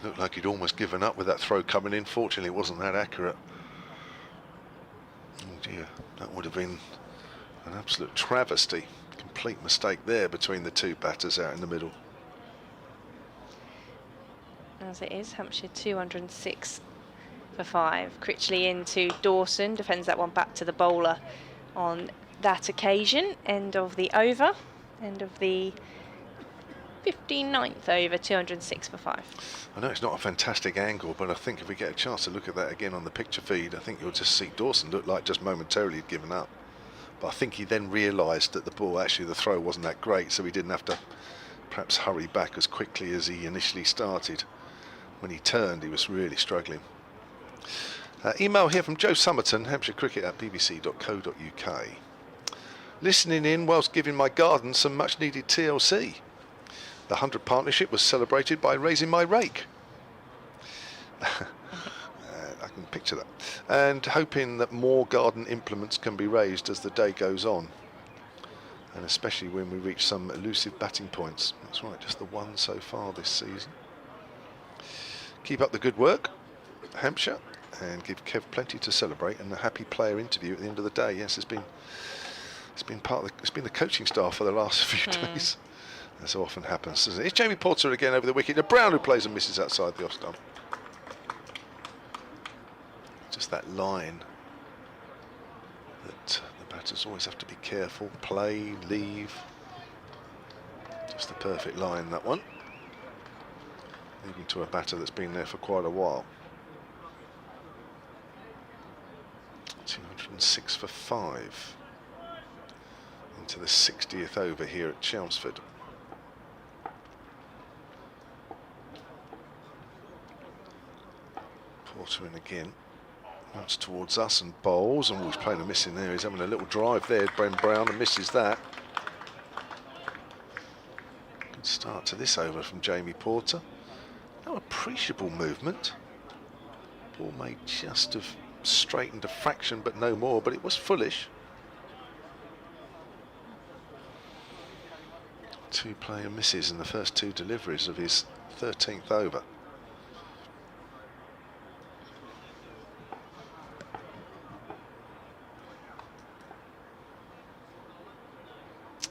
Looked like he'd almost given up with that throw coming in. Fortunately, it wasn't that accurate. Oh dear, that would have been an absolute travesty. Complete mistake there between the two batters out in the middle. As it is, Hampshire 206 for 5. Critchley into Dawson, defends that one back to the bowler on that occasion. End of the over, end of the 59th over, 206 for 5. I know it's not a fantastic angle, but I think if we get a chance to look at that again on the picture feed, I think you'll just see Dawson look like just momentarily he'd given up. But I think he then realised that the ball, actually the throw wasn't that great, so he didn't have to perhaps hurry back as quickly as he initially started. When he turned, he was really struggling. Email here from Joe Somerton, hampshirecricket@bbc.co.uk. Listening in whilst giving my garden some much needed TLC. The 100 partnership was celebrated by raising my rake. I can picture that. And hoping that more garden implements can be raised as the day goes on. And especially when we reach some elusive batting points. That's right, just the one so far this season. Keep up the good work, Hampshire, and give Kev plenty to celebrate, and a happy player interview at the end of the day. Yes, it's been the coaching staff for the last few days. As so often happens, isn't it? It's Jamie Porter again over the wicket. A Brown who plays and misses outside the off stump. Just that line that the batters always have to be careful. Play, leave. Just the perfect line, that one. Leaving to a batter that's been there for quite a while. 206 for 5. Into the 60th over here at Chelmsford. Porter in again. Runs towards us and bowls, and he's playing a miss in there. He's having a little drive there, Ben Brown, and misses that. Good start to this over from Jamie Porter. No appreciable movement. Ball may just have straightened a fraction, but no more, but it was foolish. 2 player misses in the first 2 deliveries of his 13th over.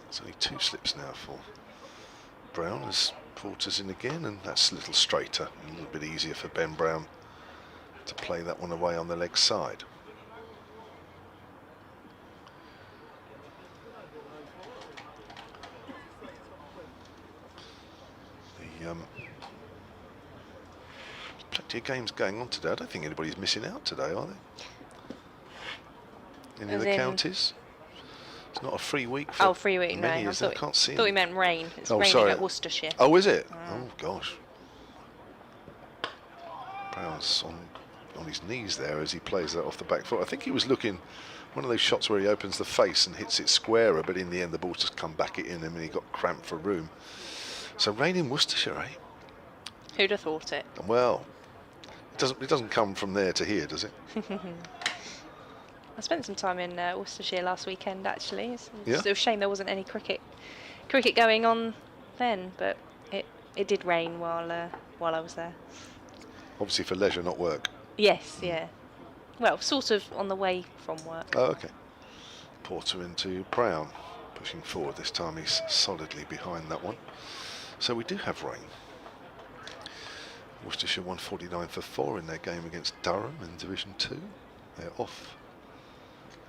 It's only 2 slips now for Brown as Porter's in again, and that's a little straighter, a little bit easier for Ben Brown to play that one away on the leg side. Plenty of games going on today. I don't think anybody's missing out today, are they? Any of the counties? It's not a free week for free week, no. I can't see thought he meant rain. It's raining sorry. at Worcestershire. Oh, is it? Oh, gosh. Brown's on his knees there as he plays that off the back foot. I think he was looking, one of those shots where he opens the face and hits it squarer, but in the end the ball just come back in him and he got cramped for room. So rain in Worcestershire, eh? Who'd have thought it? Well, it doesn't come from there to here, does it? I spent some time in Worcestershire last weekend, actually. It's Yeah? a shame there wasn't any cricket going on then, but it did rain while I was there. Obviously for leisure, not work. Yes, yeah. Well, sort of on the way from work. Oh, okay. Porter into Brown. pushing forward. This time he's solidly behind that one. So we do have rain. Worcestershire 149 for 4 in their game against Durham in Division 2. They're off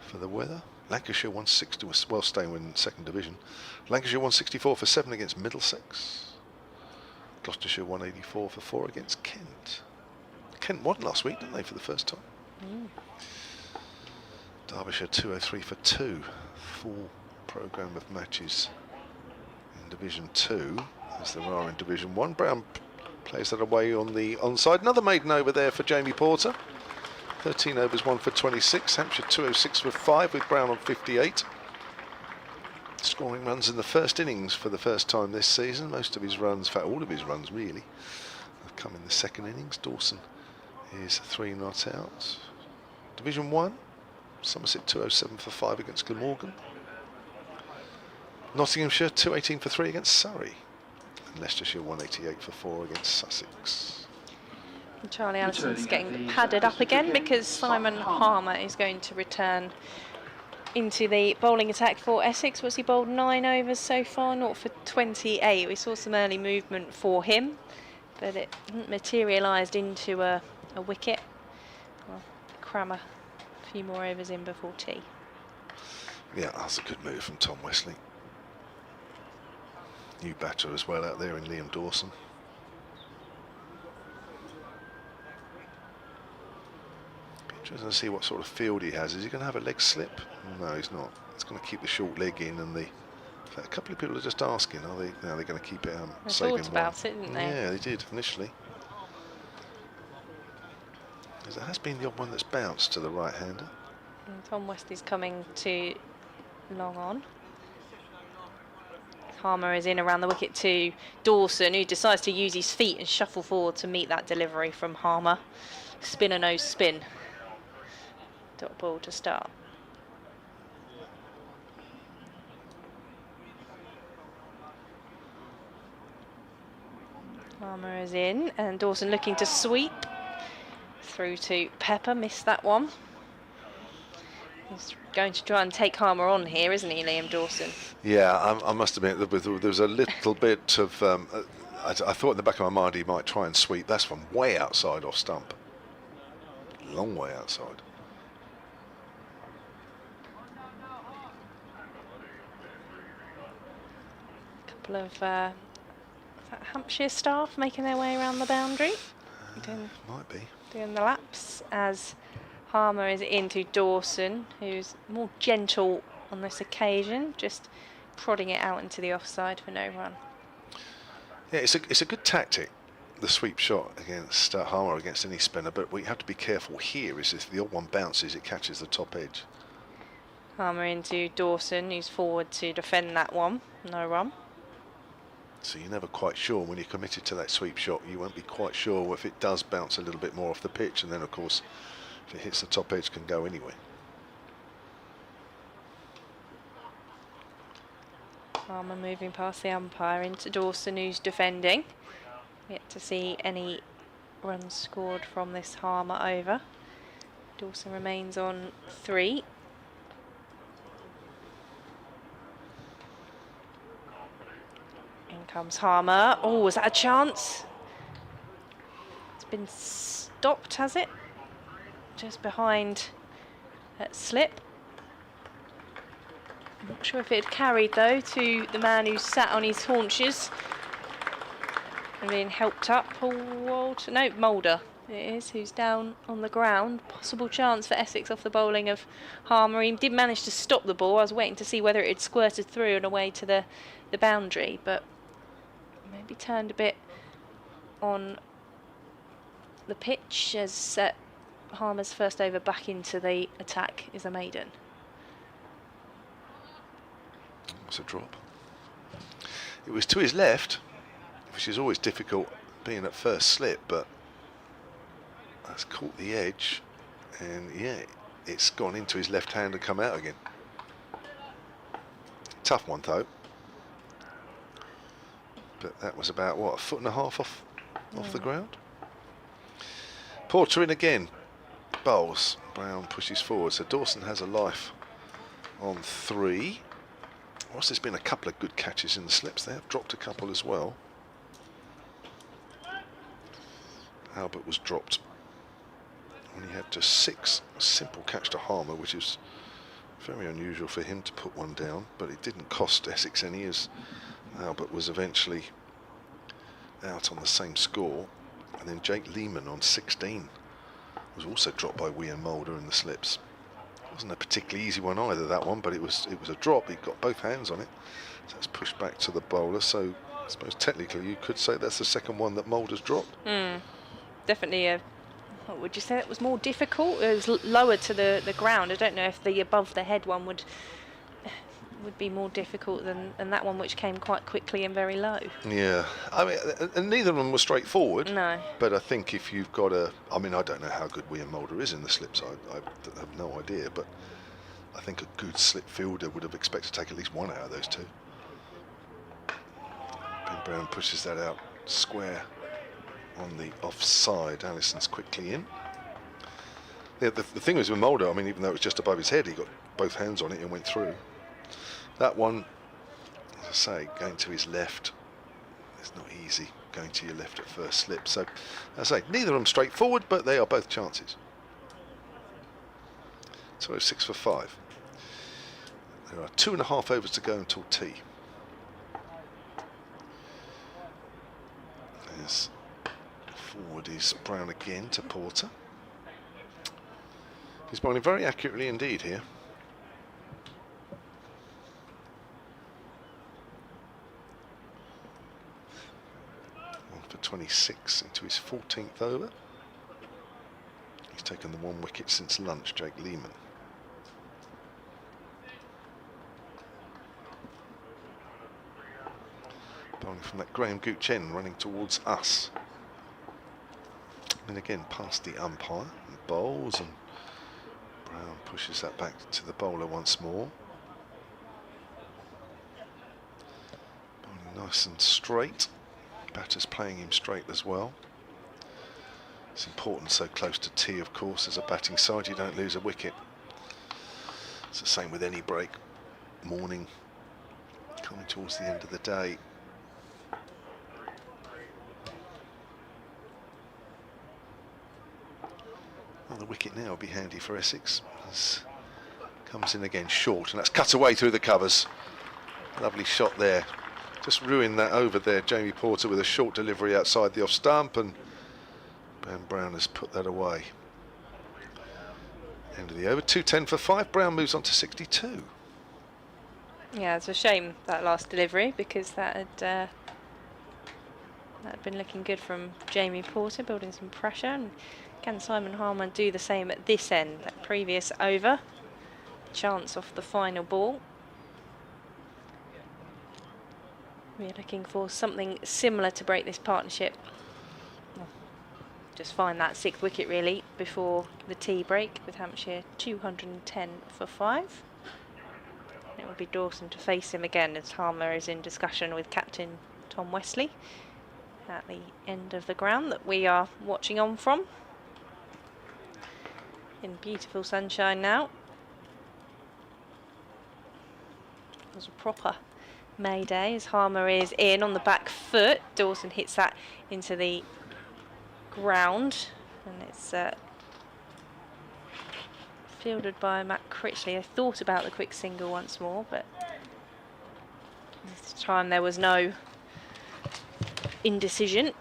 for the weather. Lancashire 160, well, staying in second division. Lancashire 164 for 7 against Middlesex. Gloucestershire 184 for 4 against Kent. Kent won last week, didn't they, for the first time? Derbyshire 203 for 2. Full programme of matches in Division 2, as there are in Division 1. Brown plays that away on the onside. Another maiden over there for Jamie Porter. 13 overs, 1 for 26. Hampshire 206 for 5 with Brown on 58. Scoring runs in the first innings for the first time this season. Most of his runs, in fact all of his runs really, have come in the second innings. Dawson is 3 not out. Division 1, Somerset 207 for 5 against Glamorgan. Nottinghamshire 218 for 3 against Surrey. And Leicestershire 188 for 4 against Sussex. Charlie Allison's getting padded up again because Simon Harmer is going to return into the bowling attack for Essex. Was he bowled 9 overs so far? Not for 28. We saw some early movement for him, but it materialised into a wicket. Well, cram a few more overs in before tea. Yeah, that's a good move from Tom Wesley. New batter as well out there in Liam Dawson. Interesting to see what sort of field he has. Is he going to have a leg slip? No, he's not. He's going to keep the short leg in, and a couple of people are just asking, are they going to keep it They saving thought about it, didn't they? Yeah, they did initially. There has been the odd one that's bounced to the right-hander. Tom Wesley's coming to long on. Harmer is in around the wicket to Dawson, who decides to use his feet and shuffle forward to meet that delivery from Harmer. Spin a nose spin. Dot ball to start. Harmer is in, and Dawson looking to sweep through to Pepper. Missed that one. He's going to try and take Harmer on here, isn't he, Liam Dawson? Yeah, I must admit there was a little bit of I thought in the back of my mind he might try and sweep. That's from way outside off stump, long way outside. Couple of Hampshire staff making their way around the boundary. Might be. Doing the laps as Harmer is into Dawson, who's more gentle on this occasion, just prodding it out into the offside for no run. Yeah, it's a good tactic, the sweep shot against Harmer against any spinner, but what you have to be careful here is if the odd one bounces, it catches the top edge. Harmer into Dawson, who's forward to defend that one, no run. So you're never quite sure when you're committed to that sweep shot. You won't be quite sure if it does bounce a little bit more off the pitch, and then of course if it hits the top edge can go anywhere. Harmer moving past the umpire into Dawson, who's defending. Yet to see any runs scored from this Harmer over. Dawson remains on 3. In comes Harmer. Oh, was that a chance? It's been stopped, has it? Just behind that slip. I'm not sure if it had carried though to the man who sat on his haunches and being helped up. Walter, no, Mulder it is, who's down on the ground. Possible chance for Essex off the bowling of Harmer. He did manage to stop the ball. I was waiting to see whether it had squirted through and away to the boundary, but maybe turned a bit on the pitch as Harmer's first over back into the attack is a maiden. It's a drop. It was to his left, which is always difficult being at first slip, but that's caught the edge, and yeah, it's gone into his left hand and come out again. Tough one though. But that was about, what, a foot and a half off the ground? Porter in again. Bowls. Brown pushes forward. So Dawson has a life on 3. whilst there's been a couple of good catches in the slips, they have dropped a couple as well. Albert was dropped when he had just 6. A simple catch to Harmer, which is very unusual for him to put one down, but it didn't cost Essex any, as Albert was eventually out on the same score. And then Jake Lehman on 16 was also dropped by Wian Mulder in the slips. It wasn't a particularly easy one either, that one, but it was a drop. He got both hands on it, so it's pushed back to the bowler. So I suppose technically you could say that's the second one that Mulder's dropped. Definitely a, what would you say, it was more difficult? It was lower to the ground. I don't know if the above the head one would be more difficult than that one, which came quite quickly and very low. Yeah, I mean, and neither of them were straightforward. No. But I think if you've got I mean, I don't know how good Wian Mulder is in the slips. I have no idea, but I think a good slip fielder would have expected to take at least one out of those two. Ben Brown pushes that out square on the offside. Allison's quickly in. Yeah, the thing was with Mulder, I mean, even though it was just above his head, he got both hands on it and went through. That one, as I say, going to his left, it's not easy going to your left at first slip. So, as I say, neither of them straightforward, but they are both chances. So 6 for 5. There are 2.5 overs to go until tea. There's forward is Brown again to Porter. He's bowling very accurately indeed here. 26 into his 14th over. He's taken the 1 wicket since lunch, Jake Lehman. Bowling from that Graham Gooch end, running towards us. And again past the umpire and bowls, and Brown pushes that back to the bowler once more. Bowling nice and straight. Batter's playing him straight as well. It's important so close to tea, of course, as a batting side, you don't lose a wicket. It's the same with any break. Morning, coming towards the end of the day. Well, the wicket now will be handy for Essex. As comes in again short, and that's cut away through the covers. Lovely shot there. Just ruined that over there, Jamie Porter, with a short delivery outside the off stump, and Ben Brown has put that away. End of the over, 210 for 5. Brown moves on to 62. Yeah, it's a shame that last delivery, because that had been looking good from Jamie Porter, building some pressure. And can Simon Harman do the same at this end? That previous over, chance off the final ball. We're looking for something similar to break this partnership. Well, just find that 6th wicket really before the tea break, with Hampshire 210 for 5. It will be Dawson to face him again, as Harmer is in discussion with captain Tom Wesley at the end of the ground that we are watching on from. In beautiful sunshine now. It was a proper May Day, as Harmer is in on the back foot. Dawson hits that into the ground, and it's fielded by Matt Critchley. I thought about the quick single once more, but this time there was no indecision,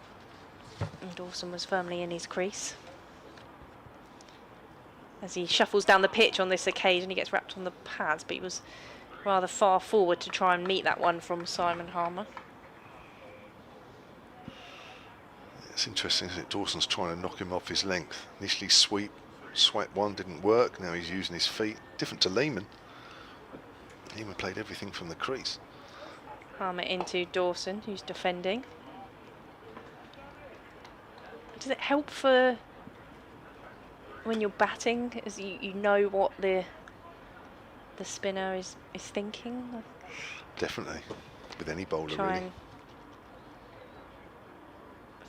and Dawson was firmly in his crease. As he shuffles down the pitch on this occasion, he gets wrapped on the pads, but he was rather far forward to try and meet that one from Simon Harmer. It's interesting, isn't it? Dawson's trying to knock him off his length. Initially swipe one, didn't work. Now he's using his feet. Different to Lehman. Lehman played everything from the crease. Harmer into Dawson, who's defending. Does it help for when you're batting, as you know what the spinner is thinking? Definitely, with any bowler Try really. and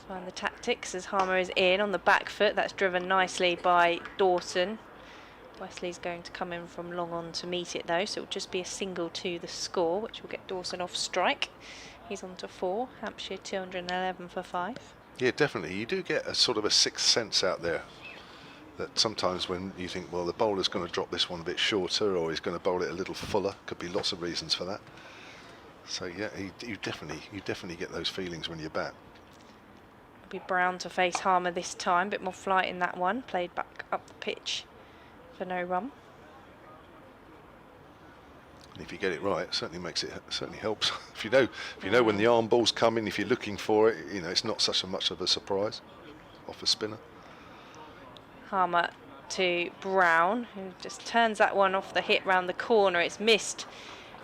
find the tactics, as Harmer is in on the back foot. That's driven nicely by Dawson. Wesley's going to come in from long on to meet it though, so it'll just be a single to the score, which will get Dawson off strike. He's on to 4, Hampshire 211 for 5. Yeah, definitely. You do get a sort of a sixth sense out there that sometimes when you think, well, the bowler's going to drop this one a bit shorter, or he's going to bowl it a little fuller, could be lots of reasons for that. So yeah, you definitely get those feelings when you bat. It'll be Brown to face Harmer this time, bit more flight in that one, played back up the pitch for no run. And if you get it right, it certainly helps. if you know when the arm ball's coming, if you're looking for it, you know, it's not such much of a surprise off a spinner. Harmer to Brown, who just turns that one off the hit round the corner. It's missed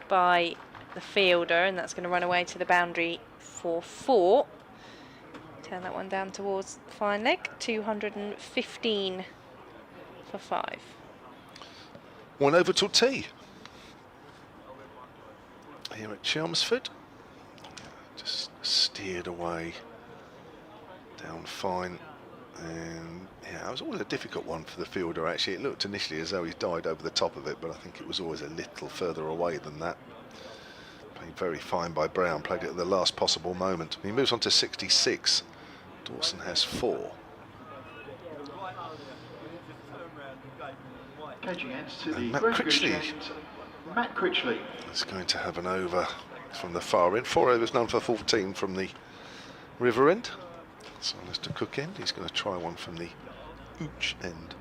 by the fielder, and that's going to run away to the boundary for 4. Turn that one down towards the fine leg. 215 for 5. One over till tea. Here at Chelmsford. Just steered away. Down fine. And yeah, it was always a difficult one for the fielder actually. It looked initially as though he died over the top of it, but I think it was always a little further away than that. Played very fine by Brown, played it at the last possible moment. He moves on to 66. Dawson has 4. Catching ends to the Matt very good Critchley. end, Matt Critchley. Is going to have an over from the far end. 4 overs, none for 14 from the river end. So Mr. Cook end, he's going to try one from the Ooch end,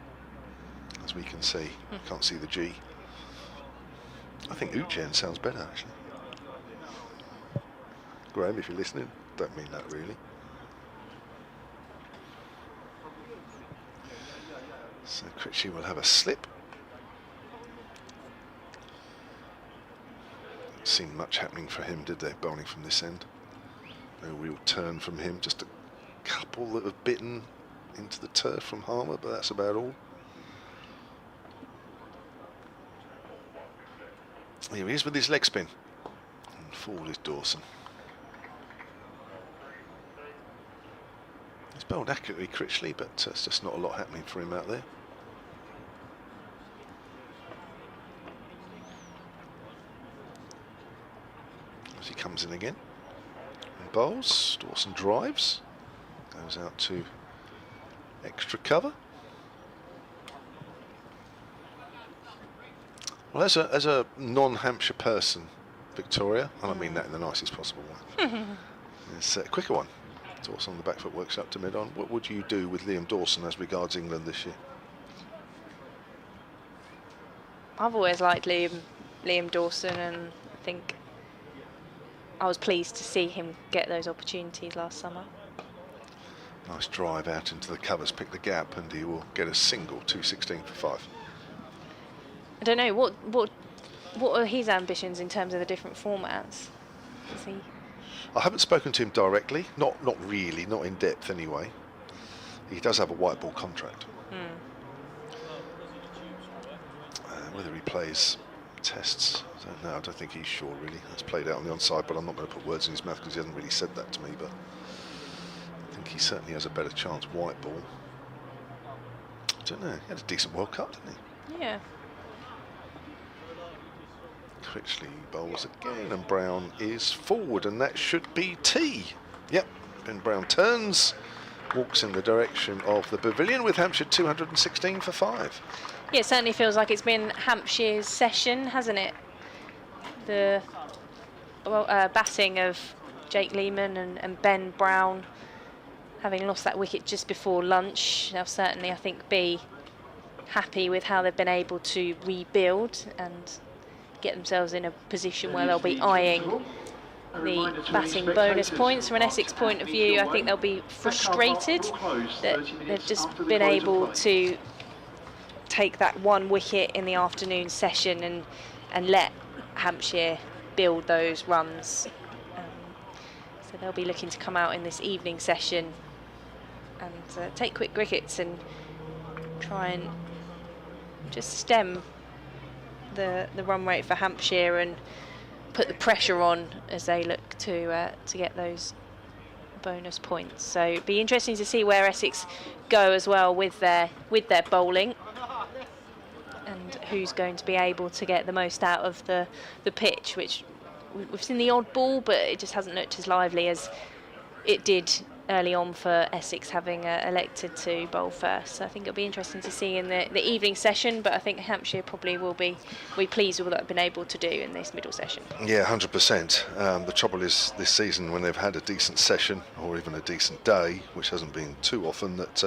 as we can see. Can't see the G. I think Ooch end sounds better actually. Graham, if you're listening, don't mean that really. So Critchley will have a slip. Didn't seem much happening for him, did they, bowling from this end? No real turn from him, just a couple that have bitten into the turf from Harmer, but that's about all. Here he is with his leg spin. And forward is Dawson. He's bowled accurately, Critchley, but it's just not a lot happening for him out there. As he comes in again and bowls, Dawson drives, goes out to extra cover. Well, as a non-Hampshire person, Victoria, and I mean that in the nicest possible way, it's a quicker one. Dawson on the back foot works up to mid-on. What would you do with Liam Dawson as regards England this year? I've always liked Liam Dawson, and I think I was pleased to see him get those opportunities last summer. Nice drive out into the covers, pick the gap, and he will get a single, 216 for 5. I don't know, what are his ambitions in terms of the different formats? Is he... I haven't spoken to him directly, not really, not in depth anyway. He does have a white ball contract. Whether he plays tests, I don't know. I don't think he's sure really. It's played out on the onside, but I'm not going to put words in his mouth because he hasn't really said that to me. But I think he certainly has a better chance white ball. I don't know. He had a decent World Cup, didn't he? Yeah. Critchley bowls again, and Brown is forward, and that should be tea. Yep, Ben Brown turns, walks in the direction of the pavilion with Hampshire 216 for 5. Yeah, it certainly feels like it's been Hampshire's session, hasn't it? The batting of Jake Lehman and Ben Brown, having lost that wicket just before lunch, they'll certainly, I think, be happy with how they've been able to rebuild and get themselves in a position where they'll be eyeing the batting bonus points. From an Essex point of view, I think they'll be frustrated that they've just been able to take that one wicket in the afternoon session and let Hampshire build those runs. So they'll be looking to come out in this evening session and take quick wickets and try and just stem the run rate for Hampshire and put the pressure on as they look to get those bonus points. So it'd be interesting to see where Essex go as well with their bowling. and who's going to be able to get the most out of the pitch, which we've seen the odd ball, but it just hasn't looked as lively as it did early on for Essex, having elected to bowl first. So I think it'll be interesting to see in the evening session, but I think Hampshire probably will be pleased with what they've been able to do in this middle session. Yeah, 100%. The trouble is this season, when they've had a decent session or even a decent day, which hasn't been too often, that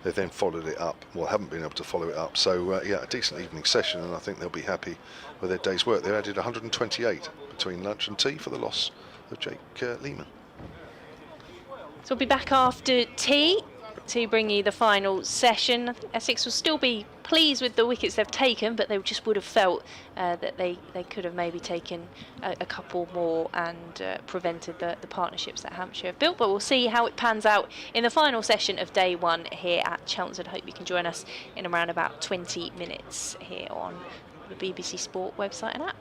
they've then followed it up, well, haven't been able to follow it up. So yeah, a decent evening session, and I think they'll be happy with their day's work. They added 128 between lunch and tea for the loss of Jake Lehman. So we'll be back after tea to bring you the final session. I think Essex will still be pleased with the wickets they've taken, but they just would have felt that they could have maybe taken a couple more and prevented the partnerships that Hampshire have built. But we'll see how it pans out in the final session of day one here at Chelmsford. Hope you can join us in around about 20 minutes here on the BBC Sport website and app.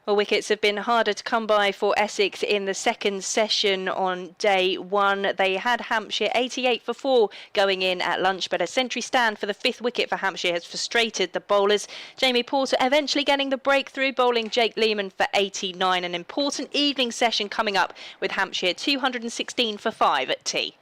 Well, wickets have been harder to come by for Essex in the second session on day one. They had Hampshire 88 for 4 going in at lunch, but a century stand for the 5th wicket for Hampshire has frustrated the bowlers. Jamie Porter eventually getting the breakthrough, bowling Jake Lehman for 89. An important evening session coming up with Hampshire 216 for 5 at tea.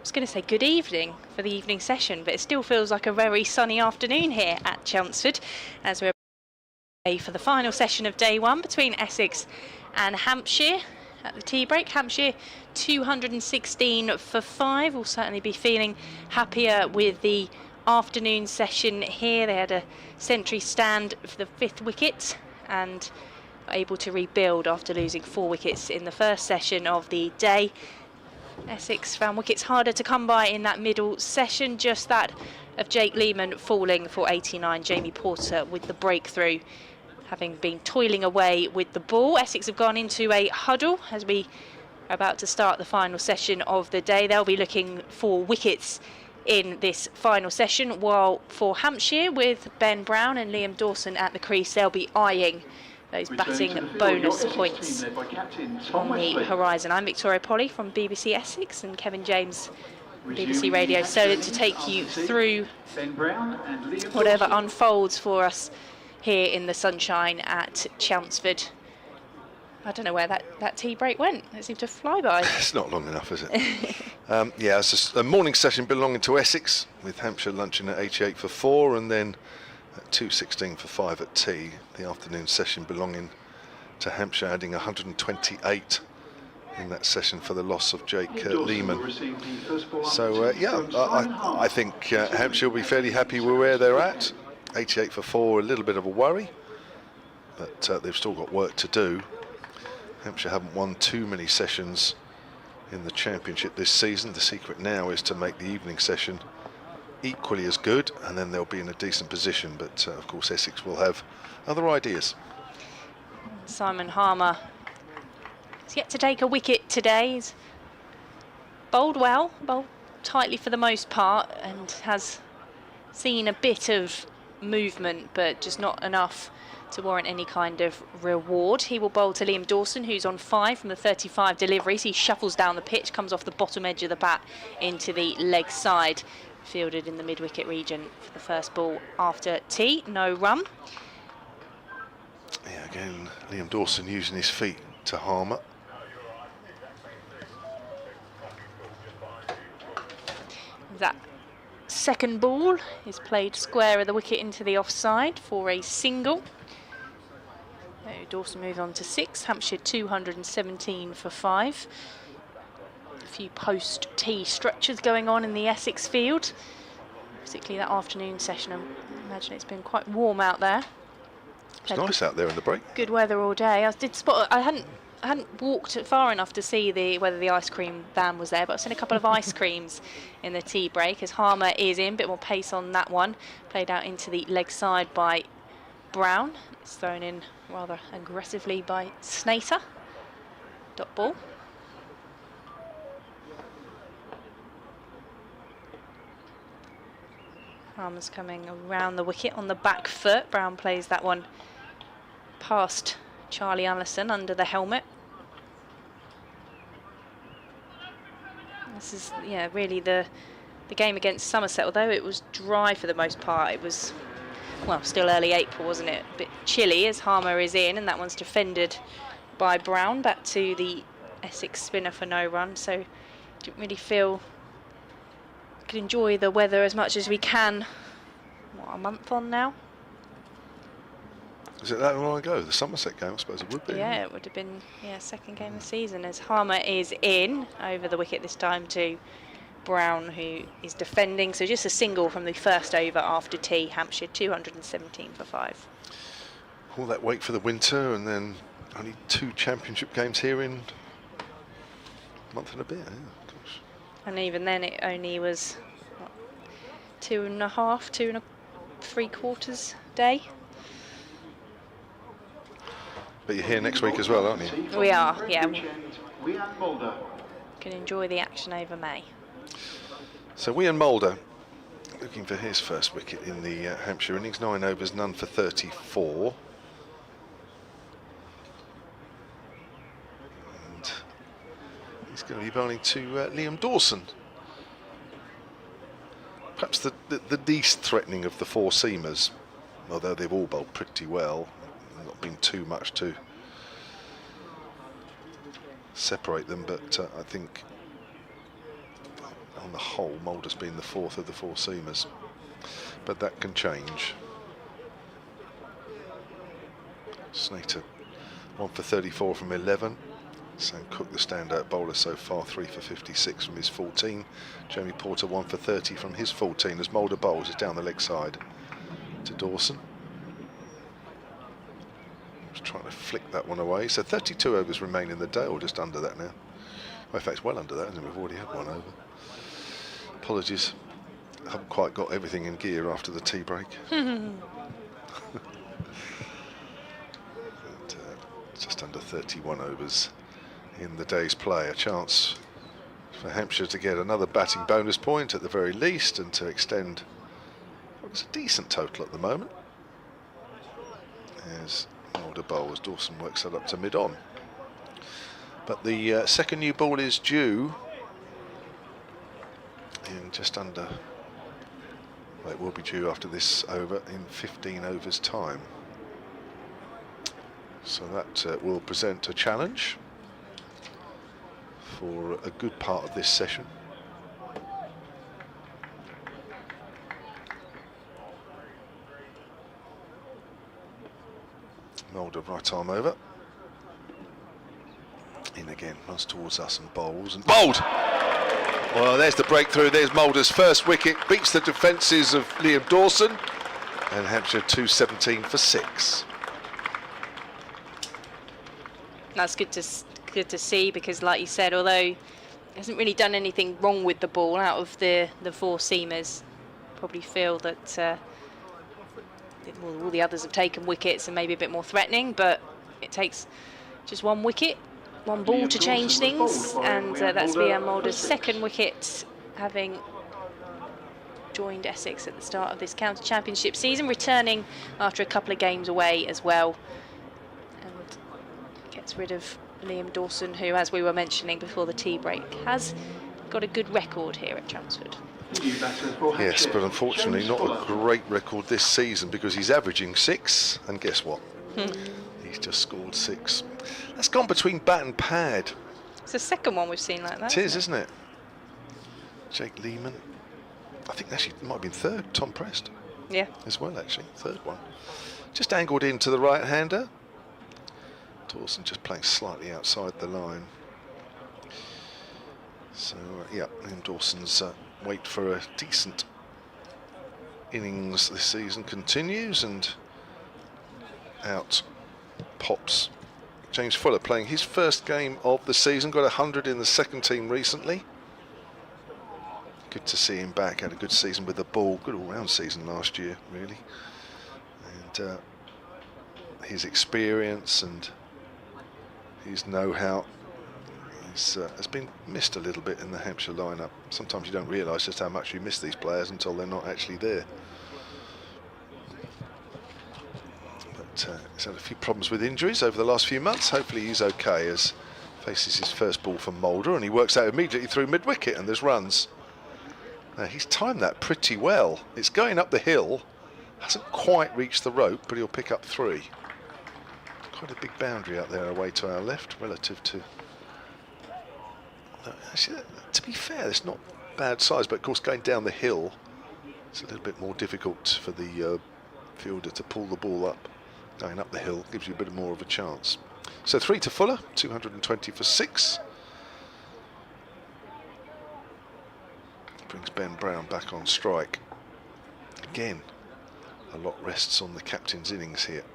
was going to say good evening for the evening session, but it still feels like a very sunny afternoon here at Chelmsford as we're ready for the final session of day one between Essex and Hampshire. At the tea break, Hampshire 216 for 5. Will certainly be feeling happier with the afternoon session here. They had a century stand for the 5th wicket and were able to rebuild after losing 4 wickets in the first session of the day. Essex found wickets harder to come by in that middle session, just that of Jake Lehman falling for 89. Jamie Porter with the breakthrough, having been toiling away with the ball. Essex have gone into a huddle as we are about to start the final session of the day. They'll be looking for wickets in this final session, while for Hampshire, with Ben Brown and Liam Dawson at the crease, they'll be eyeing those batting bonus points on the horizon. I'm Victoria Polly from BBC Essex, and Kevin James, BBC Radio Solent, to take you through whatever unfolds for us here in the sunshine at Chelmsford. I don't know where that tea break went. It seemed to fly by. It's not long enough, is it? Yeah, it's a morning session belonging to Essex, with Hampshire lunching at 88 for 4 and then at 2:16 for 5 at tea. The afternoon session belonging to Hampshire, adding 128 in that session for the loss of Jake Lehman. So, yeah, I think Hampshire will be fairly happy with where they're at. 88 for 4, a little bit of a worry, but they've still got work to do. Hampshire haven't won too many sessions in the championship this season. The secret now is to make the evening session equally as good, and then they'll be in a decent position. But of course Essex will have other ideas. Simon Harmer has yet to take a wicket today. He's bowled well, bowled tightly for the most part, and has seen a bit of movement, but just not enough to warrant any kind of reward. He will bowl to Liam Dawson, who's on 5 from the 35 deliveries. He shuffles down the pitch, comes off the bottom edge of the bat into the leg side, fielded in the mid-wicket region for the first ball after tea. No run. Yeah, again, Liam Dawson using his feet to Harmer. That second ball is played square of the wicket into the offside for a single. So Dawson moves on to 6. Hampshire 217 for 5. A few post-tea stretches going on in the Essex field, particularly that afternoon session. I imagine it's been quite warm out there. It's nice out there in the break. Good weather all day. I did spot. I hadn't walked far enough to see whether the ice cream van was there, but I've seen a couple of ice creams in the tea break as Harmer is in. Bit more pace on that one. Played out into the leg side by Brown. It's thrown in rather aggressively by Snater. Dot ball. Harmer's coming around the wicket on the back foot. Brown plays that one past Charlie Allison under the helmet. This is, yeah, really the game against Somerset. Although it was dry for the most part, it was, well, still early April, wasn't it? A bit chilly as Harmer is in, and that one's defended by Brown. Back to the Essex spinner for no run. So didn't really feel we could enjoy the weather as much as we can. What, a month on now? Is it that long ago? The Somerset game, I suppose it would be. Yeah, it would have been, yeah, second game of the season, as Harmer is in over the wicket this time to Brown, who is defending. So just a single from the first over after tea. Hampshire 217 for 5. All that wait for the winter, and then only 2 championship games here in a month and a bit. Yeah, gosh. And even then it only was, what, 2.5, 2 3/4 day. But you're here next week as well, aren't you? We are, yeah. Can enjoy the action over May. So Wian Mulder looking for his first wicket in the Hampshire innings. 9 overs, none for 34. And he's going to be bowling to Liam Dawson. Perhaps the least threatening of the 4 seamers, although they've all bowled pretty well. Not been too much to separate them, but I think on the whole, Mulder's been the fourth of the four seamers, but that can change. Snater 1 for 34 from 11. Sam Cook, the standout bowler so far, 3 for 56 from his 14. Jamie Porter 1 for 30 from his 14 as Mulder bowls is down the leg side to Dawson. Just trying to flick that one away. So 32 overs remain in the day, or just under that now. Well, in fact, well under that, isn't it? We've already had one over. Apologies, I haven't quite got everything in gear after the tea break. Just under 31 overs in the day's play. A chance for Hampshire to get another batting bonus point at the very least, and to extend what's a decent total at the moment. As Mulder bowls, Dawson works that up to mid-on. But the second new ball is due in just under, well, it will be due after this over in 15 overs time. So that will present a challenge for a good part of this session. Mulder right arm over. In again, runs towards us and bowls and bowled! Well, there's the breakthrough. There's Mulder's first wicket. Beats the defences of Liam Dawson. And Hampshire 217 for 6. That's good to see, because like you said, although he hasn't really done anything wrong with the ball out of the four seamers, probably feel that all the others have taken wickets and maybe a bit more threatening, but it takes just one wicket, one ball to change things, and that's Liam Mulder's second wicket, having joined Essex at the start of this county championship season, returning after a couple of games away as well, and gets rid of Liam Dawson, who, as we were mentioning before the tea break, has got a good record here at Chelmsford. Yes, but unfortunately not a great record this season, because he's averaging 6, and guess what? He's just scored 6. That's gone between bat and pad. It's the second one we've seen like that. It is, isn't it? Jake Lehman. I think actually it might have been third, Tom Prest. Yeah. As well, actually, third one. Just angled into the right-hander. Dawson just playing slightly outside the line. So, yeah, Liam Dawson's wait for a decent innings this season continues, and out pops James Fuller, playing his first game of the season. Got 100 in the second team recently. Good to see him back. Had a good season with the ball. Good all-round season last year, really. And his experience and his know-how has been missed a little bit in the Hampshire lineup. Sometimes you don't realise just how much you miss these players until they're not actually there. But he's had a few problems with injuries over the last few months. Hopefully he's okay, as faces his first ball from Mulder, and he works out immediately through mid-wicket, and there's runs. Now, he's timed that pretty well. It's going up the hill, hasn't quite reached the rope, but he'll pick up 3. Quite a big boundary out there away to our left relative to... Actually, to be fair, it's not bad size, but of course going down the hill, it's a little bit more difficult for the fielder to pull the ball up. Going up the hill gives you a bit more of a chance. So 3 to Fuller, 220 for 6. Brings Ben Brown back on strike. Again, a lot rests on the captain's innings here.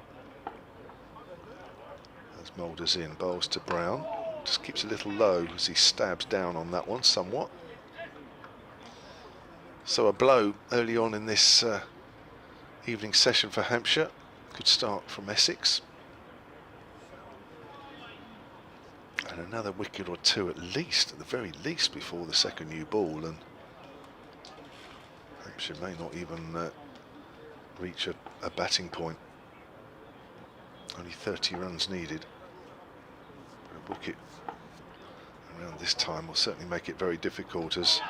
As Mulder's in, bowls to Brown. Just keeps a little low as he stabs down on that one somewhat. So a blow early on in this evening session for Hampshire. Good start from Essex. And another wicket or two at least, at the very least, before the second new ball, and Hampshire may not even reach a batting point. Only 30 runs needed. A wicket around this time will certainly make it very difficult, as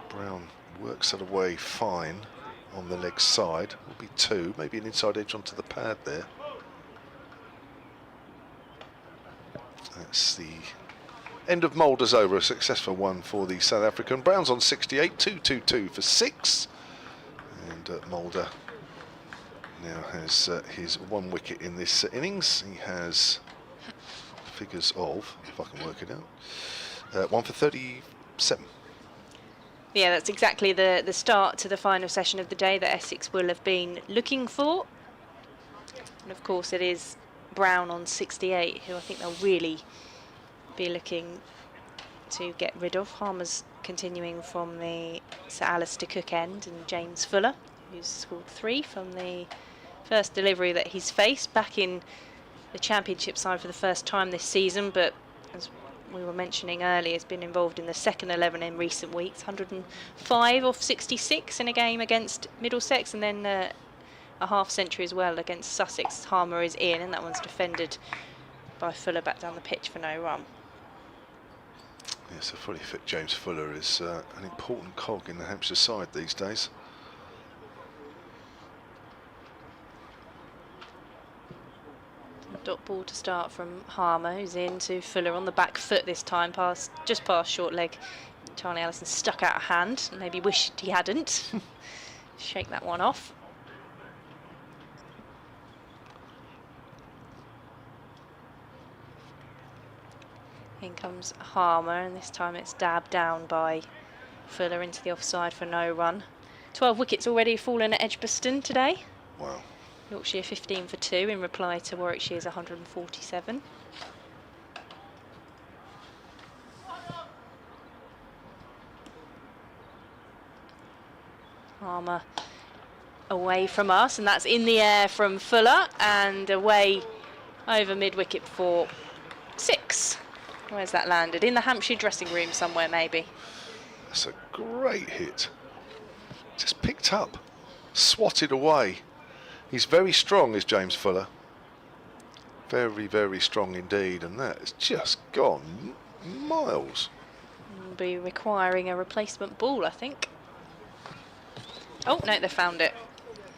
Brown works it away fine on the leg side. Will be 2, maybe an inside edge onto the pad there. That's the end of Moulder's over, a successful one for the South African. Brown's on 68, 2-2-2 for 6. And Moulder now has his 1 wicket in this innings. He has figures of, if I can work it out, 1 for 37. Yeah, that's exactly the start to the final session of the day that Essex will have been looking for. And of course it is Brown on 68, who I think they'll really be looking to get rid of. Harmer's continuing from the Sir Alistair Cook end, and James Fuller, who's scored 3 from the first delivery that he's faced, back in the Championship side for the first time this season, but as we were mentioning earlier, has been involved in the second 11 in recent weeks. 105 off 66 in a game against Middlesex, and then a half century as well against Sussex. Harmer is in, and that one's defended by Fuller back down the pitch for no run. Yes, a fully fit James Fuller is an important cog in the Hampshire side these days. Dot ball to start from Harmer, who's in to Fuller on the back foot this time, just past short leg. Charlie Allison stuck out a hand, maybe wished he hadn't. Shake that one off. In comes Harmer, and this time it's dabbed down by Fuller into the offside for no run. 12 wickets already fallen at Edgbaston today. Wow. Yorkshire 15 for 2 in reply to Warwickshire's 147. Harmer away from us, and that's in the air from Fuller, and away over mid-wicket for 6. Where's that landed? In the Hampshire dressing room somewhere, maybe. That's a great hit. Just picked up, swatted away. He's very strong, is James Fuller. Very, very strong indeed, and that has just gone miles. Will be requiring a replacement ball, I think. Oh no, they found it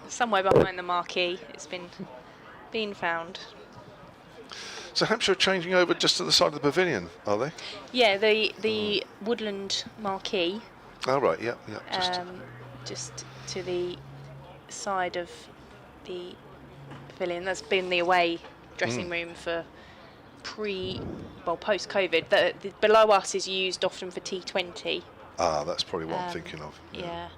somewhere behind the marquee. It's been found. So Hampshire are changing over just to the side of the pavilion, are they? Yeah, the woodland marquee. Oh right, yeah. Just to the side of the pavilion. That's been the away dressing room for post-COVID. The below us is used often for T20. Ah, that's probably what I'm thinking of. Yeah.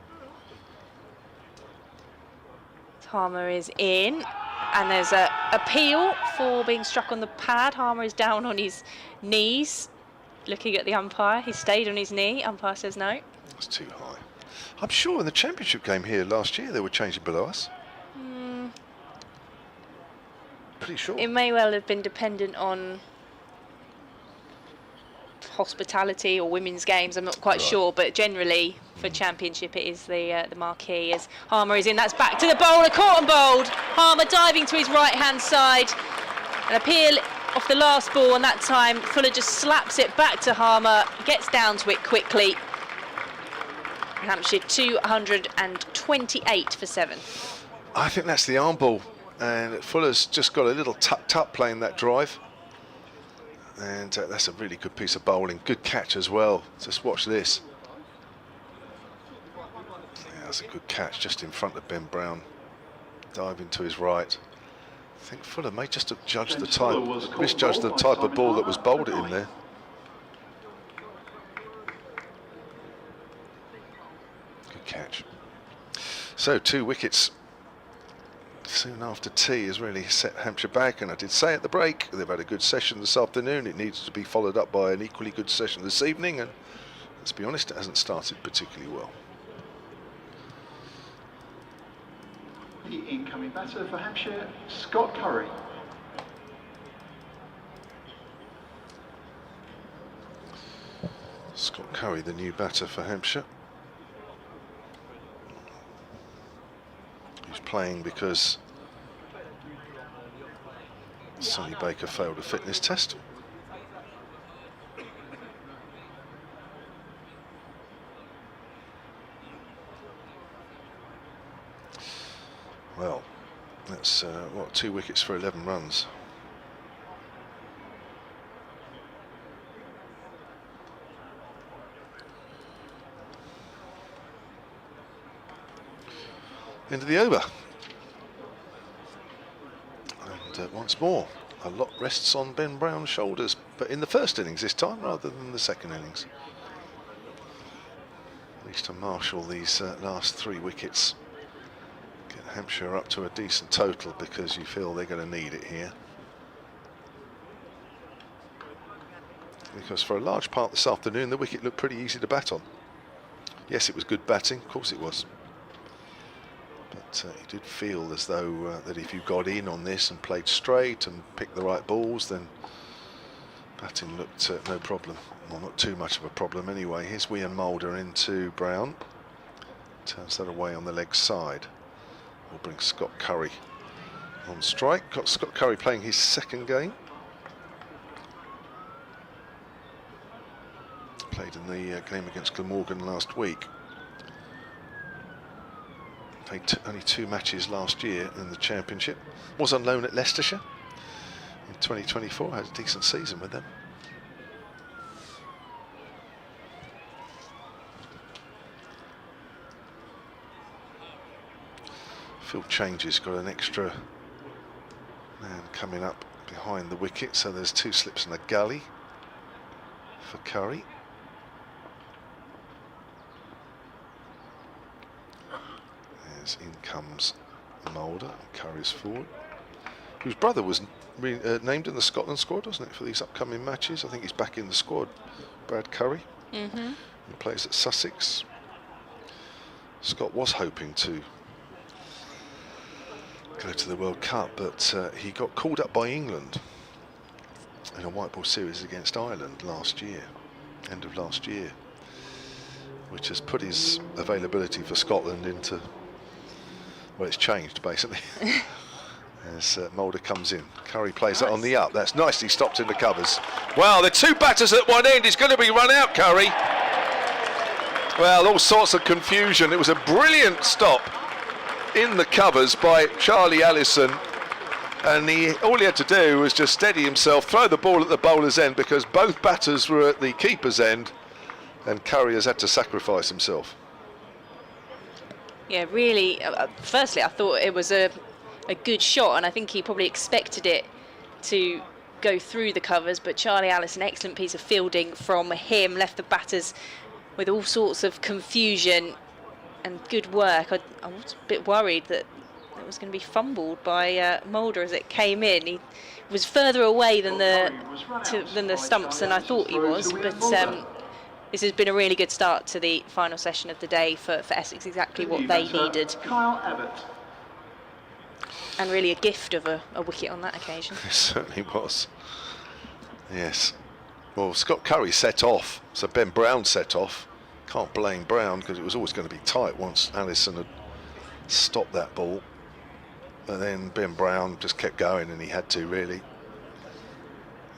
Harmer is in, and there's a appeal for being struck on the pad. Harmer is down on his knees, looking at the umpire. He stayed on his knee. Umpire says no. That's too high. I'm sure in the Championship game here last year they were changing below us. Pretty sure. It may well have been dependent on hospitality or women's games. I'm not quite sure, but generally for Championship it is the marquee. As Harmer is in, that's back to the bowler, caught and bowled. Harmer diving to his right hand side. An appeal off the last ball, and that time Fuller just slaps it back to Harmer, gets down to it quickly. Hampshire 228 for 7. I think that's the arm ball, and Fuller's just got a little tucked playing that drive, and that's a really good piece of bowling. Good catch as well. Just watch this. Yeah, that's a good catch just in front of Ben Brown, diving to his right. I think Fuller may just have judged misjudged the type of ball that was bowled at him there. Good catch. So 2 wickets soon after tea has really set Hampshire back, and I did say at the break they've had a good session this afternoon. It needs to be followed up by an equally good session this evening, and let's be honest, it hasn't started particularly well. The incoming batter for Hampshire, Scott Curry. Scott Curry, the new batter for Hampshire. He's playing because Sonny Baker failed a fitness test. Well, that's, 2 wickets for 11 runs. into the over. And once more, a lot rests on Ben Brown's shoulders, but in the first innings this time rather than the second innings. At least to marshal these last 3 wickets. Get Hampshire up to a decent total, because you feel they're going to need it here. Because for a large part this afternoon, the wicket looked pretty easy to bat on. Yes, it was good batting, of course it was. But you did feel as though that if you got in on this and played straight and picked the right balls, then batting looked no problem. Well, not too much of a problem anyway. Here's Wian Mulder into Brown. Turns that away on the leg side. We'll bring Scott Curry on strike. Got Scott Curry playing his second game. Played in the game against Glamorgan last week. Played only 2 matches last year in the Championship. Was on loan at Leicestershire in 2024. Had a decent season with them. Field changes, got an extra man coming up behind the wicket, so there's 2 slips and a gully for Curry. In comes Mulder, Curry's forward, whose brother was named in the Scotland squad, wasn't it, for these upcoming matches? I think he's back in the squad, Brad Curry. He plays at Sussex. Scott was hoping to go to the World Cup, but he got called up by England in a white ball series against Ireland last year, end of last year, which has put his availability for Scotland into... well, it's changed basically. As Mulder comes in, Curry plays that on the up. That's nicely stopped in the covers. Wow, the 2 batters at one end. He's going to be run out, Curry. Well, all sorts of confusion. It was a brilliant stop in the covers by Charlie Allison, and all he had to do was just steady himself, throw the ball at the bowler's end, because both batters were at the keeper's end, and Curry has had to sacrifice himself. Yeah, really, firstly I thought it was a good shot, and I think he probably expected it to go through the covers, but Charlie Allison, excellent piece of fielding from him, left the batters with all sorts of confusion and good work. I was a bit worried that it was going to be fumbled by Mulder as it came in. He was further away than the stumps than I thought he was, but this has been a really good start to the final session of the day for Essex, exactly what they needed. And really a gift of a wicket on that occasion. It certainly was. Yes. Well, Scott Curry set off, so Ben Brown set off. Can't blame Brown, because it was always going to be tight once Allison had stopped that ball. But then Ben Brown just kept going, and he had to, really.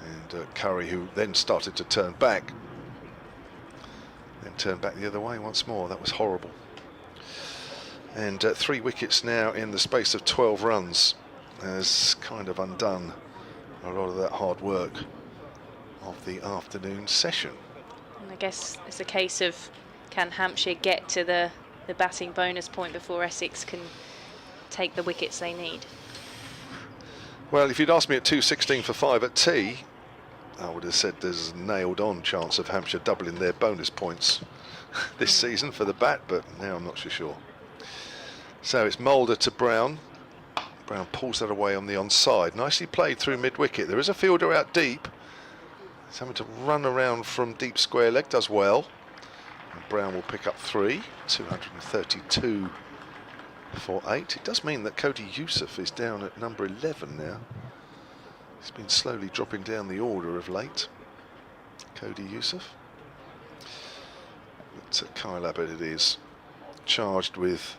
And Curry, who then started to turn back, then turned back the other way once more. That was horrible. And 3 wickets now in the space of 12 runs has kind of undone a lot of that hard work of the afternoon session. And I guess it's a case of, can Hampshire get to the batting bonus point before Essex can take the wickets they need? Well, if you'd asked me at 2:16 for 5 at tea, I would have said there's a nailed-on chance of Hampshire doubling their bonus points this season for the bat, but now I'm not so sure. So it's Mulder to Brown. Brown pulls that away on the onside. Nicely played through mid-wicket. There is a fielder out deep. He's having to run around from deep square leg, does well. And Brown will pick up 3, 232 for 8. It does mean that Cody Youssef is down at number 11 now. He's been slowly dropping down the order of late, Cody Youssef. But Kyle Abbott it is, charged with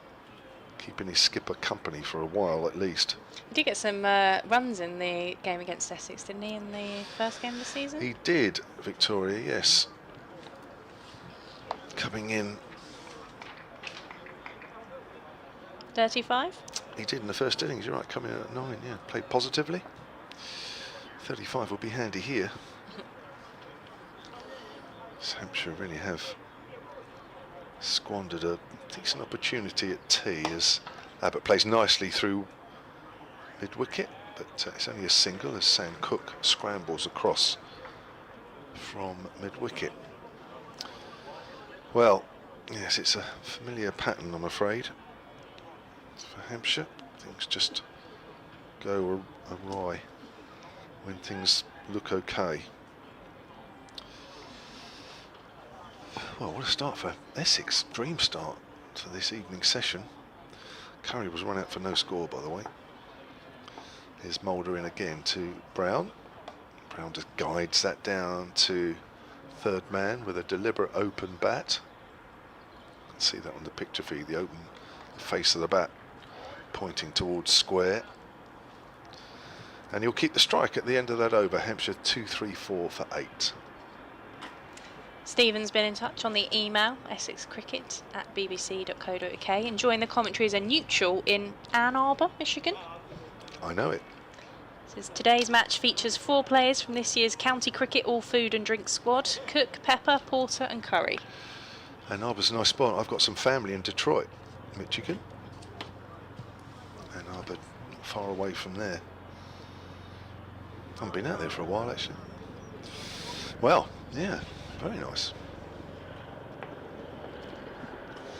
keeping his skipper company for a while at least. He did get some runs in the game against Essex, didn't he, in the first game of the season? He did, Victoria, yes. Coming in 35? He did in the first innings, you're right, coming in at 9, yeah. Played positively. 35 will be handy here. Hampshire really have squandered a decent opportunity at tea, as Abbott plays nicely through mid-wicket, but it's only a single as Sam Cook scrambles across from mid-wicket. Well, yes, it's a familiar pattern, I'm afraid, for Hampshire. Things just go awry when things look okay. Well, what a start for Essex. Dream start to this evening session. Curry was run out for no score, by the way. Here's Mulder in again to Brown. Brown just guides that down to third man with a deliberate open bat. You can see that on the picture feed, the open face of the bat pointing towards square. And he'll keep the strike at the end of that over. Hampshire 2-3-4 for 8. Stephen's been in touch on the email, essexcricket@bbc.co.uk, enjoying the commentary as a neutral in Ann Arbor, Michigan. I know it. Says today's match features 4 players from this year's county cricket all food and drink squad: Cook, Pepper, Porter and Curry. Ann Arbor's a nice spot. I've got some family in Detroit, Michigan. Ann Arbor, not far away from there. I haven't been out there for a while, actually. Well, yeah, very nice.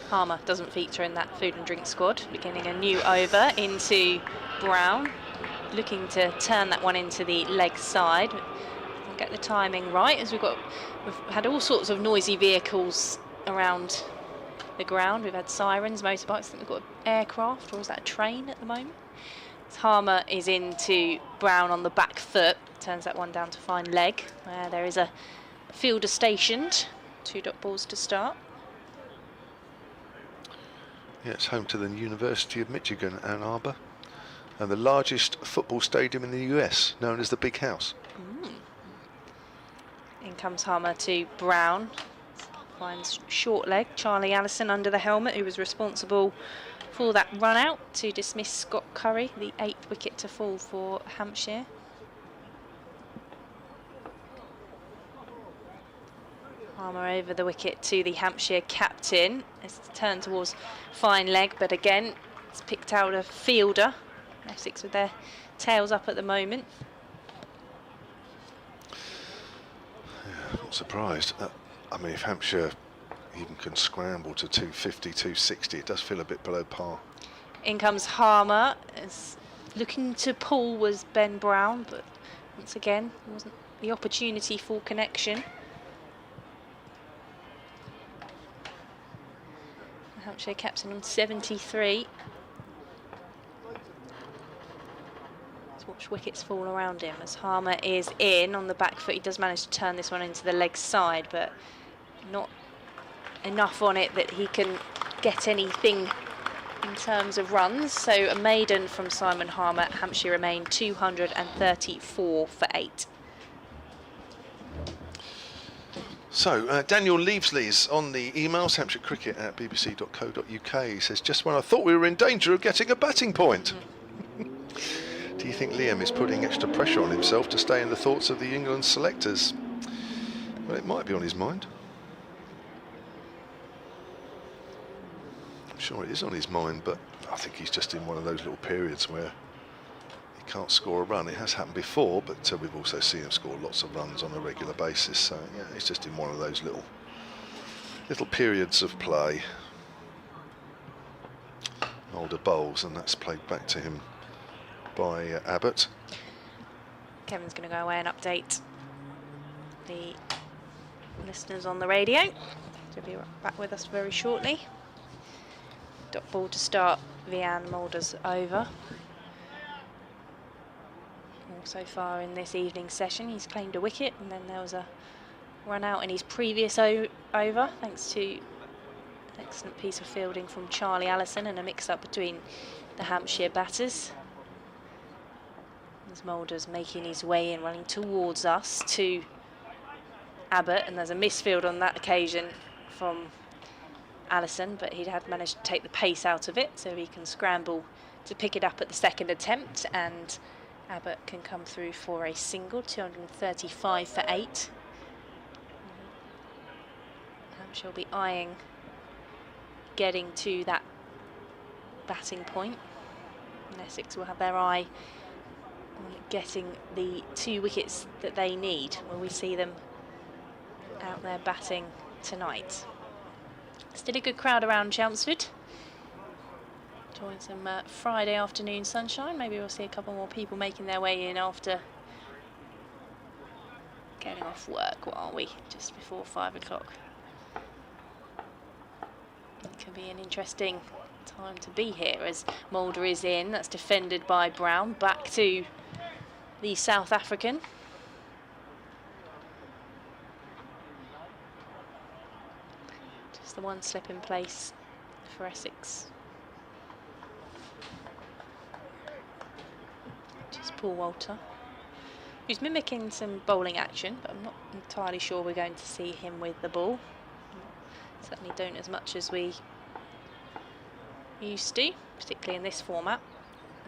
Harmer doesn't feature in that food and drink squad, beginning a new over into Brown, looking to turn that one into the leg side. We'll get the timing right, as we've had all sorts of noisy vehicles around the ground. We've had sirens, motorbikes. I think we've got an aircraft, or is that a train at the moment? As Harmer is into Brown on the back foot, turns that one down to fine leg, where there is a fielder stationed. 2 dot balls to start. Yeah, it's home to the University of Michigan, Ann Arbor, and the largest football stadium in the US, known as the Big House. In comes Harmer to Brown. Finds short leg. Charlie Allison under the helmet, who was responsible for that run out to dismiss Scott Curry, the 8th wicket to fall for Hampshire. Harmer over the wicket to the Hampshire captain. It's turned towards fine leg, but again, it's picked out a fielder. Essex with their tails up at the moment. Yeah, not surprised. I mean, if Hampshire even can scramble to 250, 260, it does feel a bit below par. In comes Harmer. Looking to pull was Ben Brown, but once again, there wasn't the opportunity for connection. The Hampshire captain on 73. Let's watch wickets fall around him as Harmer is in on the back foot. He does manage to turn this one into the leg side, but not enough on it that he can get anything in terms of runs. So a maiden from Simon Harmer. Hampshire remain 234 for 8. So, Daniel Leavesley's on the emails, hampshirecricket@bbc.co.uk. He says, just when I thought we were in danger of getting a batting point. Do you think Liam is putting extra pressure on himself to stay in the thoughts of the England selectors? Well, it might be on his mind. I'm sure it is on his mind, but I think he's just in one of those little periods where he can't score a run. It has happened before, but we've also seen him score lots of runs on a regular basis. So yeah, he's just in one of those little periods of play. Older bowls, and that's played back to him by Abbott. Kevin's going to go away and update the listeners on the radio. He'll be back with us very shortly. Dot ball to start Vianne Mulder's over. So far in this evening session, he's claimed a wicket, and then there was a run out in his previous over, thanks to an excellent piece of fielding from Charlie Allison and a mix-up between the Hampshire batters. As Mulder's making his way in, running towards us to Abbott, and there's a misfield on that occasion from Allison, but he had managed to take the pace out of it, so he can scramble to pick it up at the second attempt, and Abbott can come through for a single. 235 for 8. Hampshire will be eyeing getting to that batting point. And Essex will have their eye on getting the 2 wickets that they need. Will we see them out there batting tonight? Still a good crowd around Chelmsford. Enjoying some Friday afternoon sunshine. Maybe we'll see a couple more people making their way in after getting off work, what are we? Just before 5 o'clock. It can be an interesting time to be here as Mulder is in. That's defended by Brown. Back to the South African. Just the one slip in place for Essex. Just Paul Walter, who's mimicking some bowling action, but I'm not entirely sure we're going to see him with the ball. Certainly don't as much as we used to, particularly in this format.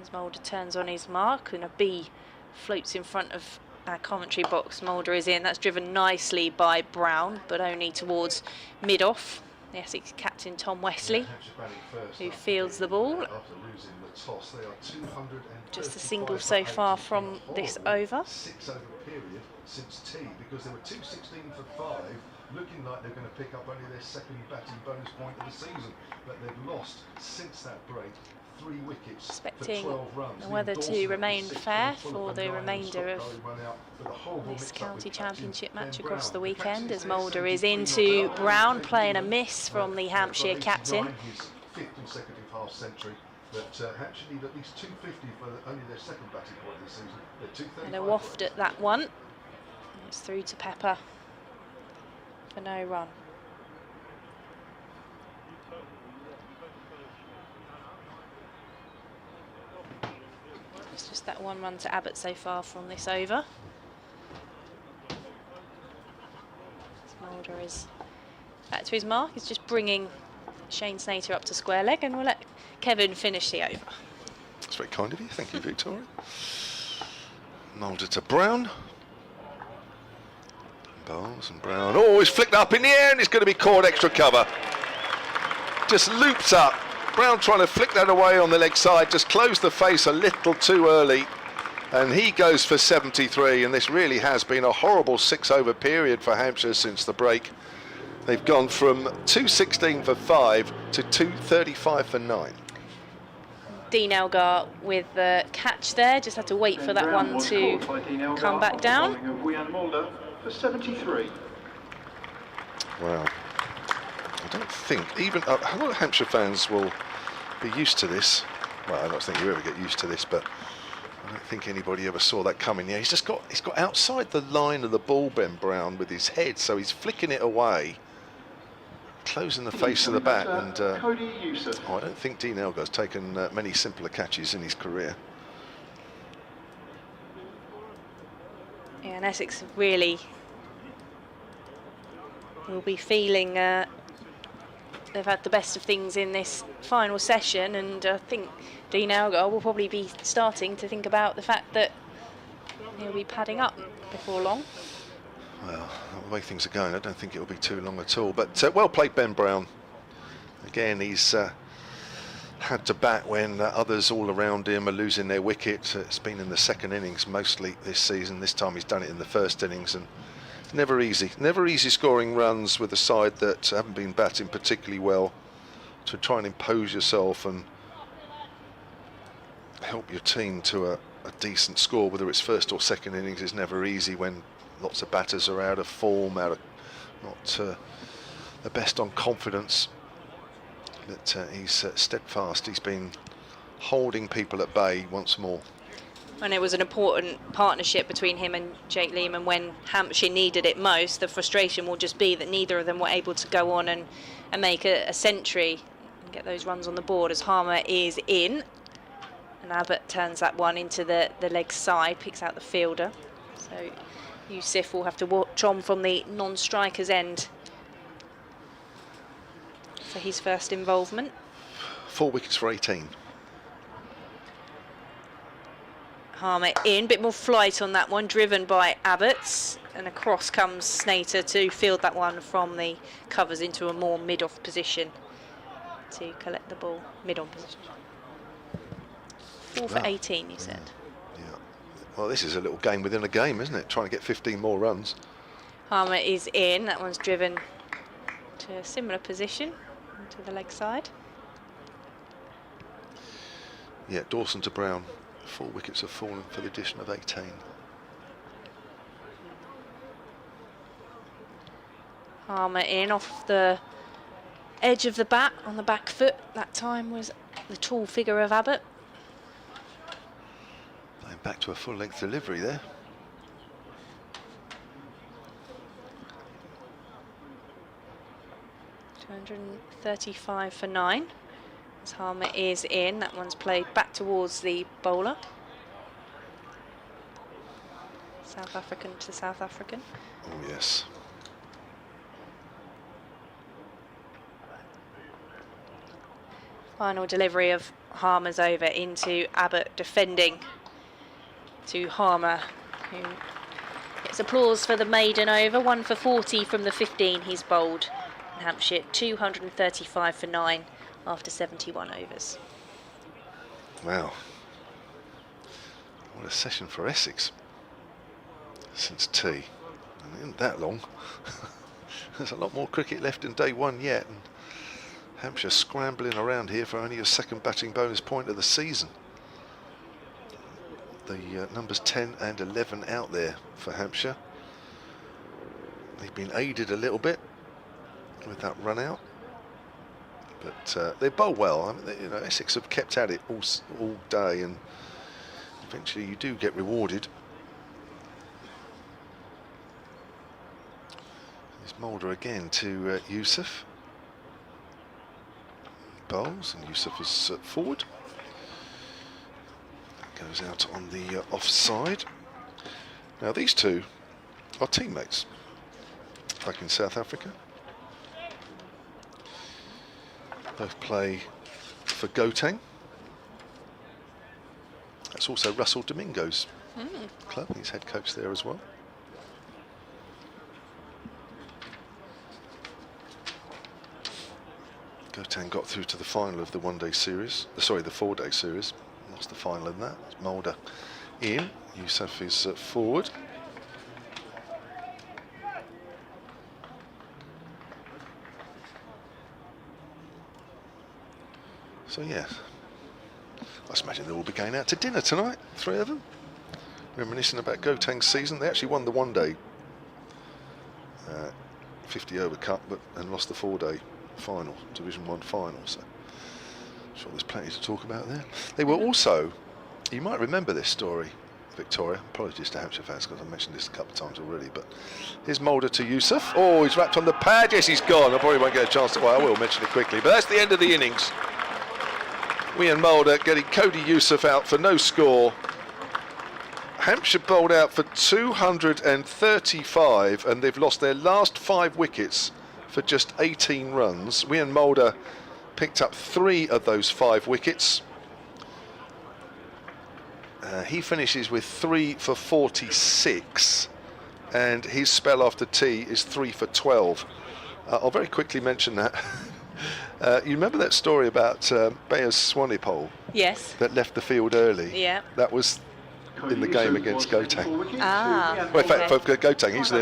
As Mulder turns on his mark and a bee floats in front of our commentary box. Mulder is in. That's driven nicely by Brown, but only towards mid-off. The Essex captain Tom Wesley, who fields the ball. Just a single so far from this over. 6 over period since tea, because there were 216 for 5, looking like they're going to pick up only their second batting bonus point of the season, but they've lost since that break 3 wickets. Expecting for 12 runs. the weather to remain fair for the remainder of this county championship match across the weekend, as Mulder is into Brown, playing a miss from the Hampshire captain. His 5th consecutive half century. But Hampshire need at least 250 for only their second batting point of the season. And a waft at that one. It's through to Pepper for no run. It's just that 1 run to Abbott so far from this over. Mulder is back to his mark. He's just bringing Shane Snater up to square leg, and we'll let Kevin finish the over. That's very kind of you. Thank you, Victoria. Mulder to Brown. Bowles and Brown. Oh, he's flicked up in the air and it's going to be caught extra cover. Just looped up. Brown trying to flick that away on the leg side. Just closed the face a little too early. And he goes for 73. And this really has been a horrible 6 over period for Hampshire since the break. They've gone from 216 for 5 to 235 for 9. Dean Elgar with the catch there. Just had to wait for that one to come back down. For 73. Wow. I don't think even a lot of Hampshire fans will be used to this. Well, I don't think you ever get used to this, but I don't think anybody ever saw that coming. Yeah, he's got outside the line of the ball, Ben Brown, with his head, so he's flicking it away, closing the face of the bat, and I don't think Dean Elgar's taken many simpler catches in his career. Yeah, and Essex really will be feeling they've had the best of things in this final session, and I think Dean Elgar will probably be starting to think about the fact that he'll be padding up before long. Well, the way things are going, I don't think it'll be too long at all. But well played, Ben Brown. Again, he's had to bat when others all around him are losing their wicket. It's been in the second innings mostly this season. This time he's done it in the first innings, and it's never easy scoring runs with a side that haven't been batting particularly well, to try and impose yourself and help your team to a decent score, whether it's first or second innings, is never easy when lots of batters are out of form, not the best on confidence. But he's steadfast. He's been holding people at bay once more. And it was an important partnership between him and Jake Lehman when Hampshire needed it most. The frustration will just be that neither of them were able to go on and make a century and get those runs on the board, as Harmer is in. And Abbott turns that one into the leg side, picks out the fielder. So Yusuf will have to watch on from the non-striker's end for his first involvement. 4 wickets for 18. Harmer in, bit more flight on that one, driven by Abbott, and across comes Snater to field that one from the covers into a more mid-off position to collect the ball, mid-on position. 4 for 18, you said. Yeah. Well, this is a little game within a game, isn't it? Trying to get 15 more runs. Harmer is in. That one's driven to a similar position, to the leg side. Yeah, Dawson to Brown. 4 wickets have fallen for the addition of 18. Harmer in off the edge of the bat on the back foot. That time was the tall figure of Abbott. Going back to a full-length delivery there. .235 for 9. As Harmer is in, that one's played back towards the bowler. South African to South African. Oh yes. Final delivery of Harmer's over into Abbott defending to Harmer, who gets applause for the maiden over. 1 for 40 from the 15 he's bowled in Hampshire. 235 for 9 after 71 overs. Wow. What a session for Essex since tea. And it isn't that long. There's a lot more cricket left in day 1 yet. And Hampshire scrambling around here for only a second batting bonus point of the season. The numbers 10 and 11 out there for Hampshire. They've been aided a little bit with that run out, but they bowl well. I mean, Essex have kept at it all day, and eventually you do get rewarded. There's Mulder again to Yusuf. Bowls, and Yusuf is forward. Goes out on the offside. Now these two are teammates back in South Africa. Both play for Gauteng. That's also Russell Domingo's club. He's head coach there as well. Gauteng got through to the final of the one-day series, sorry, the four-day series. Lost the final in that. It's Mulder in. Yusuf is forward. So yeah, I just imagine they'll all be going out to dinner tonight, 3 of them. Reminiscing about Gauteng's season. They actually won the one-day 50-over cup, and lost the 4-day final, Division 1 final. So I'm sure there's plenty to talk about there. They were also, you might remember this story, Victoria. Apologies to Hampshire fans because I've mentioned this a couple of times already, but here's Mulder to Yusuf. Oh, he's wrapped on the pad. Yes, he's gone. I probably won't get a chance to, well, I will mention it quickly, but that's the end of the innings. Ian Mulder getting Cody Yusuf out for no score. Hampshire bowled out for 235, and they've lost their last 5 wickets for just 18 runs. Ian Mulder picked up 3 of those 5 wickets. He finishes with 3 for 46, and his spell after tea is 3 for 12. I'll very quickly mention that. You remember that story about Bayer's Swanepoel? Yes. That left the field early? Yeah. That was in the game against Gauteng. Ah. Well, in fact, for Gauteng, he's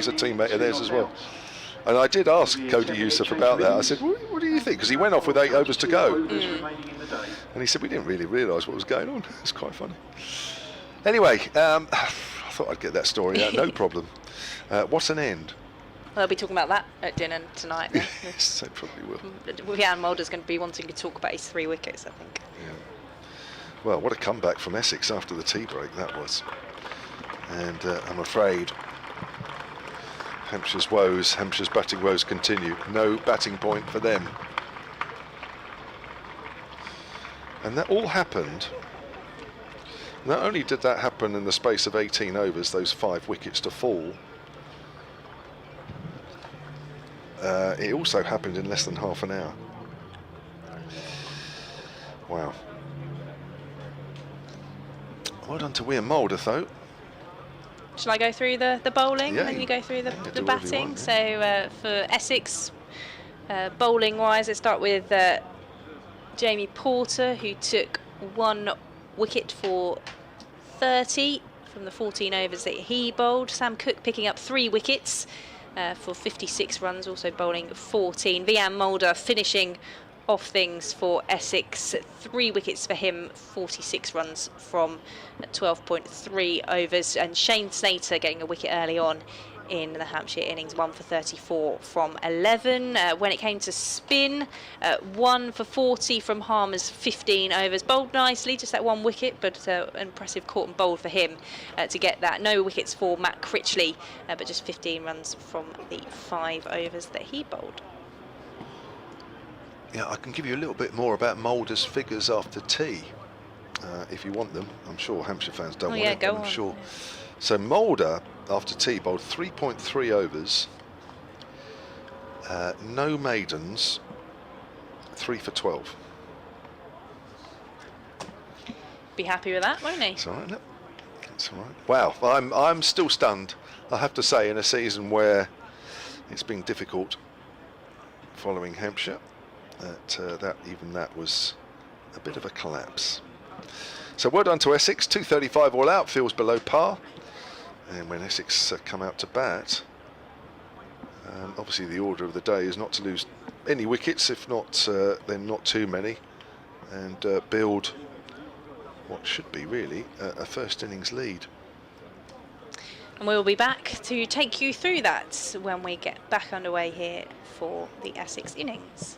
a teammate of theirs as well. And I did ask Cody Yusuf about that. I said, what do you think? Because he went off with 8 overs to go. And he said, we didn't really realise what was going on. It's quite funny. Anyway, I thought I'd get that story out, no problem. What an end. Well, they'll be talking about that at dinner tonight. Then. Yes, they probably will. Ian Mulder's going to be wanting to talk about his 3 wickets, I think. Yeah. Well, what a comeback from Essex after the tea break that was. And I'm afraid Hampshire's batting woes continue. No batting point for them. And that all happened. Not only did that happen in the space of 18 overs, those 5 wickets to fall, it also happened in less than half an hour. Wow. Well done to Ian Mulder, though. Shall I go through the bowling, Yeah, and then you go through the do whatever you batting? want, So for Essex, bowling-wise, let's start with Jamie Porter, who took 1 wicket for 30 from the 14 overs that he bowled. Sam Cook picking up 3 wickets for 56 runs, also bowling 14. Vian Mulder finishing off things for Essex. 3 wickets for him, 46 runs from 12.3 overs. And Shane Snater getting a wicket early on in the Hampshire innings, 1 for 34 from 11. When it came to spin, 1 for 40 from Harmer's 15 overs. Bowled nicely, just that 1 wicket, but an impressive caught and bowled for him to get that. No wickets for Matt Critchley, but just 15 runs from the 5 overs that he bowled. Yeah, I can give you a little bit more about Mulder's figures after tea, if you want them. I'm sure Hampshire fans don't want it, go I'm on. sure. So Mulder, after tea, bowled 3.3 overs, no maidens, 3 for 12. Be happy with that, won't he? It's all right, look. It's all right. Wow, I'm still stunned, I have to say, in a season where it's been difficult following Hampshire. That was a bit of a collapse. So well done to Essex. 235 all out, feels below par. And when Essex come out to bat, obviously the order of the day is not to lose any wickets, if not then not too many, and build what should be really a first innings lead. And we'll be back to take you through that when we get back underway here for the Essex innings.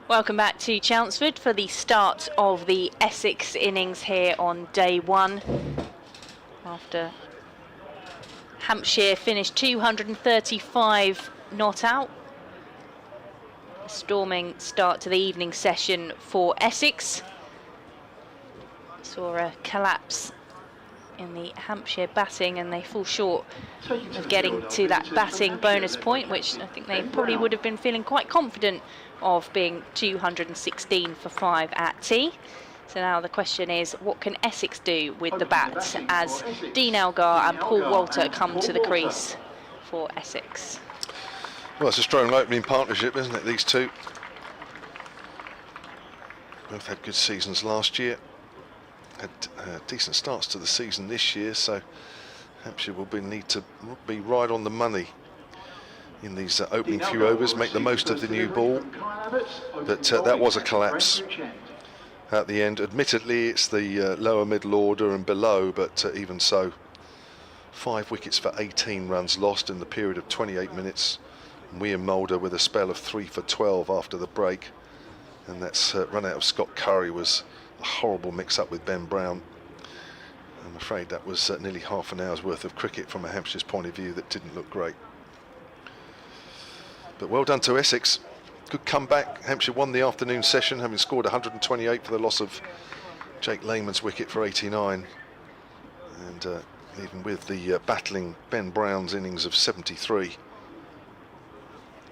Welcome back to Chelmsford for the start of the Essex innings here on day one. After Hampshire finished 235 not out. A storming start to the evening session for Essex. Saw a collapse in the Hampshire batting and they fall short of getting to that batting bonus point, which I think they probably would have been feeling quite confident of, being 216 for 5 at tea. So now the question is, what can Essex do with the bat as Dean Elgar and Paul Walter come to the crease for Essex? Well, it's a strong opening partnership, isn't it, these two? Both had good seasons last year. Had decent starts to the season this year, so Hampshire will need to be right on the money in these opening few overs, make the most of the new ball. But that was a collapse at the end. Admittedly, it's the lower middle order and below, but even so, 5 wickets for 18 runs lost in the period of 28 minutes. William Mulder with a spell of 3 for 12 after the break, and that's run out of Scott Curry was a horrible mix-up with Ben Brown. I'm afraid that was nearly half an hour's worth of cricket from a Hampshire's point of view that didn't look great. But well done to Essex. Good comeback. Hampshire won the afternoon session, having scored 128 for the loss of Jake Lehman's wicket for 89. And even with the battling Ben Brown's innings of 73,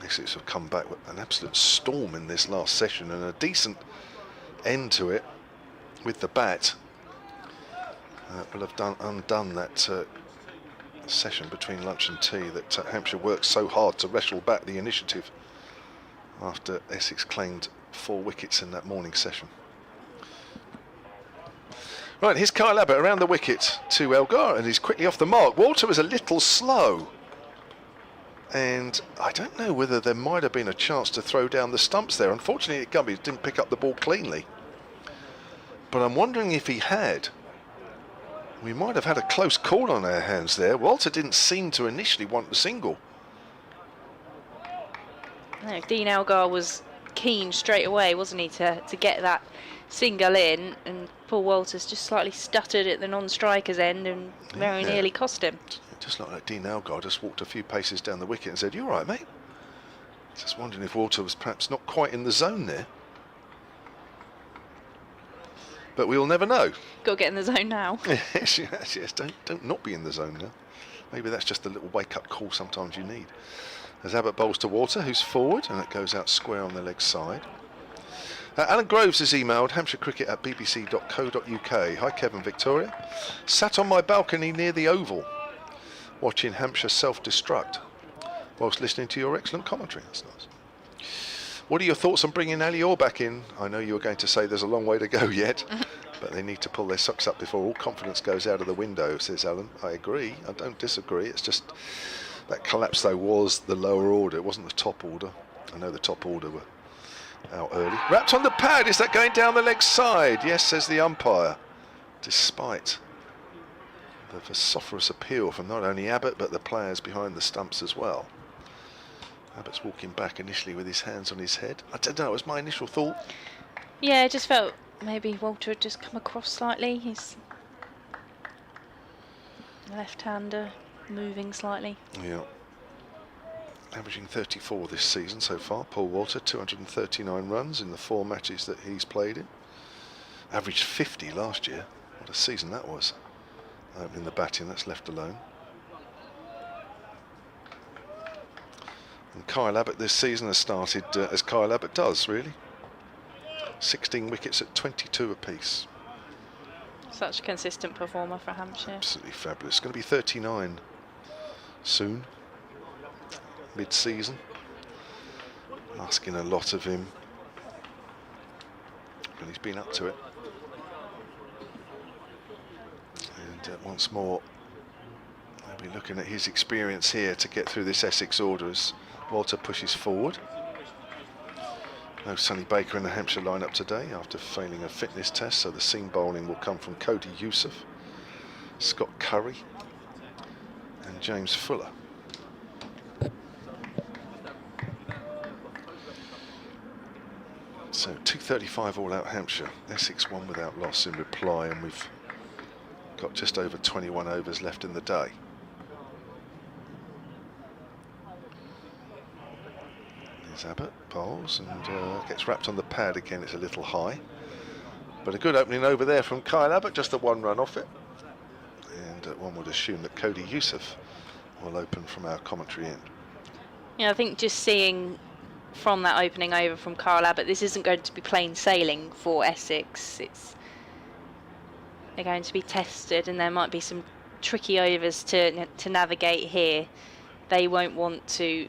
Essex have come back with an absolute storm in this last session and a decent end to it with the bat. Will have undone that session between lunch and tea that Hampshire worked so hard to wrestle back the initiative after Essex claimed 4 wickets in that morning session. Right, here's Kyle Abbott around the wicket to Elgar, and he's quickly off the mark. Walter was a little slow, and I don't know whether there might have been a chance to throw down the stumps there. Unfortunately, Gumby didn't pick up the ball cleanly, but I'm wondering if he had, we might have had a close call on our hands there. Walter didn't seem to initially want the single. No, Dean Elgar was keen straight away, wasn't he, to get that single in, and Paul Walters just slightly stuttered at the non-striker's end and very nearly cost him. It just looked like Dean Elgar just walked a few paces down the wicket and said, "You all right, mate?" Just wondering if Walter was perhaps not quite in the zone there. But we'll never know. Got to get in the zone now. yes, don't not be in the zone now. Maybe that's just a little wake-up call sometimes you need. As Abbott bowls to Walter, who's forward, and it goes out square on the leg side. Alan Groves has emailed hampshirecricket@bbc.co.uk. Hi Kevin, Victoria. Sat on my balcony near the Oval, watching Hampshire self-destruct, whilst listening to your excellent commentary. That's nice. What are your thoughts on bringing Ali Orr back in? I know you were going to say there's a long way to go yet, but they need to pull their socks up before all confidence goes out of the window, says Alan. I agree. I don't disagree. It's just that collapse, though, was the lower order. It wasn't the top order. I know the top order were out early. Wrapped on the pad. Is that going down the leg side? Yes, says the umpire, despite the vociferous appeal from not only Abbott but the players behind the stumps as well. Abbott's walking back initially with his hands on his head. I don't know, it was my initial thought. Yeah, I just felt maybe Walter had just come across slightly. He's left-hander, moving slightly. Yeah. Averaging 34 this season so far. Paul Walter, 239 runs in the 4 matches that he's played in. Averaged 50 last year. What a season that was. Opening the batting, that's left alone. And Kyle Abbott this season has started as Kyle Abbott does, really. 16 wickets at 22 apiece. Such a consistent performer for Hampshire. Absolutely fabulous. Going to be 39 soon, mid-season. Asking a lot of him, but he's been up to it. And once more, I'll be looking at his experience here to get through this Essex order as Walter pushes forward. No Sonny Baker in the Hampshire lineup today after failing a fitness test, so the seam bowling will come from Cody Youssef, Scott Curry and James Fuller. 2:35 all out Hampshire. Essex 1 without loss in reply, and we've got just over 21 overs left in the day. There's Abbott, bowls, and gets wrapped on the pad again. It's a little high, but a good opening over there from Kyle Abbott, just a 1 run off it. And one would assume that Cody Youssef will open from our commentary end. Yeah, I think just seeing from that opening over from Kyle Abbott, this isn't going to be plain sailing for Essex. They're going to be tested, and there might be some tricky overs to navigate here. They won't want to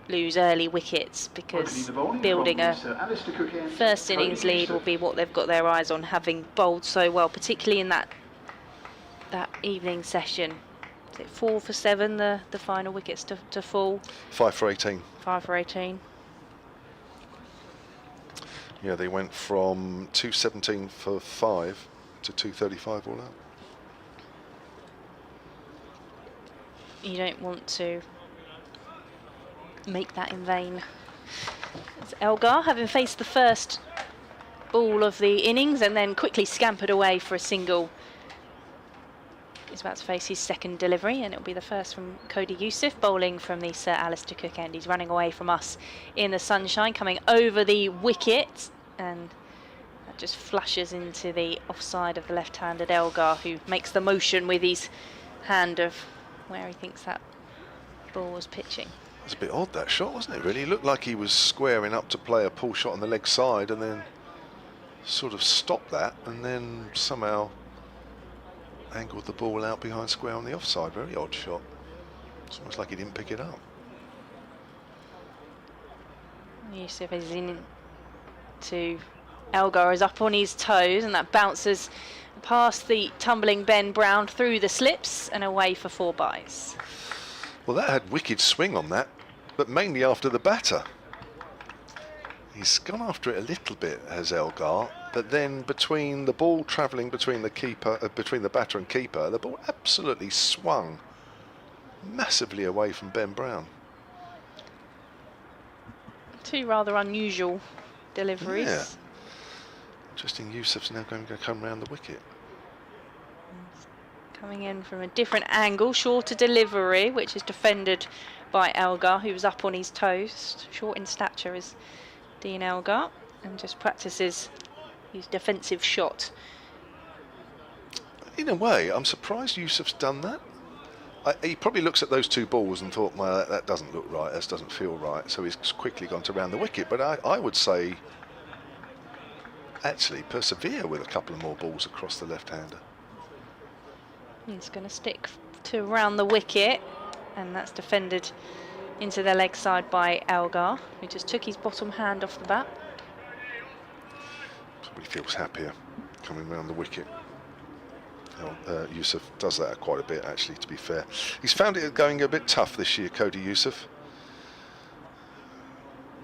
lose early wickets, because building a first innings lead will be what they've got their eyes on, having bowled so well, particularly in that evening session. Is it 4 for 7, the final wickets to fall? 5 for 18. 5 for 18. Yeah, they went from 217 for 5 to 235 all out. You don't want to make that in vain. It's Elgar, having faced the first ball of the innings and then quickly scampered away for a single. He's about to face his second delivery, and it'll be the first from Cody Youssef, bowling from the Sir Alistair Cook end. He's running away from us in the sunshine, coming over the wicket, and that just flushes into the offside of the left-handed Elgar, who makes the motion with his hand of where he thinks that ball was pitching. It's a bit odd, that shot, wasn't it, really? It looked like he was squaring up to play a pull shot on the leg side, and then sort of stopped that, and then somehow angled the ball out behind square on the offside. Very odd shot. It's almost like he didn't pick it up. Youssef is in to Elgar, is up on his toes, and that bounces past the tumbling Ben Brown through the slips and away for 4 byes. Well, that had wicked swing on that, but mainly after the batter. He's gone after it a little bit, has Elgar, but then between the ball travelling between the keeper, between the batter and keeper, the ball absolutely swung massively away from Ben Brown. 2 rather unusual deliveries. Yeah. Interesting. Youssef's now going to come round the wicket. Coming in from a different angle, shorter delivery, which is defended by Elgar, who was up on his toes. Short in stature is Dean Elgar, and just practices his defensive shot. In a way, I'm surprised Youssef's done that. He probably looks at those 2 balls and thought, well, that doesn't look right, that doesn't feel right, so he's quickly gone to round the wicket. But I would say, actually, persevere with a couple of more balls across the left-hander. He's going to stick to round the wicket, and that's defended into the leg side by Elgar, who just took his bottom hand off the bat. Probably feels happier coming round the wicket. Youssef does that quite a bit, actually, to be fair. He's found it going a bit tough this year, Cody Youssef.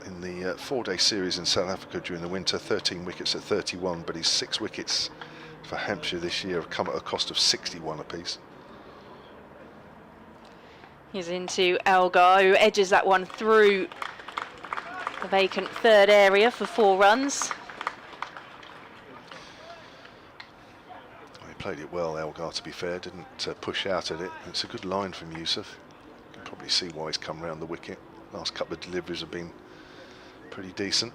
In the 4-day series in South Africa during the winter, 13 wickets at 31, but his 6 wickets for Hampshire this year have come at a cost of 61 apiece. He's into Elgar, who edges that one through the vacant 3rd area for 4 runs. He played it well, Elgar, to be fair, didn't push out at it. It's a good line from Youssef. You can probably see why he's come round the wicket. Last couple of deliveries have been pretty decent.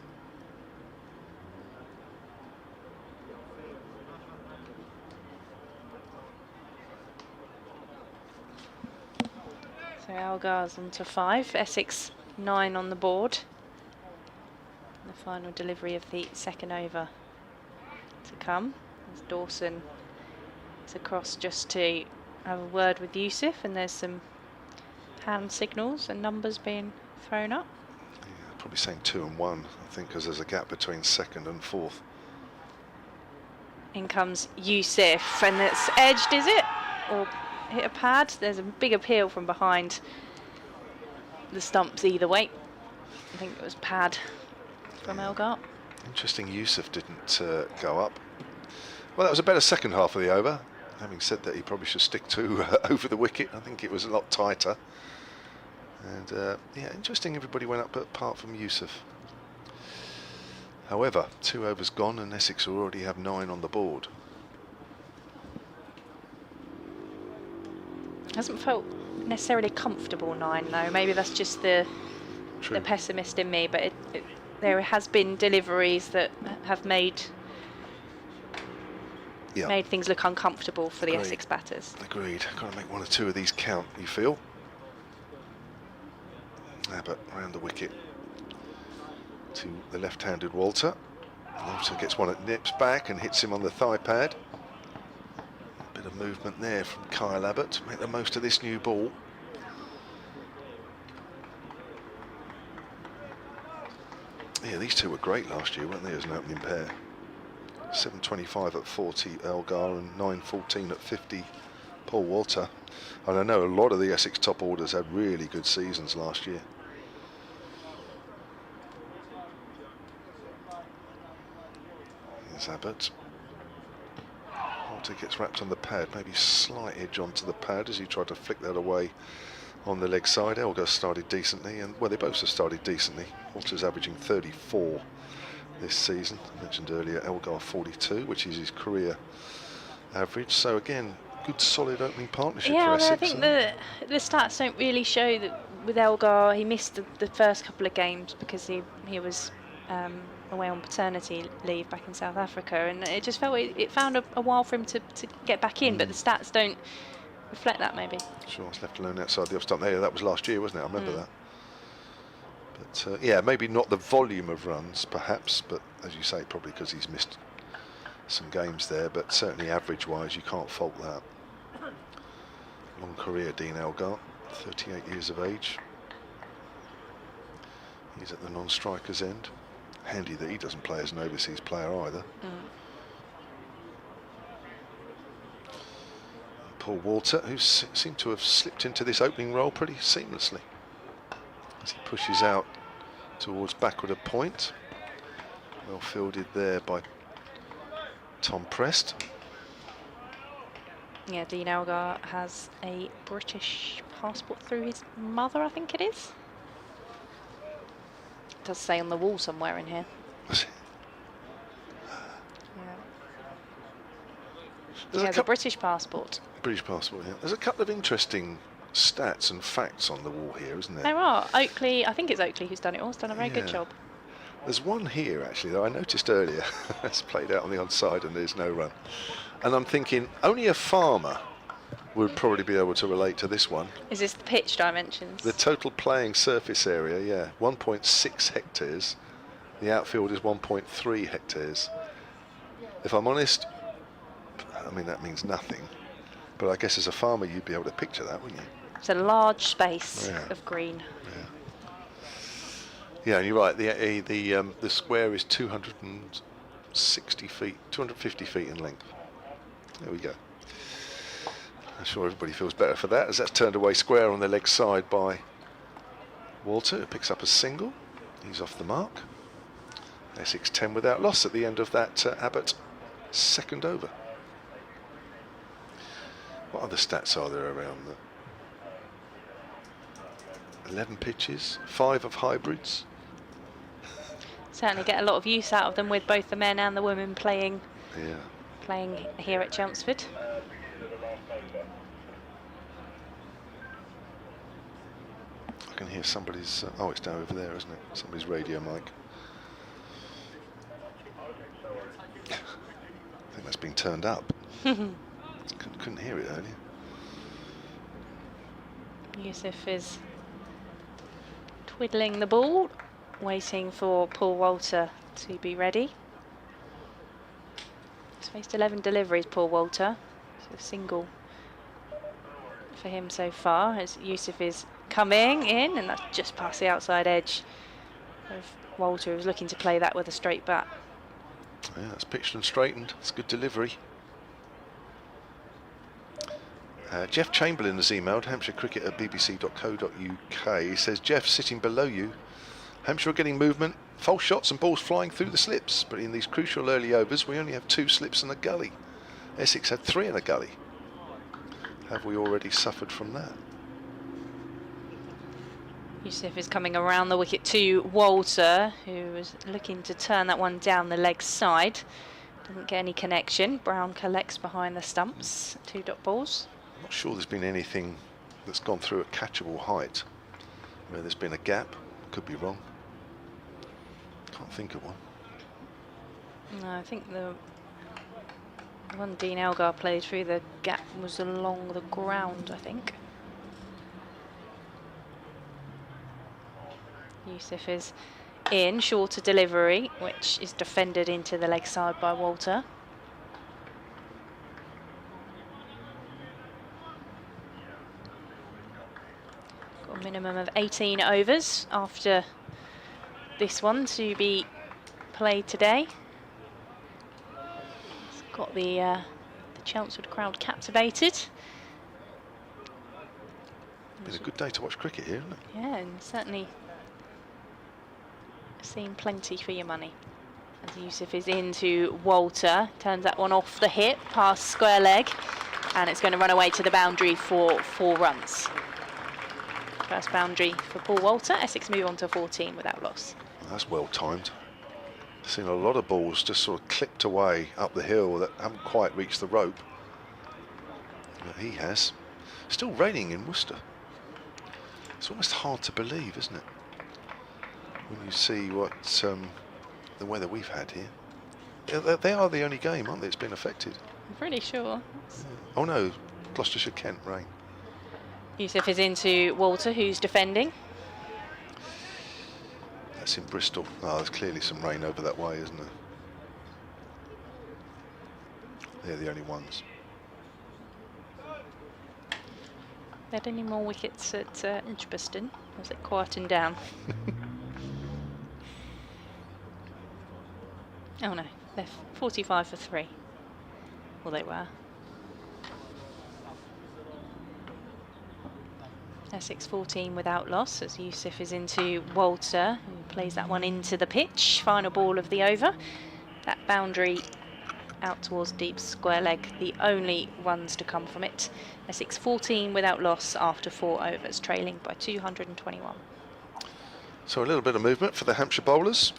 So Elgar's on to 5, Essex 9 on the board. The final delivery of the 2nd over to come. As Dawson is across just to have a word with Youssef, and there's some hand signals and numbers being thrown up. Yeah, probably saying 2 and 1, I think, because there's a gap between 2nd and 4th. In comes Youssef, and it's edged, is it? Or hit a pad? There's a big appeal from behind the stumps either way. I think it was pad from Elgar. Interesting, Youssef didn't go up. Well, that was a better second half of the over. Having said that, he probably should stick to over the wicket. I think it was a lot tighter. And yeah, interesting, everybody went up apart from Youssef. However, 2 overs gone and Essex already have 9 on the board. Hasn't felt necessarily comfortable 9 though. Maybe that's just the True. pessimist in me, but there has been deliveries that have made things look uncomfortable for the Agreed. Essex batters. Agreed. Got to make 1 or 2 of these count, you feel? Abbott round the wicket to the left-handed Walter. Walter gets one that nips back and hits him on the thigh pad. A bit of movement there from Kyle Abbott to make the most of this new ball. Yeah, these two were great last year, weren't they, as an opening pair? 7.25 at 40, Elgar, and 9.14 at 50, Paul Walter. And I know a lot of the Essex top orders had really good seasons last year. Here's Abbott. Walter gets wrapped on the pad, maybe slight edge onto the pad as he tried to flick that away on the leg side. Elgar started decently, and well, they both have started decently. Walter's averaging 34 this season. I mentioned earlier Elgar 42, which is his career average. So again, good solid opening partnership for Essex. I think the stats don't really show that with Elgar. He missed the first couple of games because he was away on paternity leave back in South Africa, and it just felt it found a while for him to get back in, but the stats don't reflect that maybe. Sure, it's left alone outside the off stump there. That was last year, wasn't it? I remember that. But yeah, maybe not the volume of runs, perhaps, but as you say, probably because he's missed some games there. But certainly, average-wise, you can't fault that. Long career, Dean Elgar, 38 years of age. He's at the non-striker's end. Handy that he doesn't play as an overseas player either. Paul Walter, who seemed to have slipped into this opening role pretty seamlessly as he pushes out towards backward at point. Well fielded there by Tom Prest. Yeah, Dean Elgar has a British passport through his mother, I think it is. It does say on the wall somewhere in here. He has a British passport. British passport, yeah. There's a couple of interesting stats and facts on the wall here, isn't there? There are. Oakley, I think it's Oakley who's done it all. He's done a very good job. There's one here, actually, that I noticed earlier. It's played out on the onside and there's no run. And I'm thinking, only a farmer would probably be able to relate to this one. Is this the pitch dimensions? The total playing surface area, yeah, 1.6 hectares. The outfield is 1.3 hectares. If I'm honest, I mean, that means nothing. But I guess as a farmer, you'd be able to picture that, wouldn't you? It's a large space of green. Yeah, and you're right. The square is 260 feet, 250 feet in length. There we go. I'm sure everybody feels better for that, as that's turned away square on the leg side by Walter, who picks up a single. He's off the mark. Essex 10 without loss at the end of that Abbott second over. What other stats are there around that? 11 pitches, 5 of hybrids. Certainly get a lot of use out of them with both the men and the women playing here at Chelmsford. I can hear somebody's, oh, it's down over there, isn't it? Somebody's radio mic. I think that's been turned up. Couldn't hear it earlier. Yusuf is twiddling the ball, waiting for Paul Walter to be ready. He's faced 11 deliveries, Paul Walter. So a single for him so far, as Yusuf is coming in, and that's just past the outside edge of Walter, who's looking to play that with a straight bat. Yeah, it's pitched and straightened. It's good delivery. Jeff Chamberlain has emailed hampshirecricket@bbc.co.uk. He says, Jeff, sitting below you, Hampshire are getting movement, false shots and balls flying through the slips, but in these crucial early overs we only have 2 slips and a gully. Essex had 3 and a gully. Have we already suffered from that? Yusuf is coming around the wicket to Walter, who was looking to turn that one down the leg side. Doesn't get any connection. Brown collects behind the stumps. 2 dot balls. I'm not sure there's been anything that's gone through at catchable height where there's been a gap. Could be wrong. Can't think of one. No, I think the one Dean Elgar played through the gap was along the ground, I think. Yusuf is in, shorter delivery, which is defended into the leg side by Walter. Got a minimum of 18 overs after this one to be played today. It's got the Chelmsford crowd captivated. Been a good day to watch cricket here, isn't it? Yeah, and certainly seen plenty for your money. As Yusuf is into Walter, turns that one off the hip, past square leg, and it's going to run away to the boundary for 4 runs. First boundary for Paul Walter. Essex move on to 14 without loss. Well, that's well timed. I've seen a lot of balls just sort of clipped away up the hill that haven't quite reached the rope. But he has. Still raining in Worcester. It's almost hard to believe, isn't it? When you see what the weather we've had here. They are the only game, aren't they? It's been affected. I'm pretty sure. Yeah. Oh no, Gloucestershire, Kent, rain. Yusuf is into Walter, who's defending. That's in Bristol. Oh, there's clearly some rain over that way, isn't there? They're the only ones. Had any more wickets at Edgbaston? Or was it quieting down? Oh no, they're 45 for 3. Well, they were. Essex 14 without loss as Yusuf is into Walter, who plays that one into the pitch. Final ball of the over. That boundary out towards deep square leg, the only runs to come from it. Essex 14 without loss after 4 overs, trailing by 221. So a little bit of movement for the Hampshire bowlers.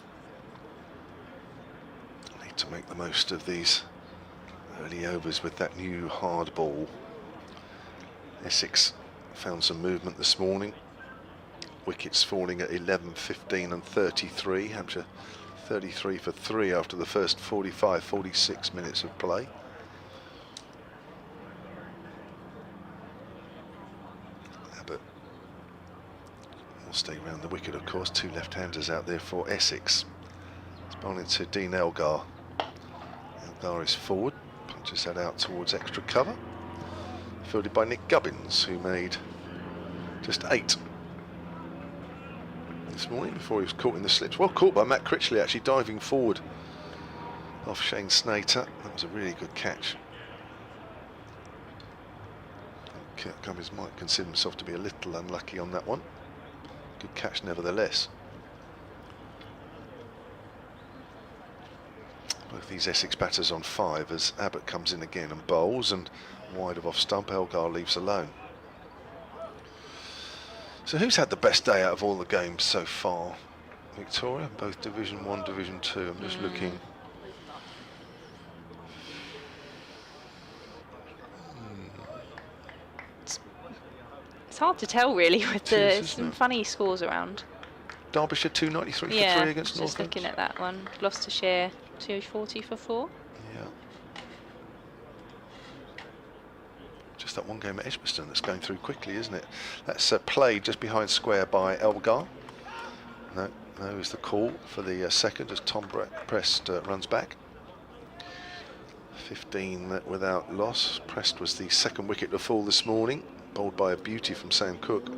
Need to make the most of these early overs with that new hard ball. Essex found some movement this morning. Wickets falling at 11, 15 and 33. Hampshire 33 for 3 after the first 45, 46 minutes of play. Abbott will stay around the wicket, of course. 2 left-handers out there for Essex. It's bowling to Dean Elgar. Elgar is forward, punches that out towards extra cover. Fielded by Nick Gubbins, who made just 8 this morning before he was caught in the slips. Well caught by Matt Critchley, actually diving forward off Shane Snater. That was a really good catch. Gubbins might consider himself to be a little unlucky on that one. Good catch nevertheless. Both these Essex batters on 5 as Abbott comes in again and bowls, and wide of off stump, Elgar leaves alone. So who's had the best day out of all the games so far? Victoria, both Division 1, Division 2. I'm just looking. It's hard to tell really with some funny scores around. Derbyshire 293 for 3 against North. Just looking at that one. Gloucestershire 240 for 4. Yeah. Just that one game at Edgbaston that's going through quickly, isn't it? That's played just behind square by Elgar. No is the call for the second as Tom Prest runs back. 15 without loss. Prest was the second wicket to fall this morning, bowled by a beauty from Sam Cook.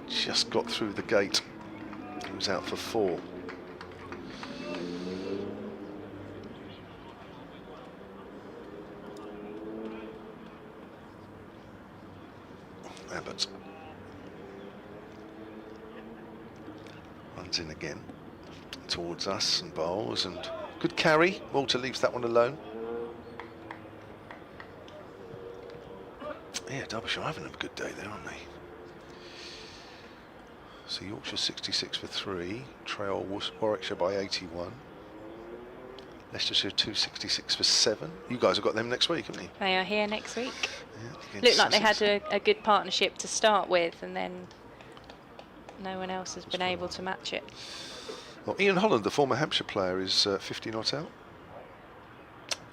Just got through the gate. He was out for 4. Abbott runs in again towards us and bowls, and good carry. Walter leaves that one alone. Yeah, Derbyshire having a good day there, aren't they? So Yorkshire 66 for 3, Trail Warwickshire by 81. Leicestershire 266 for 7. You guys have got them next week, haven't you? They are here next week. Yeah, Looked like they had Sussex. a good partnership to start with, and then no one else has been able to match it. Well, Ian Holland, the former Hampshire player, is 50 not out.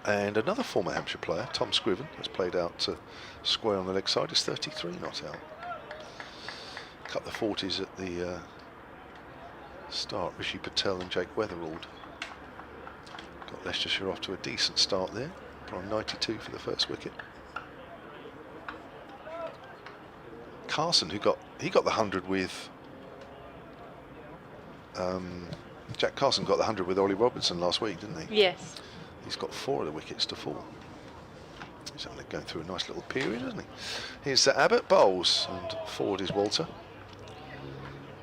And another former Hampshire player, Tom Scriven, has played out square on the leg side, is 33 not out. Cut the 40s at the start, Rishi Patel and Jake Weatherald. Got Leicestershire off to a decent start there, on 92 for the first wicket. Carson, he got the 100 with Jack Carson got the 100 with Ollie Robinson last week, didn't he? Yes. He's got 4 of the wickets to fall. He's only going through a nice little period, isn't he? Here's Abbott bowls, and forward is Walter.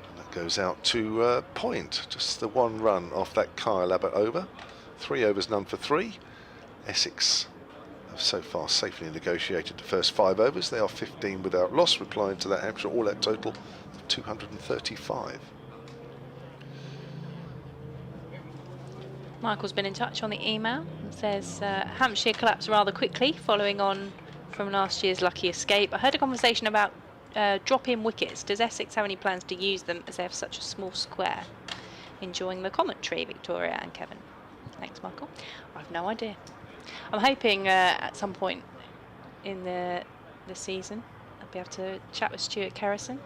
And that goes out to Point, just the 1 run off that Kyle Abbott over. 3 overs, none for 3. Essex have so far safely negotiated the first 5 overs. They are 15 without loss, replying to that Hampshire all-out total of 235. Michael's been in touch on the email and says Hampshire collapsed rather quickly following on from last year's lucky escape. I heard a conversation about drop-in wickets. Does Essex have any plans to use them as they have such a small square? Enjoying the commentary, Victoria and Kevin. Thanks, Michael. I've no idea. I'm hoping at some point in the season I'll be able to chat with Stuart Kerrison,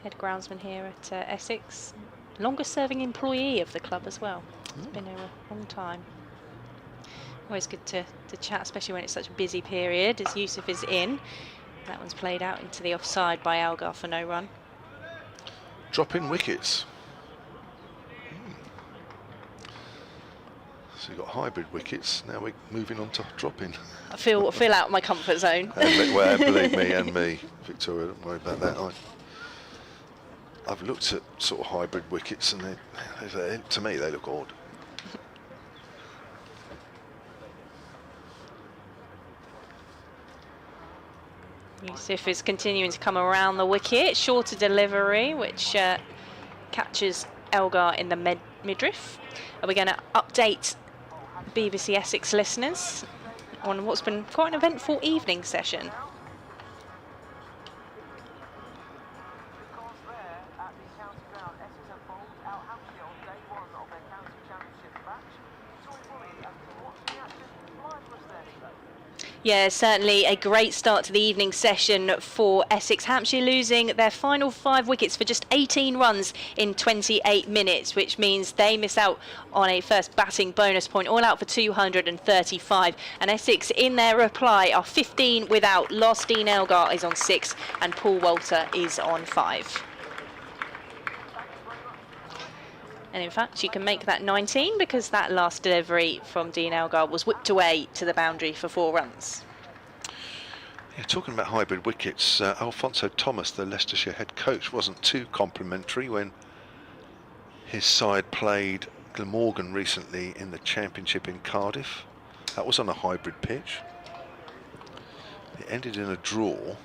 head groundsman here at Essex, longest serving employee of the club as well. It's been a long time. Always good to chat, especially when it's such a busy period as Yusuf is in. That one's played out into the offside by Algar for no run. Drop-in wickets. So you've got hybrid wickets, now we're moving on to drop-in. I feel out of my comfort zone. Well, believe me, and me, Victoria, don't worry about that. I've looked at sort of hybrid wickets, and to me they look odd. Yusuf is continuing to come around the wicket, shorter delivery, which catches Elgar in the midriff. Are we going to update BBC Essex listeners on what's been quite an eventful evening session? Yeah, certainly a great start to the evening session for Essex. Hampshire losing their final 5 wickets for just 18 runs in 28 minutes, which means they miss out on a first batting bonus point, all out for 235. And Essex, in their reply, are 15 without loss. Dean Elgar is on 6 and Paul Walter is on 5. And in fact, you can make that 19 because that last delivery from Dean Elgar was whipped away to the boundary for 4 runs. Yeah, talking about hybrid wickets, Alfonso Thomas, the Leicestershire head coach, wasn't too complimentary when his side played Glamorgan recently in the Championship in Cardiff. That was on a hybrid pitch. It ended in a draw.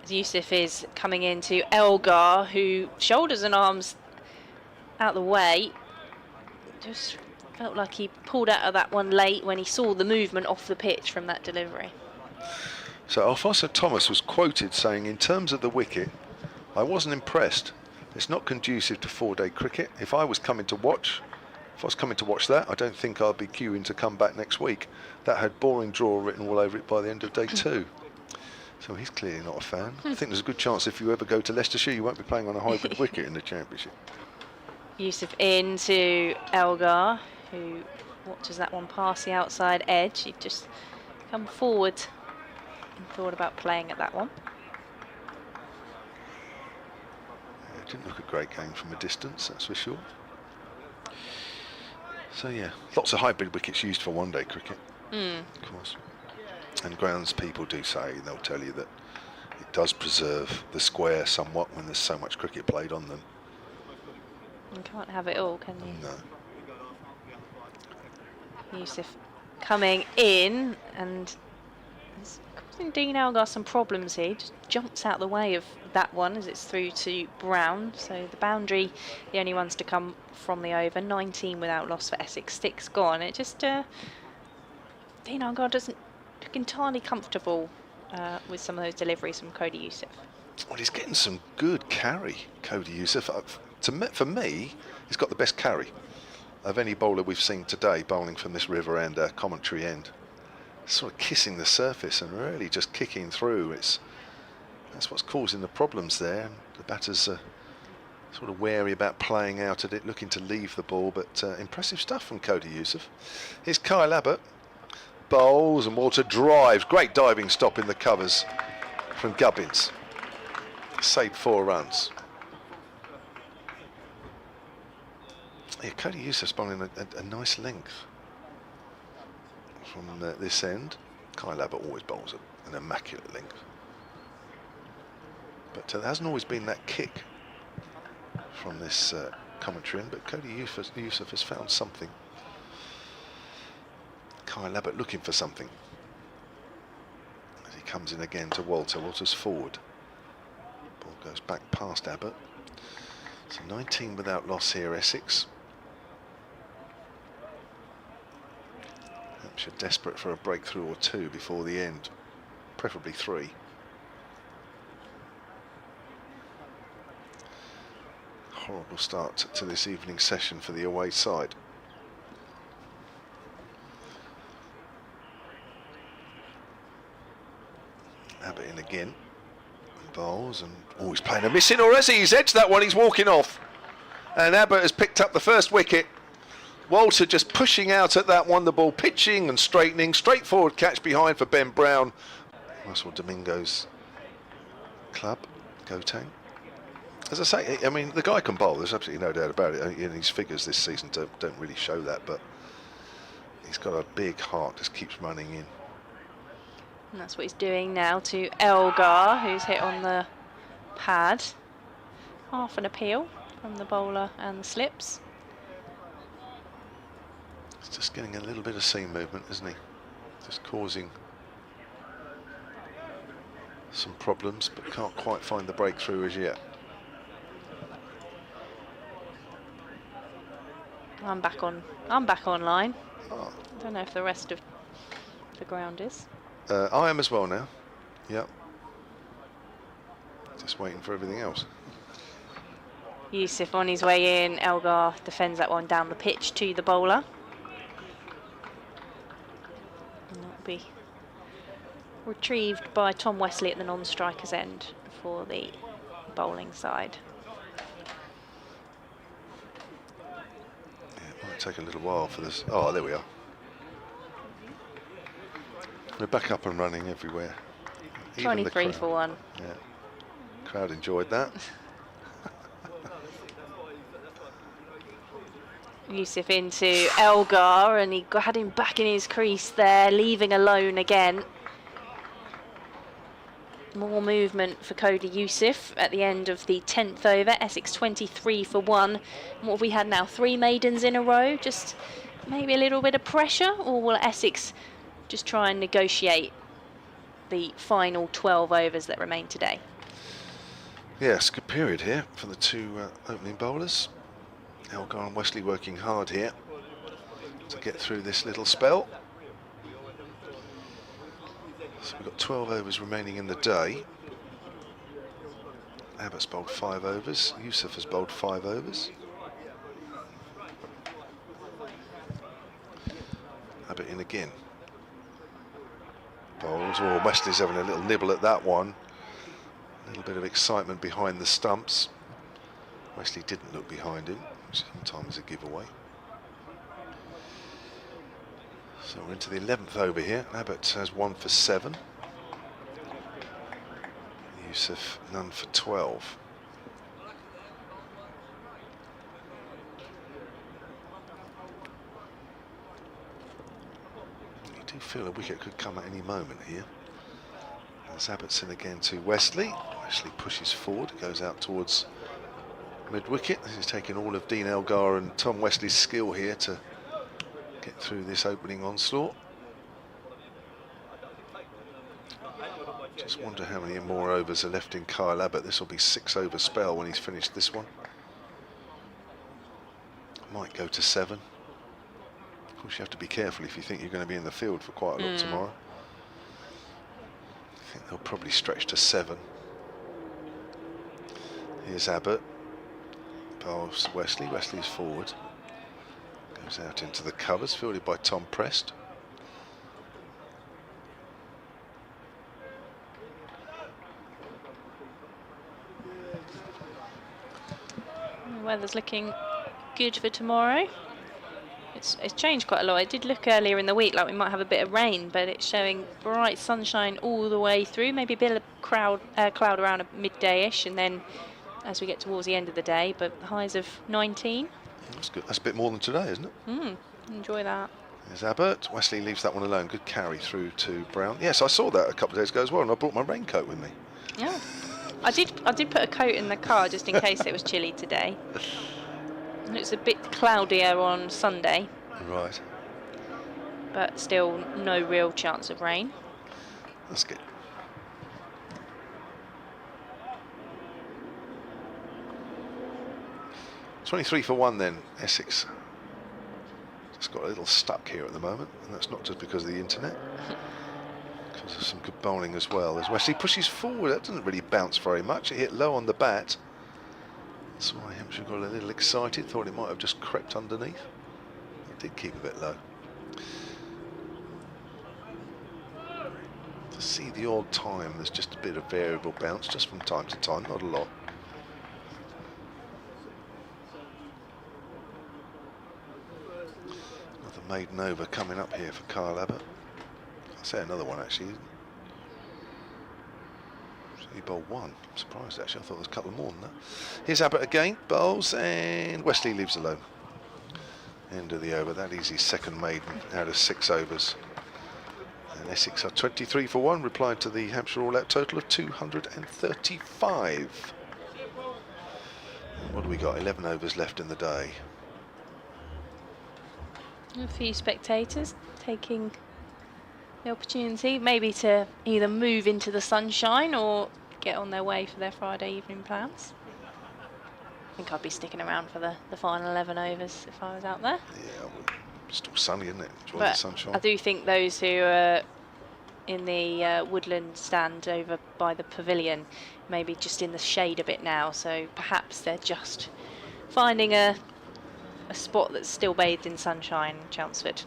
Yusuf is coming into Elgar, who shoulders and arms out the way. Just felt like he pulled out of that one late when he saw the movement off the pitch from that delivery. So Alfonso Thomas was quoted saying, in terms of the wicket, I wasn't impressed. It's not conducive to 4-day cricket. If I was coming to watch that, I don't think I'll be queuing to come back next week. That had boring draw written all over it by the end of day 2. So he's clearly not a fan. I think there's a good chance if you ever go to Leicestershire, you won't be playing on a hybrid wicket in the Championship. Yusuf into Elgar, who watches that one past the outside edge. He'd just come forward and thought about playing at that one. Yeah, it didn't look a great game from a distance, that's for sure. So yeah, lots of hybrid wickets used for 1-day cricket, of course. And grounds people do say, they'll tell you that it does preserve the square somewhat when there's so much cricket played on them. You can't have it all, can you? No. Yusuf coming in, and giving Dean Elgar some problems here. Just jumps out the way of that one as it's through to Brown. So the boundary, the only ones to come from the over. 19 without loss for Essex, 6 gone. It just, Dean Elgar doesn't look entirely comfortable with some of those deliveries from Cody Youssef. Well, he's getting some good carry, Cody Youssef. For me, he's got the best carry of any bowler we've seen today bowling from this river and commentary end. Sort of kissing the surface and really just kicking through. That's what's causing the problems there. The batters are sort of wary about playing out at it, looking to leave the ball, but impressive stuff from Cody Youssef. Here's Kyle Abbott. Bowls and Walter drives. Great diving stop in the covers from Gubbins. Saved 4 runs. Yeah, Cody Youssef's bowling a nice length from this end. Kyle Abbott always bowls an immaculate length. But there hasn't always been that kick from this commentary end, but Cody Youssef has found something. Kyle Abbott looking for something. As he comes in again to Walter. Walter's forward. Ball goes back past Abbott. So 19 without loss here, Essex. Hampshire desperate for a breakthrough or 2 before the end, preferably 3. Horrible start to this evening's session for the away side. Abbott in again. Bowls and he's playing a miss in, or has he? He's edged that one, he's walking off. And Abbott has picked up the first wicket. Walter just pushing out at that one, the ball pitching and straightening. Straightforward catch behind for Ben Brown. Russell Domingo's club, Gotang. As I say, I mean, the guy can bowl, there's absolutely no doubt about it. And his figures this season don't really show that, but he's got a big heart, just keeps running in. And that's what he's doing now to Elgar, who's hit on the pad. Half an appeal from the bowler and the slips. He's just getting a little bit of seam movement, isn't he? Just causing some problems, but can't quite find the breakthrough as yet. I'm back online. Oh. I don't know if the rest of the ground is. I am as well now. Yep. Just waiting for everything else. Youssef on his way in. Elgar defends that one down the pitch to the bowler. And that'll be retrieved by Tom Wesley at the non-striker's end for the bowling side. Yeah, it might take a little while for this. Oh, there we are. We're back up and running everywhere. Even 23 for 1. Yeah, crowd enjoyed that. Youssef into Elgar, and he had him back in his crease there, leaving alone again. More movement for Cody Youssef at the end of the 10th over. Essex 23 for 1. And what have we had now? 3 maidens in a row. Just maybe a little bit of pressure, or will Essex just try and negotiate the final 12 overs that remain today? Yes, good period here for the 2 opening bowlers. Elgar and Wesley working hard here to get through this little spell. So we've got 12 overs remaining in the day. Abbott's bowled 5 overs. Youssef has bowled 5 overs. Abbott in again. Bowls. Oh, Wesley's having a little nibble at that one. A little bit of excitement behind the stumps. Wesley didn't look behind him, which sometimes is a giveaway. So we're into the 11th over here. Abbott has 1 for 7. Youssef none for 12. You do feel a wicket could come at any moment here. As Abbott's in again to Wesley. Wesley pushes forward, goes out towards mid-wicket. This is taking all of Dean Elgar and Tom Wesley's skill here to get through this opening onslaught. Just wonder how many more overs are left in Kyle Abbott. This will be 6 over spell when he's finished this one. Might go to 7. Of course, you have to be careful if you think you're going to be in the field for quite a lot tomorrow. I think they'll probably stretch to 7. Here's Abbott. Bowls Wesley. Wesley's forward. Goes out into the covers, fielded by Tom Prest. The weather's looking good for tomorrow. It's changed quite a lot. It did look earlier in the week like we might have a bit of rain, but it's showing bright sunshine all the way through. Maybe a bit of cloud around midday-ish, and then as we get towards the end of the day, but highs of 19. That's good. That's a bit more than today, isn't it? Enjoy that. There's Abbott. Wesley leaves that one alone. Good carry through to Brown. Yes, I saw that a couple of days ago as well, and I brought my raincoat with me. Yeah, I did put a coat in the car just in case it was chilly today. And it's a bit cloudier on Sunday. Right. But still no real chance of rain. That's good. $23 for 1 then, Essex. Just got a little stuck here at the moment, and that's not just because of the internet. Because of some good bowling as well. As Wesley pushes forward, that doesn't really bounce very much. It hit low on the bat. That's why Hampshire got a little excited, thought it might have just crept underneath. It did keep a bit low. To see the odd time, there's just a bit of variable bounce, just from time to time, not a lot. Another maiden over coming up here for Kyle Abbott. I'll say another one actually. He bowled 1. I'm surprised actually, I thought there was a couple more than that. Here's Abbott again, bowls, and Wesley leaves alone. End of the over. That is his second maiden out of 6 overs. And Essex are 23 for 1, replied to the Hampshire all-out total of 235. What do we got? 11 overs left in the day. A few spectators taking the opportunity maybe to either move into the sunshine or get on their way for their Friday evening plans. I think I'd be sticking around for the final 11 overs if I was out there. Yeah, well, it's still sunny, isn't it? Enjoy But the sunshine. I do think those who are in the woodland stand over by the pavilion maybe just in the shade a bit now, so perhaps they're just finding a spot that's still bathed in sunshine in Chelmsford.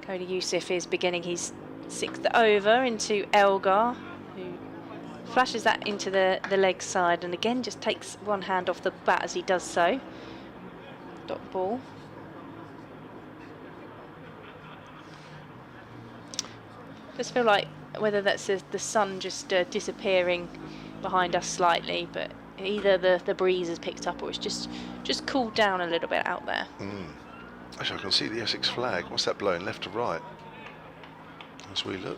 Cody Youssef is beginning his 6th over into Elgar, who flashes that into the leg side and again just takes one hand off the bat as he does so. Dot ball. Just feel like whether that's the sun just disappearing behind us slightly, but either the breeze has picked up or it's just cooled down a little bit out there. Actually, I can see the Essex flag. What's that blowing left to right? As we look.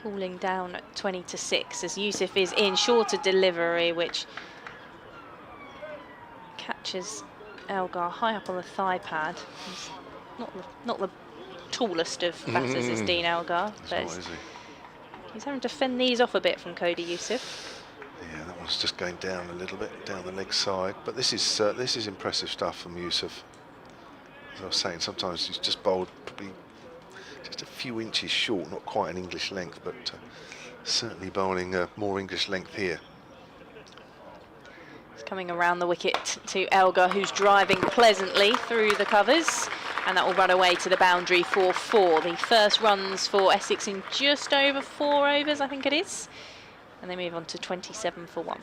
Cooling down at 20 to 6 as Youssef is in shorter delivery, which catches Elgar high up on the thigh pad. He's not the tallest of batters is Dean Elgar, but he's having to fend these off a bit from Cody Youssef. Yeah, that one's just going down a little bit, down the leg side. But this is impressive stuff from Youssef. As I was saying, sometimes he's just bowled probably just a few inches short, not quite an English length, but certainly bowling more English length here. It's coming around the wicket to Elgar, who's driving pleasantly through the covers, and that will run away to the boundary for 4. The first runs for Essex in just over 4 overs, I think it is. And they move on to 27 for 1.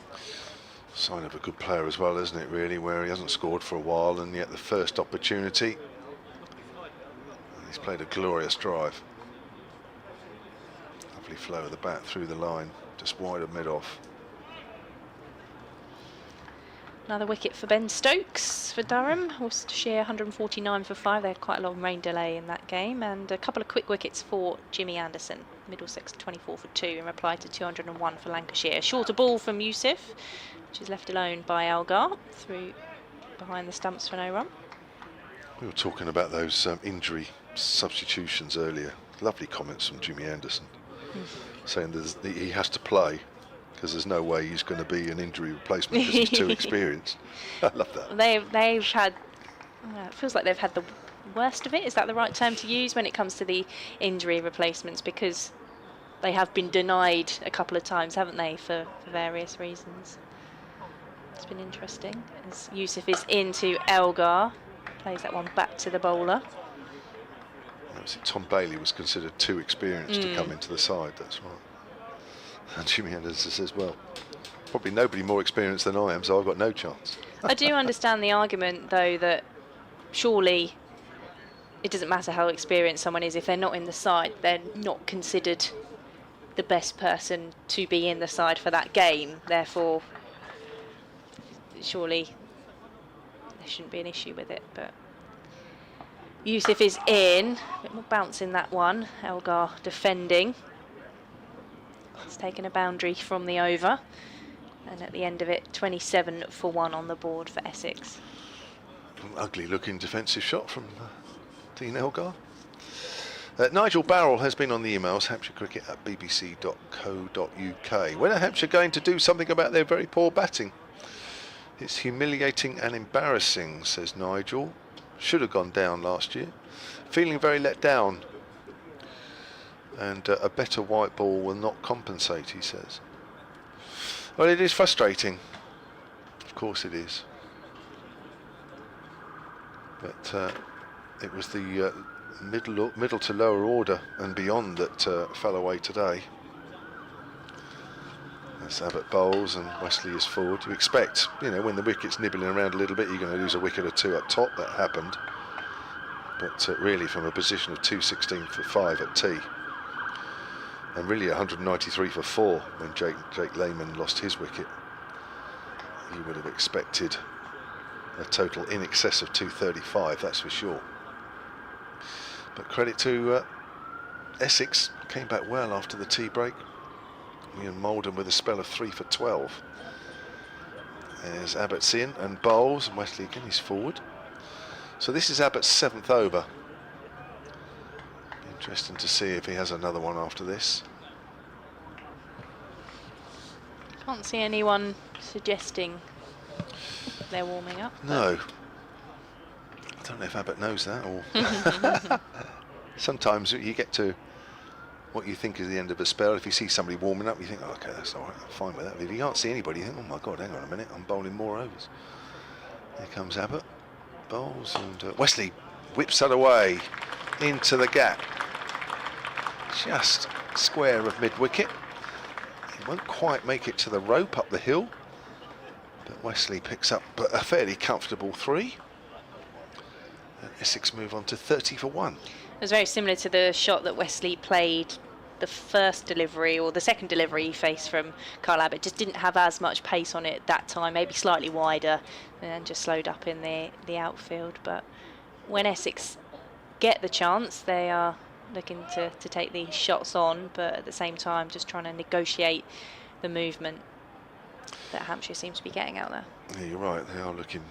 Sign of a good player as well, isn't it, really, where he hasn't scored for a while, and yet the first opportunity, he's played a glorious drive. Lovely flow of the bat through the line, just wide of mid-off. Another wicket for Ben Stokes for Durham. Worcestershire 149 for 5. They had quite a long rain delay in that game. And a couple of quick wickets for Jimmy Anderson. Middlesex 24 for 2 in reply to 201 for Lancashire. Shorter ball from Youssef, which is left alone by Elgar through behind the stumps for no run. We were talking about those injury substitutions earlier. Lovely comments from Jimmy Anderson, saying he has to play because there's no way he's going to be an injury replacement because he's too experienced. I love that. They've had, it feels like they've had the worst of it. Is that the right term to use when it comes to the injury replacements? Because they have been denied a couple of times, haven't they, for various reasons. It's been interesting. As Yusuf is into Elgar, plays that one back to the bowler. Tom Bailey was considered too experienced to come into the side, that's right. And Jimmy Anderson says, well, probably nobody more experienced than I am, so I've got no chance. I do understand the argument, though, that surely it doesn't matter how experienced someone is. If they're not in the side, they're not considered the best person to be in the side for that game. Therefore, surely there shouldn't be an issue with it. But Yusuf is in. A bit more bounce in that one. Elgar defending. He's taken a boundary from the over. And at the end of it, 27 for 1 on the board for Essex. An ugly looking defensive shot from Dean Elgar. Nigel Barrell has been on the emails, hampshirecricket@bbc.co.uk. When are Hampshire going to do something about their very poor batting? It's humiliating and embarrassing, says Nigel. Should have gone down last year. Feeling very let down. And a better white ball will not compensate, he says. Well, it is frustrating. Of course it is. But it was the middle to lower order and beyond that fell away today. As Abbott bowls and Wesley is forward. You expect, when the wicket's nibbling around a little bit, you're going to lose a wicket or two up top. That happened. But really from a position of 216 for 5 at tea. And really 193 for 4 when Jake Lehman lost his wicket. You would have expected a total in excess of 235, that's for sure. But credit to Essex, came back well after the tea break. Ian Malden with a spell of 3 for 12. There's Abbott's in and bowls, and Wesley again, he's forward. So this is Abbott's 7th over. Interesting to see if he has another one after this. Can't see anyone suggesting they're warming up. No. I don't know if Abbott knows that, or sometimes you get to what you think is the end of a spell. If you see somebody warming up, you think, oh, okay, that's all right, I'm fine with that. But if you can't see anybody, you think, oh my God, hang on a minute, I'm bowling more overs. Here comes Abbott, bowls, and Wesley whips that away into the gap. Just square of mid-wicket. He won't quite make it to the rope up the hill, but Wesley picks up a fairly comfortable 3. And Essex move on to 30 for 1. It was very similar to the shot that Wesley played the first delivery, or the second delivery he faced from Kyle Abbott. Just didn't have as much pace on it that time, maybe slightly wider, and then just slowed up in the outfield. But when Essex get the chance, they are looking to take these shots on, but at the same time just trying to negotiate the movement that Hampshire seems to be getting out there. Yeah, you're right, they are looking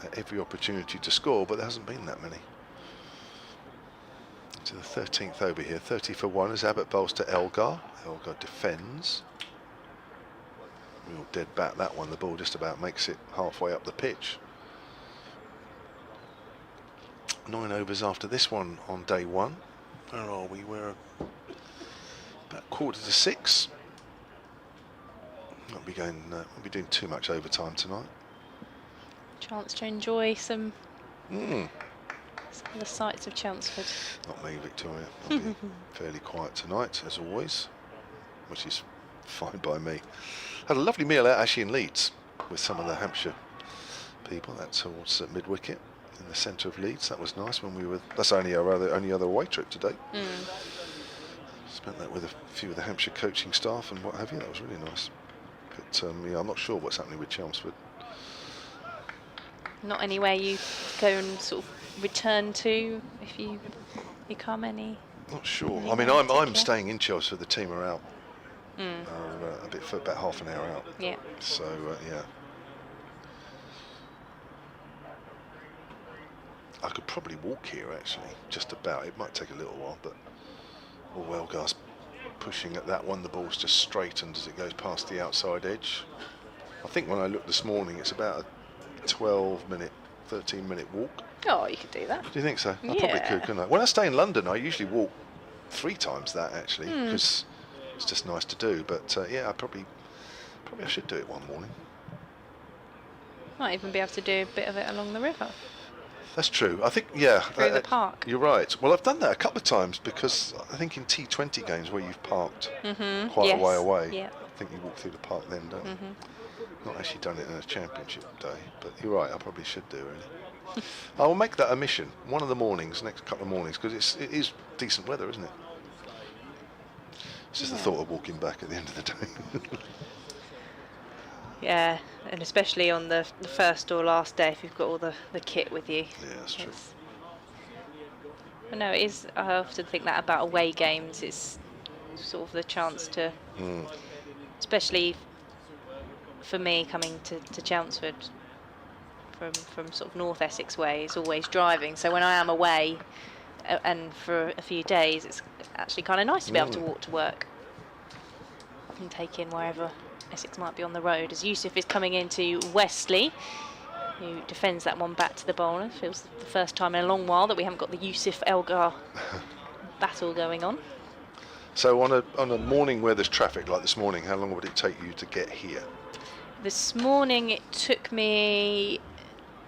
at every opportunity to score, but there hasn't been that many. To the 13th over here, 30 for 1 as Abbott bowls to Elgar. Elgar defends. Real dead bat that one, the ball just about makes it halfway up the pitch. 9 overs after this one on day 1. Where are we? We're about 5:45. Won't be doing too much overtime tonight. Chance to enjoy some of the sights of Chelmsford. Not me, Victoria. I'll be fairly quiet tonight, as always, which is fine by me. Had a lovely meal out actually in Leeds with some of the Hampshire people. That's towards mid-wicket in the centre of Leeds. That was nice when we were. That's only our only other away trip today. Spent that with a few of the Hampshire coaching staff and what have you. That was really nice. But yeah, I'm not sure what's happening with Chelmsford. Not anywhere you go and sort of return to if you come any. Not sure. I mean, I'm staying in Chelmsford. The team are out. A bit for about half an hour out. Yeah. So yeah. I could probably walk here actually, just about. It might take a little while, but Welgar's pushing at that one. The ball's just straightened as it goes past the outside edge. I think when I looked this morning, it's about a 12-minute, 13-minute walk. Oh, you could do that. Do you think so? I probably Yeah. could, couldn't I? When I stay in London, I usually walk 3 times that actually, because it's just nice to do. But yeah, probably I should do it one morning. Might even be able to do a bit of it along the river. That's true. I think, yeah. Through the park. You're right. Well, I've done that a couple of times because I think in T20 games where you've parked quite a way away, Yeah. I think you walk through the park then, don't you? Not actually done it in a championship day, but you're right, I probably should do really. I will make that a mission one of the mornings, next couple of mornings, because it is decent weather, isn't it? It's just the thought of walking back at the end of the day. Yeah, and especially on the first or last day if you've got all the kit with you. Yeah, that's true. But no, it is. I often think that about away games. It's sort of the chance to, especially for me coming to Chelmsford from sort of North Essex way, is always driving. So when I am away and for a few days, it's actually kind of nice to be able to walk to work and take in wherever Essex might be on the road. As Yusuf is coming into Wesley, who defends that one back to the bowler. Feels the first time in a long while that we haven't got the Yusuf Elgar battle going on. So on a morning where there's traffic like this morning, how long would it take you to get here? This morning it took me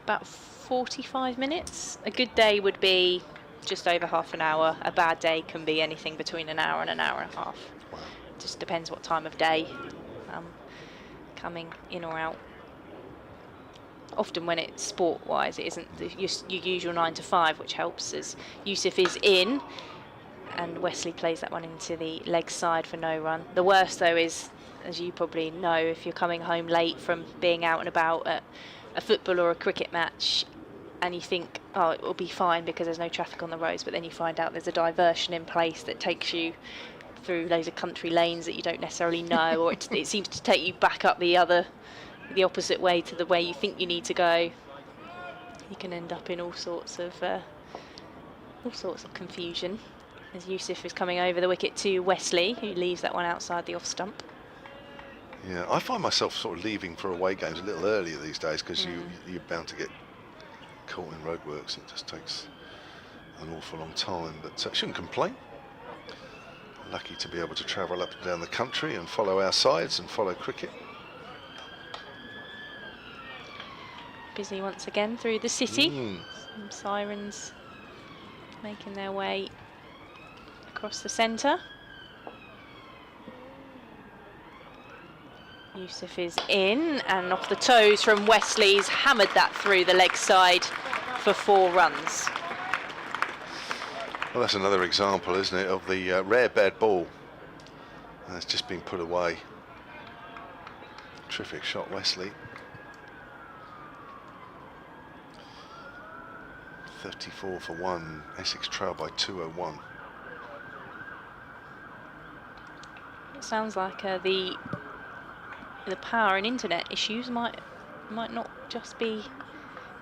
about 45 minutes. A good day would be just over half an hour. A bad day can be anything between an hour and an hour and a half. Wow. Just depends what time of day coming in or out. Often when it's sport-wise, it isn't your usual 9 to 5, which helps as Yusuf is in and Wesley plays that one into the leg side for no run. The worst though is, as you probably know, if you're coming home late from being out and about at a football or a cricket match and you think, oh, it will be fine because there's no traffic on the roads, but then you find out there's a diversion in place that takes you through loads of country lanes that you don't necessarily know, or it seems to take you back up the opposite way to the way you think you need to go. You can end up in all sorts of confusion. As Yusuf is coming over the wicket to Wesley, who leaves that one outside the off stump. Yeah, I find myself sort of leaving for away games a little earlier these days because you're bound to get caught in roadworks. It just takes an awful long time, but I shouldn't complain. Lucky to be able to travel up and down the country and follow our sides and follow cricket. Busy once again through the city. Some sirens making their way across the centre. Yusuf is in and off the toes from Wesley's hammered that through the leg side for 4 runs. Well, that's another example, isn't it, of the rare bad ball that's just been put away. Terrific shot, Wesley. 34 for 1. Essex trail by 201. It sounds like the power and internet issues might not just be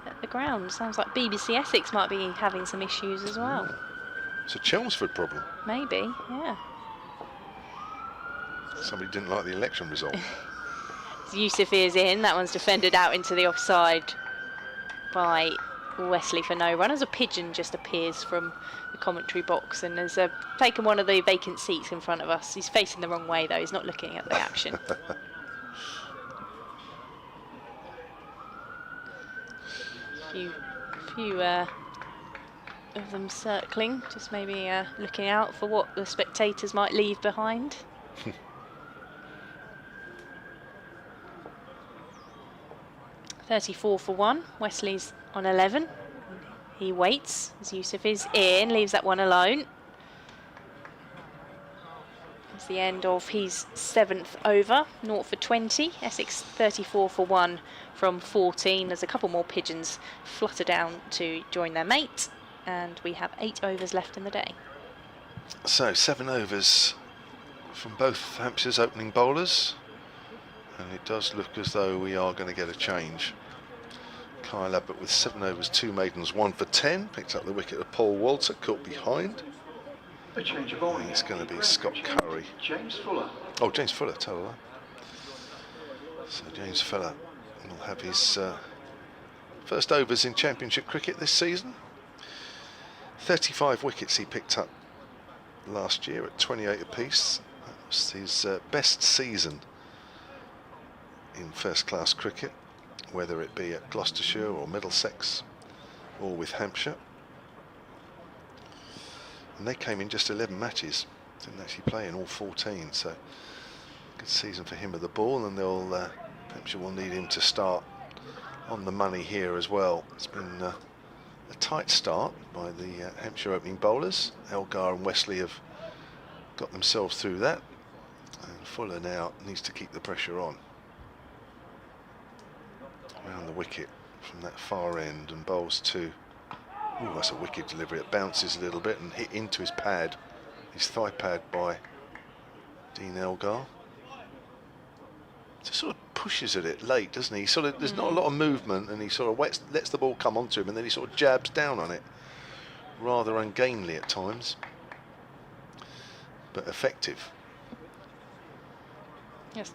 at the ground. Sounds like BBC Essex might be having some issues as well. It's a Chelmsford problem. Maybe, yeah. Somebody didn't like the election result. Yusuf is in. That one's defended out into the offside by Wesley for no run, as a pigeon just appears from the commentary box and has taken one of the vacant seats in front of us. He's facing the wrong way though, he's not looking at the action. few of them circling, just maybe looking out for what the spectators might leave behind. .34 for 1. Wesley's on 11. He waits as Yusuf is in, leaves that one alone. It's the end of his 7th over, 0 for 20. Essex 34 for 1 from 14. There's a couple more pigeons flutter down to join their mate, and we have 8 overs left in the day. So 7 overs from both Hampshire's opening bowlers, and it does look as though we are going to get a change. Kyle Abbott with 7 overs, 2 maidens, 1 for 10. Picked up the wicket of Paul Walter, caught behind. A change of bowling. And it's going to be Grand Scott Champion, Curry. James Fuller. Oh, James Fuller, tell her. So James Fuller will have his first overs in Championship cricket this season. 35 wickets he picked up last year at 28 apiece. That was his best season in first-class cricket, whether it be at Gloucestershire or Middlesex or with Hampshire. And they came in just 11 matches, didn't actually play in all 14, so good season for him with the ball, and they'll Hampshire will need him to start on the money here as well. It's been a tight start by the Hampshire opening bowlers. Elgar and Wesley have got themselves through that, and Fuller now needs to keep the pressure on. Around the wicket from that far end and bowls to, ooh, that's a wicked delivery. It bounces a little bit and hit into his pad, his thigh pad by Dean Elgar. Just sort of pushes at it late, doesn't he? Sort of, there's not a lot of movement, and he sort of lets the ball come onto him, and then he sort of jabs down on it, rather ungainly at times, but effective. Yeah, it's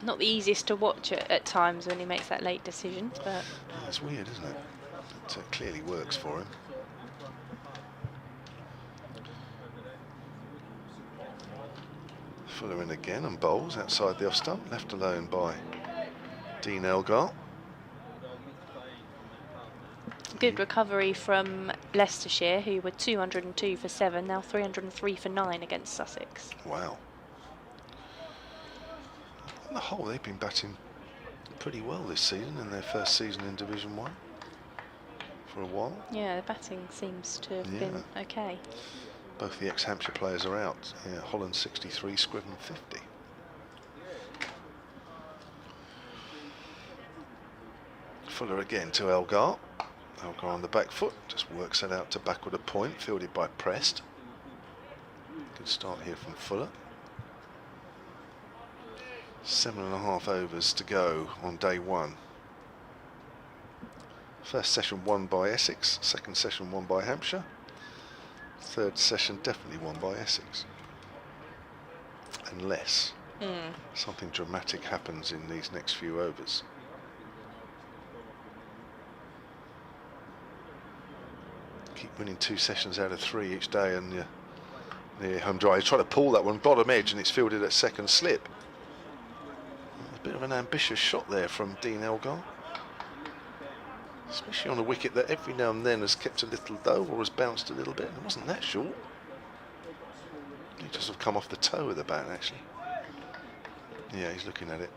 not the easiest to watch at times when he makes that late decision, but Yeah, it's weird, isn't it? It clearly works for him. Fuller in again and bowls outside the off stump, left alone by Dean Elgar. good recovery from Leicestershire, who were 202 for 7, now 303 for 9 against Sussex. Wow. On the whole, they've been batting pretty well this season in their first season in Division 1 for a while. Yeah, the batting seems to have been okay. Both the ex-Hampshire players are out. Yeah, Holland 63, Scriven 50. Fuller again to Elgar. Elgar on the back foot, just works that out to backward a point, fielded by Prest. Good start here from Fuller. 7.5 overs to go on day one. First session won by Essex, second session won by Hampshire. Third session definitely won by Essex. Unless something dramatic happens in these next few overs. Keep winning 2 sessions out of 3 each day and you're near home dry. You try to pull that one bottom edge and it's fielded at second slip. A bit of an ambitious shot there from Dean Elgar. Especially on a wicket that every now and then has kept a little low or has bounced a little bit. It wasn't that short. He just have come off the toe of the bat, actually. Yeah, he's looking at it.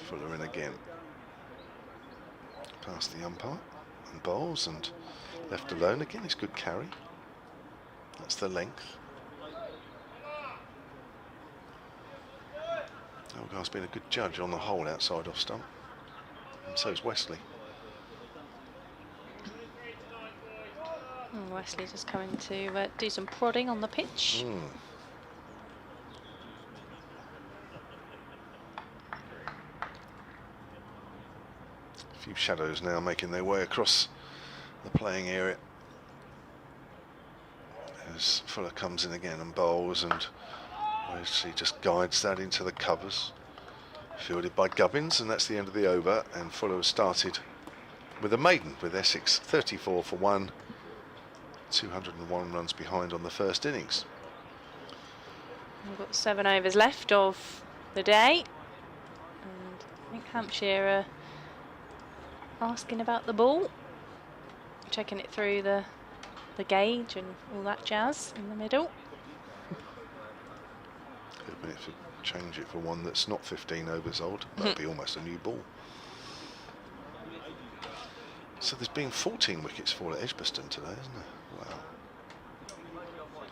Fuller in again. Past the umpire and bowls and left alone again. It's good carry. That's the length. Elgar's been a good judge on the whole outside off stump. And so's Wesley. And Wesley just coming to do some prodding on the pitch. A few shadows now making their way across the playing area. As Fuller comes in again and bowls, and Wesley just guides that into the covers. Fielded by Gubbins, and that's the end of the over. And Fuller has started with a maiden with Essex, 34 for 1, 201 runs behind on the first innings. We've got 7 overs left of the day, and I think Hampshire are asking about the ball, checking it through the gauge and all that jazz in the middle. Good minute to change it for one that's not 15 overs old. That'd be almost a new ball. So there's been 14 wickets fall at Edgbaston today, isn't there? Wow.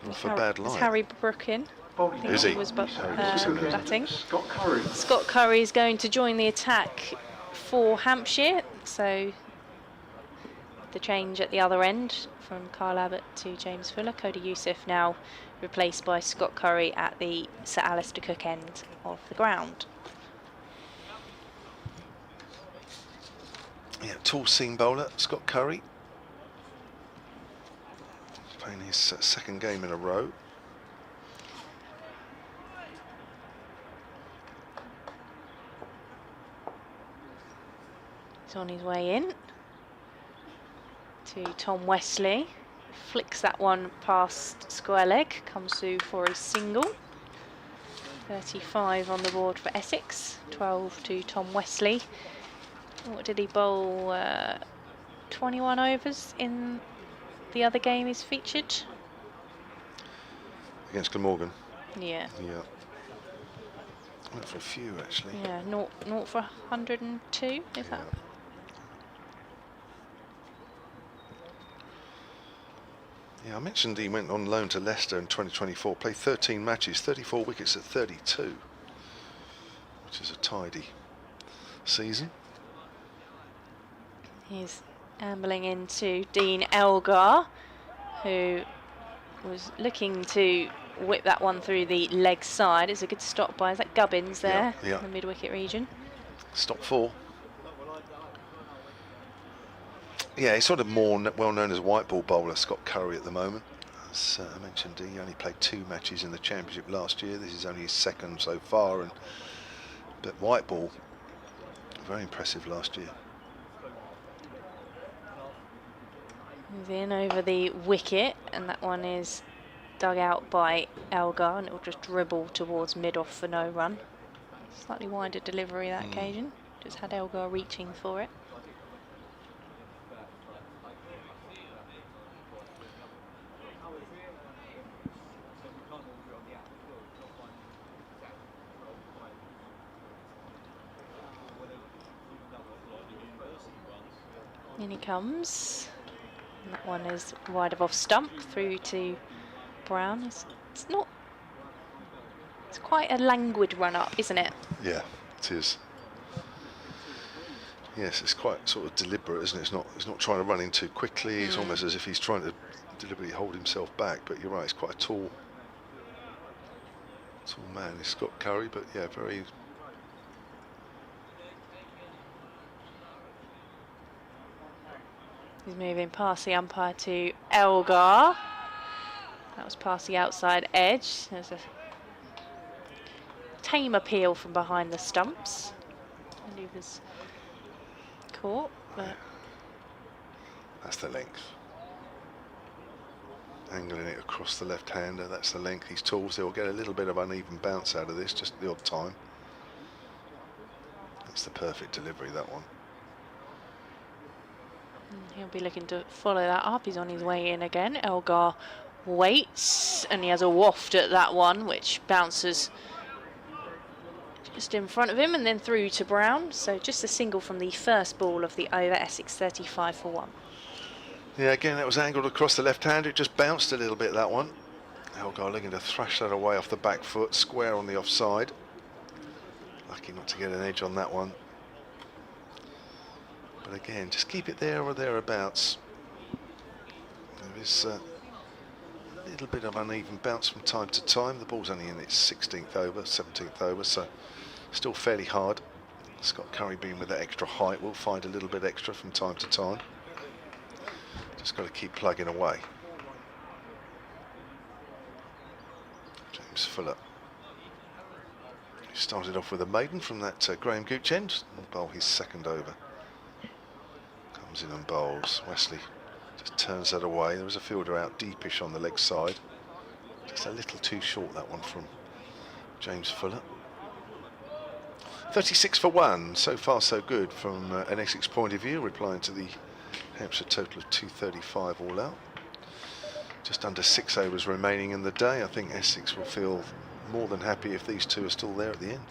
Not for bad Is light. Harry Brook in? I think Is he? was Harry batting. Scott Curry. Scott Curry is going to join the attack for Hampshire, so the change at the other end from Kyle Abbott to James Fuller. Cody Youssef now replaced by Scott Curry at the Sir Alistair Cook end of the ground. Yeah, tall seam bowler, Scott Curry. Playing his second game in a row. He's on his way in to Tom Wesley. Flicks that one past square leg, comes through for a single. 35 on the board for Essex, 12 to Tom Wesley. What did he bowl? 21 overs in the other game he's featured? Against Glamorgan. Yeah. Yeah. Went for a few actually. Yeah, 0 for 102, is that? Yeah, I mentioned he went on loan to Leicester in 2024, played 13 matches, 34 wickets at 32, which is a tidy season. He's ambling into Dean Elgar, who was looking to whip that one through the leg side. It's a good stop by, is that Gubbins there, Yeah. in the mid-wicket region? Stop 4. Yeah, he's sort of more well known as a white ball bowler, Scott Curry, at the moment. As I mentioned, he only played 2 matches in the Championship last year. This is only his second so far, but white ball, very impressive last year. He's in over the wicket, and that one is dug out by Elgar, and it will just dribble towards mid-off for no run. Slightly wider delivery that occasion. Just had Elgar reaching for it. In he comes. And that one is wide of off stump through to Brown. It's not. It's quite a languid run up, isn't it? Yeah, it is. Yes, it's quite sort of deliberate, isn't it? He's not trying to run in too quickly. It's almost as if he's trying to deliberately hold himself back. But you're right, it's quite a tall man. He's Scott Curry, but yeah, very. He's moving past the umpire to Elgar. That was past the outside edge. There's a tame appeal from behind the stumps. And he was caught, but That's the length. Angling it across the left-hander, that's the length. He's tall, so he'll get a little bit of uneven bounce out of this, just the odd time. That's the perfect delivery, that one. he'll be looking to follow that up. He's on his way in again. Elgar waits, and he has a waft at that one, which bounces just in front of him and then through to Brown. So just a single from the first ball of the over. Essex 35 for 1. Yeah, again, that was angled across the left-hander. It just bounced a little bit, that one. Elgar looking to thrash that away off the back foot, square on the offside. Lucky not to get an edge on that one. But again, just keep it there or thereabouts. There is a little bit of uneven bounce from time to time. The ball's only in its 16th over, 17th over, so still fairly hard. Scott Curry being with that extra height will find a little bit extra from time to time. Just got to keep plugging away. James Fuller. He started off with a maiden from that Graham Gooch end and bowl his second over. Comes in and bowls. Wesley just turns that away. There was a fielder out deepish on the leg side. Just a little too short, that one from James Fuller. 36 for 1. So far so good from an Essex point of view, replying to the Hampshire total of 235 all out. Just under 6 overs remaining in the day. I think Essex will feel more than happy if these two are still there at the end.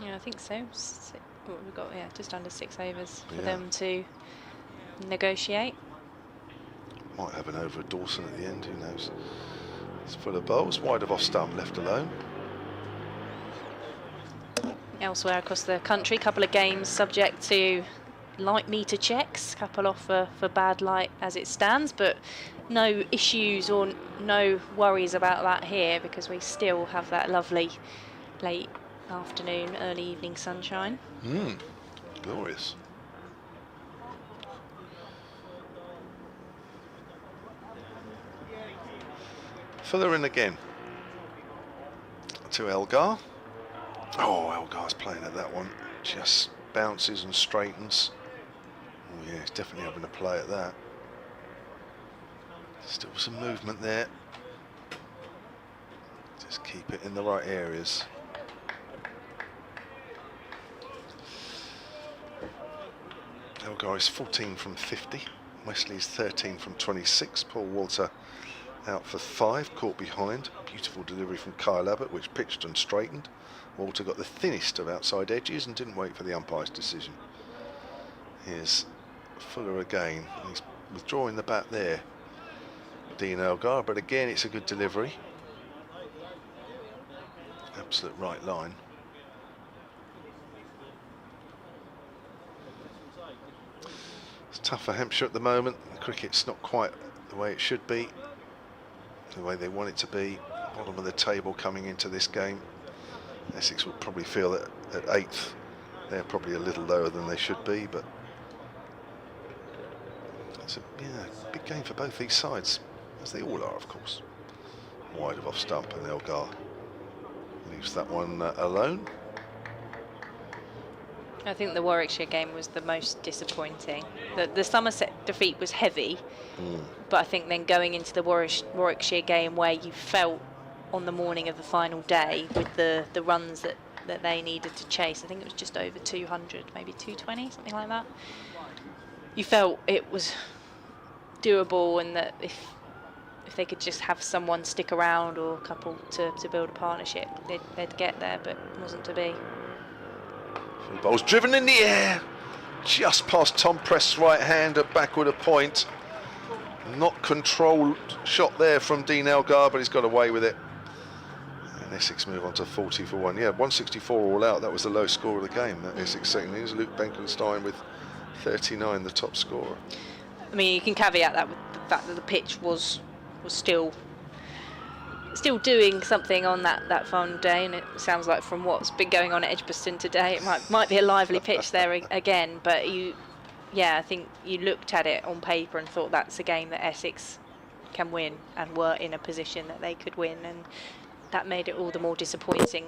Yeah, I think so. What we've got, yeah, just under 6 overs for them to negotiate. Might have an over at Dawson at the end, who knows. It's full of bowls, wide of off stump, left alone. Elsewhere across the country, a couple of games subject to light meter checks, couple off for bad light as it stands, but no issues or no worries about that here, because we still have that lovely late afternoon, early evening sunshine. Glorious. Fuller in again to Elgar. Oh, Elgar's playing at that one. Just bounces and straightens. Oh yeah, he's definitely having a play at that. Still some movement there. Just keep it in the right areas. Elgar is 14 from 50. Wesley's 13 from 26. Paul Walter out for 5, caught behind. Beautiful delivery from Kyle Abbott, which pitched and straightened. Walter got the thinnest of outside edges and didn't wait for the umpire's decision. Here's Fuller again. He's withdrawing the bat there, Dean Elgar, but again it's a good delivery. Absolute right line. It's tough for Hampshire at the moment. The cricket's not quite the way it should be, the way they want it to be. Bottom of the table coming into this game. Essex will probably feel that at 8th they're probably a little lower than they should be, but it's a big game for both these sides, as they all are, of course. Wide of off stump, and Elgar leaves that one alone. I think the Warwickshire game was the most disappointing. The Somerset defeat was heavy, but I think then going into the Warwickshire game, where you felt on the morning of the final day with the runs that they needed to chase, I think it was just over 200, maybe 220, something like that. You felt it was doable, and that if they could just have someone stick around or a couple to build a partnership, they'd get there, but it wasn't to be. Ball's driven in the air, just past Tom Prest's right hand at backward a point. Not controlled shot there from Dean Elgar, but he's got away with it. And Essex move on to 40 for 1. Yeah, 164 all out. That was the low score of the game. That Essex second innings. Luke Benkenstein with 39, the top scorer. I mean, you can caveat that with the fact that the pitch was still doing something on that final day, and it sounds like from what's been going on at Edgbaston today, it might be a lively pitch there again. But I think you looked at it on paper and thought that's a game that Essex can win, and were in a position that they could win, and that made it all the more disappointing.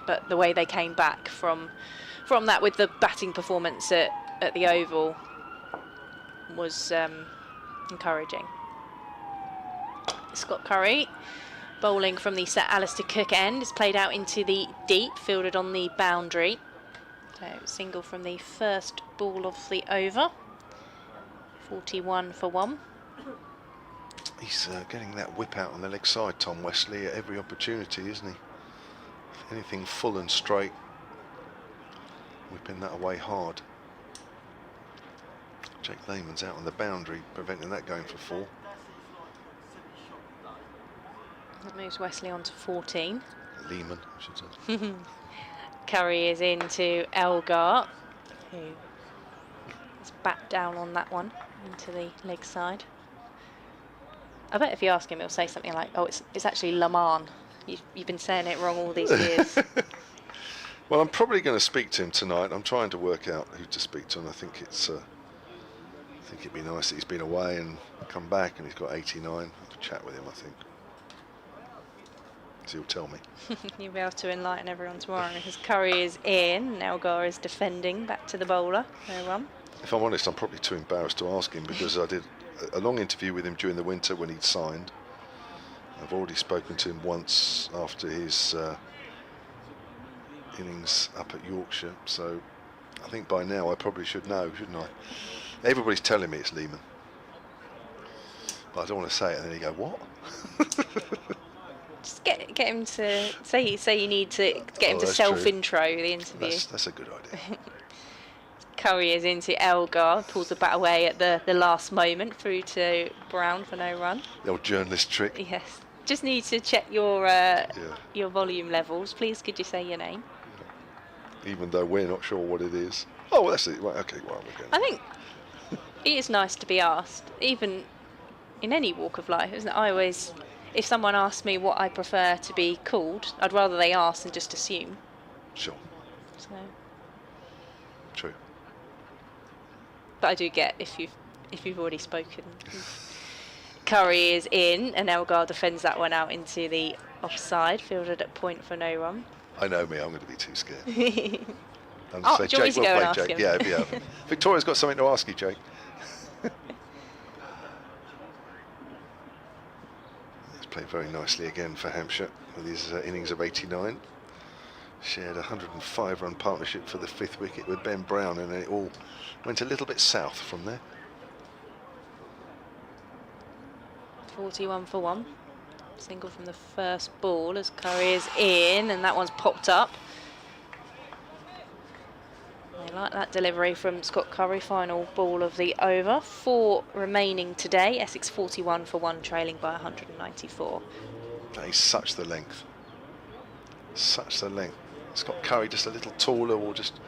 But the way they came back from that with the batting performance at the Oval was encouraging. Scott Curry bowling from the Sir Alistair Cook end is played out into the deep, fielded on the boundary. So single from the first ball of the over. 41 for 1. He's getting that whip out on the leg side, Tom Wesley, at every opportunity, isn't he? If anything full and straight, whipping that away hard. Jake Lehman's out on the boundary, preventing that going for 4. That moves Wesley on to 14. Lehman, I should say. Curry is into Elgar, who is back down on that one into the leg side. I bet if you ask him, he'll say something like, "Oh, it's actually Laman. You've been saying it wrong all these years." Well, I'm probably going to speak to him tonight. I'm trying to work out who to speak to, and I think it'd be nice that he's been away and come back, and he's got 89. I could chat with him, I think. So he'll tell me. You'll be able to enlighten everyone tomorrow, because Curry is in, Elgar is defending, back to the bowler. No run. If I'm honest, I'm probably too embarrassed to ask him, because I did a long interview with him during the winter when he'd signed. I've already spoken to him once after his innings up at Yorkshire, so I think by now I probably should know, shouldn't I? Everybody's telling me it's Lehman, but I don't want to say it and then you go, what? Just get him to say you need to get him to self-intro the interview. That's a good idea. Curry is into Elgar, pulls the bat away at the last moment, through to Brown for no run. The old journalist trick. Yes. Just need to check your volume levels. Please, could you say your name? Even though we're not sure what it is. Oh, well, that's it. Right, okay, well, we're going. I think it is nice to be asked, even in any walk of life, isn't it? I always, if someone asks me what I prefer to be called, I'd rather they ask than just assume. Sure. So, True. but I do get if you've already spoken. Curry is in, and Elgar defends that one out into the offside, fielded at point for no run. I know me, I'm going to be too scared. I'm Oh, say, do you want me Jake, to we'll go and play ask Jake. him? Yeah, yeah. Victoria's got something to ask you, Jake. He's played very nicely again for Hampshire with his innings of 89. Shared a 105-run partnership for the 5th wicket with Ben Brown, and it all went a little bit south from there. 41 for 1. Single from the first ball as Curry is in, and that one's popped up. They like that delivery from Scott Curry, final ball of the over. 4 remaining today. Essex 41 for 1, trailing by 194. That is such the length. Such the length. Scott Curry just a little taller, or just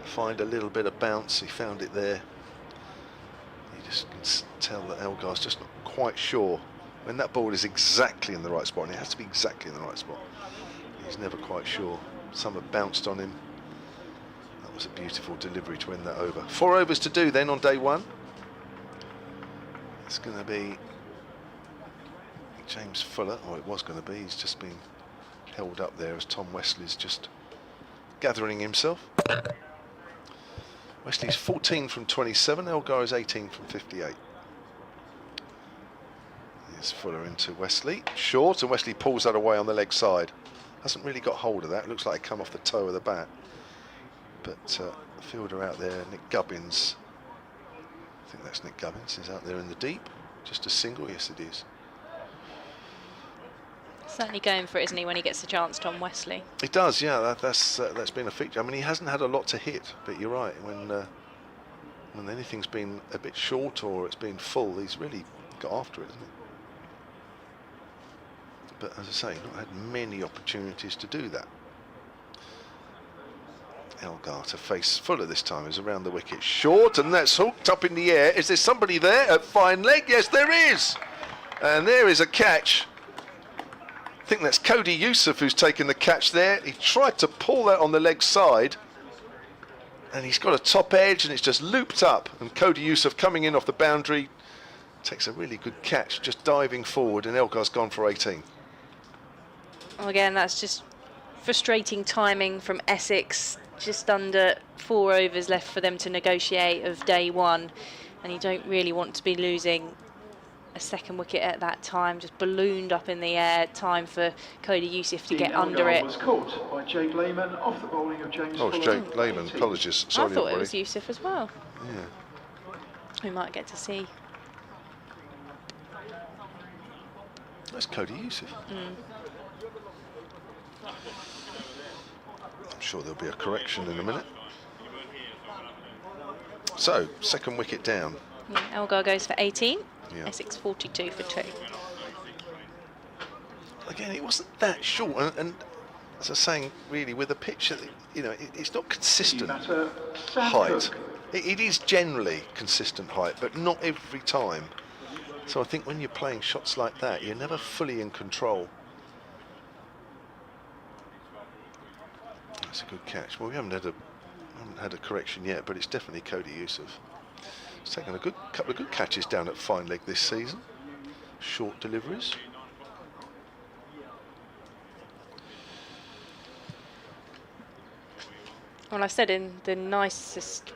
find a little bit of bounce. He found it there. You just can tell that Elgar's just not quite sure when that ball is exactly in the right spot, and it has to be exactly in the right spot. He's never quite sure. Some have bounced on him. That was a beautiful delivery to end that over. 4 overs to do then on day 1. It's going to be James Fuller, or it was going to be. He's just been held up there as Tom Wesley's just gathering himself. Wesley's 14 from 27, Elgar is 18 from 58. Here's Fuller into Wesley, short, and Wesley pulls that away on the leg side. Hasn't really got hold of that, looks like it come off the toe of the bat. But the fielder out there, Nick Gubbins, I think that's Nick Gubbins, is out there in the deep. Just a single, yes it is. Certainly going for it, isn't he, when he gets the chance, Tom Wesley? It does, yeah. That's been a feature. I mean, he hasn't had a lot to hit, but you're right. When anything's been a bit short or it's been full, he's really got after it, hasn't he? But as I say, not had many opportunities to do that. Elgar to face Fuller this time, is around the wicket, short, and that's hooked up in the air. Is there somebody there at fine leg? Yes, there is, and there is a catch. I think that's Cody Youssef who's taken the catch there. He tried to pull that on the leg side, and he's got a top edge, and it's just looped up. And Cody Youssef coming in off the boundary takes a really good catch, just diving forward, and Elgar's gone for 18. Well, again, that's just frustrating timing from Essex. Just under 4 overs left for them to negotiate of day 1, and you don't really want to be losing a second wicket at that time. Just ballooned up in the air. Time for Cody Youssef to get under it. Was caught by Jake Lehman off the bowling of James Oh, it's Fuller. Jake Lehman. Apologies. Sorry, I thought it everybody. was Youssef as well. Yeah. We might get to see. That's Cody Youssef. I'm sure there'll be a correction in a minute. So, second wicket down. Yeah, Elgar goes for 18. Yeah. Essex 42 for 2. Again, it wasn't that short, and as I was saying, really, with a pitch, you know, it's not consistent Batter, Sam height. Cook. It is generally consistent height, but not every time. So I think when you're playing shots like that, you're never fully in control. That's a good catch. Well, we haven't had a correction yet, but it's definitely Cody Youssef. He's taken a couple of good catches down at fine leg this season. Short deliveries. Well, I said in the nicest.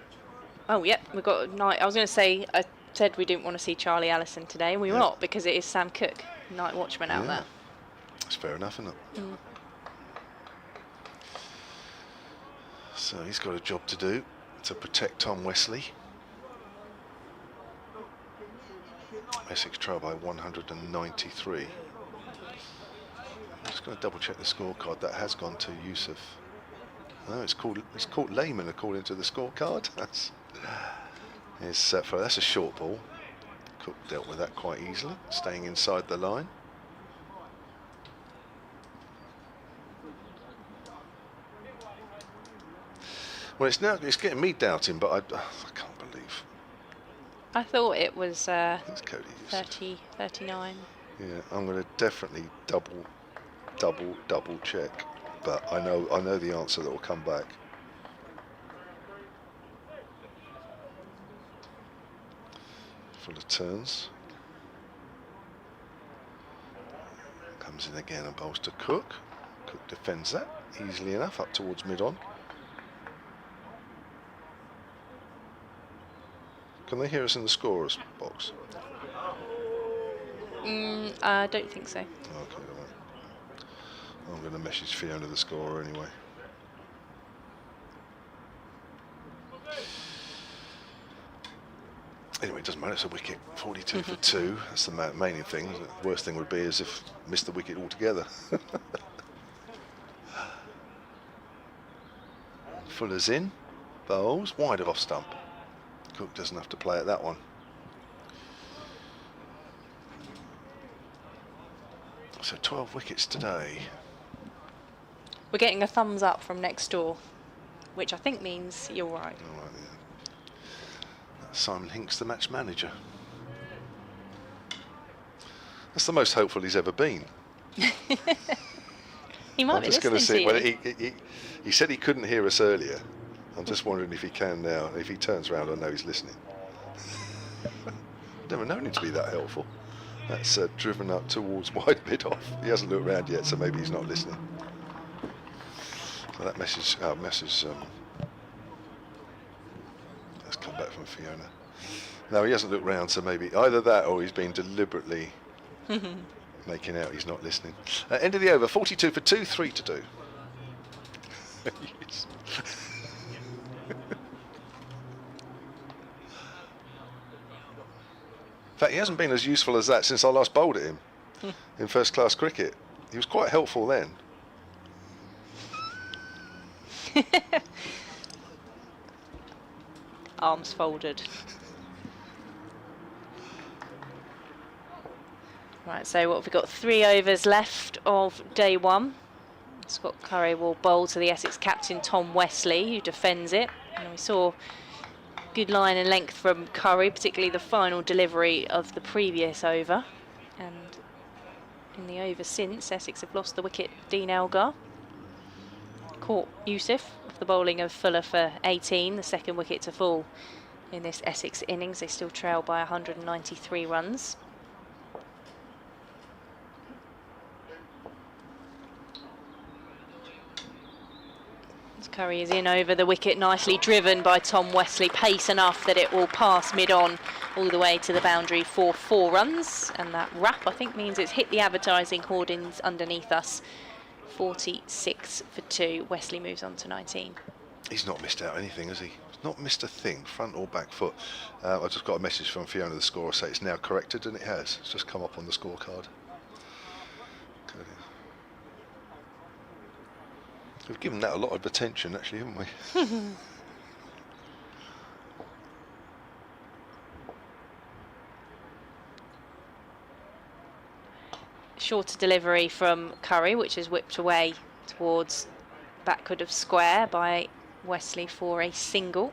Oh, yep, we've got a night. I was going to say, I said we didn't want to see Charlie Allison today. We're Yeah. not, because it is Sam Cook, night watchman out there. That's fair enough, isn't it? So he's got a job to do to protect Tom Wesley. Essex trail by 193. I'm just going to double check the scorecard. That has gone to Youssef. No, it's called Lehman according to the scorecard. That's a short ball. Cook dealt with that quite easily, staying inside the line. Well, it's getting me doubting, but I can't believe. I thought it was That's Cody. 30, 39. Yeah, I'm going to definitely double check, but I know the answer that will come back. Full of turns. Comes in again and bowls to Cook. Cook defends that easily enough up towards mid-on. Can they hear us in the scorer's box? I don't think so. Okay, all right. I'm going to message Fiona, the scorer, anyway. Anyway, it doesn't matter, it's a wicket. 42 for 2. That's the main thing. The worst thing would be is if missed the wicket altogether. Fuller's in. Bowls. Wide of off stump. Cook doesn't have to play at that one. So 12 wickets today. We're getting a thumbs up from next door, which I think means you're right. All right, yeah. Simon Hinks, the match manager. That's the most hopeful he's ever been. He might I'm be just going listening to to see. you. Well, he said he couldn't hear us earlier. I'm just wondering if he can now. If he turns around, I know he's listening. Never known him to be that helpful. That's driven up towards wide mid off. He hasn't looked around yet, so maybe he's not listening. So that message has come back from Fiona. No, he hasn't looked round, so maybe either that or he's been deliberately making out he's not listening. End of the over, 42 for 2, 3 to do. Yes. In fact, he hasn't been as useful as that since I last bowled at him in first class cricket. He was quite helpful then. Arms folded. Right, so what have we got? 3 overs left of day 1. Scott Curry will bowl to the Essex captain Tom Wesley, who defends it. And we saw good line and length from Curry, particularly the final delivery of the previous over. And in the over since, Essex have lost the wicket Dean Elgar. Caught Yusuf off the bowling of Fuller for 18, the second wicket to fall in this Essex innings. They still trail by 193 runs. Curry is in over the wicket, nicely driven by Tom Wesley. Pace enough that it will pass mid-on all the way to the boundary for 4 runs. And that wrap, I think, means it's hit the advertising hoardings underneath us. 46 for 2. Wesley moves on to 19. He's not missed out anything, has he? He's not missed a thing, front or back foot. I just got a message from Fiona, the scorer, say it's now corrected, and it has. It's just come up on the scorecard. Good. We've given that a lot of attention, actually, haven't we? Shorter delivery from Curry, which is whipped away towards backward of square by Wesley for a single.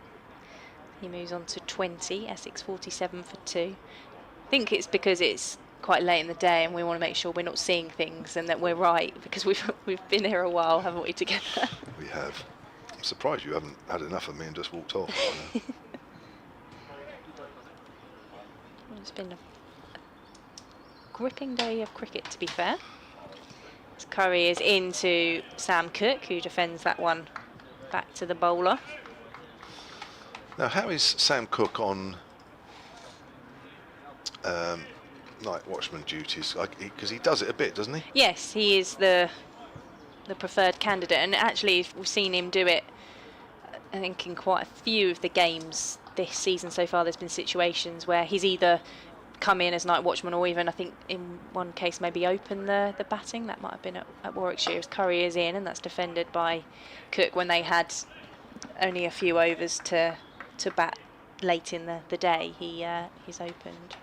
He moves on to 20, Essex 47 for 2. I think it's because it's quite late in the day and we want to make sure we're not seeing things and that we're right, because we've been here a while, haven't we, together? We have. I'm surprised you haven't had enough of me and just walked off. Well, it's been a gripping day of cricket, to be fair. As Curry is into Sam Cook, who defends that one back to the bowler. Now, how is Sam Cook on night watchman duties? Because he does it a bit, doesn't he? Yes, he is the preferred candidate, and actually we've seen him do it, I think, in quite a few of the games this season so far. There's been situations where he's either come in as night watchman or even, I think in one case, maybe open the batting. That might have been at Warwickshire, as Curry is in, and that's defended by Cook when they had only a few overs to bat late in the day. He's opened.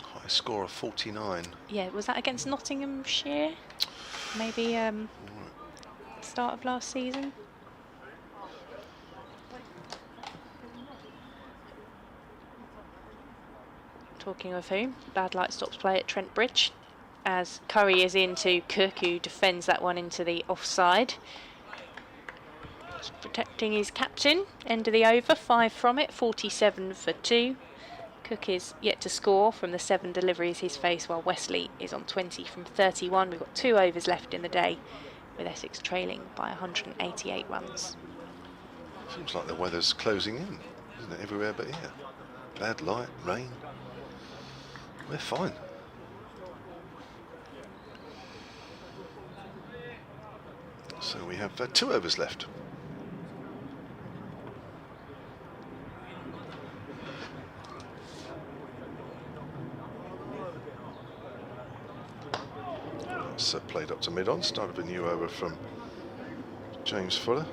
High score of 49. Yeah, was that against Nottinghamshire? Maybe start of last season. Talking of whom, bad light stops play at Trent Bridge as Curry is into Cook, who defends that one into the offside. Just protecting his captain. End of the over, 5 from it, 47 for 2. Cook is yet to score from the 7 deliveries he's faced, while Wesley is on 20 from 31. We've got 2 overs left in the day, with Essex trailing by 188 runs. Seems like the weather's closing in, isn't it, everywhere but here. Bad light, rain. We're fine. So we have 2 overs left. It's played up to mid-on, start of a new over from James Fuller.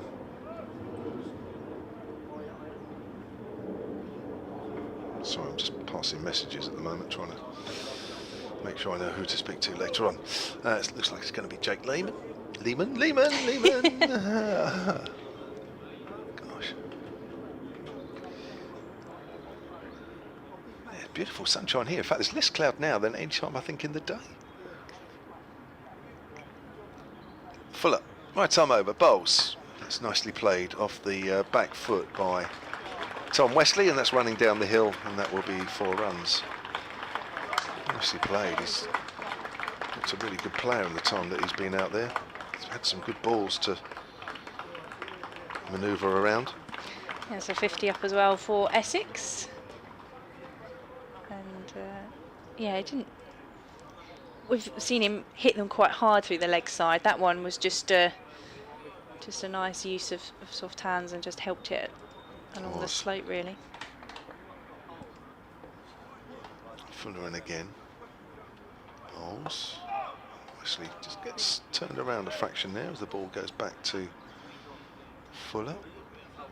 Sorry, I'm just passing messages at the moment, trying to make sure I know who to speak to later on. It looks like it's going to be Jake Lehman. Lehman. Gosh. Yeah, beautiful sunshine here. In fact, there's less cloud now than any time I think in the day. Fuller, right time over, bowls. That's nicely played off the back foot by Tom Wesley, and that's running down the hill, and that will be 4 runs. Nicely played. He's a really good player in the time that he's been out there. He's had some good balls to manoeuvre around. There's a 50 up as well for Essex. And yeah, it didn't. We've seen him hit them quite hard through the leg side. That one was just a nice use of soft hands and just helped it along the slope, really. Fuller in again. Bowls. Wesley just gets turned around a fraction there as the ball goes back to Fuller.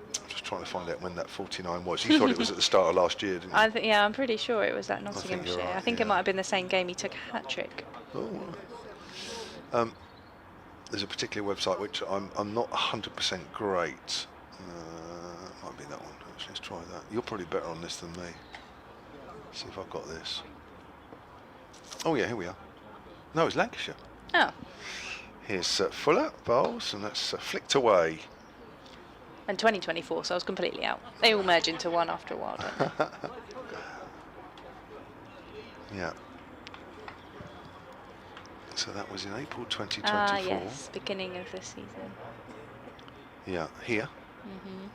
I'm just trying to find out when that 49 was. You thought it was at the start of last year, didn't you? Yeah, I'm pretty sure it was at Nottinghamshire. Right, I think it might have been the same game he took a hat-trick. Oh. There's a particular website which I'm not 100% great. Might be that one. Actually, let's try that. You're probably better on this than me. See if I've got this. Oh yeah, here we are. No, it's Lancashire. Oh. Here's Fuller, bowls, and that's flicked away. And 2024, so I was completely out. They all merge into one after a while, don't they? Yeah. So that was in April 2024. Ah, yes, beginning of the season. Yeah, here. Mm-hmm.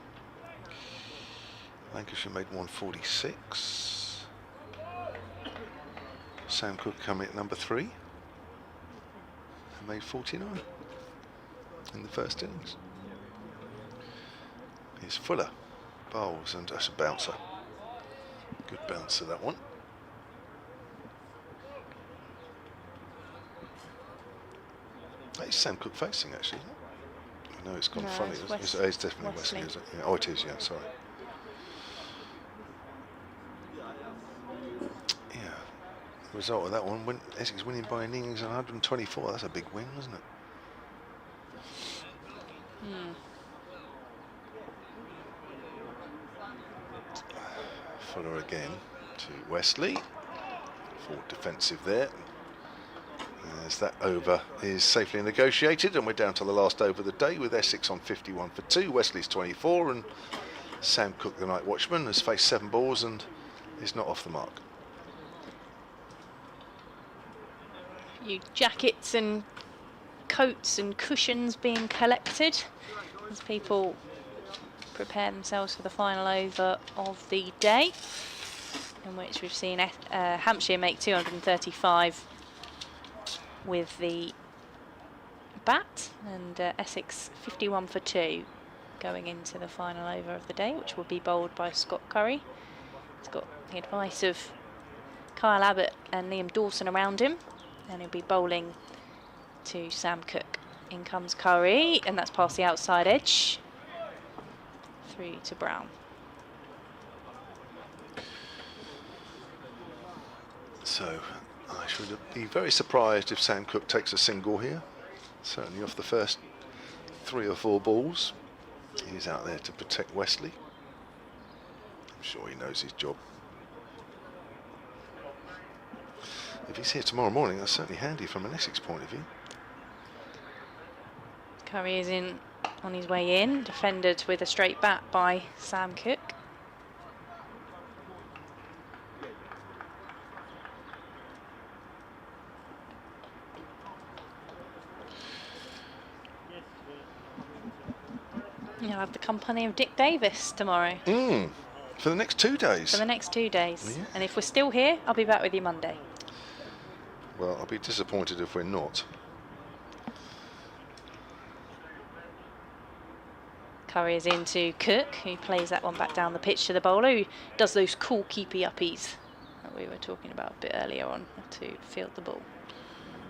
Lancashire made 146. Sam Cook coming at number 3. And made 49 in the first innings. Here's Fuller, bowls, and that's a bouncer. Good bouncer, that one. That is Sam Cook facing, actually, isn't it? No, it's gone funny. It's definitely Wesley, is it? Yeah. Oh, it is, yeah, sorry. Yeah. The result of that one, Essex winning by an innings of 124. That's a big win, wasn't it? Fuller again to Wesley. Forward defensive there. As that over is safely negotiated, and we're down to the last over of the day with Essex on 51 for 2. Wesley's 24, and Sam Cook, the night watchman, has faced 7 balls and is not off the mark. You jackets and coats and cushions being collected as people prepare themselves for the final over of the day, in which we've seen Hampshire make 235 with the bat, and Essex 51 for 2 going into the final over of the day, which will be bowled by Scott Curry. He's got the advice of Kyle Abbott and Liam Dawson around him, and he'll be bowling to Sam Cook. In comes Curry, and that's past the outside edge through to Brown. So I should be very surprised if Sam Cook takes a single here. Certainly off the first 3 or 4 balls. He's out there to protect Wesley. I'm sure he knows his job. If he's here tomorrow morning, that's certainly handy from an Essex point of view. Curry is in on his way in, defended with a straight bat by Sam Cook. You'll have the company of Dick Davis tomorrow. For the next 2 days. For the next 2 days. Yeah. And if we're still here, I'll be back with you Monday. Well, I'll be disappointed if we're not. Curry is into Cook, who plays that one back down the pitch to the bowler, who does those cool keepy-uppies that we were talking about a bit earlier on to field the ball.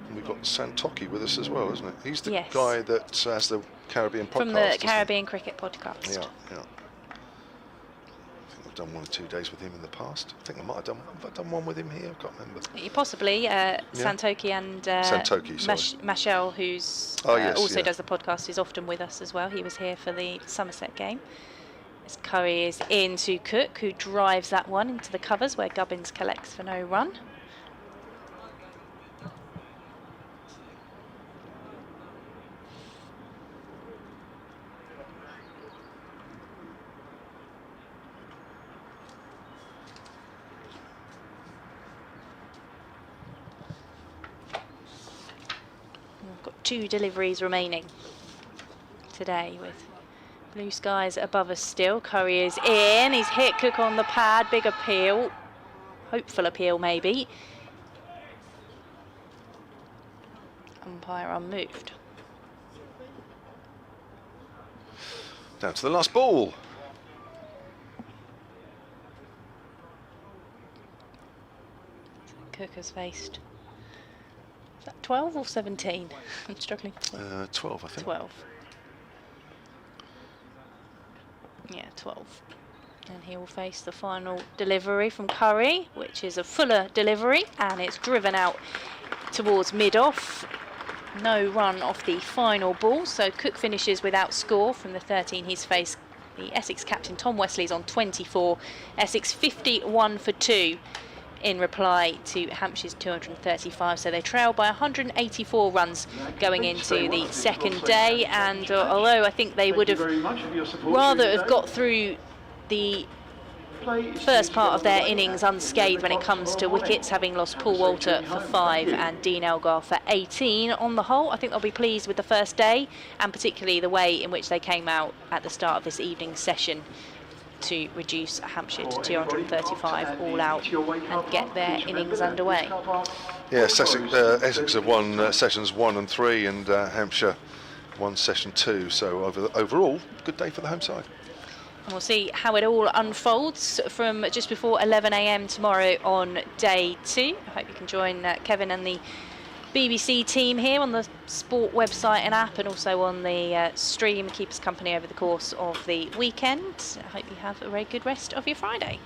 And we've got Santoki with us as well, isn't it? He's the Yes. guy that has the Caribbean podcast. From the isn't he? Caribbean Cricket Podcast. Yeah, yeah. I think I've done 1 or 2 days with him in the past. I think I might have done. Have I done one with him here? I can't remember. Possibly Santoki and Santoki, sorry. Mashel, who's yes, also yeah. does the podcast, is often with us as well. He was here for the Somerset game. As Curry is into Cook, who drives that one into the covers where Gubbins collects for no run. We've got 2 deliveries remaining today with blue skies above us still. Curry is in, he's hit Cook on the pad, big appeal, hopeful appeal maybe. Umpire unmoved. Down to the last ball. Cook has faced, is that 12 or 17? I'm struggling. 12, I think. 12. Yeah, 12. And he will face the final delivery from Curry, which is a fuller delivery, and it's driven out towards mid-off. No run off the final ball, so Cook finishes without score from the 13 he's faced. The Essex captain Tom Wesley's on 24. Essex 51 for 2 in reply to Hampshire's 235, so they trail by 184 runs going into the second day. And although I think they would have rather have got through the first part of their innings unscathed when it comes to wickets, having lost Paul Walter for 5 and Dean Elgar for 18. On the whole, I think they'll be pleased with the first day, and particularly the way in which they came out at the start of this evening's session to reduce Hampshire to 235 all out and get their innings underway. Yes, Essex have won sessions 1 and 3, and Hampshire won session 2. So overall, good day for the home side. And we'll see how it all unfolds from just before 11 AM tomorrow on day 2. I hope you can join Kevin and the BBC team here on the Sport website and app, and also on the stream. Keep us company over the course of the weekend. I hope you have a very good rest of your Friday.